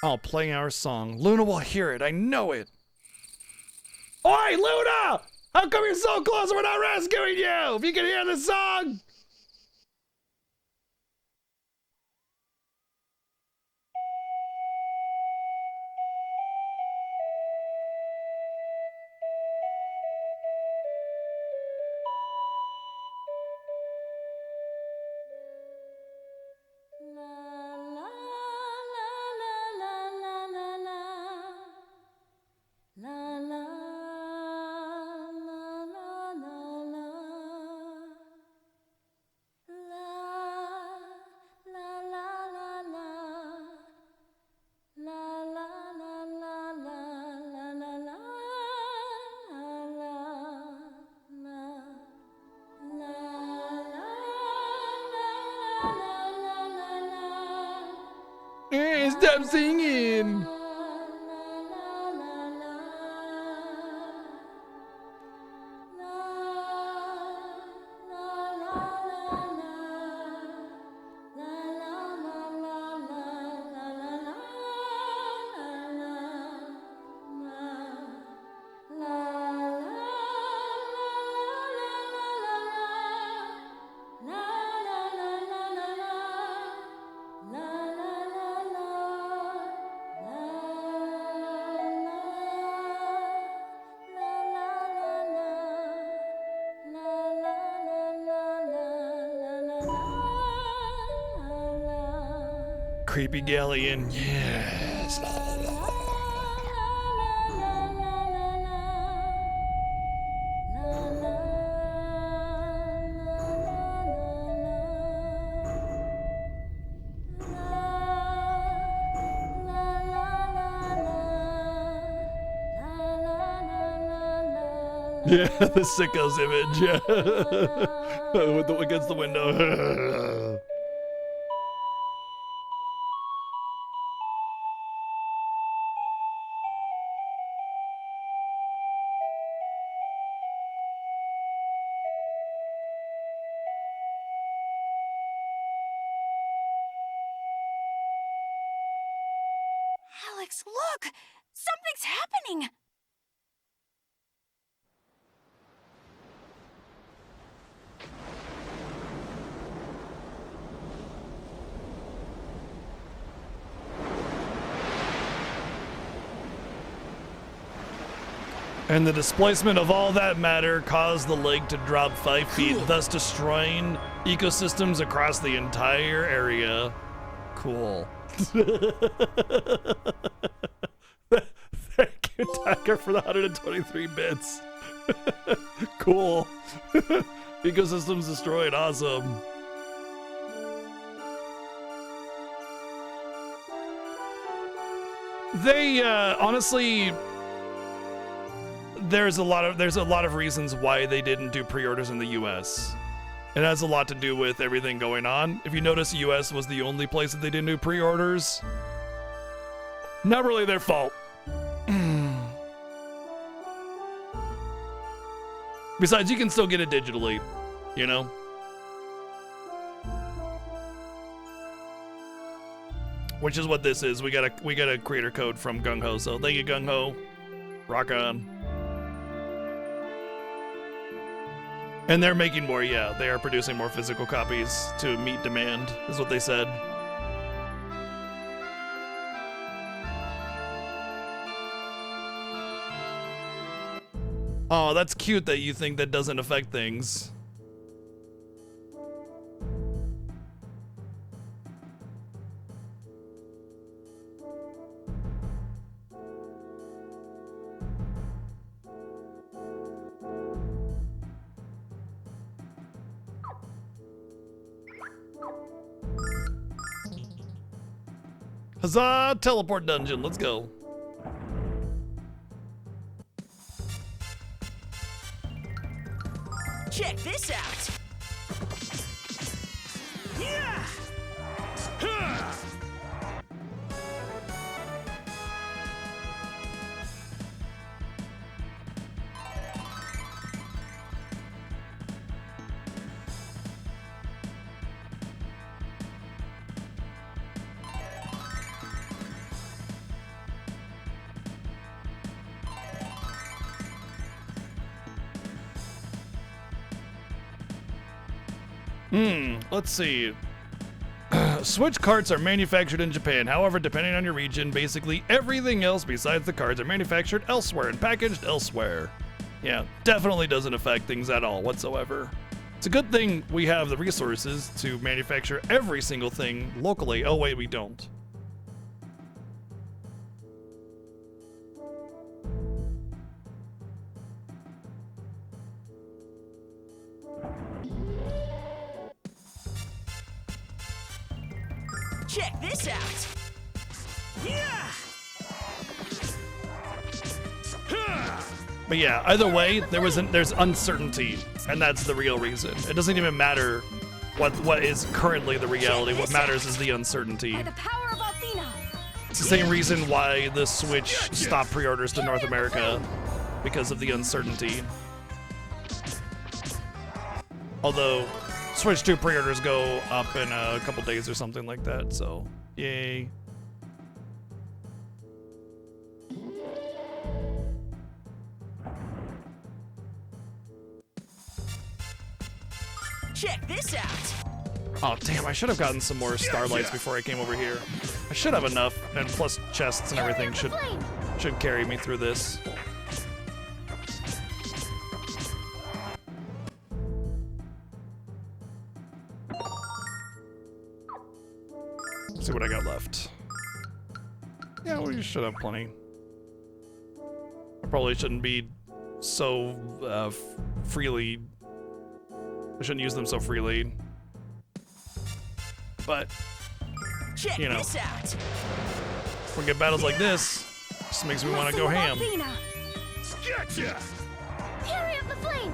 Oh, playing our song. Luna will hear it, I know it. Oi, Luna! How come you're so close and we're not rescuing you? If you can hear the song! Stop singing. Creepy galleon, yes. Yeah, the sicko's image, yeah. Against the window. Alex, look! Something's happening! And the displacement of all that matter caused the lake to drop 5 feet, thus destroying Ecosystems across the entire area. Cool. Thank you, Tiger, for the 123 bits. Cool. Ecosystems destroyed. Awesome. They honestly, there's a lot of reasons why they didn't do pre-orders in the US. It has a lot to do with everything going on. If you notice, US was the only place that they didn't do pre-orders. Not really their fault. Besides, you can still get it digitally, you know? Which is what this is. We got a creator code from Gung Ho, so thank you, Gung Ho. Rock on. And they're making more, yeah. They are producing more physical copies to meet demand, is what they said. Oh, that's cute that you think that doesn't affect things. Huzzah! Teleport dungeon, let's go. Check this out. Yeah. Huh. Let's see. Switch carts are manufactured in Japan. However, depending on your region, basically everything else besides the cards are manufactured elsewhere and packaged elsewhere. Yeah, definitely doesn't affect things at all whatsoever. It's a good thing we have the resources to manufacture every single thing locally. Oh wait, we don't. Check this out. Yeah. But yeah, either way, there's uncertainty, and that's the real reason. It doesn't even matter what is currently the reality. What matters is the uncertainty. By the power of Athena. It's the same reason why the Switch stopped pre-orders to North America, because of the uncertainty. Although Switch 2 pre-orders go up in a couple days or something like that, so yay. Check this out. Oh damn, I should have gotten some more starlights before I came over here. I should have enough, and plus chests and everything should carry me through this. Let's see what I got left. Yeah, we should have plenty. I probably shouldn't be so freely. I shouldn't use them so freely. But, check you know, this out. when we get battles like this, just makes me want to go ham. Gotcha! Fury of the Flame.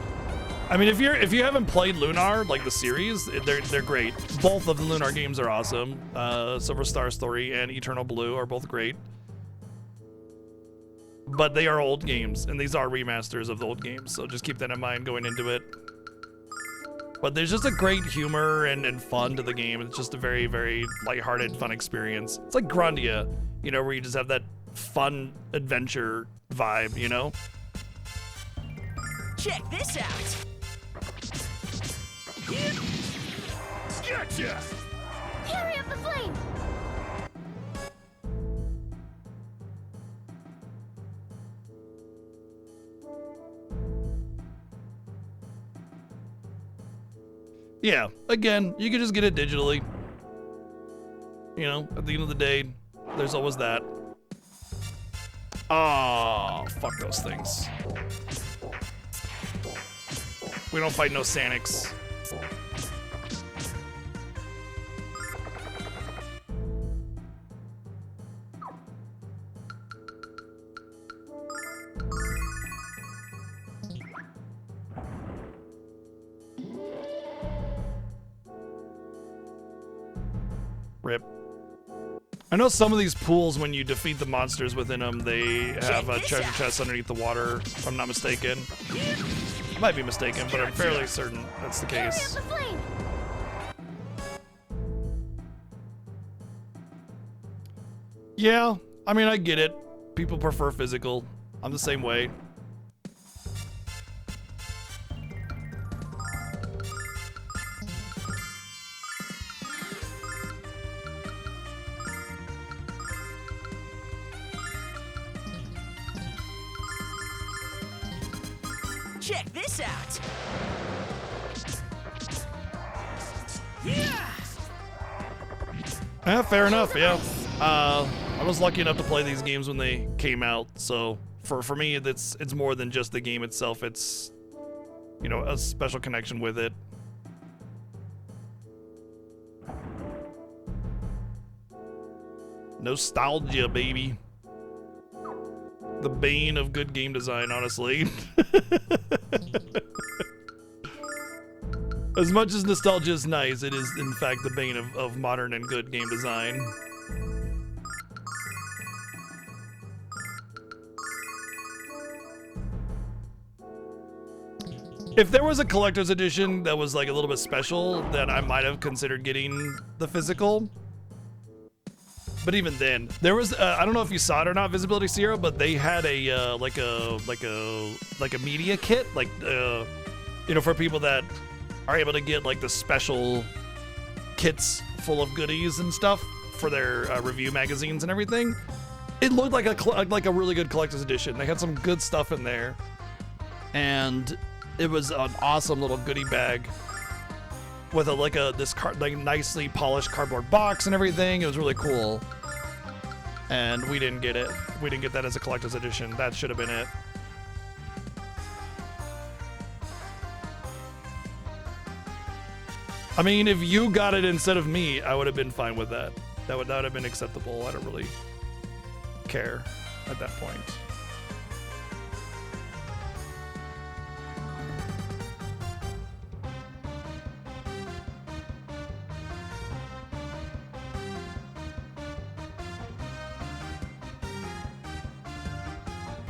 I mean, if you haven't played Lunar, like the series, they're great. Both of the Lunar games are awesome. Silver Star Story and Eternal Blue are both great. But they are old games, and these are remasters of the old games, so just keep that in mind going into it. But there's just a great humor and fun to the game. It's just a very, very lighthearted, fun experience. It's like Grandia, you know, where you just have that fun adventure vibe, you know? Check this out. Gotcha! Fury of the Flame. Yeah, again, you can just get it digitally. You know, at the end of the day, there's always that. Oh, fuck those things. We don't fight no Sanics. Rip. I know some of these pools, when you defeat the monsters within them, they have a treasure chest underneath the water, if I'm not mistaken. I might be mistaken, but I'm fairly certain that's the case. Yeah, I mean, I get it. People prefer physical. I'm the same way. Check this out. Yeah, fair enough, yeah. I was lucky enough to play these games when they came out, so for me, it's more than just the game itself. It's, you know, a special connection with it. Nostalgia, baby. The bane of good game design, honestly. As much as nostalgia is nice, it is in fact the bane of modern and good game design. If there was a collector's edition that was like a little bit special, then I might have considered getting the physical. But even then, there was I don't know if you saw it or not, Visibility Sierra, but they had a like a media kit, like you know, for people that are able to get like the special kits full of goodies and stuff for their review magazines and everything. It looked like a really good collector's edition. They had some good stuff in there, and it was an awesome little goodie bag with this nicely polished cardboard box and everything. It was really cool. And we didn't get it. We didn't get that as a collector's edition. That should have been it. I mean, if you got it instead of me, I would have been fine with that. That would have been acceptable. I don't really care at that point.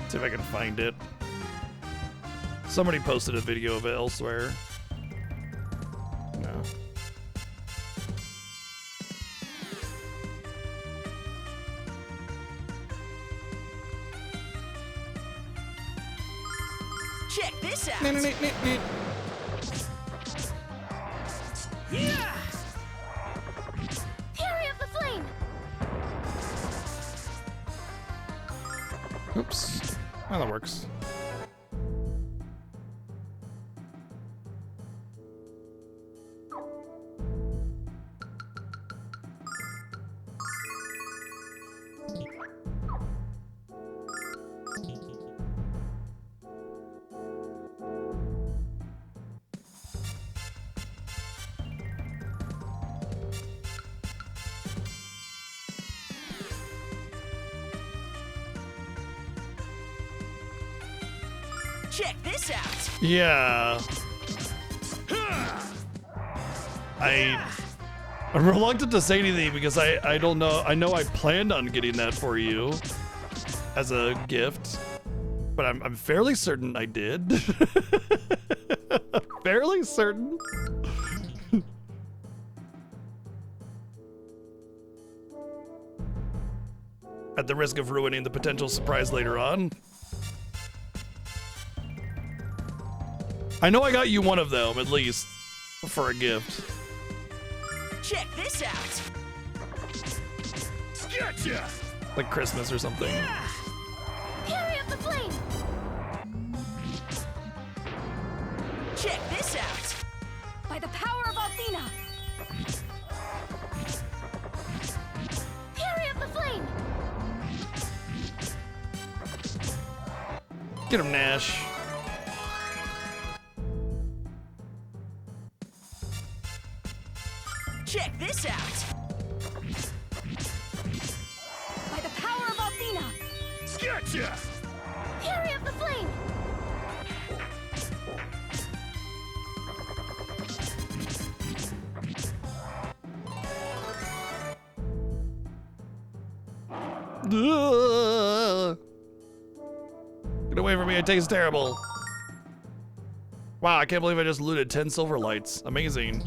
See if I can find it. Somebody posted a video of it elsewhere. No. Check this out. Yeah! Fury of the Flame! Oops. Oh, that works. Check this out. Yeah. I'm reluctant to say anything because I don't know. I know I planned on getting that for you as a gift, but I'm fairly certain I did. Fairly certain. At the risk of ruining the potential surprise later on. I know I got you one of them, at least, for a gift. Check this out. Gotcha! Like Christmas or something. Fury of the Flame! Check this out. By the power of all Athena! Fury of the Flame! Get him, Nash. Check this out. By the power of Athena! Gotcha! Fury of the Flame! Ugh. Get away from me, it tastes terrible. Wow, I can't believe I just looted 10 silver lights. Amazing.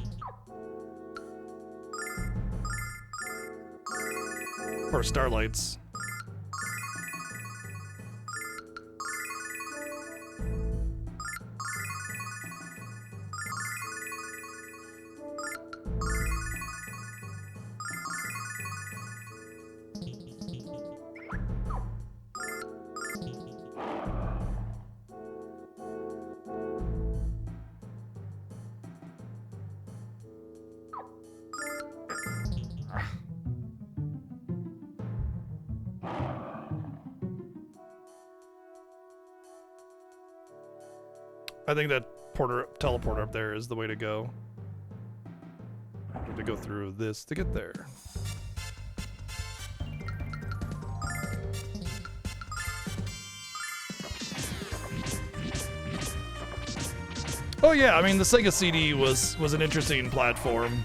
Or starlights. I think that teleporter up there is the way to go. I have to go through this to get there. Oh yeah, I mean the Sega CD was an interesting platform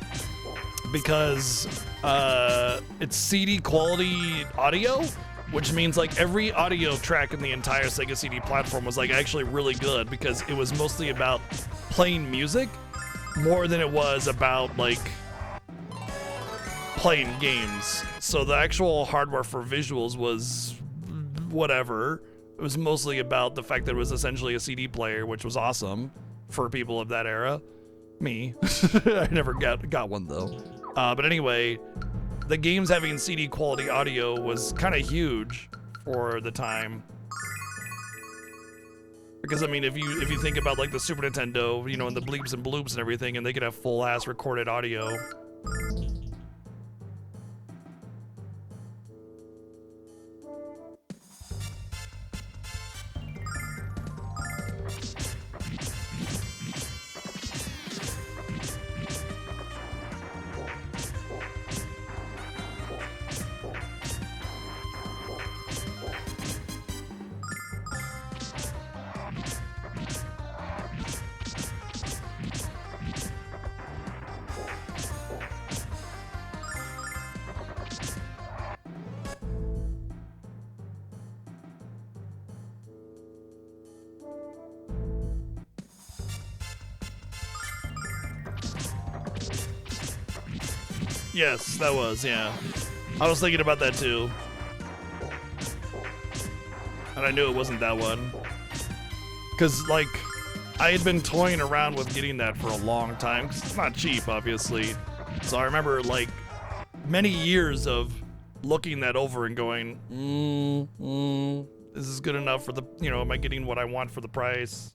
because it's CD quality audio, which means like every audio track in the entire Sega CD platform was like actually really good because it was mostly about playing music more than it was about like playing games. So the actual hardware for visuals was whatever. It was mostly about the fact that it was essentially a CD player, which was awesome for people of that era. Me. I never got one though. But anyway, the games having CD quality audio was kind of huge for the time. Because I mean, if you think about like the Super Nintendo, you know, and the bleeps and bloops and everything, and they could have full ass recorded audio. Yes, that was, yeah. I was thinking about that too. And I knew it wasn't that one. Because, like, I had been toying around with getting that for a long time. 'Cause it's not cheap, obviously. So I remember, like, many years of looking that over and going, is this good enough for the, you know, am I getting what I want for the price?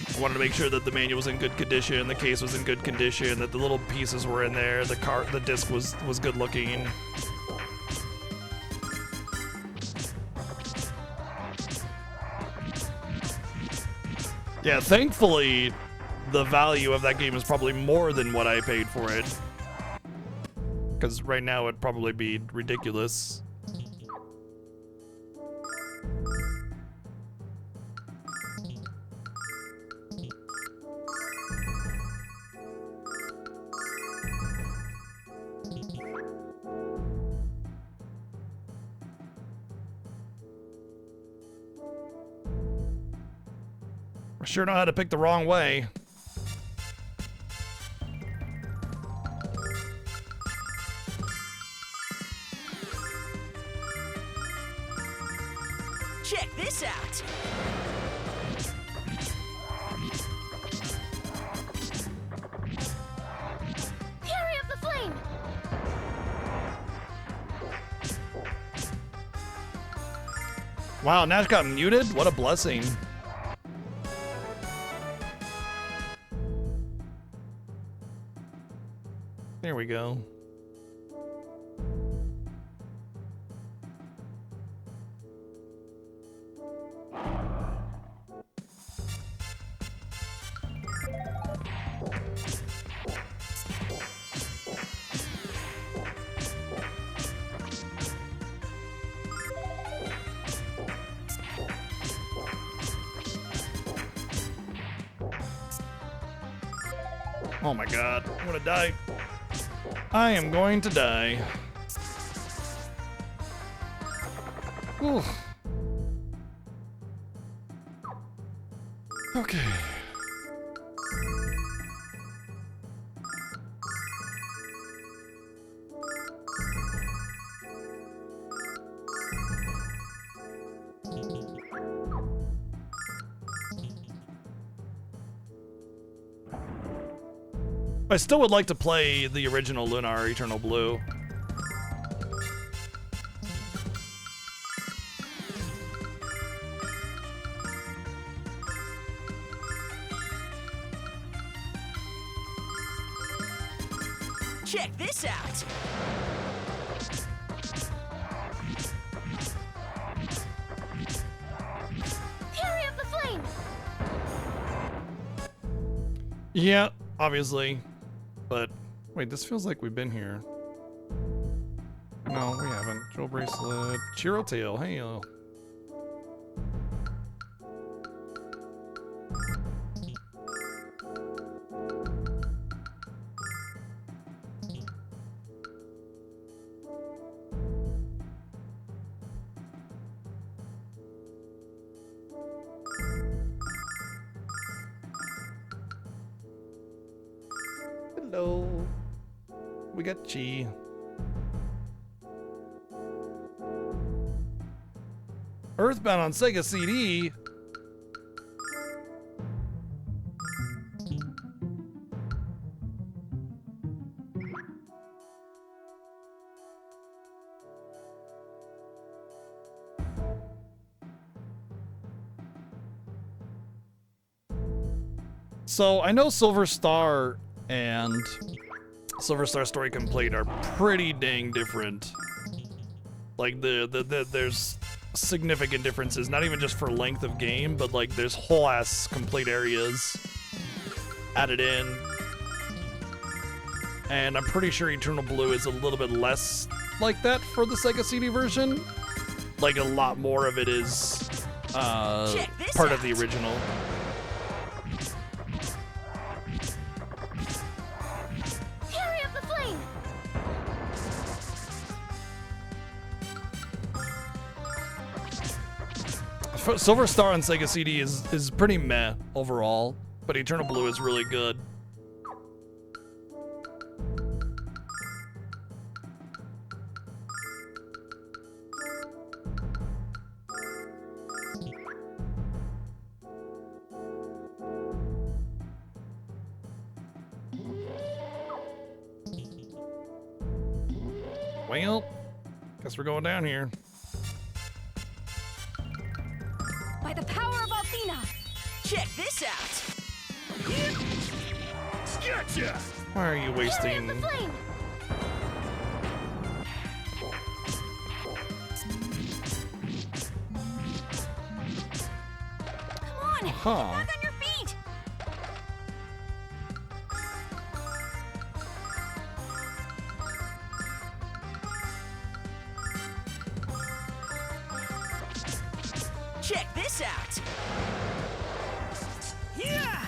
I wanted to make sure that the manual was in good condition, the case was in good condition, that the little pieces were in there, the disc was good looking. Yeah, thankfully, the value of that game is probably more than what I paid for it. Because right now it'd probably be ridiculous. I sure know how to pick the wrong way. Check this out. Fury of the Flame! Wow, Nash got muted? What a blessing. There we go. Oh my god, I'm gonna die. I am going to die. Ooh. Okay. I still would like to play the original Lunar Eternal Blue. Check this out. Hurry up the flame! Yeah, obviously. But wait, this feels like we've been here. No, we haven't. Jewel bracelet, Chiro tail. Hey, hello. We got Chi. Earthbound on Sega CD. So I know Silver Star and Silver Star Story Complete are pretty dang different. Like there's significant differences, not even just for length of game, but like there's whole ass complete areas added in. And I'm pretty sure Eternal Blue is a little bit less like that for the Sega CD version. Like a lot more of it is part of the original. Hurry up the flame! Silver Star on Sega CD is pretty meh overall, but Eternal Blue is really good. Well, guess we're going down here. By the power of Athena! Check this out. Gotcha! Why are you Hurry wasting? up the flame! Come on! Get Huh. back on your feet! Check this out. Yeah.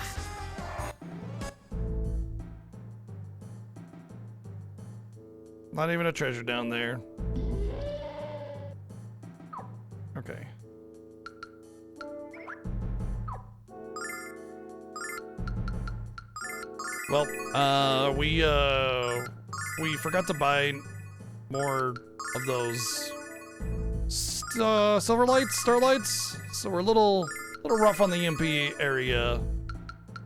Not even a treasure down there. Okay. Well, we forgot to buy more of those silver lights, starlights. So we're a little rough on the EMP area.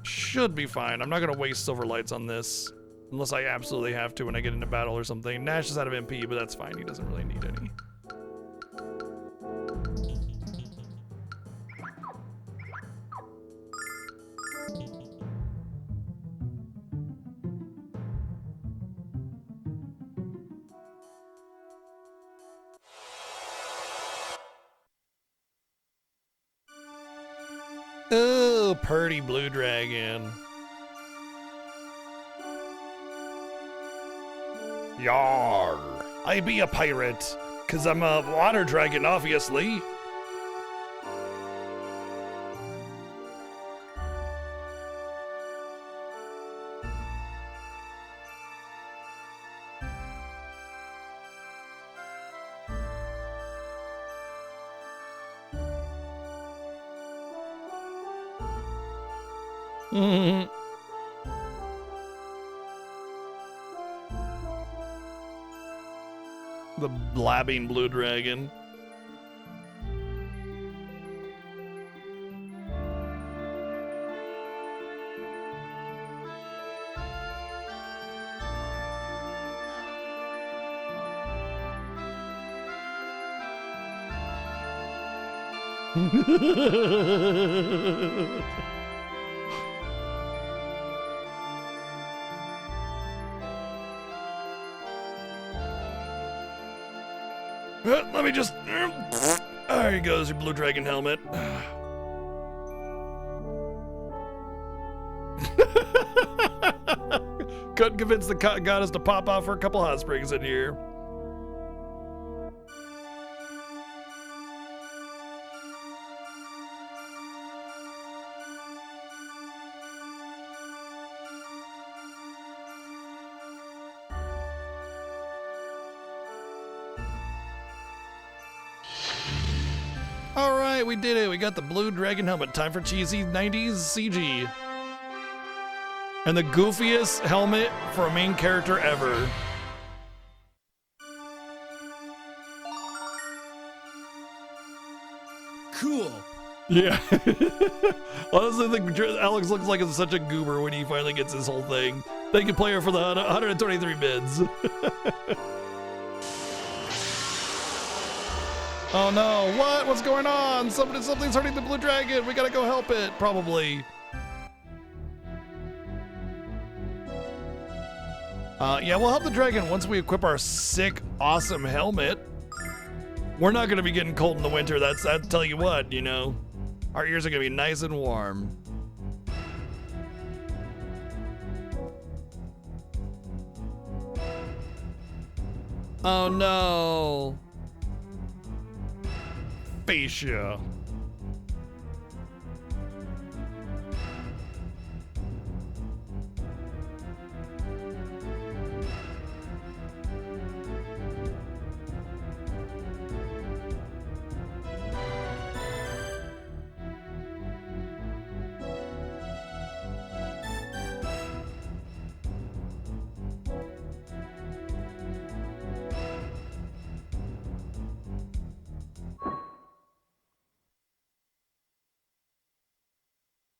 Should be fine. I'm not gonna waste silver lights on this unless I absolutely have to when I get into battle or something. Nash is out of MP, but that's fine. He doesn't really need any. little purty blue dragon. Yar! I be a pirate, 'cause I'm a water dragon, obviously. The blabbing blue dragon. Let me just... There goes your blue dragon helmet. Couldn't convince the goddess to pop out for a couple hot springs in here. Alright, we did it. We got the blue dragon helmet. Time for cheesy 90s CG. And the goofiest helmet for a main character ever. Cool. Yeah. Honestly, I think Alex looks like such a goober when he finally gets his whole thing. Thank you, player, for the 123 bids. Oh no, what? What's going on? Something's hurting the blue dragon. We gotta go help it, probably. Yeah, we'll help the dragon once we equip our sick, awesome helmet. We're not gonna be getting cold in the winter, I'll tell you what, you know. Our ears are gonna be nice and warm. Oh no. Fascia.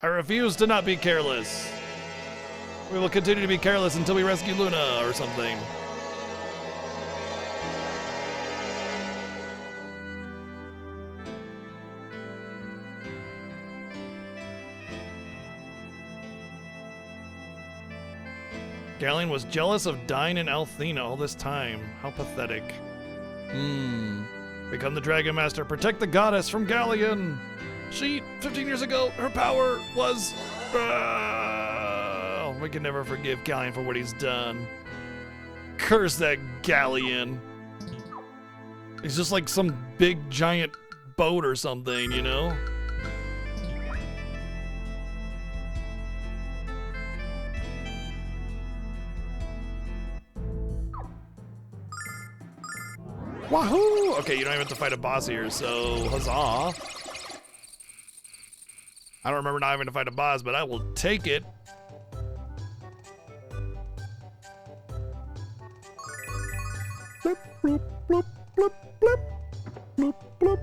I refuse to not be careless. We will continue to be careless until we rescue Luna or something. Galleon was jealous of Dyne and Althena all this time. How pathetic. Become the Dragon Master. Protect the goddess from Galleon. She, 15 years ago, her power was... we can never forgive Galleon for what he's done. Curse that Galleon. He's just like some big, giant boat or something, you know? Wahoo! Okay, you don't even have to fight a boss here, so huzzah. I don't remember not having to fight a boss, but I will take it. Bloop, bloop, bloop, bloop, bloop, bloop, bloop.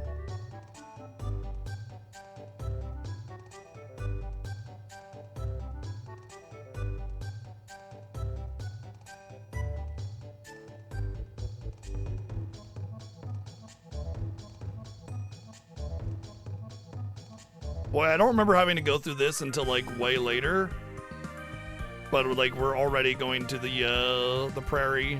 Boy, I don't remember having to go through this until like way later. But like we're already going to the prairie.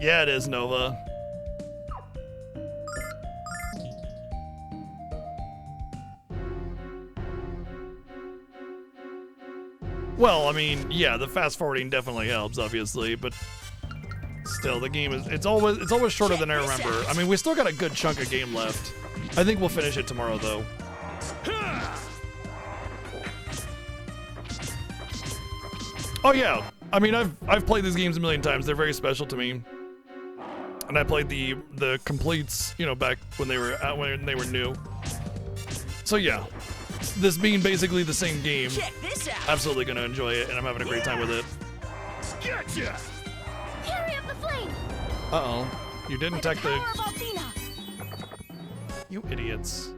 Yeah, it is, Nova. Well, I mean, yeah, the fast forwarding definitely helps, obviously, but still, the game is it's always shorter than I remember. I mean, we still got a good chunk of game left. I think we'll finish it tomorrow, though. Oh yeah, I mean, I've played these games a million times. They're very special to me. And I played the completes, you know, back when they were new. So yeah, this being basically the same game, Check this out. absolutely gonna enjoy it, and I'm having a great time with it. Gotcha! Hurry up the flame! Uh-oh, you didn't attack the... Power of Athena! You idiots.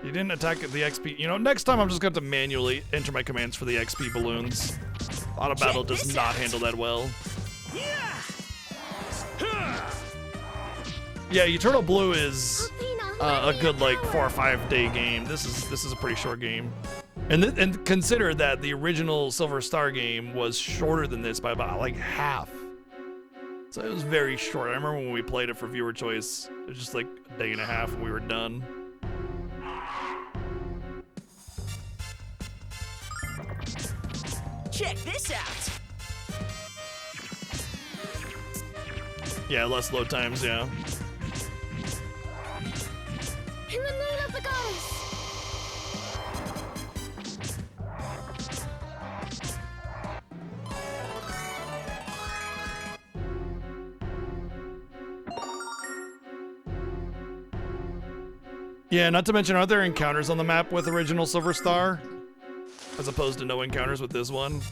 You didn't attack the XP. You know, next time I'm just going to manually enter my commands for the XP balloons. Auto battle Check does this not out. handle that well. Yeah. Yeah, Eternal Blue is Athena, a good like 4 or 5 day game. This is a pretty short game. And consider that the original Silver Star game was shorter than this by about like half. So it was very short. I remember when we played it for viewer choice, it was just like a day and a half and we were done. Check this out. Yeah, less load times, yeah. In the name of the goddess! Yeah, not to mention, aren't there encounters on the map with original Silver Star? As opposed to no encounters with this one.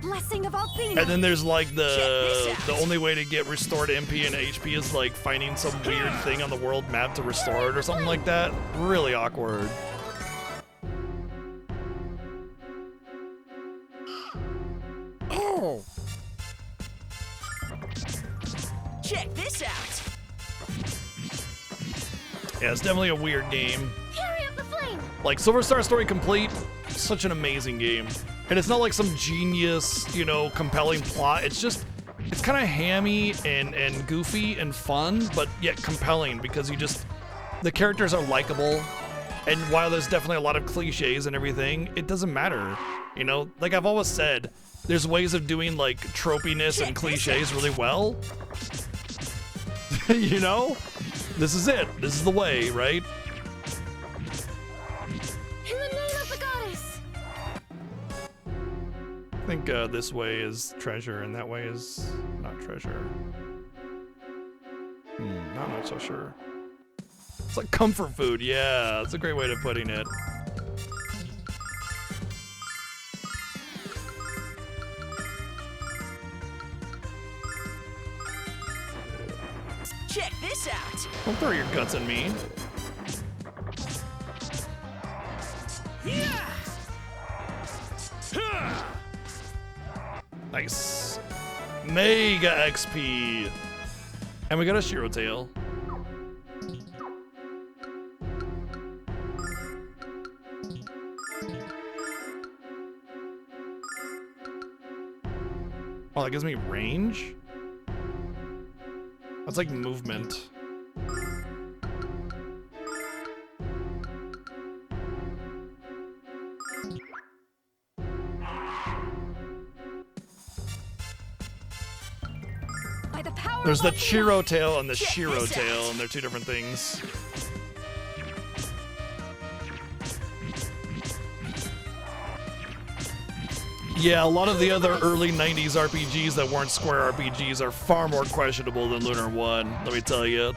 Blessing of Athena! And then there's like Check the this out. only way to get restored MP and HP is like finding some weird thing on the world map to restore it or something like that. Really awkward. Oh. Check this out. Yeah, it's definitely a weird game. Hurry up the flame! Like Silver Star Story Complete, such an amazing game. And it's not like some genius, you know, compelling plot. It's just, it's kind of hammy and goofy and fun, but yet compelling because the characters are likable. And while there's definitely a lot of cliches and everything, it doesn't matter. You know, like I've always said, there's ways of doing like tropiness and cliches really well. You know? This is it. This is the way, right? In the name of the goddess! I think this way is treasure and that way is not treasure. Not so sure. It's like comfort food, yeah. That's a great way of putting it. Check this out. Don't throw your guts at me. Yeah. Nice. Mega XP. And we got a Shiro tail. Oh, that gives me range? That's like movement. By the power There's of the Athena! Chiro tail and the Check Shiro this out. tail, and they're two different things. Yeah, a lot of the other early 90s RPGs that weren't Square RPGs are far more questionable than Lunar 1, let me tell you.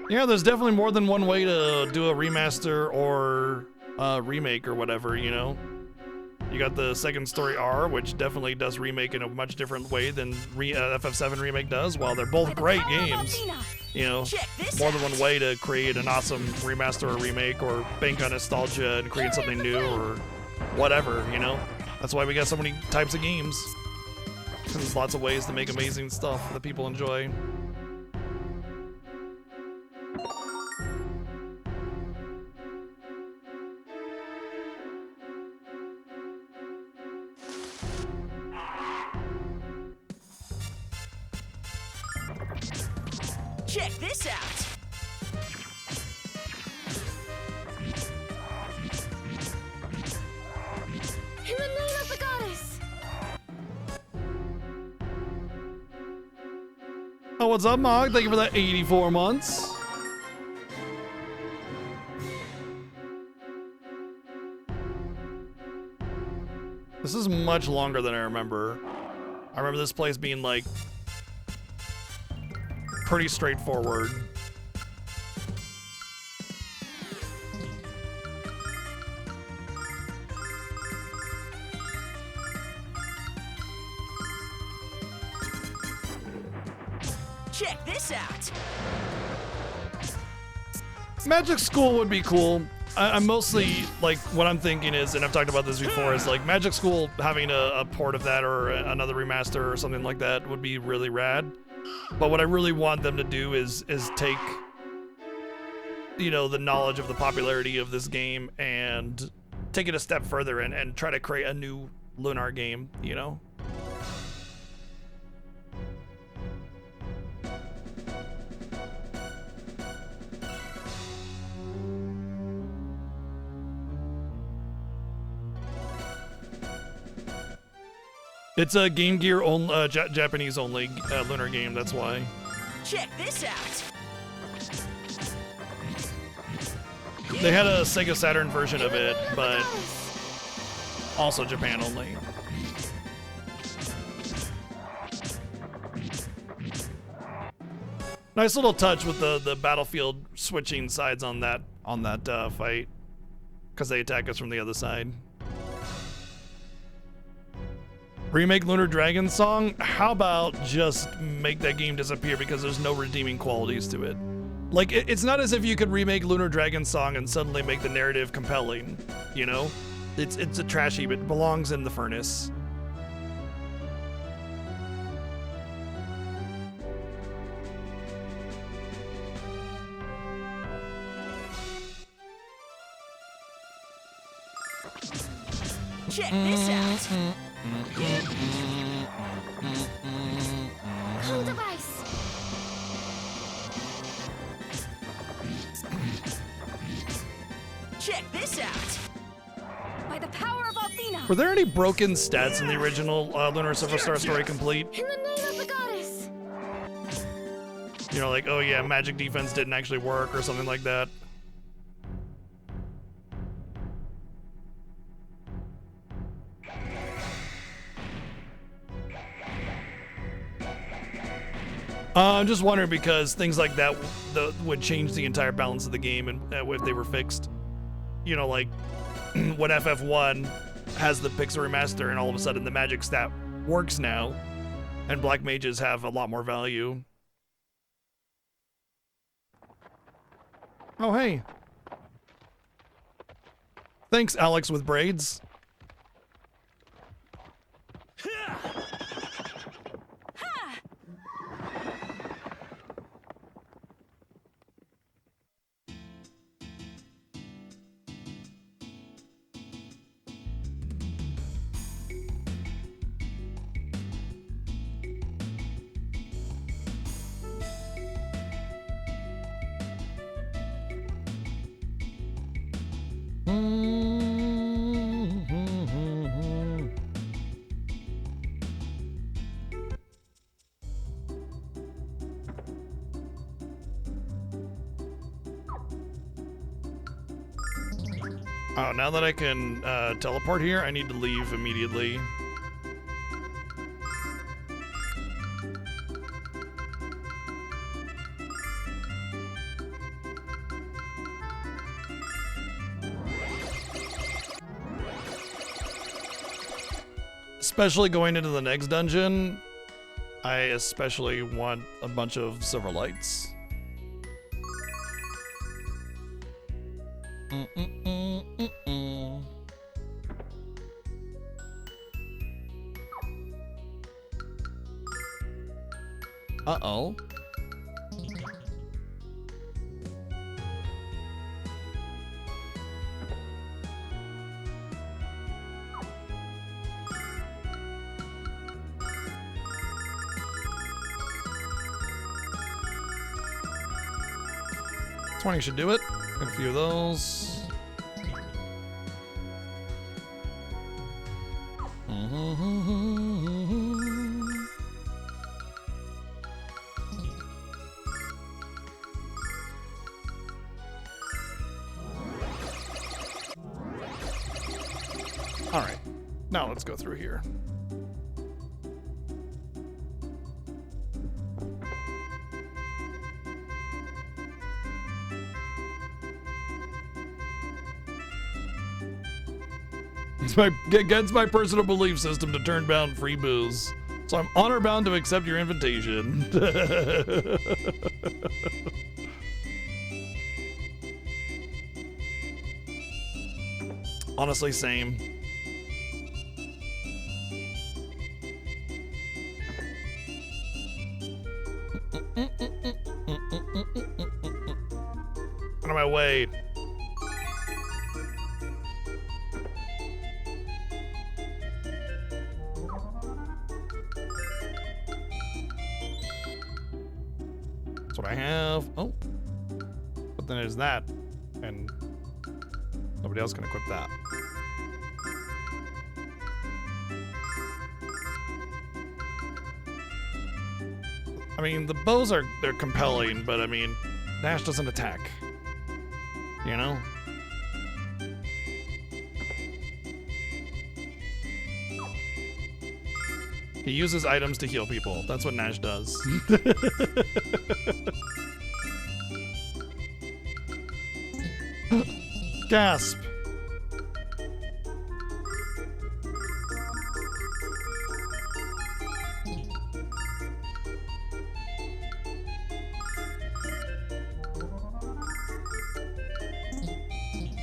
Yeah, there's definitely more than one way to do a remaster or a remake or whatever, you know? You got the Second Story R, which definitely does remake in a much different way than FF7 Remake does, while they're both By the great power of games. Athena! You know, Check this more out. than one way to create an awesome remaster or remake or bank on nostalgia and create something new or whatever, you know? That's why we got so many types of games. Because there's lots of ways to make amazing stuff that people enjoy. Check this out. In the name of the goddess! Oh, what's up, Mog? Thank you for that 84 months. This is much longer than I remember. I remember this place being like pretty straightforward. Check this out. Magic School would be cool. I'm mostly, like, what I'm thinking is, and I've talked about this before, is like Magic School having a port of that or another remaster or something like that would be really rad. But what I really want them to do is take, you know, the knowledge of the popularity of this game and take it a step further and try to create a new Lunar game, you know? It's a Game Gear only, Japanese only Lunar game. That's why. Check this out. They had a Sega Saturn version of it, but also Japan only. Nice little touch with the battlefield switching sides on that fight, because they attack us from the other side. Remake Lunar Dragon song? How about just make that game disappear because there's no redeeming qualities to it? Like, it's not as if you could remake Lunar Dragon song and suddenly make the narrative compelling, you know? It's a trash heap. It belongs in the furnace. Check this out. Cool device! Check this out. By the power of Athena. Were there any broken stats in the original Lunar Superstar Story Complete? In the name of the goddess! You know, like, oh yeah, magic defense didn't actually work or something like that. I'm just wondering because things like that would change the entire balance of the game and if they were fixed. You know, like when FF1 has the Pixel Remaster and all of a sudden the magic stat works now and black mages have a lot more value. Oh, hey. Thanks, Alex with braids. Oh, now that I can teleport here, I need to leave immediately. Especially going into the next dungeon, I especially want a bunch of silver lights. Uh-oh. 20 should do it. Get a few of those. All right, now let's go through here. It's against my personal belief system to turn down free booze, so I'm honor bound to accept your invitation. Honestly, same. Out of my way. That's what I have. Oh. But then there's that. And nobody else can equip that. I mean, the bows they're compelling, but I mean, Nash doesn't attack. You know? He uses items to heal people. That's what Nash does. Gasp.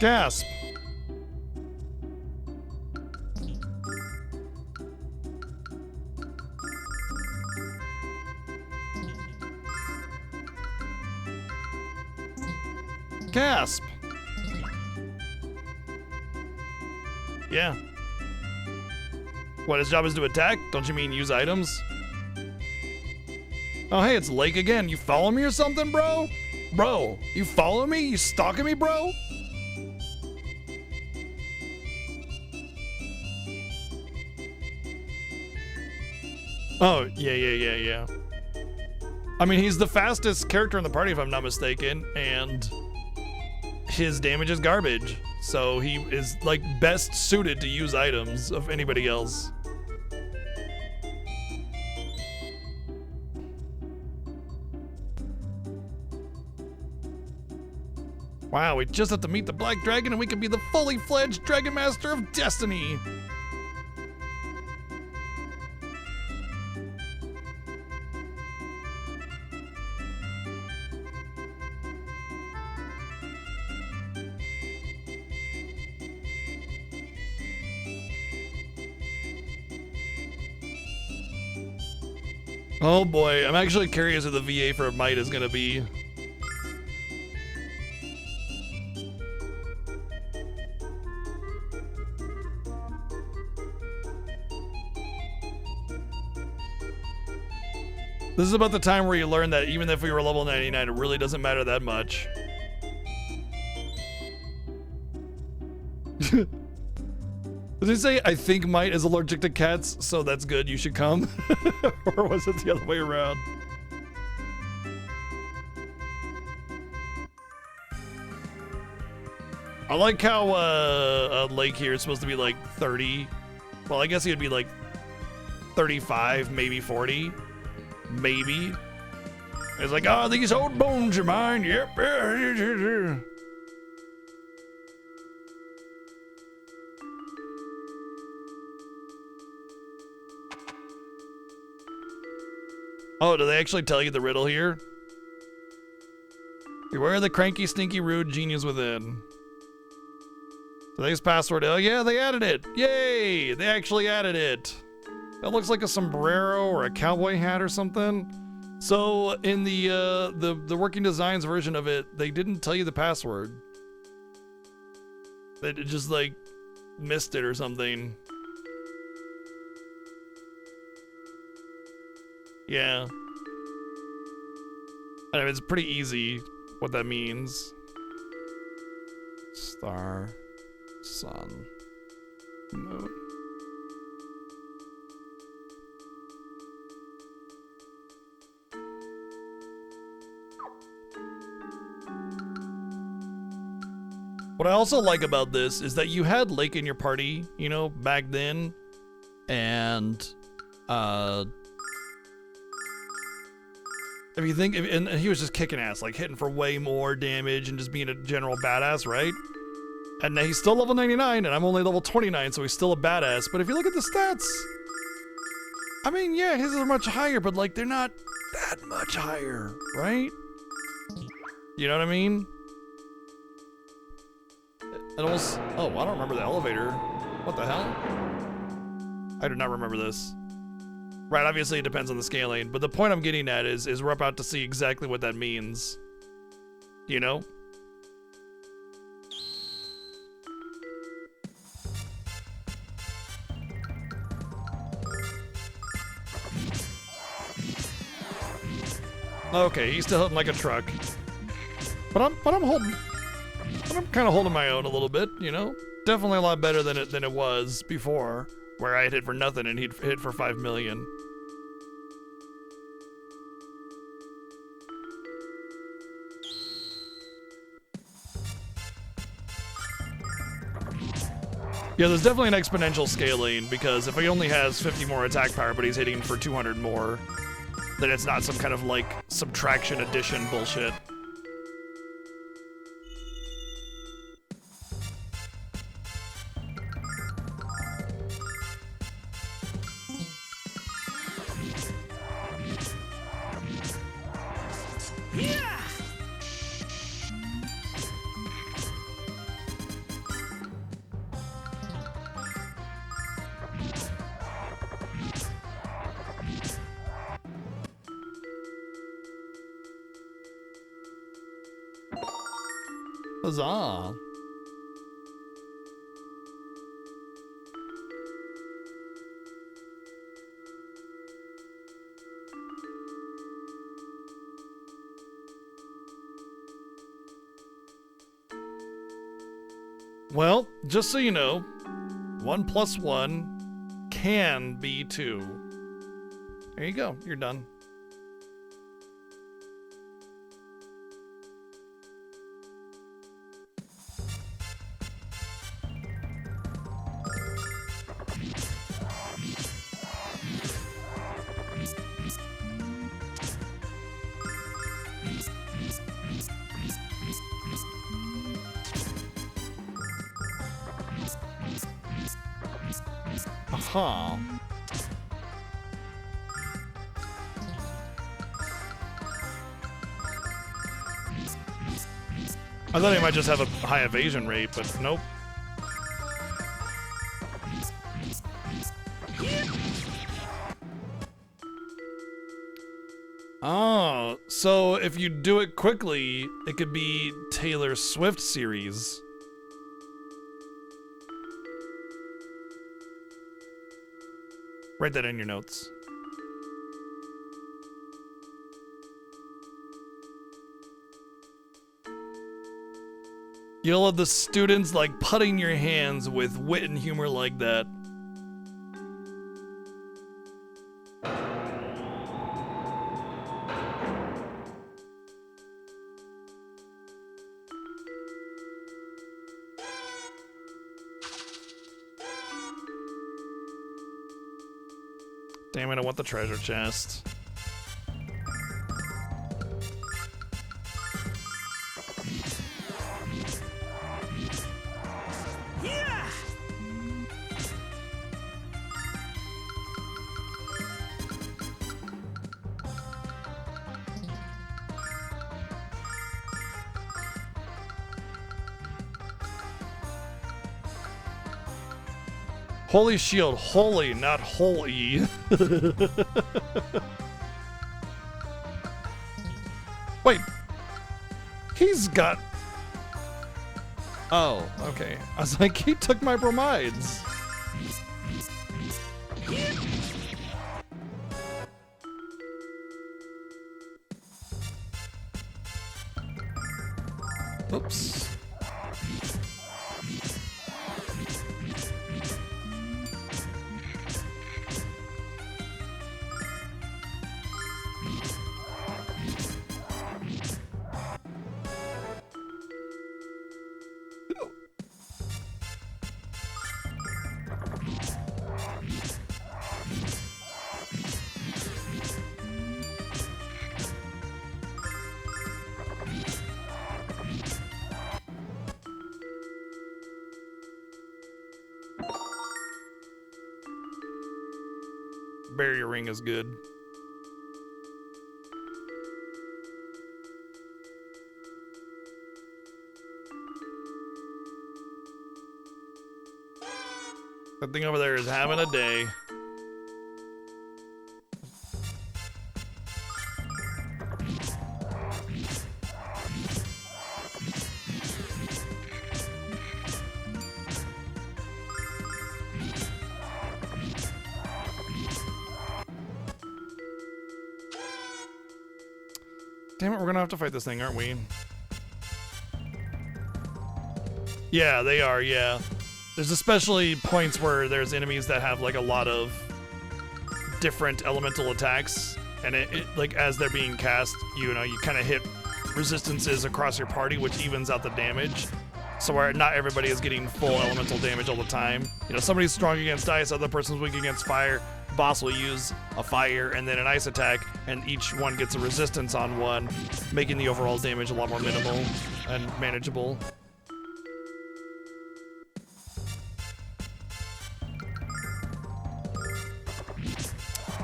Gasp. Gasp. Yeah. What, his job is to attack? Don't you mean use items? Oh, hey, it's Lake again. You follow me or something, bro? Bro, you follow me? You stalking me, bro? Oh, yeah. I mean, he's the fastest character in the party, if I'm not mistaken, and his damage is garbage. So he is, like, best suited to use items of anybody else. Wow, we just have to meet the Black Dragon and we can be the fully fledged Dragon Master of Destiny. Oh boy, I'm actually curious what the VA for Might is gonna be. This is about the time where you learn that even if we were level 99, it really doesn't matter that much. Did he say, I think Might is allergic to cats, so that's good, you should come? Or was it the other way around? I like how Lake here is supposed to be like 30. Well, I guess he would be like 35, maybe 40. Maybe. It's like, oh, these old bones are mine. Yep. Oh, do they actually tell you the riddle here? Beware the cranky, stinky, rude genius within. Today's password. Oh yeah, they added it. Yay! They actually added it. That looks like a sombrero or a cowboy hat or something. So in the working designs version of it, they didn't tell you the password. They just like missed it or something. Yeah. I mean, it's pretty easy. what that means. Star, sun, moon. What I also like about this is that you had Lake in your party, you know, back then, and if you think, and he was just kicking ass, like hitting for way more damage and just being a general badass, right? And he's still level 99, and I'm only level 29, so he's still a badass. But if you look at the stats, I mean, yeah, his are much higher, but like they're not that much higher, right? You know what I mean? It almost, oh, I don't remember the elevator. What the hell? I do not remember this. Right, obviously it depends on the scaling, but the point I'm getting at is we're about to see exactly what that means. You know? Okay, he's still hitting like a truck. But I'm kind of holding my own a little bit, you know? Definitely a lot better than it was before, where I had hit for nothing and he'd hit for 5 million. Yeah, there's definitely an exponential scaling, because if he only has 50 more attack power but he's hitting for 200 more, then it's not some kind of like subtraction addition bullshit. Huzzah. Well, just so you know, 1 + 1 can be 2. There you go, you're done. Huh. I thought he might just have a high evasion rate, but nope. Oh, so if you do it quickly, it could be Taylor Swift series. Write that in your notes. You'll have the students like putting your hands with wit and humor like that. Damn it, I want the treasure chest. Yeah! Holy shield, holy, not holy. Wait. He's got... Oh, okay. I was like, he took my bromides. barrier ring is good. That thing over there is having a day. Damn it, we're gonna have to fight this thing, aren't we? Yeah, they are, yeah. There's especially points where there's enemies that have like a lot of different elemental attacks, and it like as they're being cast, you know, you kind of hit resistances across your party, which evens out the damage. So where not everybody is getting full elemental damage all the time. You know, somebody's strong against ice, other person's weak against fire. Boss will use a fire and then an ice attack, and each one gets a resistance on one, making the overall damage a lot more minimal and manageable.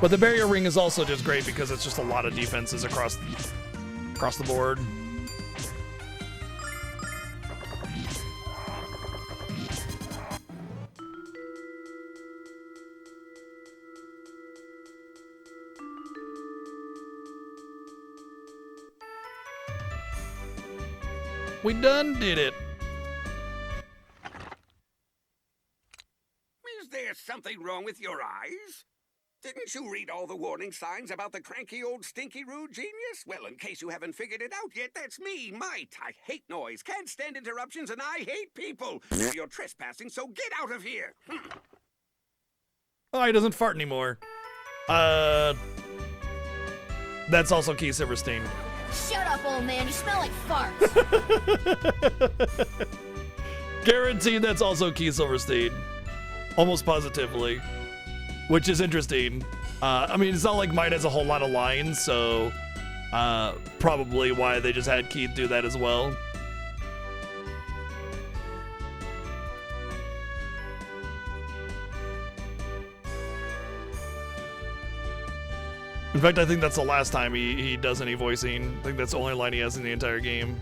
But the barrier ring is also just great because it's just a lot of defenses across the board. We done did it. Is there something wrong with your eyes? Didn't you read all the warning signs about the cranky old stinky rude genius? Well, in case you haven't figured it out yet, that's me, Might. I hate noise, can't stand interruptions, and I hate people. You're trespassing, so get out of here. Oh, he doesn't fart anymore. That's also Keith Silverstein. Shut up, old man. You smell like farts. Guaranteed that's also Keith Silverstein. Almost positively. Which is interesting. I mean, it's not like Might has a whole lot of lines, so probably why they just had Keith do that as well. In fact, I think that's the last time he does any voicing. I think that's the only line he has in the entire game.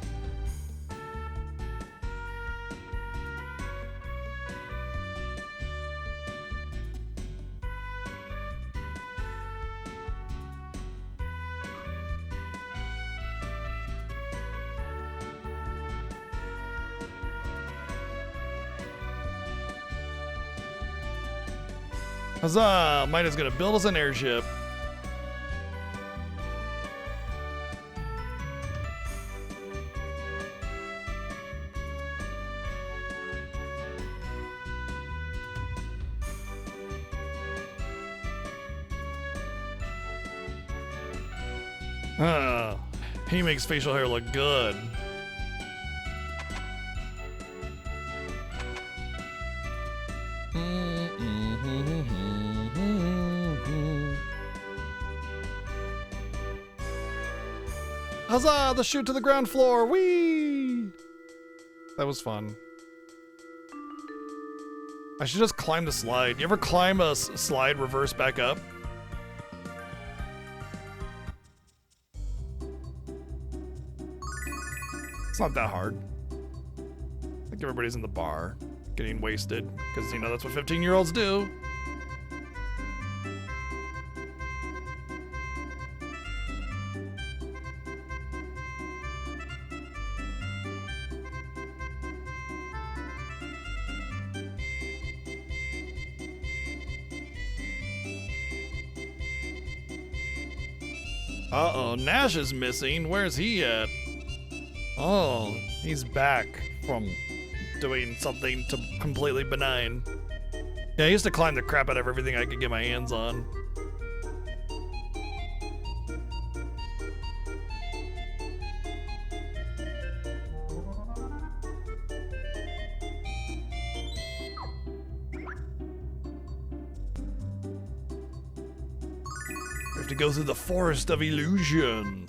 Huzzah! Might is gonna build us an airship. He makes facial hair look good. Huzzah! The chute to the ground floor! Whee! That was fun. I should just climb the slide. You ever climb a slide reverse back up? It's not that hard. I think everybody's in the bar getting wasted because, you know, that's what 15-year-olds do. Uh-oh, Nash is missing. Where's he at? Oh, he's back from doing something completely benign. Yeah, I used to climb the crap out of everything I could get my hands on. We have to go through the forest of illusion.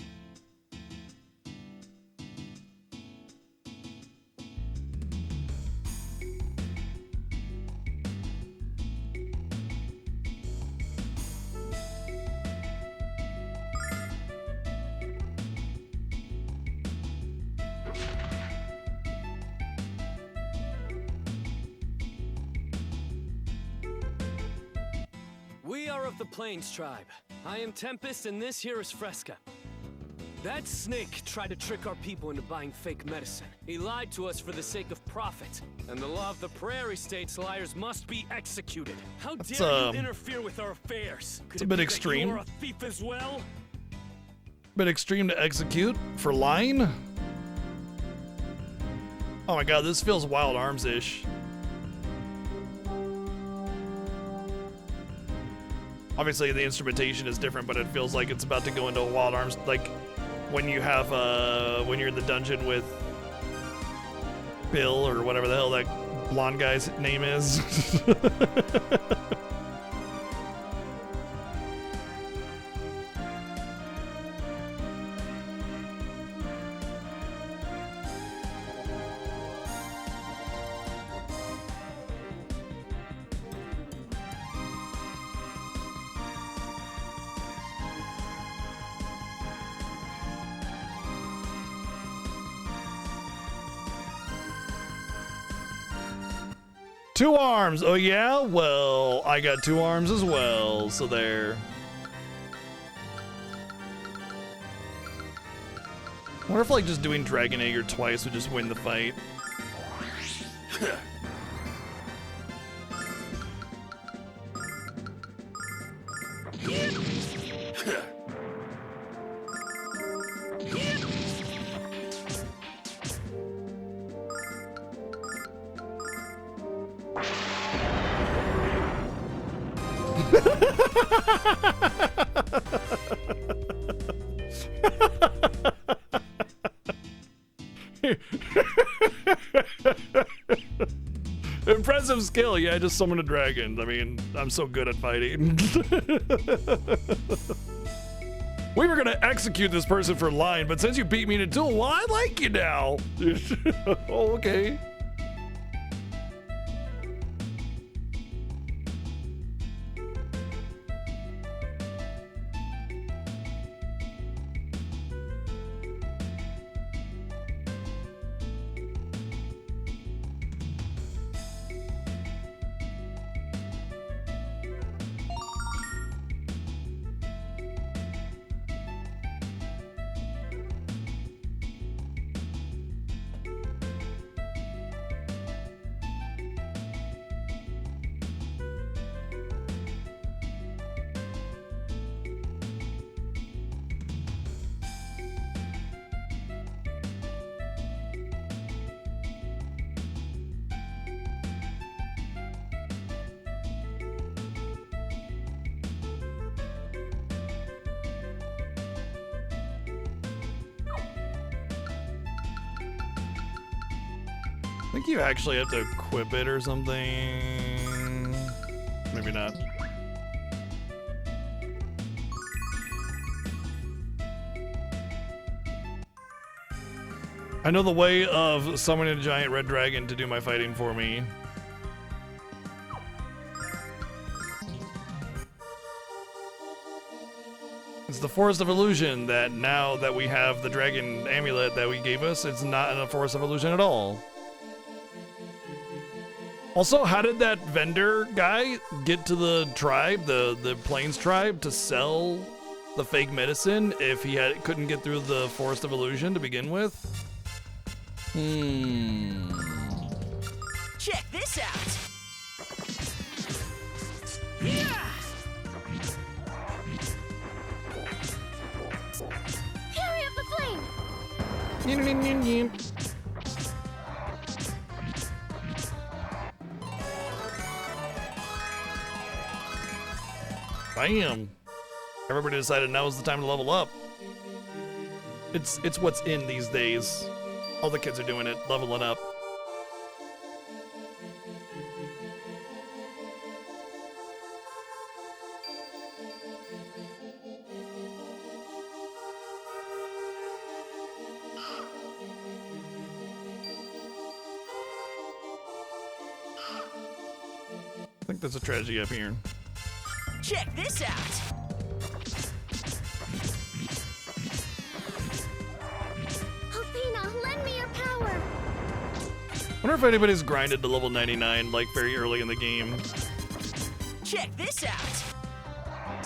We are of the Plains tribe. I am Tempest, and this here is Fresca. That snake tried to trick our people into buying fake medicine. He lied to us for the sake of profit. And the law of the prairie states liars must be executed. How dare you interfere with our affairs? Could it's a it bit be extreme. That you are a thief as well? Bit extreme to execute for lying. Oh my god, this feels Wild Arms-ish. Obviously, the instrumentation is different, but it feels like it's about to go into a Wild Arms, like when you have, when you're in the dungeon with Bill or whatever the hell that blonde guy's name is. 2 arms. Oh yeah? Well, I got 2 arms as well, so there. I wonder if like just doing Dragon Egg twice would just win the fight. Impressive skill, yeah, I just summoned a dragon. I mean, I'm so good at fighting. We were gonna execute this person for lying, but since you beat me in a duel, well, I like you now. Oh, okay. I think you actually have to equip it or something. Maybe not. I know the way of summoning a giant red dragon to do my fighting for me. It's the Forest of Illusion that now that we have the dragon amulet that we gave us, it's not in a Forest of Illusion at all. Also, how did that vendor guy get to the tribe, the Plains tribe, to sell the fake medicine if he couldn't get through the Forest of Illusion to begin with? Check this out. Yeah. Fury of the Flame. Bam! Everybody decided now is the time to level up. It's what's in these days. All the kids are doing it, leveling up. I think there's a tragedy up here. Check this out. Athena, lend me your power. I wonder if anybody's grinded to level 99 like very early in the game. Check this out.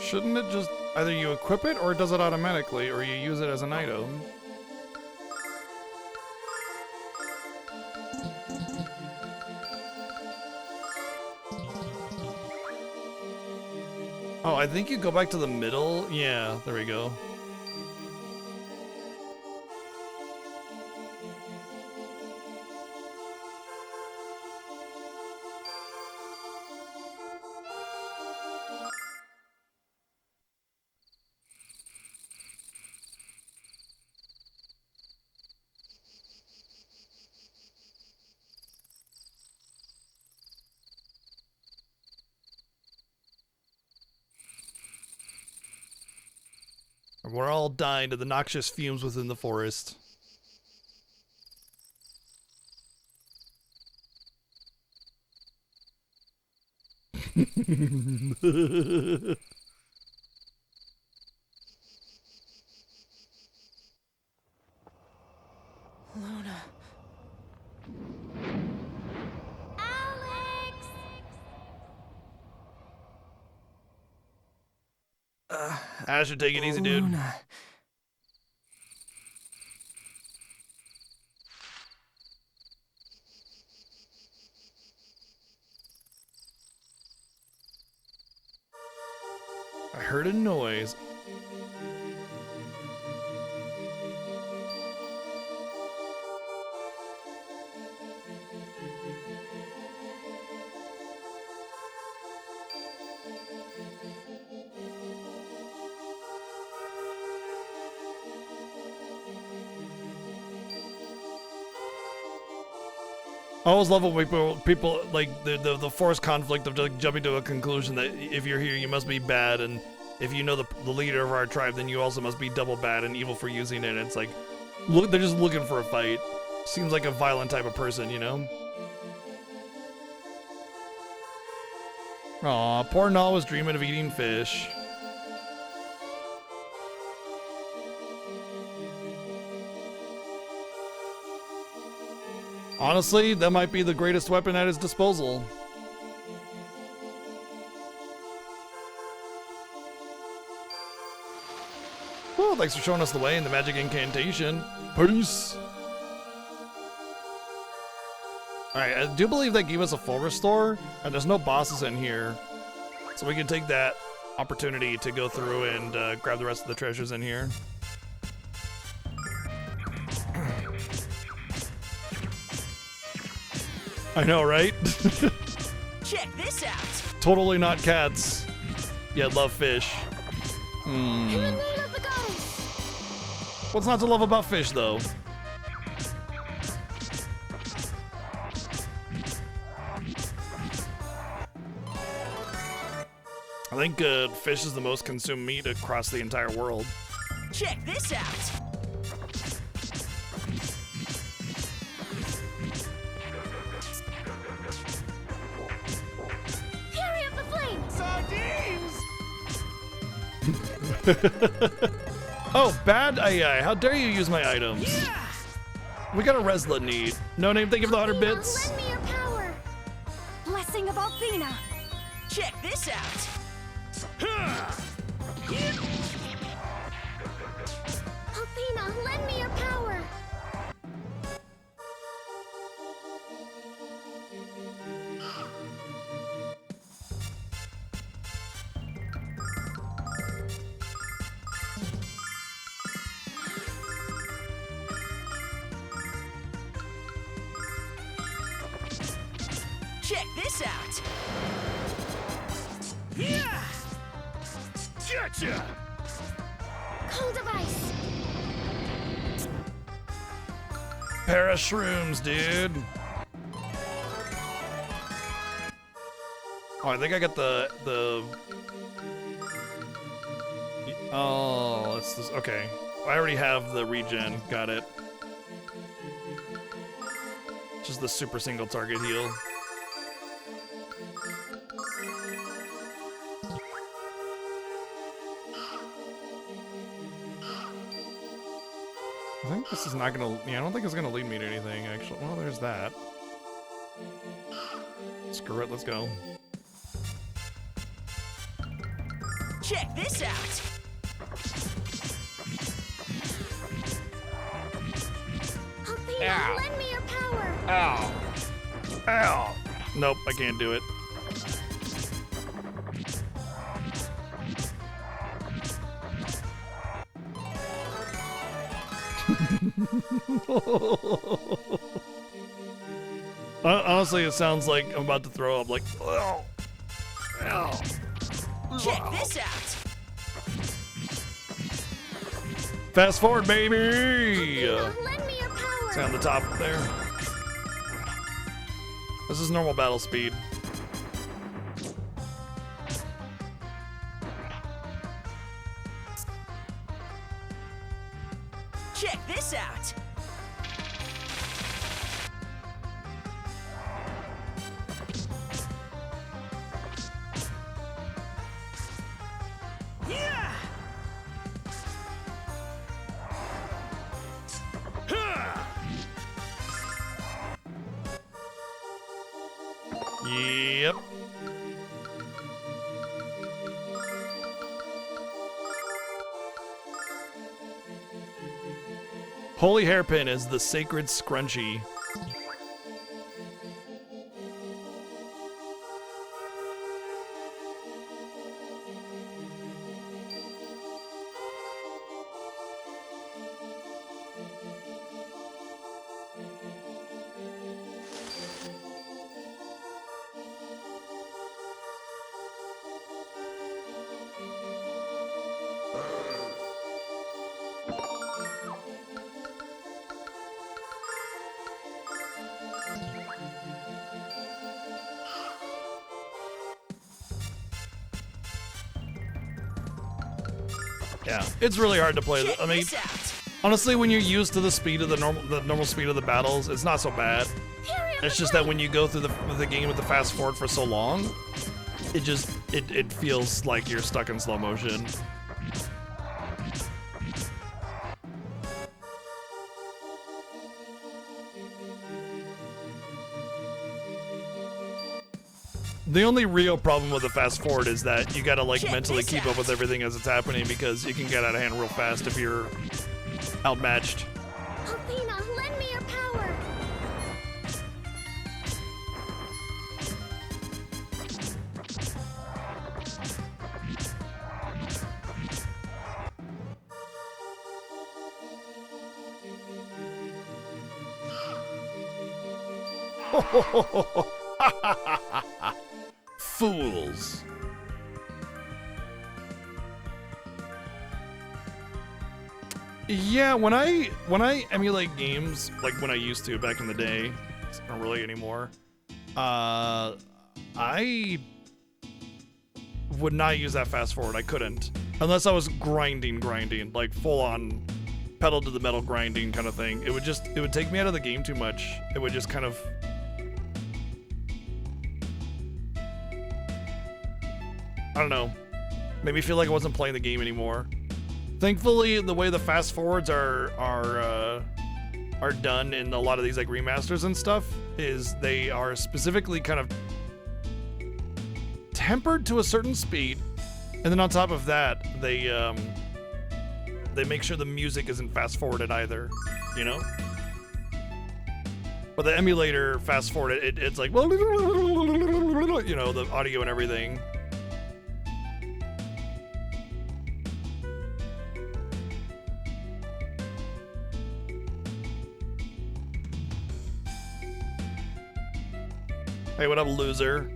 Shouldn't it just either you equip it or it does it automatically, or you use it as an item? Oh, I think you go back to the middle. Yeah, there we go. We're all dying to the noxious fumes within the forest. Luna. Alex! Asher, take it easy, dude. Luna. I heard a noise. I always love when people like the forced conflict of like jumping to a conclusion that if you're here, you must be bad, and if you know the leader of our tribe, then you also must be double bad and evil for using it. It's like, look, they're just looking for a fight. Seems like a violent type of person, you know? Aw, poor Nal was dreaming of eating fish. Honestly, that might be the greatest weapon at his disposal. Well, thanks for showing us the way in the magic incantation. Peace. Alright, I do believe they gave us a full restore, and there's no bosses in here. So we can take that opportunity to go through and grab the rest of the treasures in here. I know, right? Check this out. Totally not cats. Yet love fish. In the name of the goddess! What's not to love about fish, though? I think fish is the most consumed meat across the entire world. Check this out. Carry up the flame! Sardines! Oh, bad AI. How dare you use my items? Yeah! We got a Resla need. No name, thank you for the 100 bits. Lend me your power! Blessing of Althena. Check this out. Althena, lend me your power! Check this out. Yeah! Gotcha! Cold device! Pair of shrooms, dude. Oh, I think I got the oh, it's this. Okay, I already have the regen. Got it. Just the super single target heal. I think this is not gonna. Yeah, I don't think it's gonna lead me to anything. Actually, well, there's that. Screw it. Let's go. Check this out. Althena, lend me your power! Ow! Ow! Nope, I can't do it. Honestly, it sounds like I'm about to throw up. Like, oh, ow. Check this out. Fast forward, baby. Lend me your power! See on the top there. This is normal battle speed. Check this out. Yeah! Yep. Holy hairpin is the sacred scrunchie. Yeah, it's really hard to play. I mean, honestly, when you're used to the speed of the normal speed of the battles, it's not so bad. It's just that when you go through the game with the fast forward for so long, it feels like you're stuck in slow motion. The only real problem with the fast forward is that you gotta like mentally keep up with everything as it's happening, because you can get out of hand real fast if you're outmatched. Athena, lend me your power! Fools. Yeah, when I emulate games, like when I used to back in the day, it's not really anymore. I would not use that fast forward. I couldn't, unless I was grinding, like full on pedal to the metal grinding kind of thing. It would take me out of the game too much. It would just kind of. I don't know, made me feel like I wasn't playing the game anymore. Thankfully, the way the fast forwards are done in a lot of these like remasters and stuff is they are specifically kind of tempered to a certain speed, and then on top of that, they make sure the music isn't fast forwarded either, you know. But the emulator fast forward, it's like, you know, the audio and everything. Hey, what up, loser?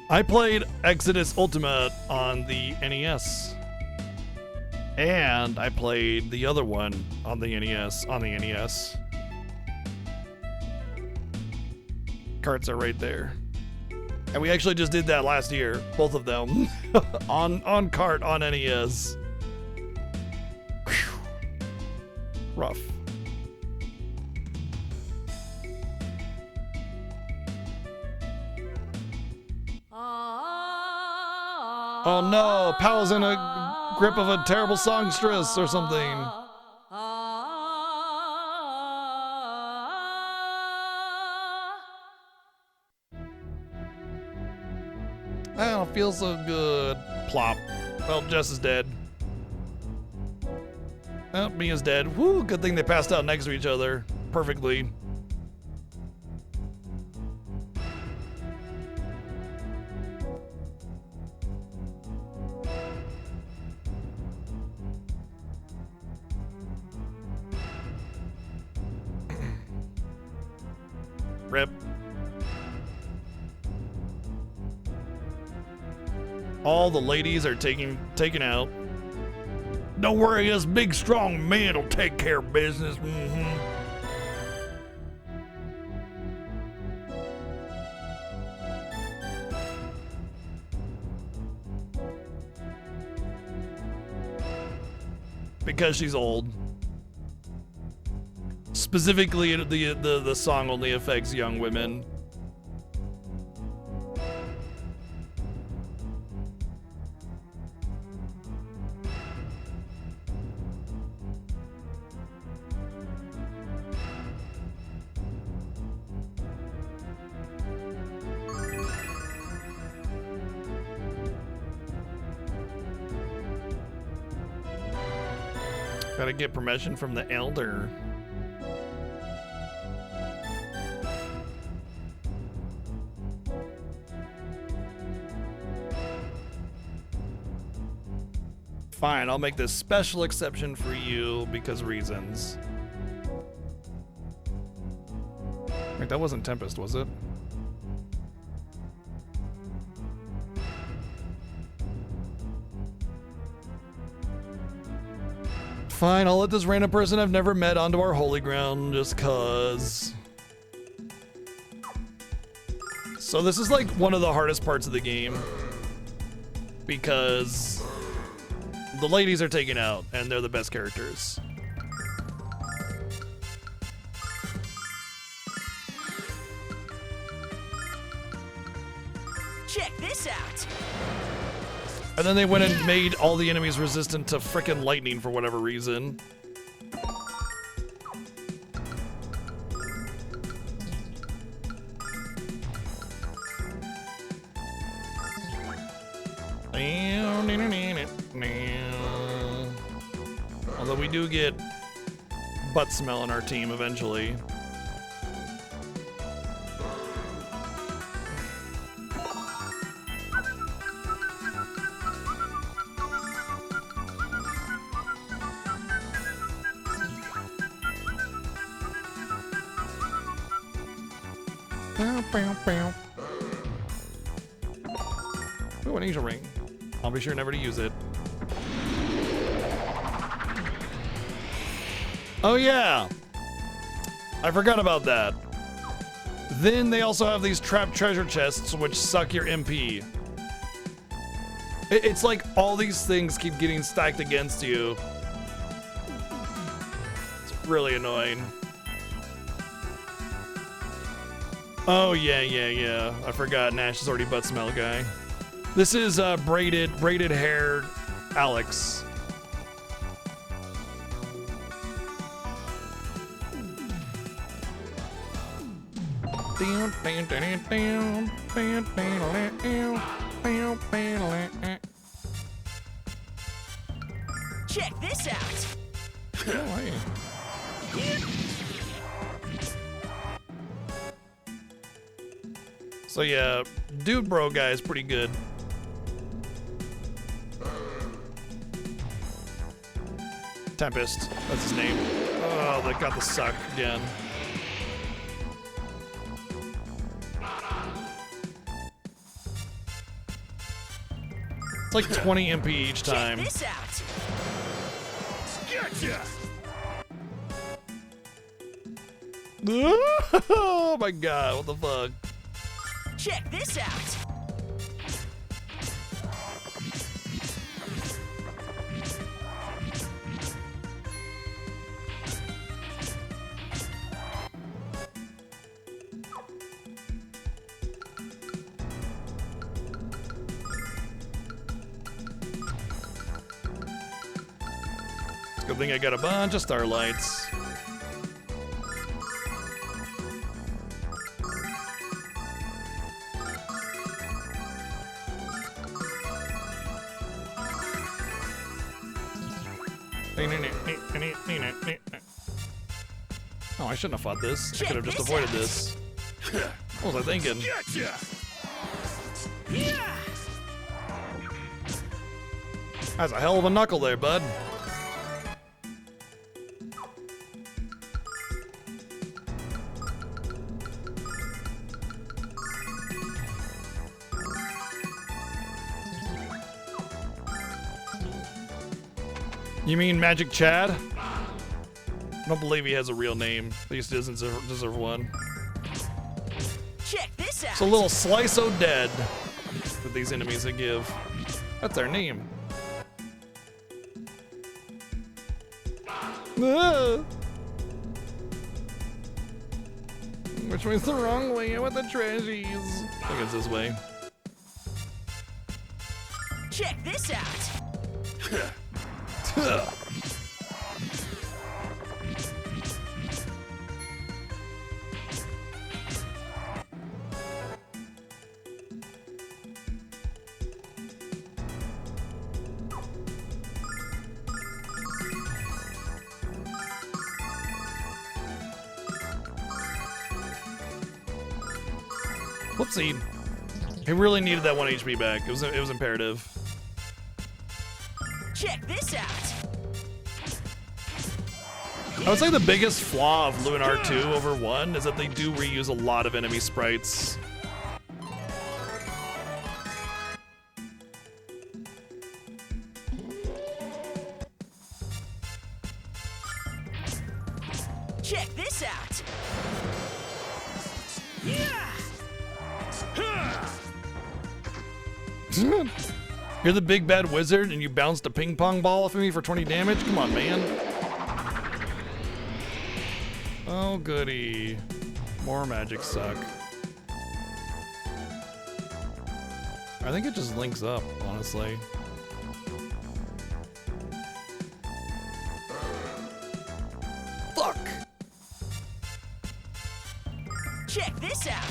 I played Exodus Ultimate on the NES. And I played the other one on the NES. Carts are right there. And we actually just did that last year, both of them. on cart on NES. Whew. Rough. Oh no, Pal's in a grip of a terrible songstress or something. I don't feel so good. Plop. Well, Jess is dead. Oh, Mia's dead. Woo, good thing they passed out next to each other. Perfectly. Rip. All the ladies are taken out. Don't worry, us big strong men will take care of business. Because she's old. Specifically, the song only affects young women. Gotta get permission from the elder. Fine, I'll make this special exception for you because reasons. Wait, that wasn't Tempest, was it? Fine, I'll let this random person I've never met onto our holy ground just cause. So this is like one of the hardest parts of the game because the ladies are taken out and they're the best characters. Check this out. And then they went and made all the enemies resistant to frickin' lightning for whatever reason. Although we do get butt smell in our team eventually. Ooh, an angel ring. I'll be sure never to use it. Oh yeah! I forgot about that. Then they also have these trapped treasure chests which suck your MP. It's like all these things keep getting stacked against you. It's really annoying. Oh yeah. I forgot Nash is already butt smell guy. This is braided hair Alex. Check this out. Oh, hey. So yeah, dude bro guy is pretty good. Tempest, that's his name. Oh, that got the suck again. It's like 20 MP each time. Check this out. Gotcha! Oh my god, what the fuck? Check this out. Good thing I got a bunch of starlights. Oh, I shouldn't have fought this. I could have just avoided this. What was I thinking? Gotcha! That's a hell of a knuckle there, bud. You mean Magic Chad? I don't believe he has a real name. At least he doesn't deserve one. Check this out. It's a little slice o' dead that these enemies that give. That's their name. Ah! Which way's the wrong way? I want the treasures. I think it's this way. Check this out. Whoopsie. He really needed that 1 HP back. It was imperative. Check this out. I would say the biggest flaw of Lunar 2 over 1 is that they do reuse a lot of enemy sprites. Check this out. You're the big bad wizard and you bounced a ping pong ball off of me for 20 damage? Come on, man. Oh, goody. More magic suck. I think it just links up, honestly. Fuck! Check this out.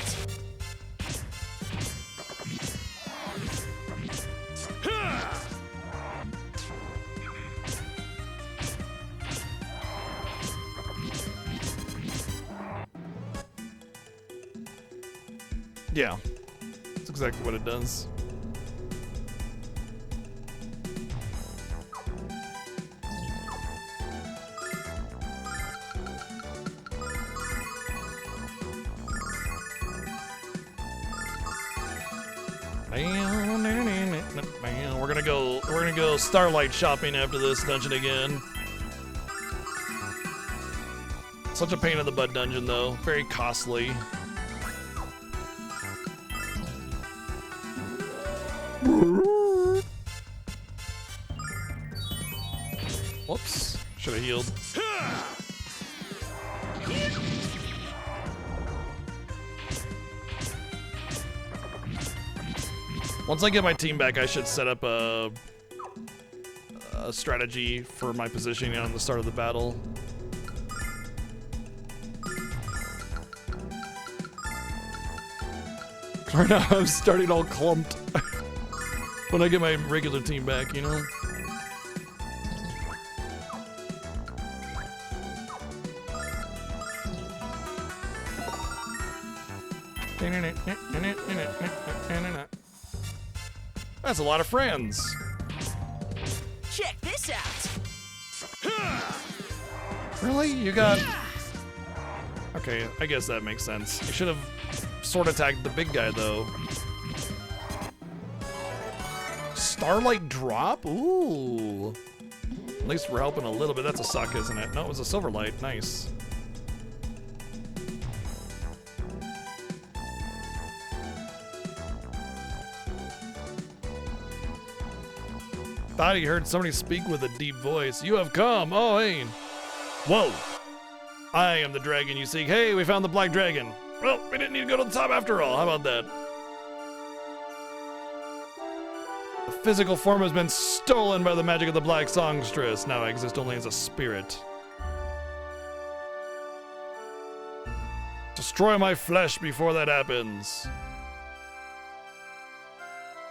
Yeah, that's exactly what it does. We're gonna go Starlight shopping after this dungeon again. Such a pain in the butt dungeon though, very costly. Whoops, should have healed. Once I get my team back, I should set up a strategy for my positioning on the start of the battle. Right now, I'm starting all clumped. When I get my regular team back, you know? That's a lot of friends. Check this out. Really? You got... Okay, I guess that makes sense. You should have sword attacked the big guy, though. Starlight drop? Ooh. At least we're helping a little bit. That's a suck, isn't it? No, it was a silver light. Nice. Thought he heard somebody speak with a deep voice. You have come. Oh, hey. Whoa. I am the dragon you seek. Hey, we found the black dragon. Well, we didn't need to go to the top after all. How about that? The physical form has been stolen by the magic of the black songstress. Now I exist only as a spirit. Destroy my flesh before that happens.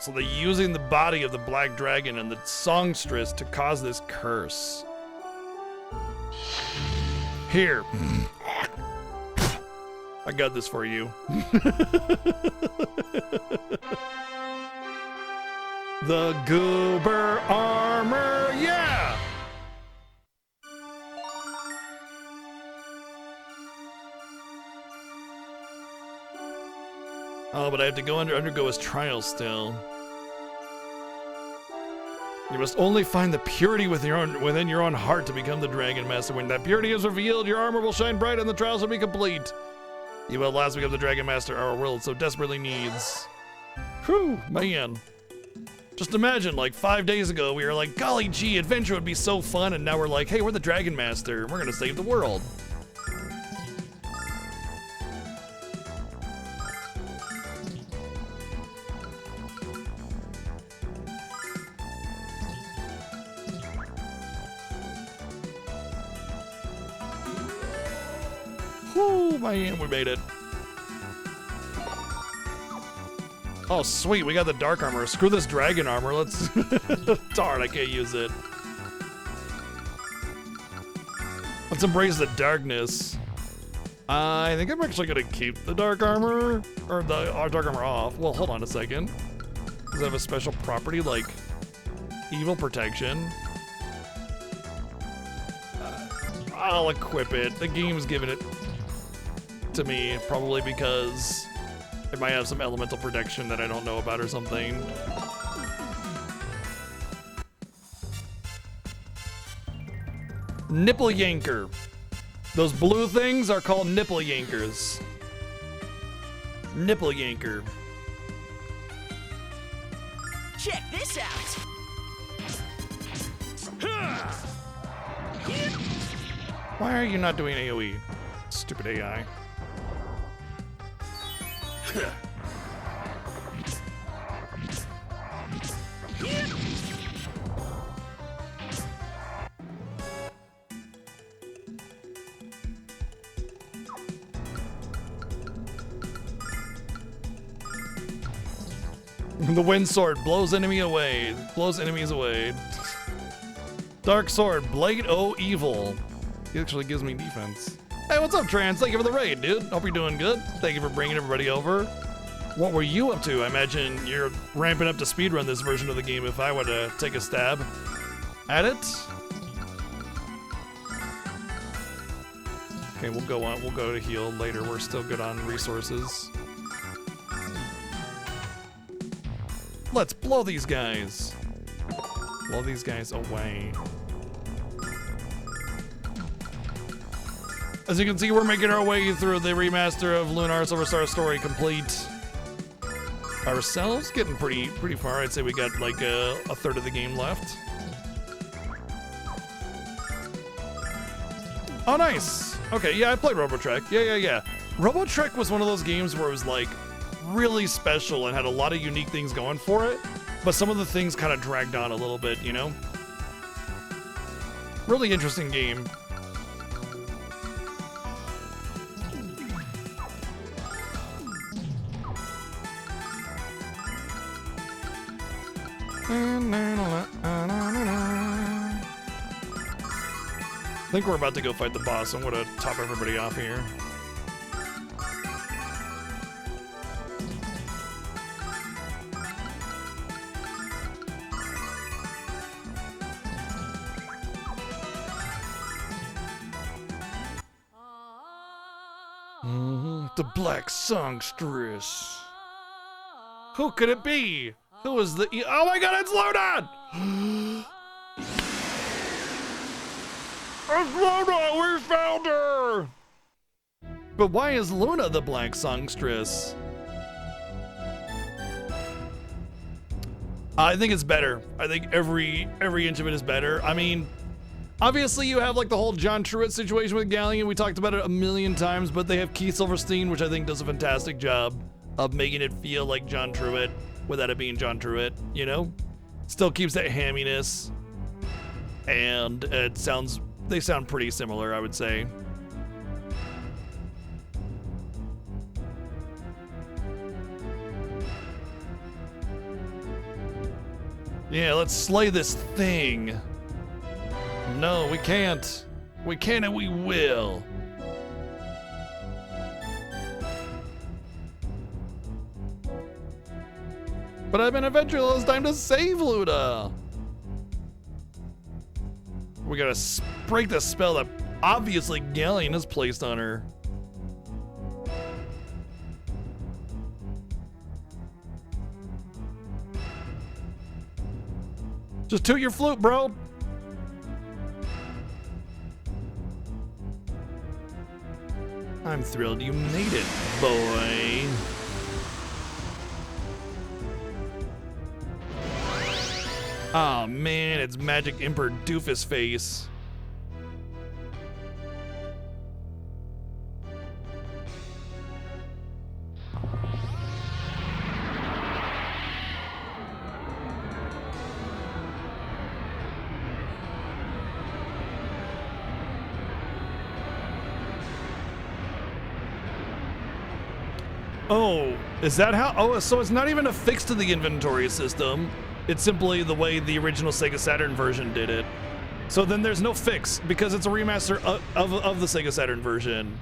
So they're using the body of the black dragon and the songstress to cause this curse. Here. I got this for you. The goober armor, yeah! Oh, but I have to go undergo his trial still. You must only find the purity within your own heart to become the Dragon Master. When that purity is revealed, your armor will shine bright and the trials will be complete. You will at last become the Dragon Master our world so desperately needs. Whew, man. Just imagine, like 5 days ago, we were like, golly gee, adventure would be so fun, and now we're like, hey, we're the Dragon Master, and we're gonna save the world. Whoo, man, we made it. Oh, sweet, we got the dark armor. Screw this dragon armor, let's... Darn, I can't use it. Let's embrace the darkness. I think I'm actually gonna keep the dark armor, or the dark armor off. Well, hold on a second. Does it have a special property like evil protection? I'll equip it. The game's giving it to me, probably because it might have some elemental protection that I don't know about or something. Nipple yanker. Those blue things are called nipple yankers. Nipple yanker. Check this out. Why are you not doing AoE? Stupid AI. The wind sword blows enemies away. Dark sword, blade o evil. He actually gives me defense. Hey, what's up, Trans? Thank you for the raid, dude. Hope you're doing good. Thank you for bringing everybody over. What were you up to? I imagine you're ramping up to speedrun this version of the game if I were to take a stab at it. Okay, we'll go on. We'll go to heal later. We're still good on resources. Let's blow these guys. Blow these guys away. As you can see, we're making our way through the remaster of Lunar Silver Star Story complete. Ourselves getting pretty far. I'd say we got like a third of the game left. Oh, nice. Okay, yeah, I played Robotrek. Yeah. Robotrek was one of those games where it was like really special and had a lot of unique things going for it, but some of the things kind of dragged on a little bit, you know? Really interesting game. I think we're about to go fight the boss. I'm gonna top everybody off here. The Black Songstress. Who could it be? Who is the... Oh my god, it's Lunar! It's Luna! We found her! But why is Luna the Black Songstress? I think it's better. I think every inch of it is better. I mean, obviously you have like the whole John Truitt situation with Galleon. We talked about it a million times, but they have Keith Silverstein, which I think does a fantastic job of making it feel like John Truitt without it being John Truitt, you know? Still keeps that hamminess. And they sound pretty similar, I would say. Yeah, let's slay this thing. No, we can't. We can and we will. But I've been adventurous. It's time to save Luna. We gotta break the spell that obviously Galleon has placed on her. Just toot your flute, bro. I'm thrilled you made it, boy. Oh man, it's Magic Emperor Doofus Face. Oh, is that how? Oh, so it's not even a fix to the inventory system. It's simply the way the original Sega Saturn version did it. So then there's no fix because it's a remaster of the Sega Saturn version.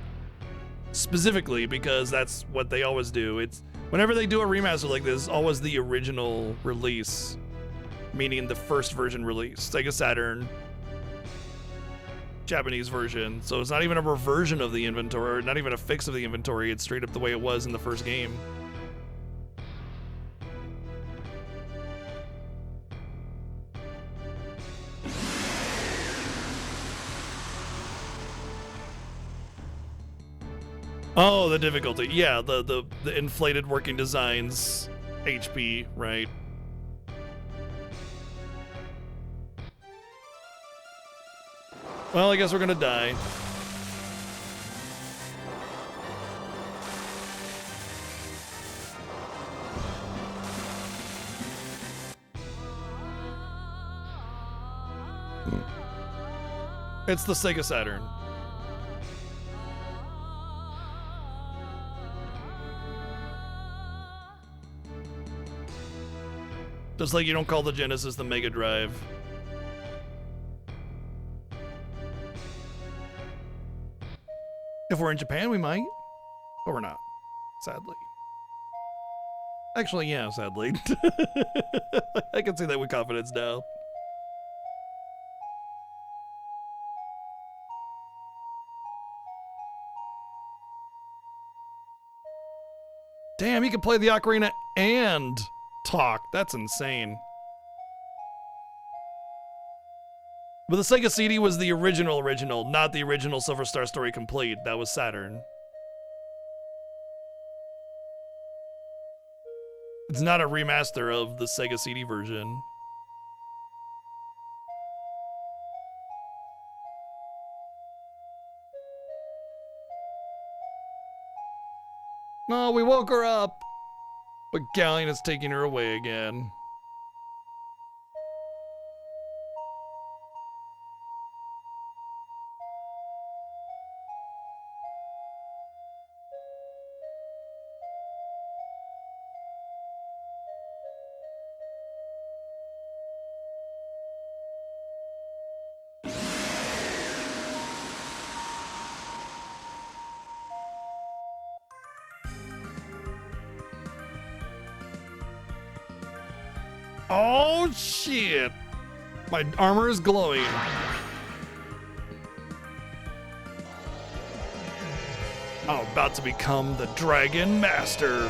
Specifically because that's what they always do. It's whenever they do a remaster like this, always the original release, meaning the first version release, Sega Saturn, Japanese version. So it's not even a reversion of the inventory, or not even a fix of the inventory. It's straight up the way it was in the first game. Oh, the difficulty. Yeah, the inflated working designs HP, right? Well, I guess we're gonna die. It's the Sega Saturn. Just like you don't call the Genesis the Mega Drive. If we're in Japan, we might. But we're not, sadly. Actually, yeah, sadly. I can say that with confidence now. Damn, you can play the ocarina and talk. That's insane. But the Sega CD was the original, not the original Silver Star Story Complete. That was Saturn. It's not a remaster of the Sega CD version. No, we woke her up. But Galleon is taking her away again. Oh shit! My armor is glowing. I'm about to become the Dragon Master.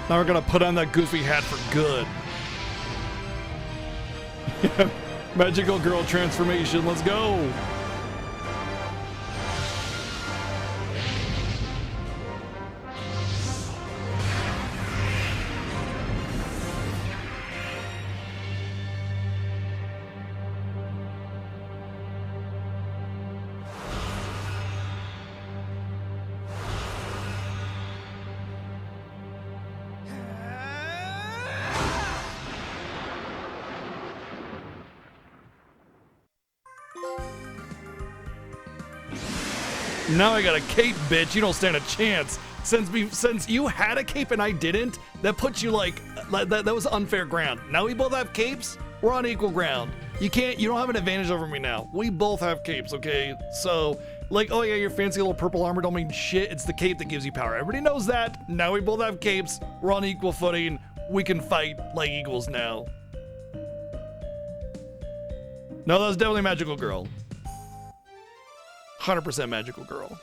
Now we're gonna put on that goofy hat for good. Magical girl transformation, let's go! Now I got a cape, bitch. You don't stand a chance. Since you had a cape and I didn't, that puts you like that was unfair ground. Now we both have capes. We're on equal ground. You don't have an advantage over me now. We both have capes, okay? So, like, oh yeah, your fancy little purple armor don't mean shit. It's the cape that gives you power. Everybody knows that. Now we both have capes. We're on equal footing. We can fight like equals now. No, that was definitely Magical Girl. 100% Magical Girl.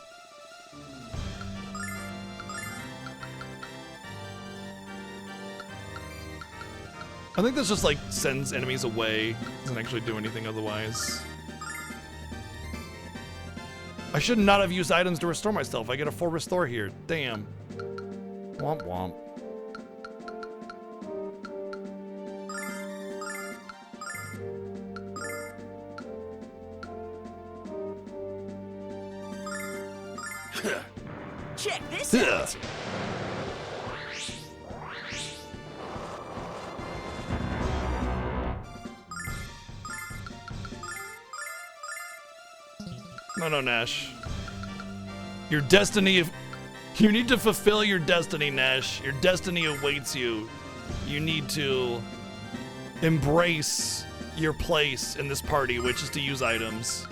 I think this just like sends enemies away. Doesn't actually do anything otherwise. I should not have used items to restore myself. I get a full restore here. Damn. Womp womp. Check this out. No, Nash. Your destiny, you need to fulfill your destiny, Nash. Your destiny awaits you. You need to embrace your place in this party, which is to use items.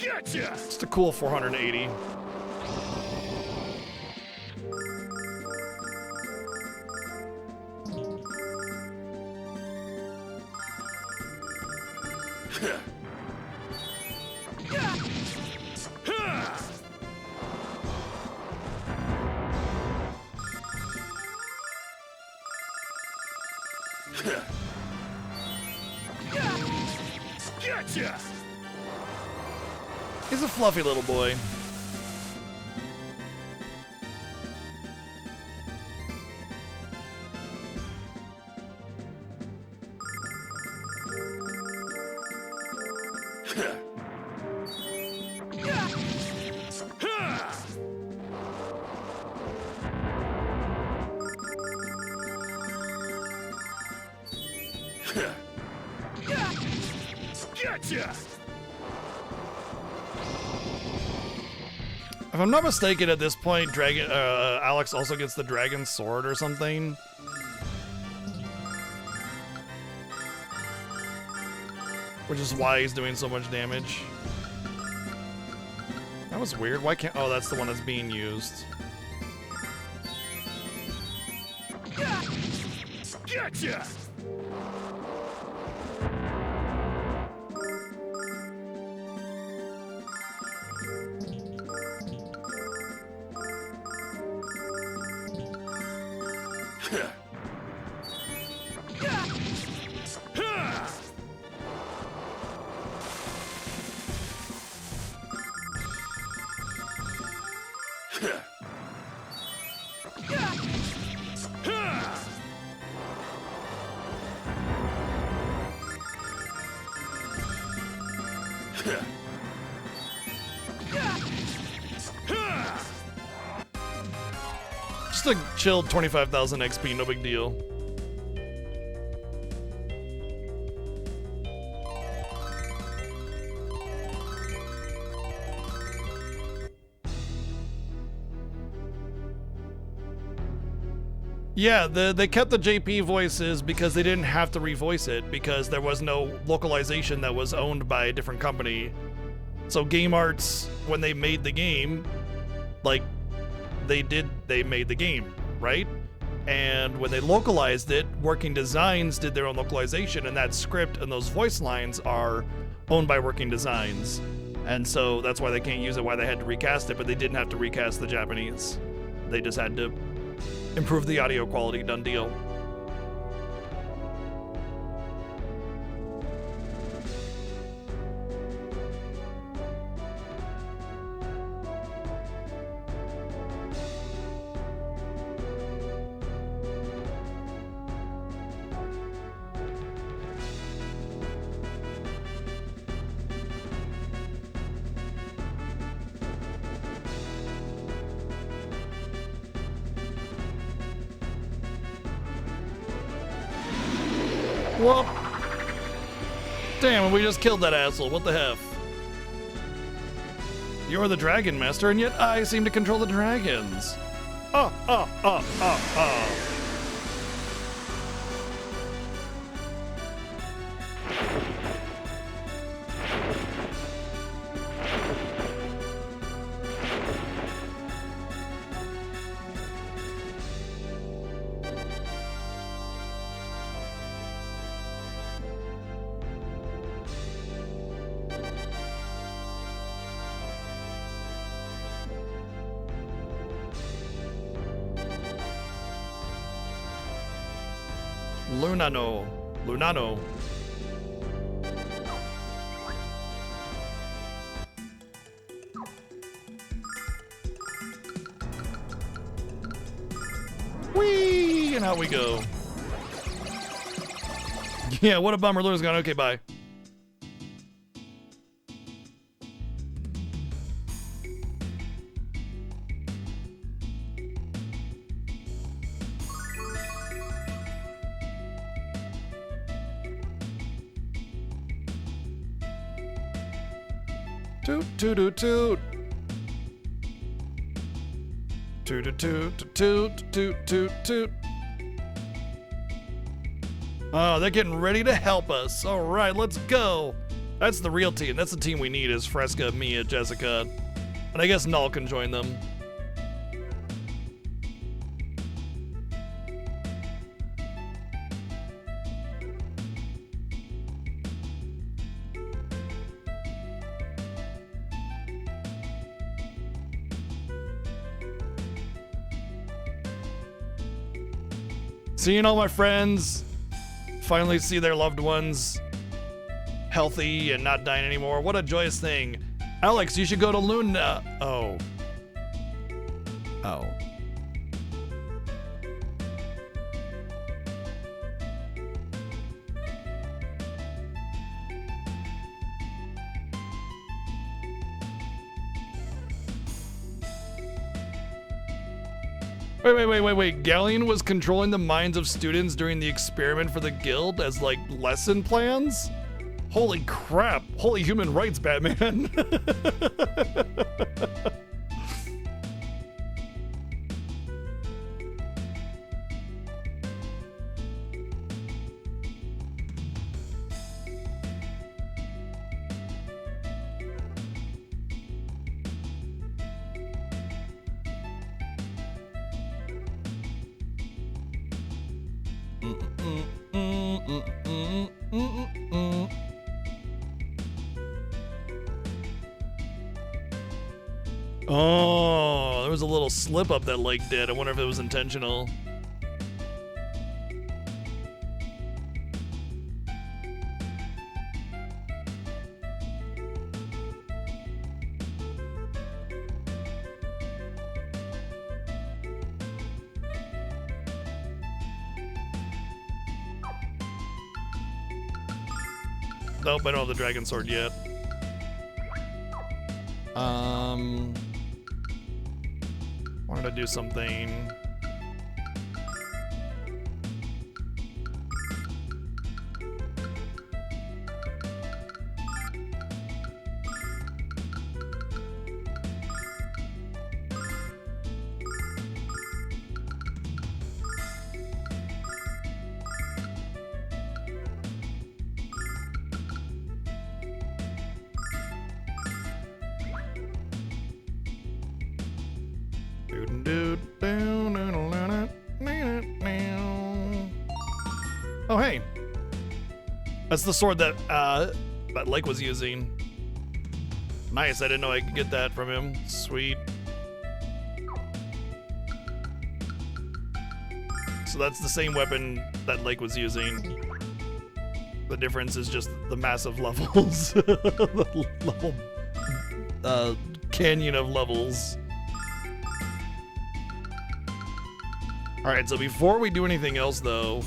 Gotcha! Just a cool 480. Gotcha! He's a fluffy little boy. Gotcha! If I'm not mistaken, at this point, Alex also gets the dragon sword or something. Which is why he's doing so much damage. That was weird. Why can't... Oh, that's the one that's being used. Gotcha! Just a chilled 25,000 XP, no big deal. Yeah, they kept the JP voices because they didn't have to revoice it because there was no localization that was owned by a different company. So Game Arts, when they made the game, like, they made the game, right? And when they localized it, Working Designs did their own localization, and that script and those voice lines are owned by Working Designs. And so that's why they can't use it, why they had to recast it, but they didn't have to recast the Japanese. They just had to improve the audio quality, done deal. Whoop. Damn, we just killed that asshole. What the F? You're the Dragon Master, and yet I seem to control the dragons. Lunano. Whee! And out we go. Yeah, what a bummer. Lunar's gone. Okay, bye. Toot toot toot toot. Toot toot toot toot toot toot toot. Oh, they're getting ready to help us. All right, let's go. That's the real team. That's the team we need is Fresca, Mia, Jessica. And I guess Null can join them. Seeing all my friends finally see their loved ones healthy and not dying anymore. What a joyous thing. Alex, you should go to Luna. Oh. Wait. Galleon was controlling the minds of students during the experiment for the guild as, like, lesson plans? Holy crap. Holy human rights, Batman. Oh, there was a little slip up that Lake did. I wonder if it was intentional. Nope, I don't have the dragon sword yet. Wanted to do something. Oh, hey. That's the sword that that Lake was using. Nice, I didn't know I could get that from him. Sweet. So that's the same weapon that Lake was using. The difference is just the massive levels. The level canyon of levels. Alright, so before we do anything else though,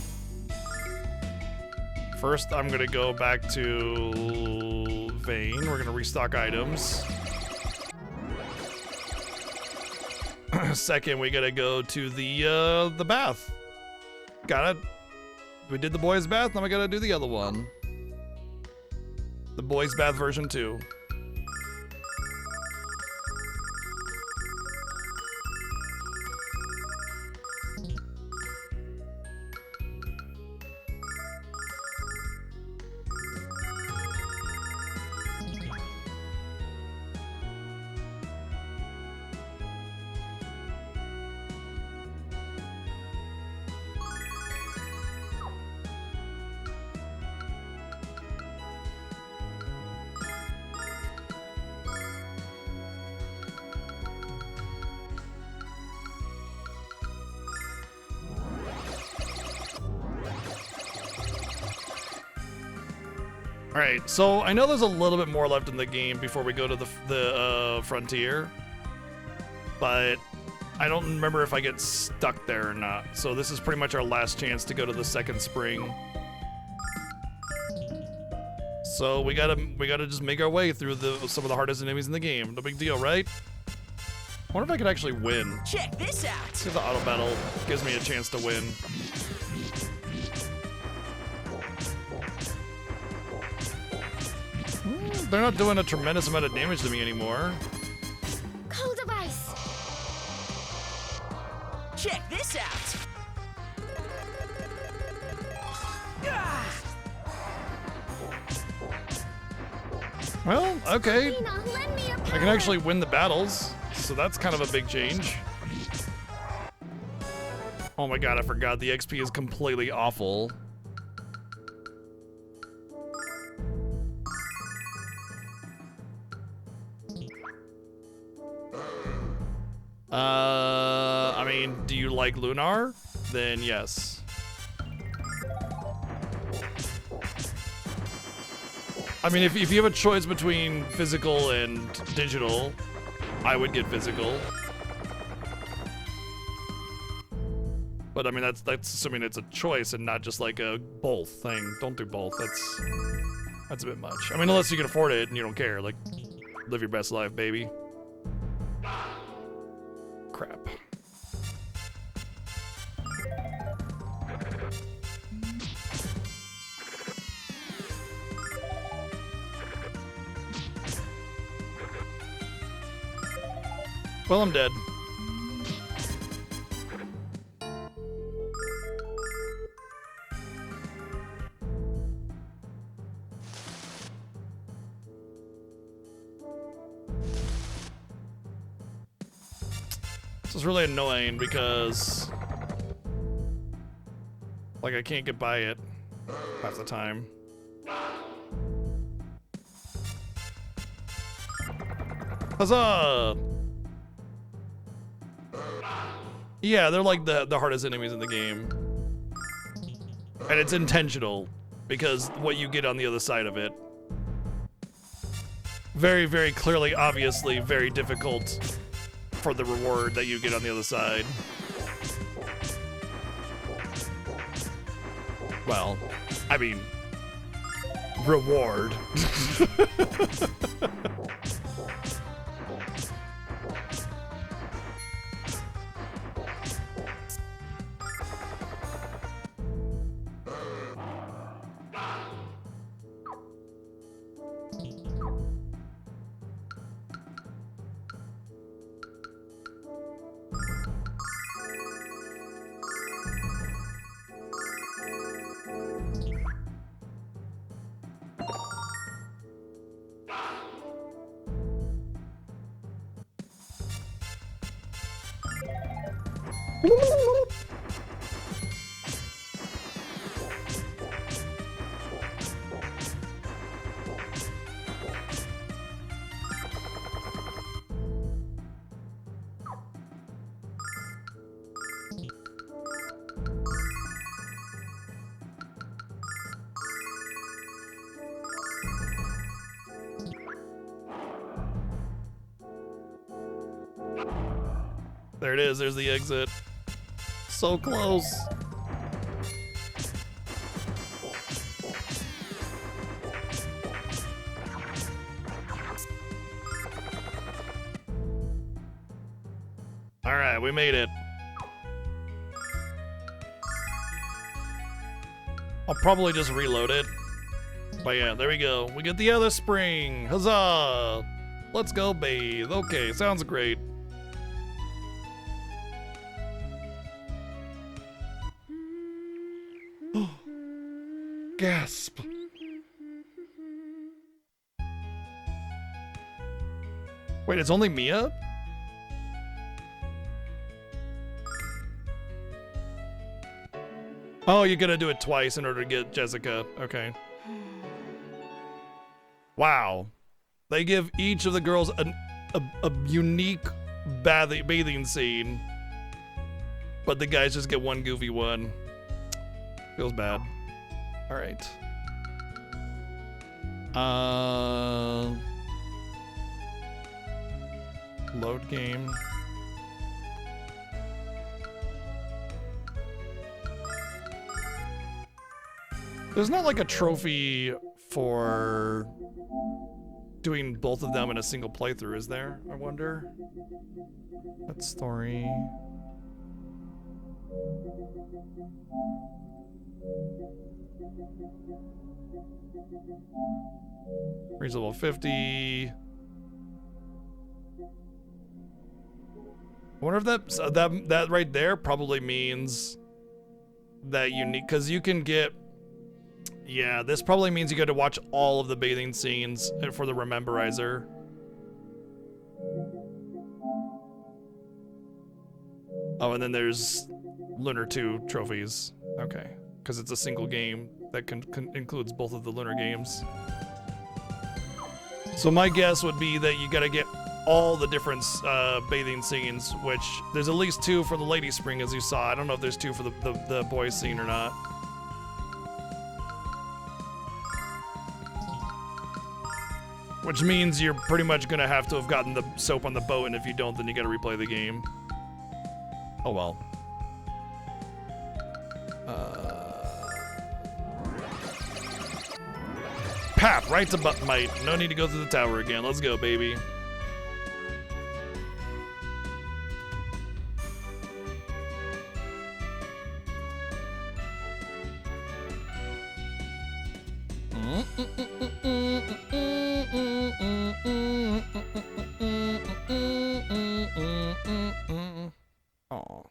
first I'm gonna go back to Vane. We're gonna restock items. Second, we gotta go to the bath. Got it. We did the boys' bath, now we gotta do the other one. The boys' bath version 2. All right, so I know there's a little bit more left in the game before we go to the frontier, but I don't remember if I get stuck there or not. So this is pretty much our last chance to go to the second spring. So we gotta just make our way through some of the hardest enemies in the game. No big deal, right? I wonder if I could actually win. Check this out. See if the auto battle gives me a chance to win. They're not doing a tremendous amount of damage to me anymore. Cold device. Check this out. Ah! Well, okay. Lena, lend me your I can actually win the battles, so that's kind of a big change. Oh my god, I forgot. The XP is completely awful. I mean, do you like Lunar? Then yes. I mean, if you have a choice between physical and digital, I would get physical. But I mean, that's assuming it's a choice and not just like a both thing. Don't do both. That's a bit much. I mean, unless you can afford it and you don't care. Like, live your best life, baby. Crap. Well, I'm dead. This is really annoying because, like, I can't get by it half the time. Huzzah! Yeah, they're like the hardest enemies in the game. And it's intentional, because what you get on the other side of it. Very, very clearly, obviously, very difficult for the reward that you get on the other side. Well, I mean, reward. There it is, there's the exit. So close. All right, we made it. I'll probably just reload it. But yeah, there we go. We get the other spring. Huzzah! Let's go bathe. Okay, sounds great. Gasp. Wait, it's only Mia? Oh, you're gonna do it twice in order to get Jessica. Okay. Wow. They give each of the girls a unique bathing scene, but the guys just get one goofy one. Feels bad. All right. Load game. There's not like a trophy for doing both of them in a single playthrough, is there? I wonder. That's story. Reasonable 50. I wonder if that right there probably means that you need, because you can get, yeah, this probably means you got to watch all of the bathing scenes for the Rememberizer. Oh, and then there's Lunar 2 trophies. Okay, because it's a single game that includes both of the Lunar games. So my guess would be that you got to get all the different bathing scenes, which there's at least 2 for the Lady Spring, as you saw. I don't know if there's 2 for the boys scene or not. Which means you're pretty much gonna have to have gotten the soap on the boat, and if you don't, then you gotta replay the game. Oh well. Pap, right to butt might. No need to go through the tower again. Let's go, baby. Aw.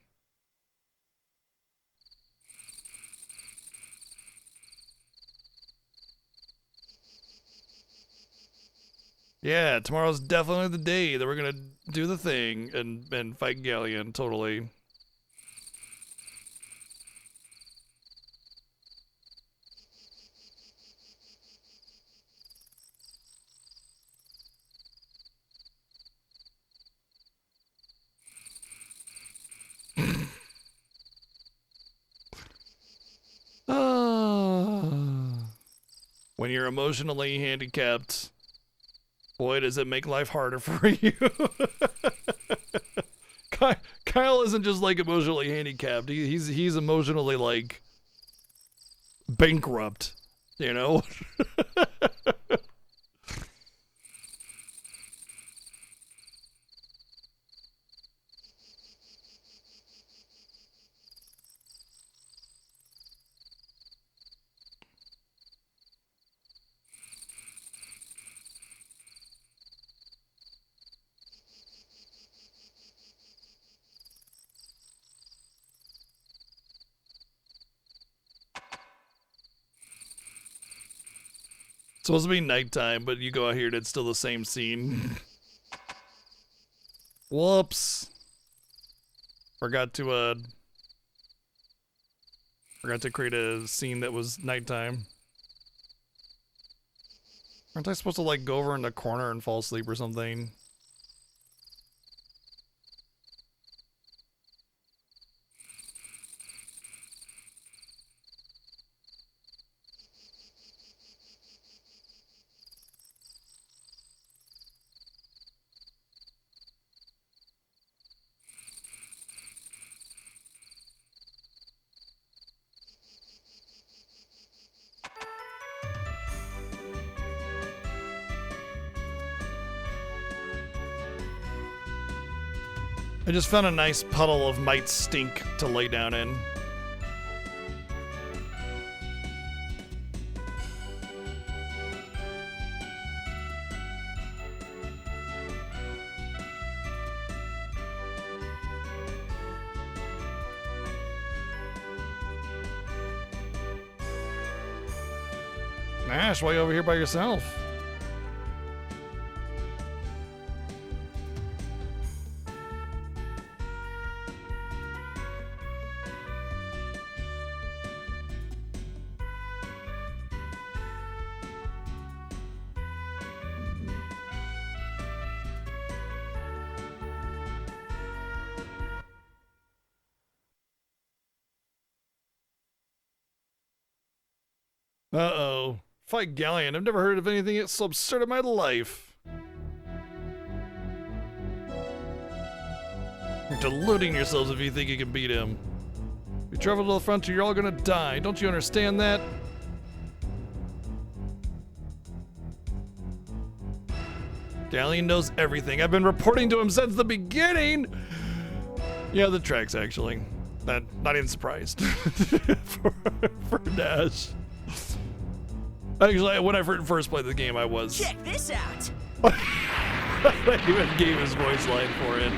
Yeah, tomorrow's definitely the day that we're gonna do the thing and fight Galleon, totally. When you're emotionally handicapped, boy, does it make life harder for you. Kyle isn't just like emotionally handicapped. He's emotionally like bankrupt, you know? It's supposed to be nighttime, but you go out here and it's still the same scene. Whoops. Forgot to create a scene that was nighttime. Aren't I supposed to like go over in the corner and fall asleep or something? I just found a nice puddle of might stink to lay down in. Nash, why are you over here by yourself? Uh-oh. Fight Galleon. I've never heard of anything so absurd in my life. You're deluding yourselves if you think you can beat him. If you travel to the frontier, you're all gonna die. Don't you understand that? Galleon knows everything. I've been reporting to him since the beginning. Yeah, the tracks actually. Not even surprised for Nash. Actually, when I first played the game, I was. Check this out. I even gave his voice line for it.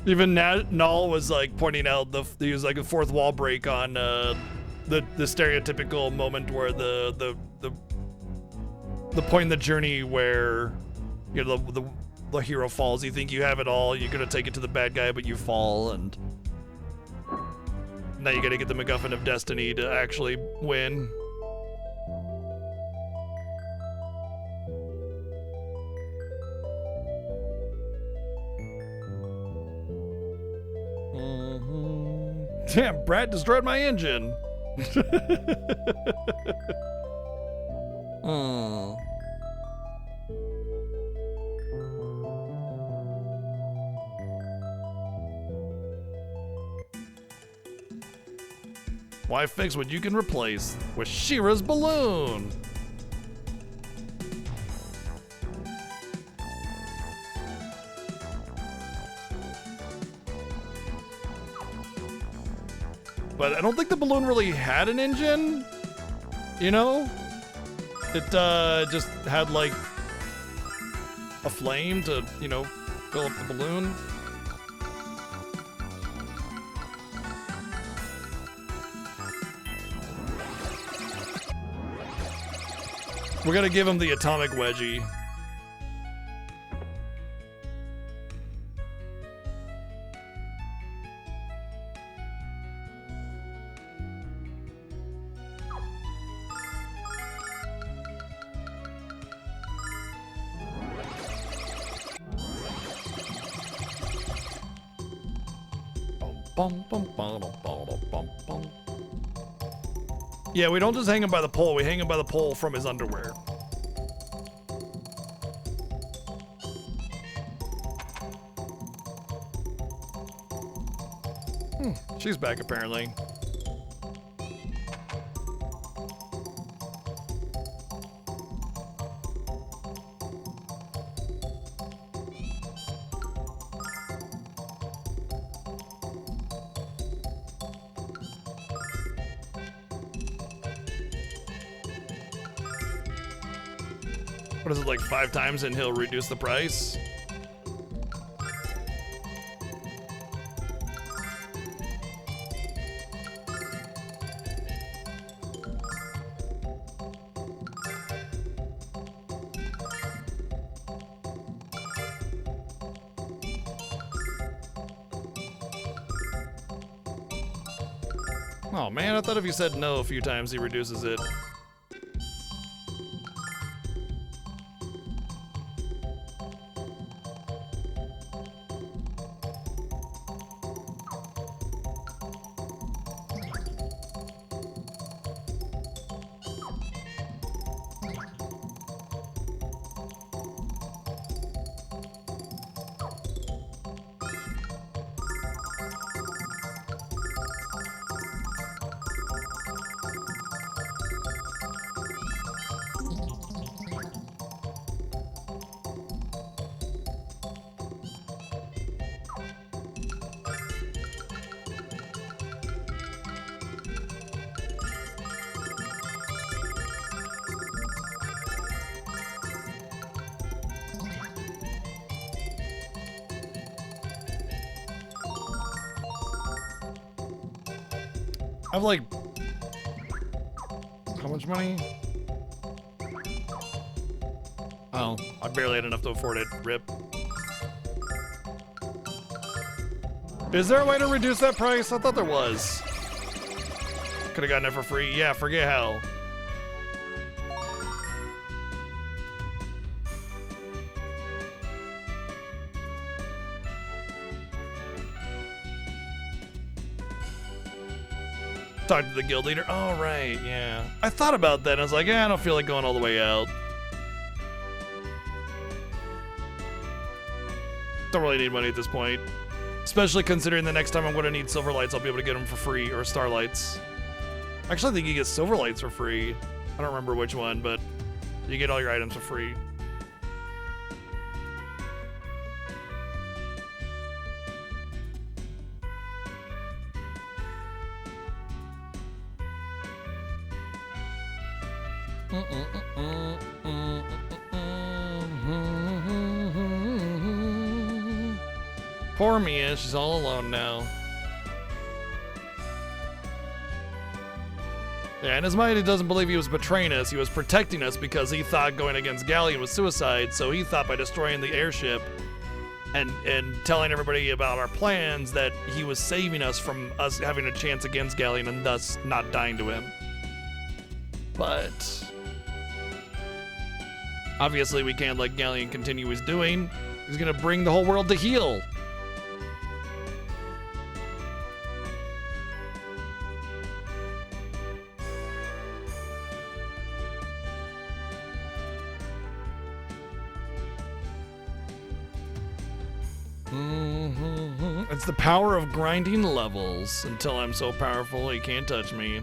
Even Null was like pointing out he was like a fourth wall break on the stereotypical moment where the point in the journey where you know the hero falls. You think you have it all, you're gonna take it to the bad guy, but you fall, and now you gotta get the MacGuffin of destiny to actually win. Damn, Brad destroyed my engine. Oh. Why fix what you can replace with Shira's balloon? But I don't think the balloon really had an engine, you know? It just had like a flame to, you know, fill up the balloon. We're gonna give him the atomic wedgie. Yeah, we don't just hang him by the pole, we hang him by the pole from his underwear. She's back apparently. What is it, like 5 times and he'll reduce the price? Oh man, I thought if you said no a few times he reduces it. I have like, how much money? Oh, I barely had enough to afford it. RIP. Is there a way to reduce that price? I thought there was. Could have gotten it for free. Yeah, forget hell. Talk to the guild leader. Oh, right, yeah. I thought about that and I was like, I don't feel like going all the way out. Don't really need money at this point. Especially considering the next time I'm going to need silver lights, I'll be able to get them for free, or starlights. Actually, I think you get silver lights for free. I don't remember which one, but you get all your items for free. Poor Mia, she's all alone now. Yeah, and Asmodee doesn't believe he was betraying us. He was protecting us because he thought going against Galleon was suicide, so he thought by destroying the airship and telling everybody about our plans that he was saving us from us having a chance against Galleon and thus not dying to him. But obviously we can't let Galleon continue what he's doing. He's gonna bring the whole world to heel. It's the power of grinding levels. Until I'm so powerful, he can't touch me.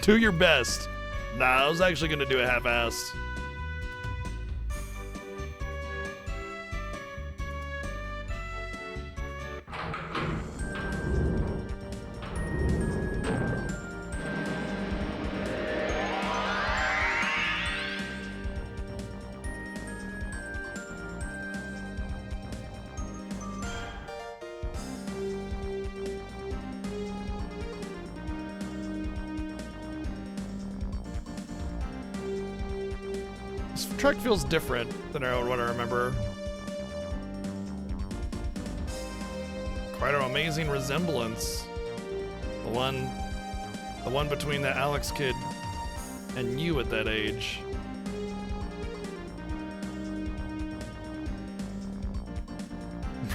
Do your best. Nah, I was actually gonna do a half-ass. This track feels different than what I remember. Quite an amazing resemblance. The one between that Alex kid and you at that age.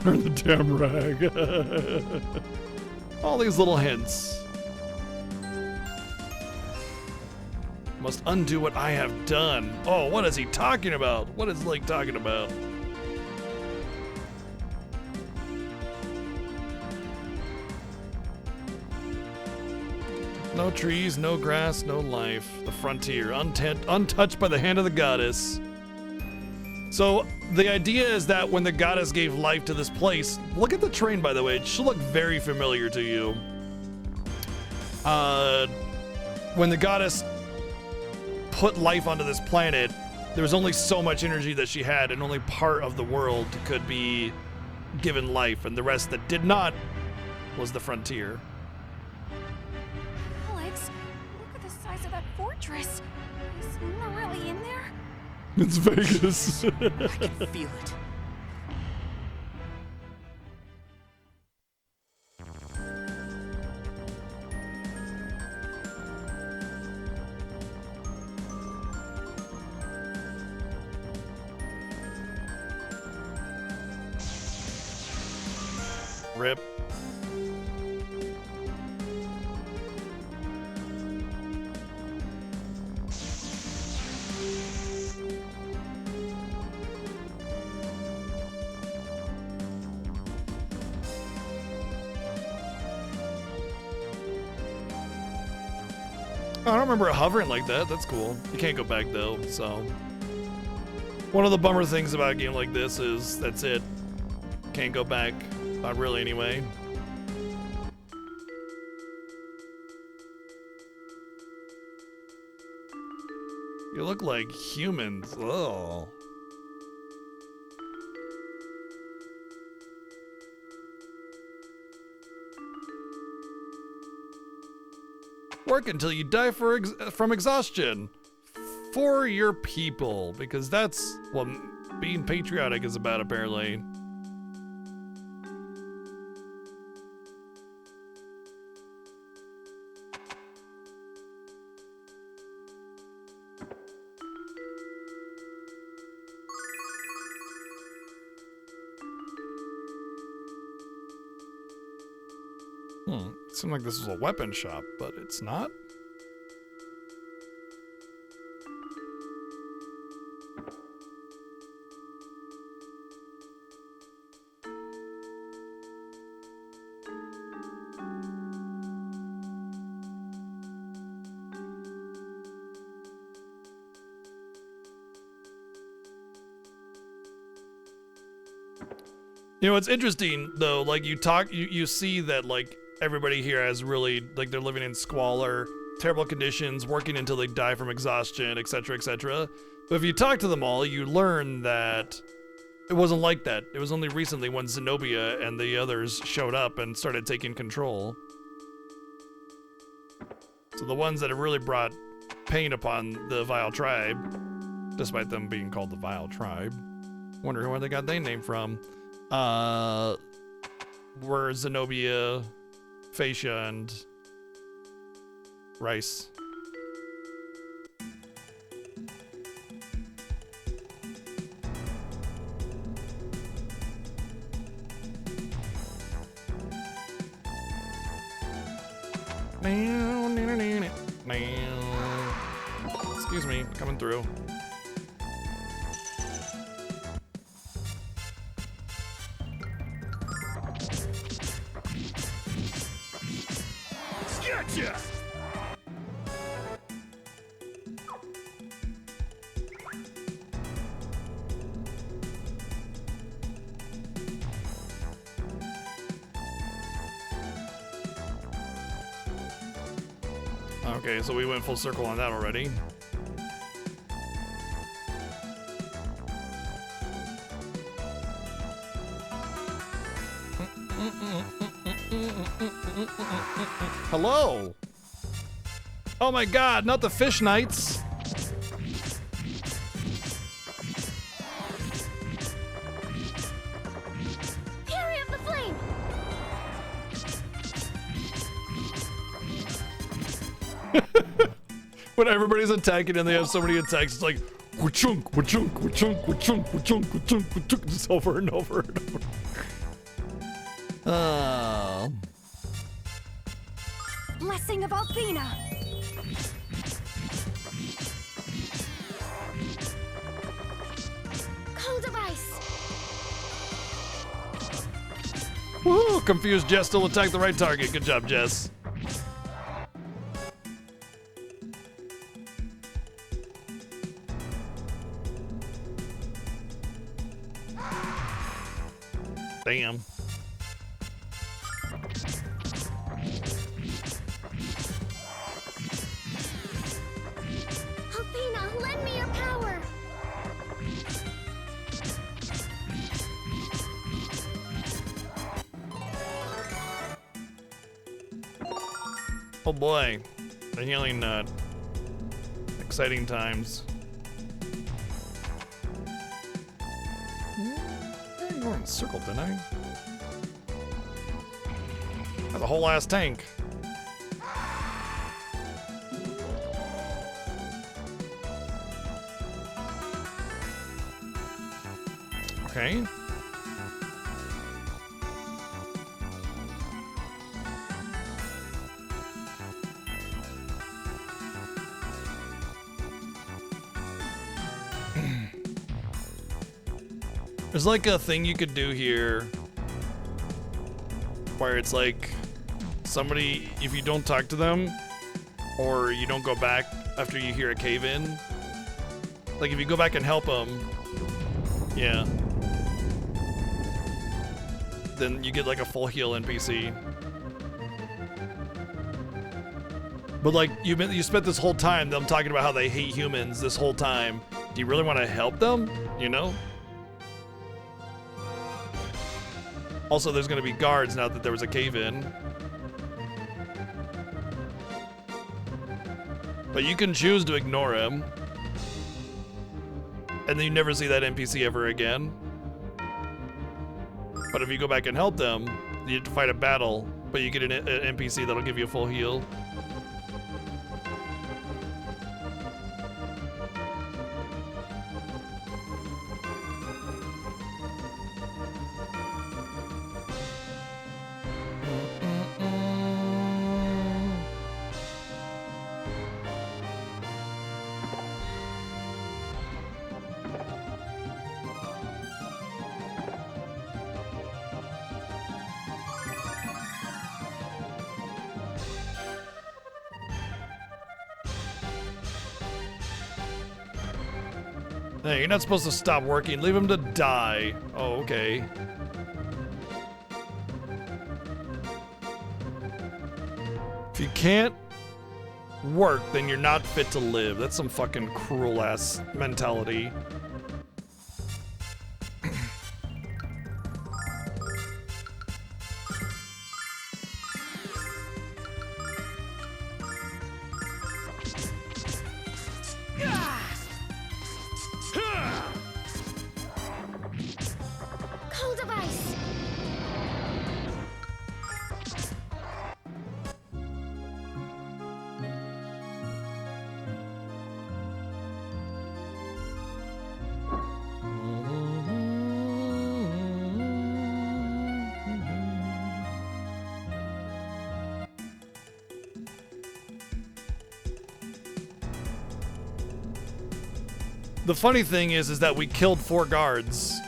Burn the damn rag. All these little hints. Must undo what I have done. Oh, what is he talking about? What is Link talking about? No trees, no grass, no life. The frontier, untouched by the hand of the goddess. So the idea is that when the goddess gave life to this place, look at the train, by the way. It should look very familiar to you. When the goddess put life onto this planet, there was only so much energy that she had, and only part of the world could be given life, and the rest that did not was the frontier. Alex, look at the size of that fortress. Is Lunar really in there? It's Vegas. I can feel it. Rip. I don't remember it hovering like that. That's cool. You can't go back though, so. One of the bummer things about a game like this is that's it. Can't go back. Not really, anyway. You look like humans. Ugh. Work until you die from exhaustion. For your people, because that's what being patriotic is about, apparently. It seemed like this was a weapon shop, but it's not. You know, it's interesting though, like you see that like everybody here has really, like they're living in squalor, terrible conditions, working until they die from exhaustion, etc., etc. But if you talk to them all, you learn that it wasn't like that. It was only recently when Zenobia and the others showed up and started taking control. So the ones that have really brought pain upon the Vile Tribe, despite them being called the Vile Tribe, wonder where they got their name from, were Zenobia, Fascia, and Rice. Excuse me, coming through. Gotcha! Okay, so we went full circle on that already. Hello. Oh my god, not the fish knights. Fury of the Flame! When everybody's attacking and they have so many attacks, it's like wachunk, wachunk, wachunk, wachunk, wachunk, wachunk, wachunk, just over and over and over. Blessing of Althena! Cold of Ice! Woo! Confused Jess still attacked the right target. Good job, Jess. Damn. Althena, lend me your power! Oh boy. The healing nut. Exciting times. I went in a circle, didn't I? That's a whole ass tank. Okay. There's like a thing you could do here where it's like somebody, if you don't talk to them or you don't go back after you hear a cave in, like if you go back and help them, yeah, then you get like a full heal NPC. But like you spent this whole time them talking about how they hate humans this whole time. Do you really want to help them? You know? Also, there's gonna be guards now that there was a cave in. But you can choose to ignore him. And then you never see that NPC ever again. But if you go back and help them, you have to fight a battle, but you get an NPC that'll give you a full heal. Hey, you're not supposed to stop working. Leave him to die. Oh, okay. If you can't work, then you're not fit to live. That's some fucking cruel-ass mentality. Cold of ice! The funny thing is that we killed 4 guards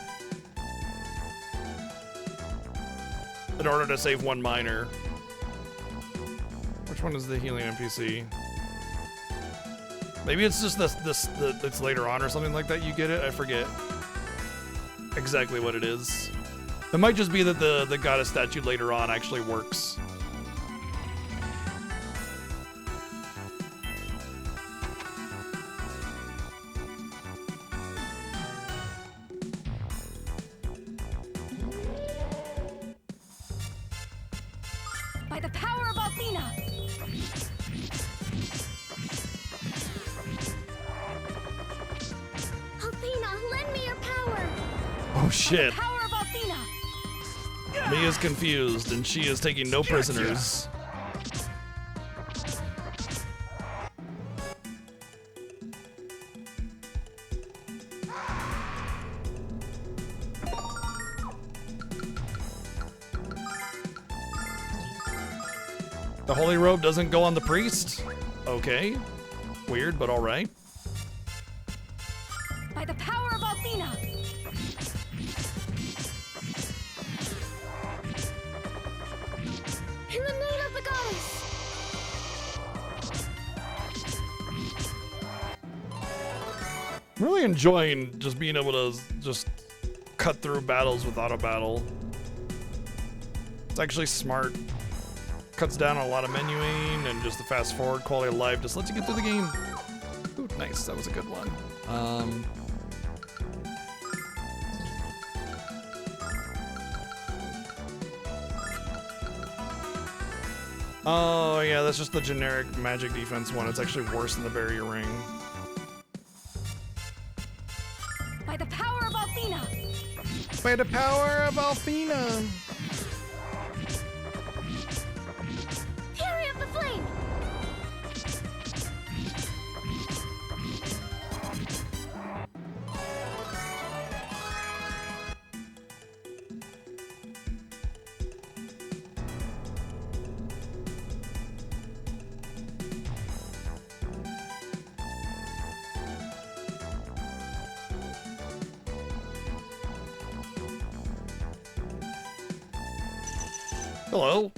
in order to save 1 miner. Which one is the healing NPC? Maybe it's just it's later on or something like that you get it. I forget exactly what it is. It might just be that the goddess statue later on actually works. By the power of Athena! Athena, lend me your power! Oh shit. Power of Athena! Mia's confused and she is taking no prisoners. The holy robe doesn't go on the priest? Okay. Weird, but alright. By the power of Athena! In the name of the goddess! I'm really enjoying just being able to just cut through battles with auto battle. It's actually smart. Cuts down on a lot of menuing and just the fast forward quality of life just lets you get through the game. Ooh, nice, that was a good one. Oh yeah, that's just the generic magic defense one. It's actually worse than the barrier ring. By the power of Athena! By the power of Athena! Fury of the flame! Hello.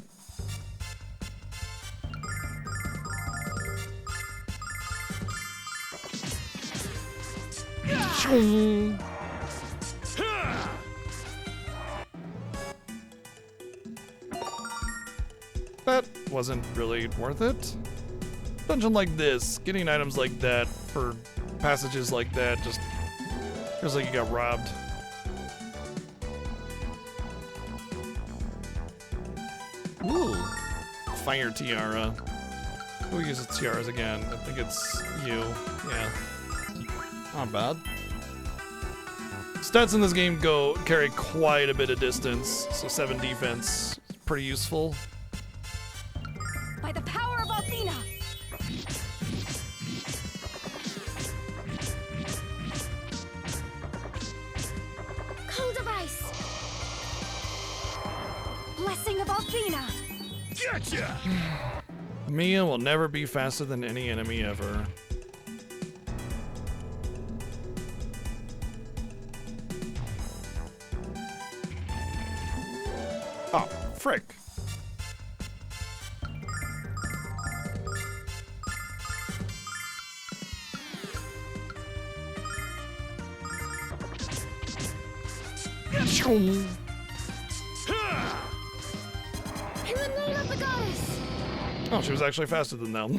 Shoo. That wasn't really worth it. Dungeon like this, getting items like that for passages like that just feels like you got robbed. Ooh, fire tiara. Who uses tiaras again? I think it's you. Yeah. Not bad. Stats in this game carry quite a bit of distance, so 7 defense. Pretty useful. By the power of Athena! Code of Ice! Blessing of Athena! Gotcha! Mia will never be faster than any enemy ever. Oh, frick. In the name of the goddess! Oh, she was actually faster than them.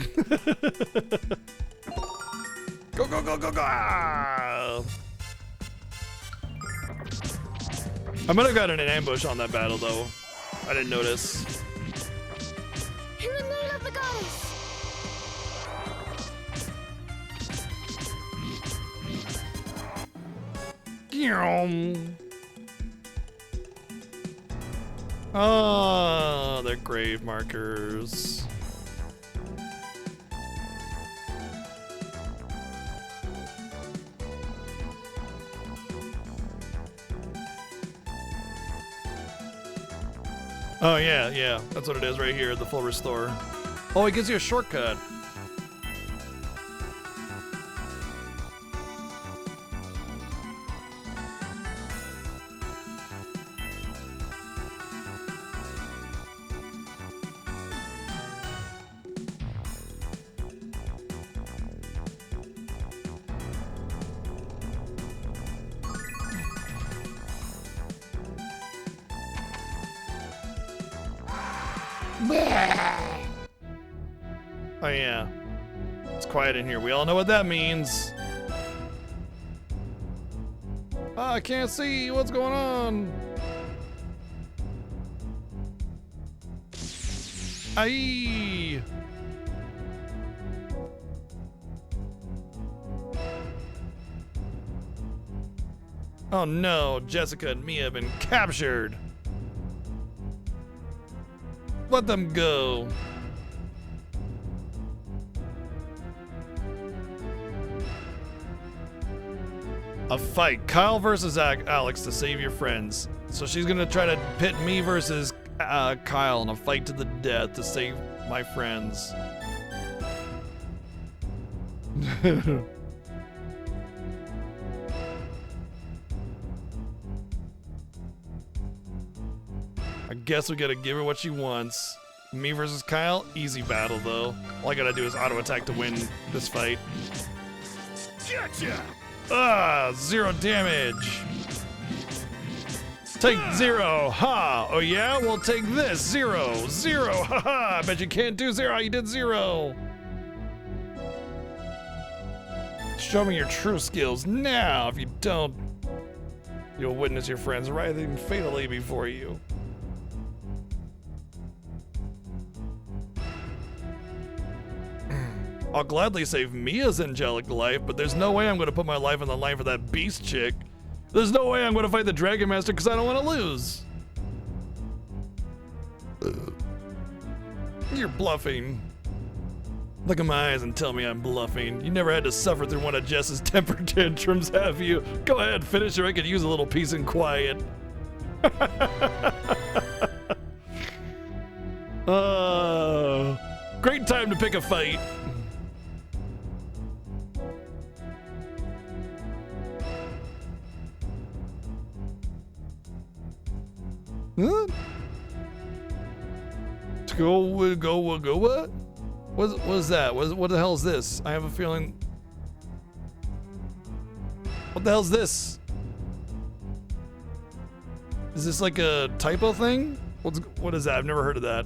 Go, go, go, go, go! I might have gotten an ambush on that battle, though. I didn't notice. In the name of the goddess! Oh, they're grave markers. Oh, yeah, yeah. That's what it is right here, the full restore. Oh, it gives you a shortcut. Oh yeah, it's quiet in here. We all know what that means. I can't see what's going on. Aye. Oh no, Jessica and Mia have been captured. Let them go. A fight. Kyle versus Alex to save your friends. So she's gonna try to pit me versus Kyle in a fight to the death to save my friends. I guess we gotta give her what she wants. Me versus Kyle, easy battle though. All I gotta do is auto attack to win this fight. Gotcha! Ah, 0 damage. Take 0, ha! Oh yeah, we'll take this, 0, 0, haha! I bet you can't do 0, you did 0. Show me your true skills now. If you don't, you'll witness your friends writhing fatally before you. I'll gladly save Mia's angelic life, but there's no way I'm going to put my life on the line for that beast chick. There's no way I'm going to fight the Dragon Master because I don't want to lose. You're bluffing. Look at my eyes and tell me I'm bluffing. You never had to suffer through one of Jess's temper tantrums, have you? Go ahead, finish her. I could use a little peace and quiet. Great time to pick a fight. Huh? Go, what? What is that? What the hell is this? I have a feeling. What the hell is this? Is this like a typo thing? What is that? I've never heard of that.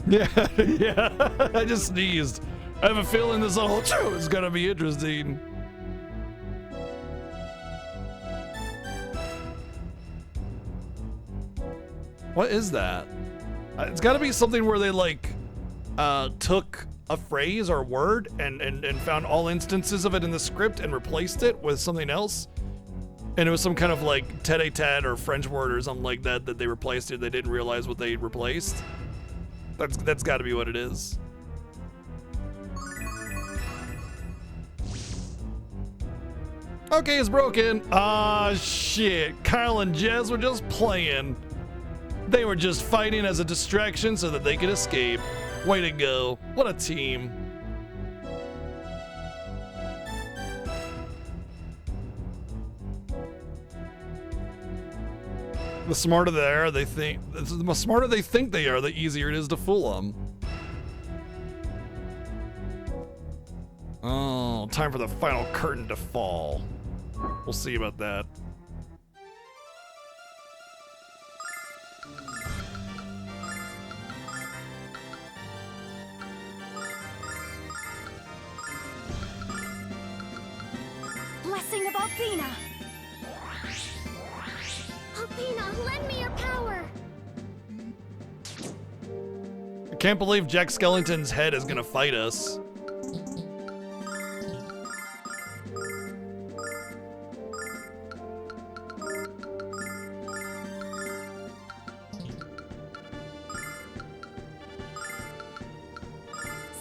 Yeah, yeah. I just sneezed. I have a feeling this whole show is gonna be interesting. What is that? It's got to be something where they like took a phrase or word and found all instances of it in the script and replaced it with something else. And it was some kind of like tete-a-tete or French word or something like that that they replaced it. They didn't realize what they replaced. That's got to be what it is. Okay, it's broken. Ah, shit. Kyle and Jez were just playing. They were just fighting as a distraction so that they could escape. Way to go. What a team. The smarter they are, the smarter they think they are, the easier it is to fool them. Oh, time for the final curtain to fall. We'll see about that. Blessing of Althena! Althena, lend me your power! I can't believe Jack Skellington's head is gonna fight us.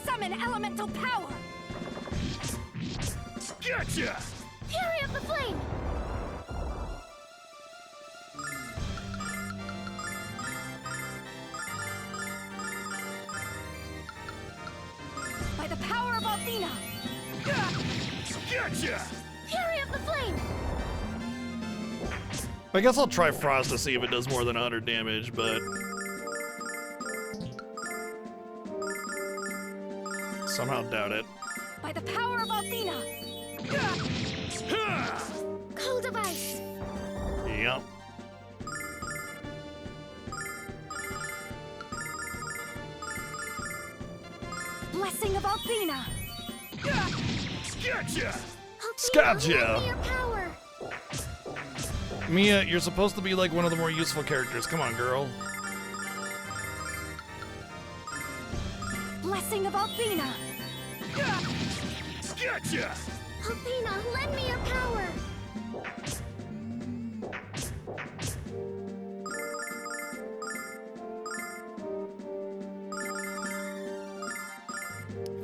Summon elemental power! Gotcha! Fury of the Flame! By the power of Althena! Gotcha! Fury of the Flame! I guess I'll try Frost to see if it does more than 100 damage, but somehow doubt it. By the power of Althena! Cold of Ice! Yep. Blessing of Althena! Gotcha! Gotcha! Lend me your power! Mia, you're supposed to be like one of the more useful characters. Come on, girl. Blessing of Althena! Gotcha! Althena, lend me your power!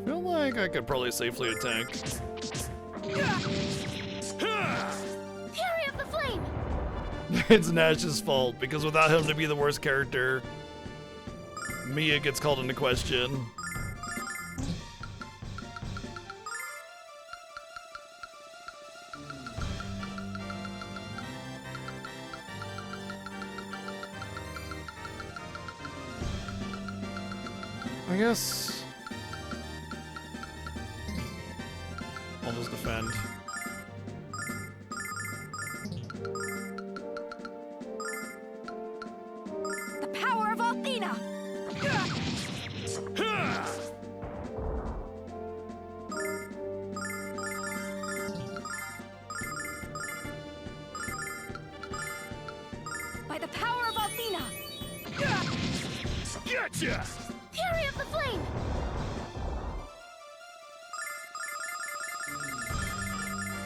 I feel like I could probably safely attack. Fury of the Flame! It's Nash's fault, because without him to be the worst character, Mia gets called into question. I guess I'll just defend. The power of Althena! By the power of Althena! Gotcha! Fury of the Flame!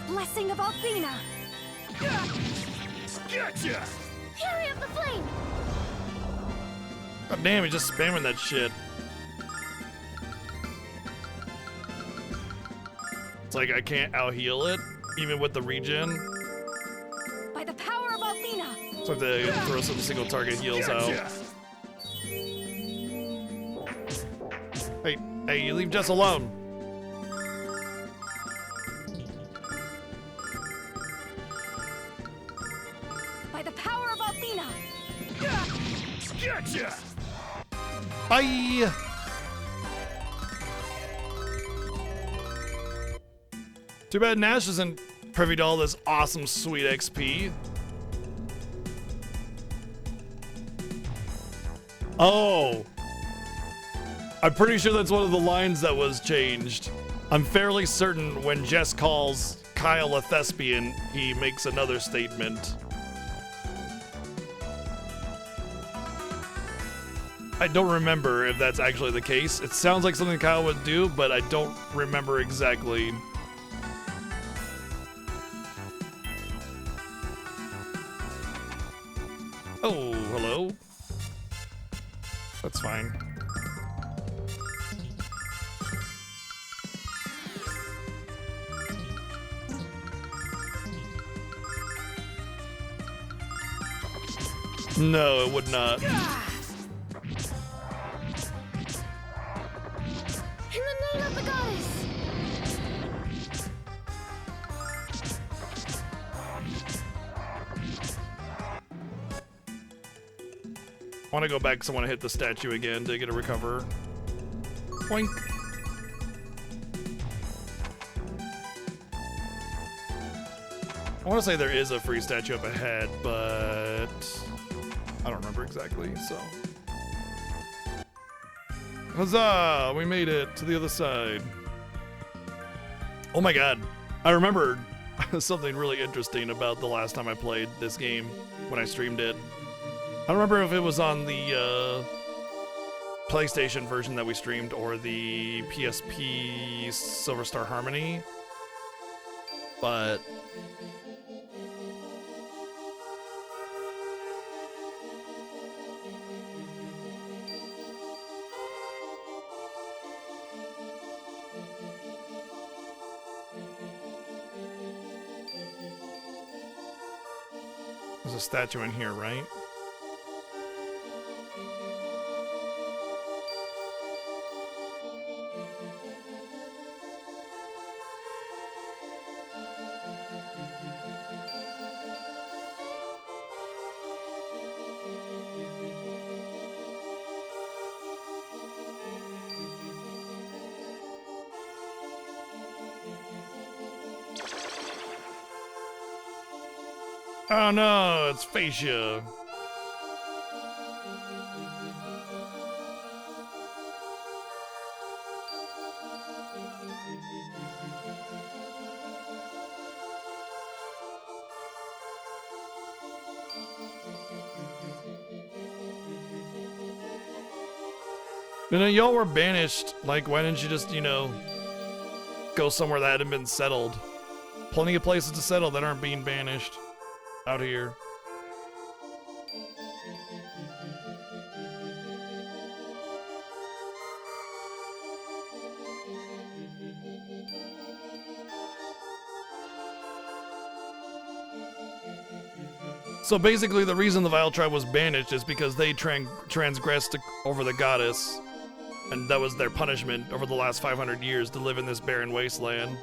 Blessing of Althena! Gotcha! Fury of the Flame! God damn, he's just spamming that shit. It's like I can't out-heal it, even with the regen. By the power of Althena! So I have to throw some single target heals out. Hey, you leave Jess alone. By the power of Althena! Gotcha! Bye! Too bad Nash isn't privy to all this awesome, sweet XP. Oh! I'm pretty sure that's one of the lines that was changed. I'm fairly certain when Jess calls Kyle a thespian, he makes another statement. I don't remember if that's actually the case. It sounds like something Kyle would do, but I don't remember exactly. Oh, hello. That's fine. No, it would not. In the name of the goddess! I want to go back because I want to hit the statue again to get a recover. Boink. I want to say there is a free statue up ahead, but I don't remember exactly, so. Huzzah! We made it to the other side. Oh my god. I remember something really interesting about the last time I played this game when I streamed it. I don't remember if it was on the PlayStation version that we streamed or the PSP Silver Star Harmony, but there's a statue in here, right? Oh no, it's Fascia. You know, y'all were banished. Like, why didn't you just, you know, go somewhere that hadn't been settled? Plenty of places to settle that aren't being banished out here. So basically the reason the Vile Tribe was banished is because they transgressed over the goddess, and that was their punishment over the last 500 years, to live in this barren wasteland.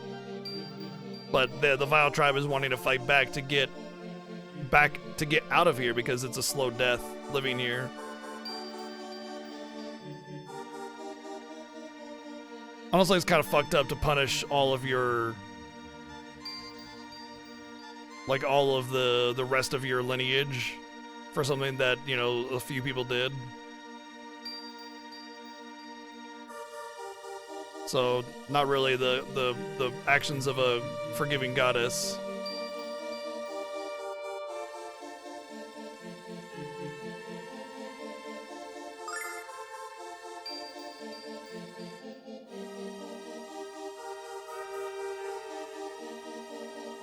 But the Vile Tribe is wanting to fight back to get out of here because it's a slow death living here. Honestly, it's kind of fucked up to punish all of your, like, all of the rest of your lineage for something that, you know, a few people did. So, not really the actions of a forgiving goddess.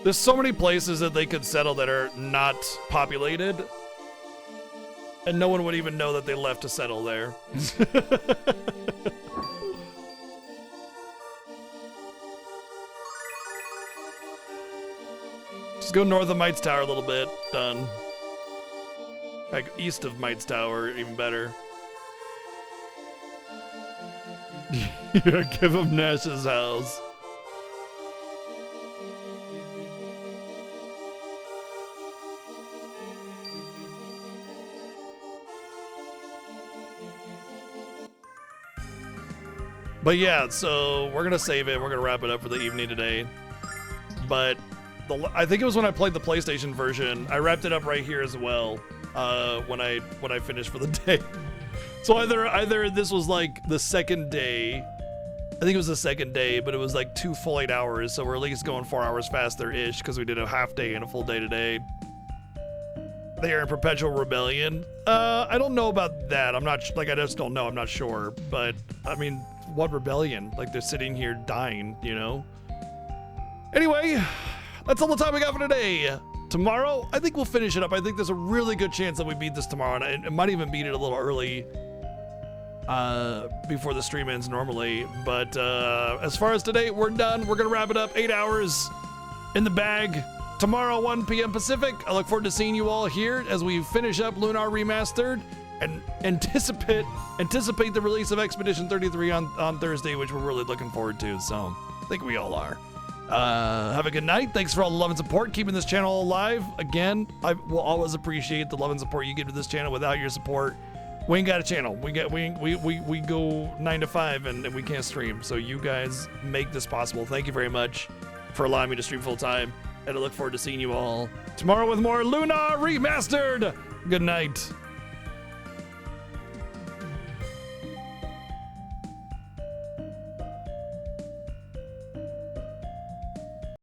There's so many places that they could settle that are not populated, and no one would even know that they left to settle there. Just go north of Might's Tower a little bit. Done. Like east of Might's Tower, even better. Yeah, give him Nash's house. But yeah, so we're gonna save it. We're gonna wrap it up for the evening today. But I think it was when I played the PlayStation version. I wrapped it up right here as well. When I finished for the day. So either this was like the second day. I think it was the second day, but it was like 2 full 8 hours. So we're at least going 4 hours faster-ish because we did a half day and a full day today. they are in perpetual rebellion. I don't know about that. I'm not like I just don't know. I'm not sure. But I mean, what rebellion? Like they're sitting here dying, you know. Anyway, that's all the time we got for today. Tomorrow, I think we'll finish it up. I think there's a really good chance that we beat this tomorrow, and I might even beat it a little early before the stream ends normally. But as far as today, we're done. We're gonna wrap it up. 8 hours in the bag. Tomorrow, 1 p.m. Pacific. I look forward to seeing you all here as we finish up Lunar Remastered and anticipate the release of Expedition 33 on Thursday, which we're really looking forward to. So I think we all are. Have a good night. Thanks for all the love and support, keeping this channel alive. Again, I will always appreciate the love and support you give to this channel. Without your support, we ain't got a channel. We go 9 to 5 and we can't stream. So you guys make this possible. Thank you very much for allowing me to stream full time. And I look forward to seeing you all tomorrow with more Lunar Remastered. Good night.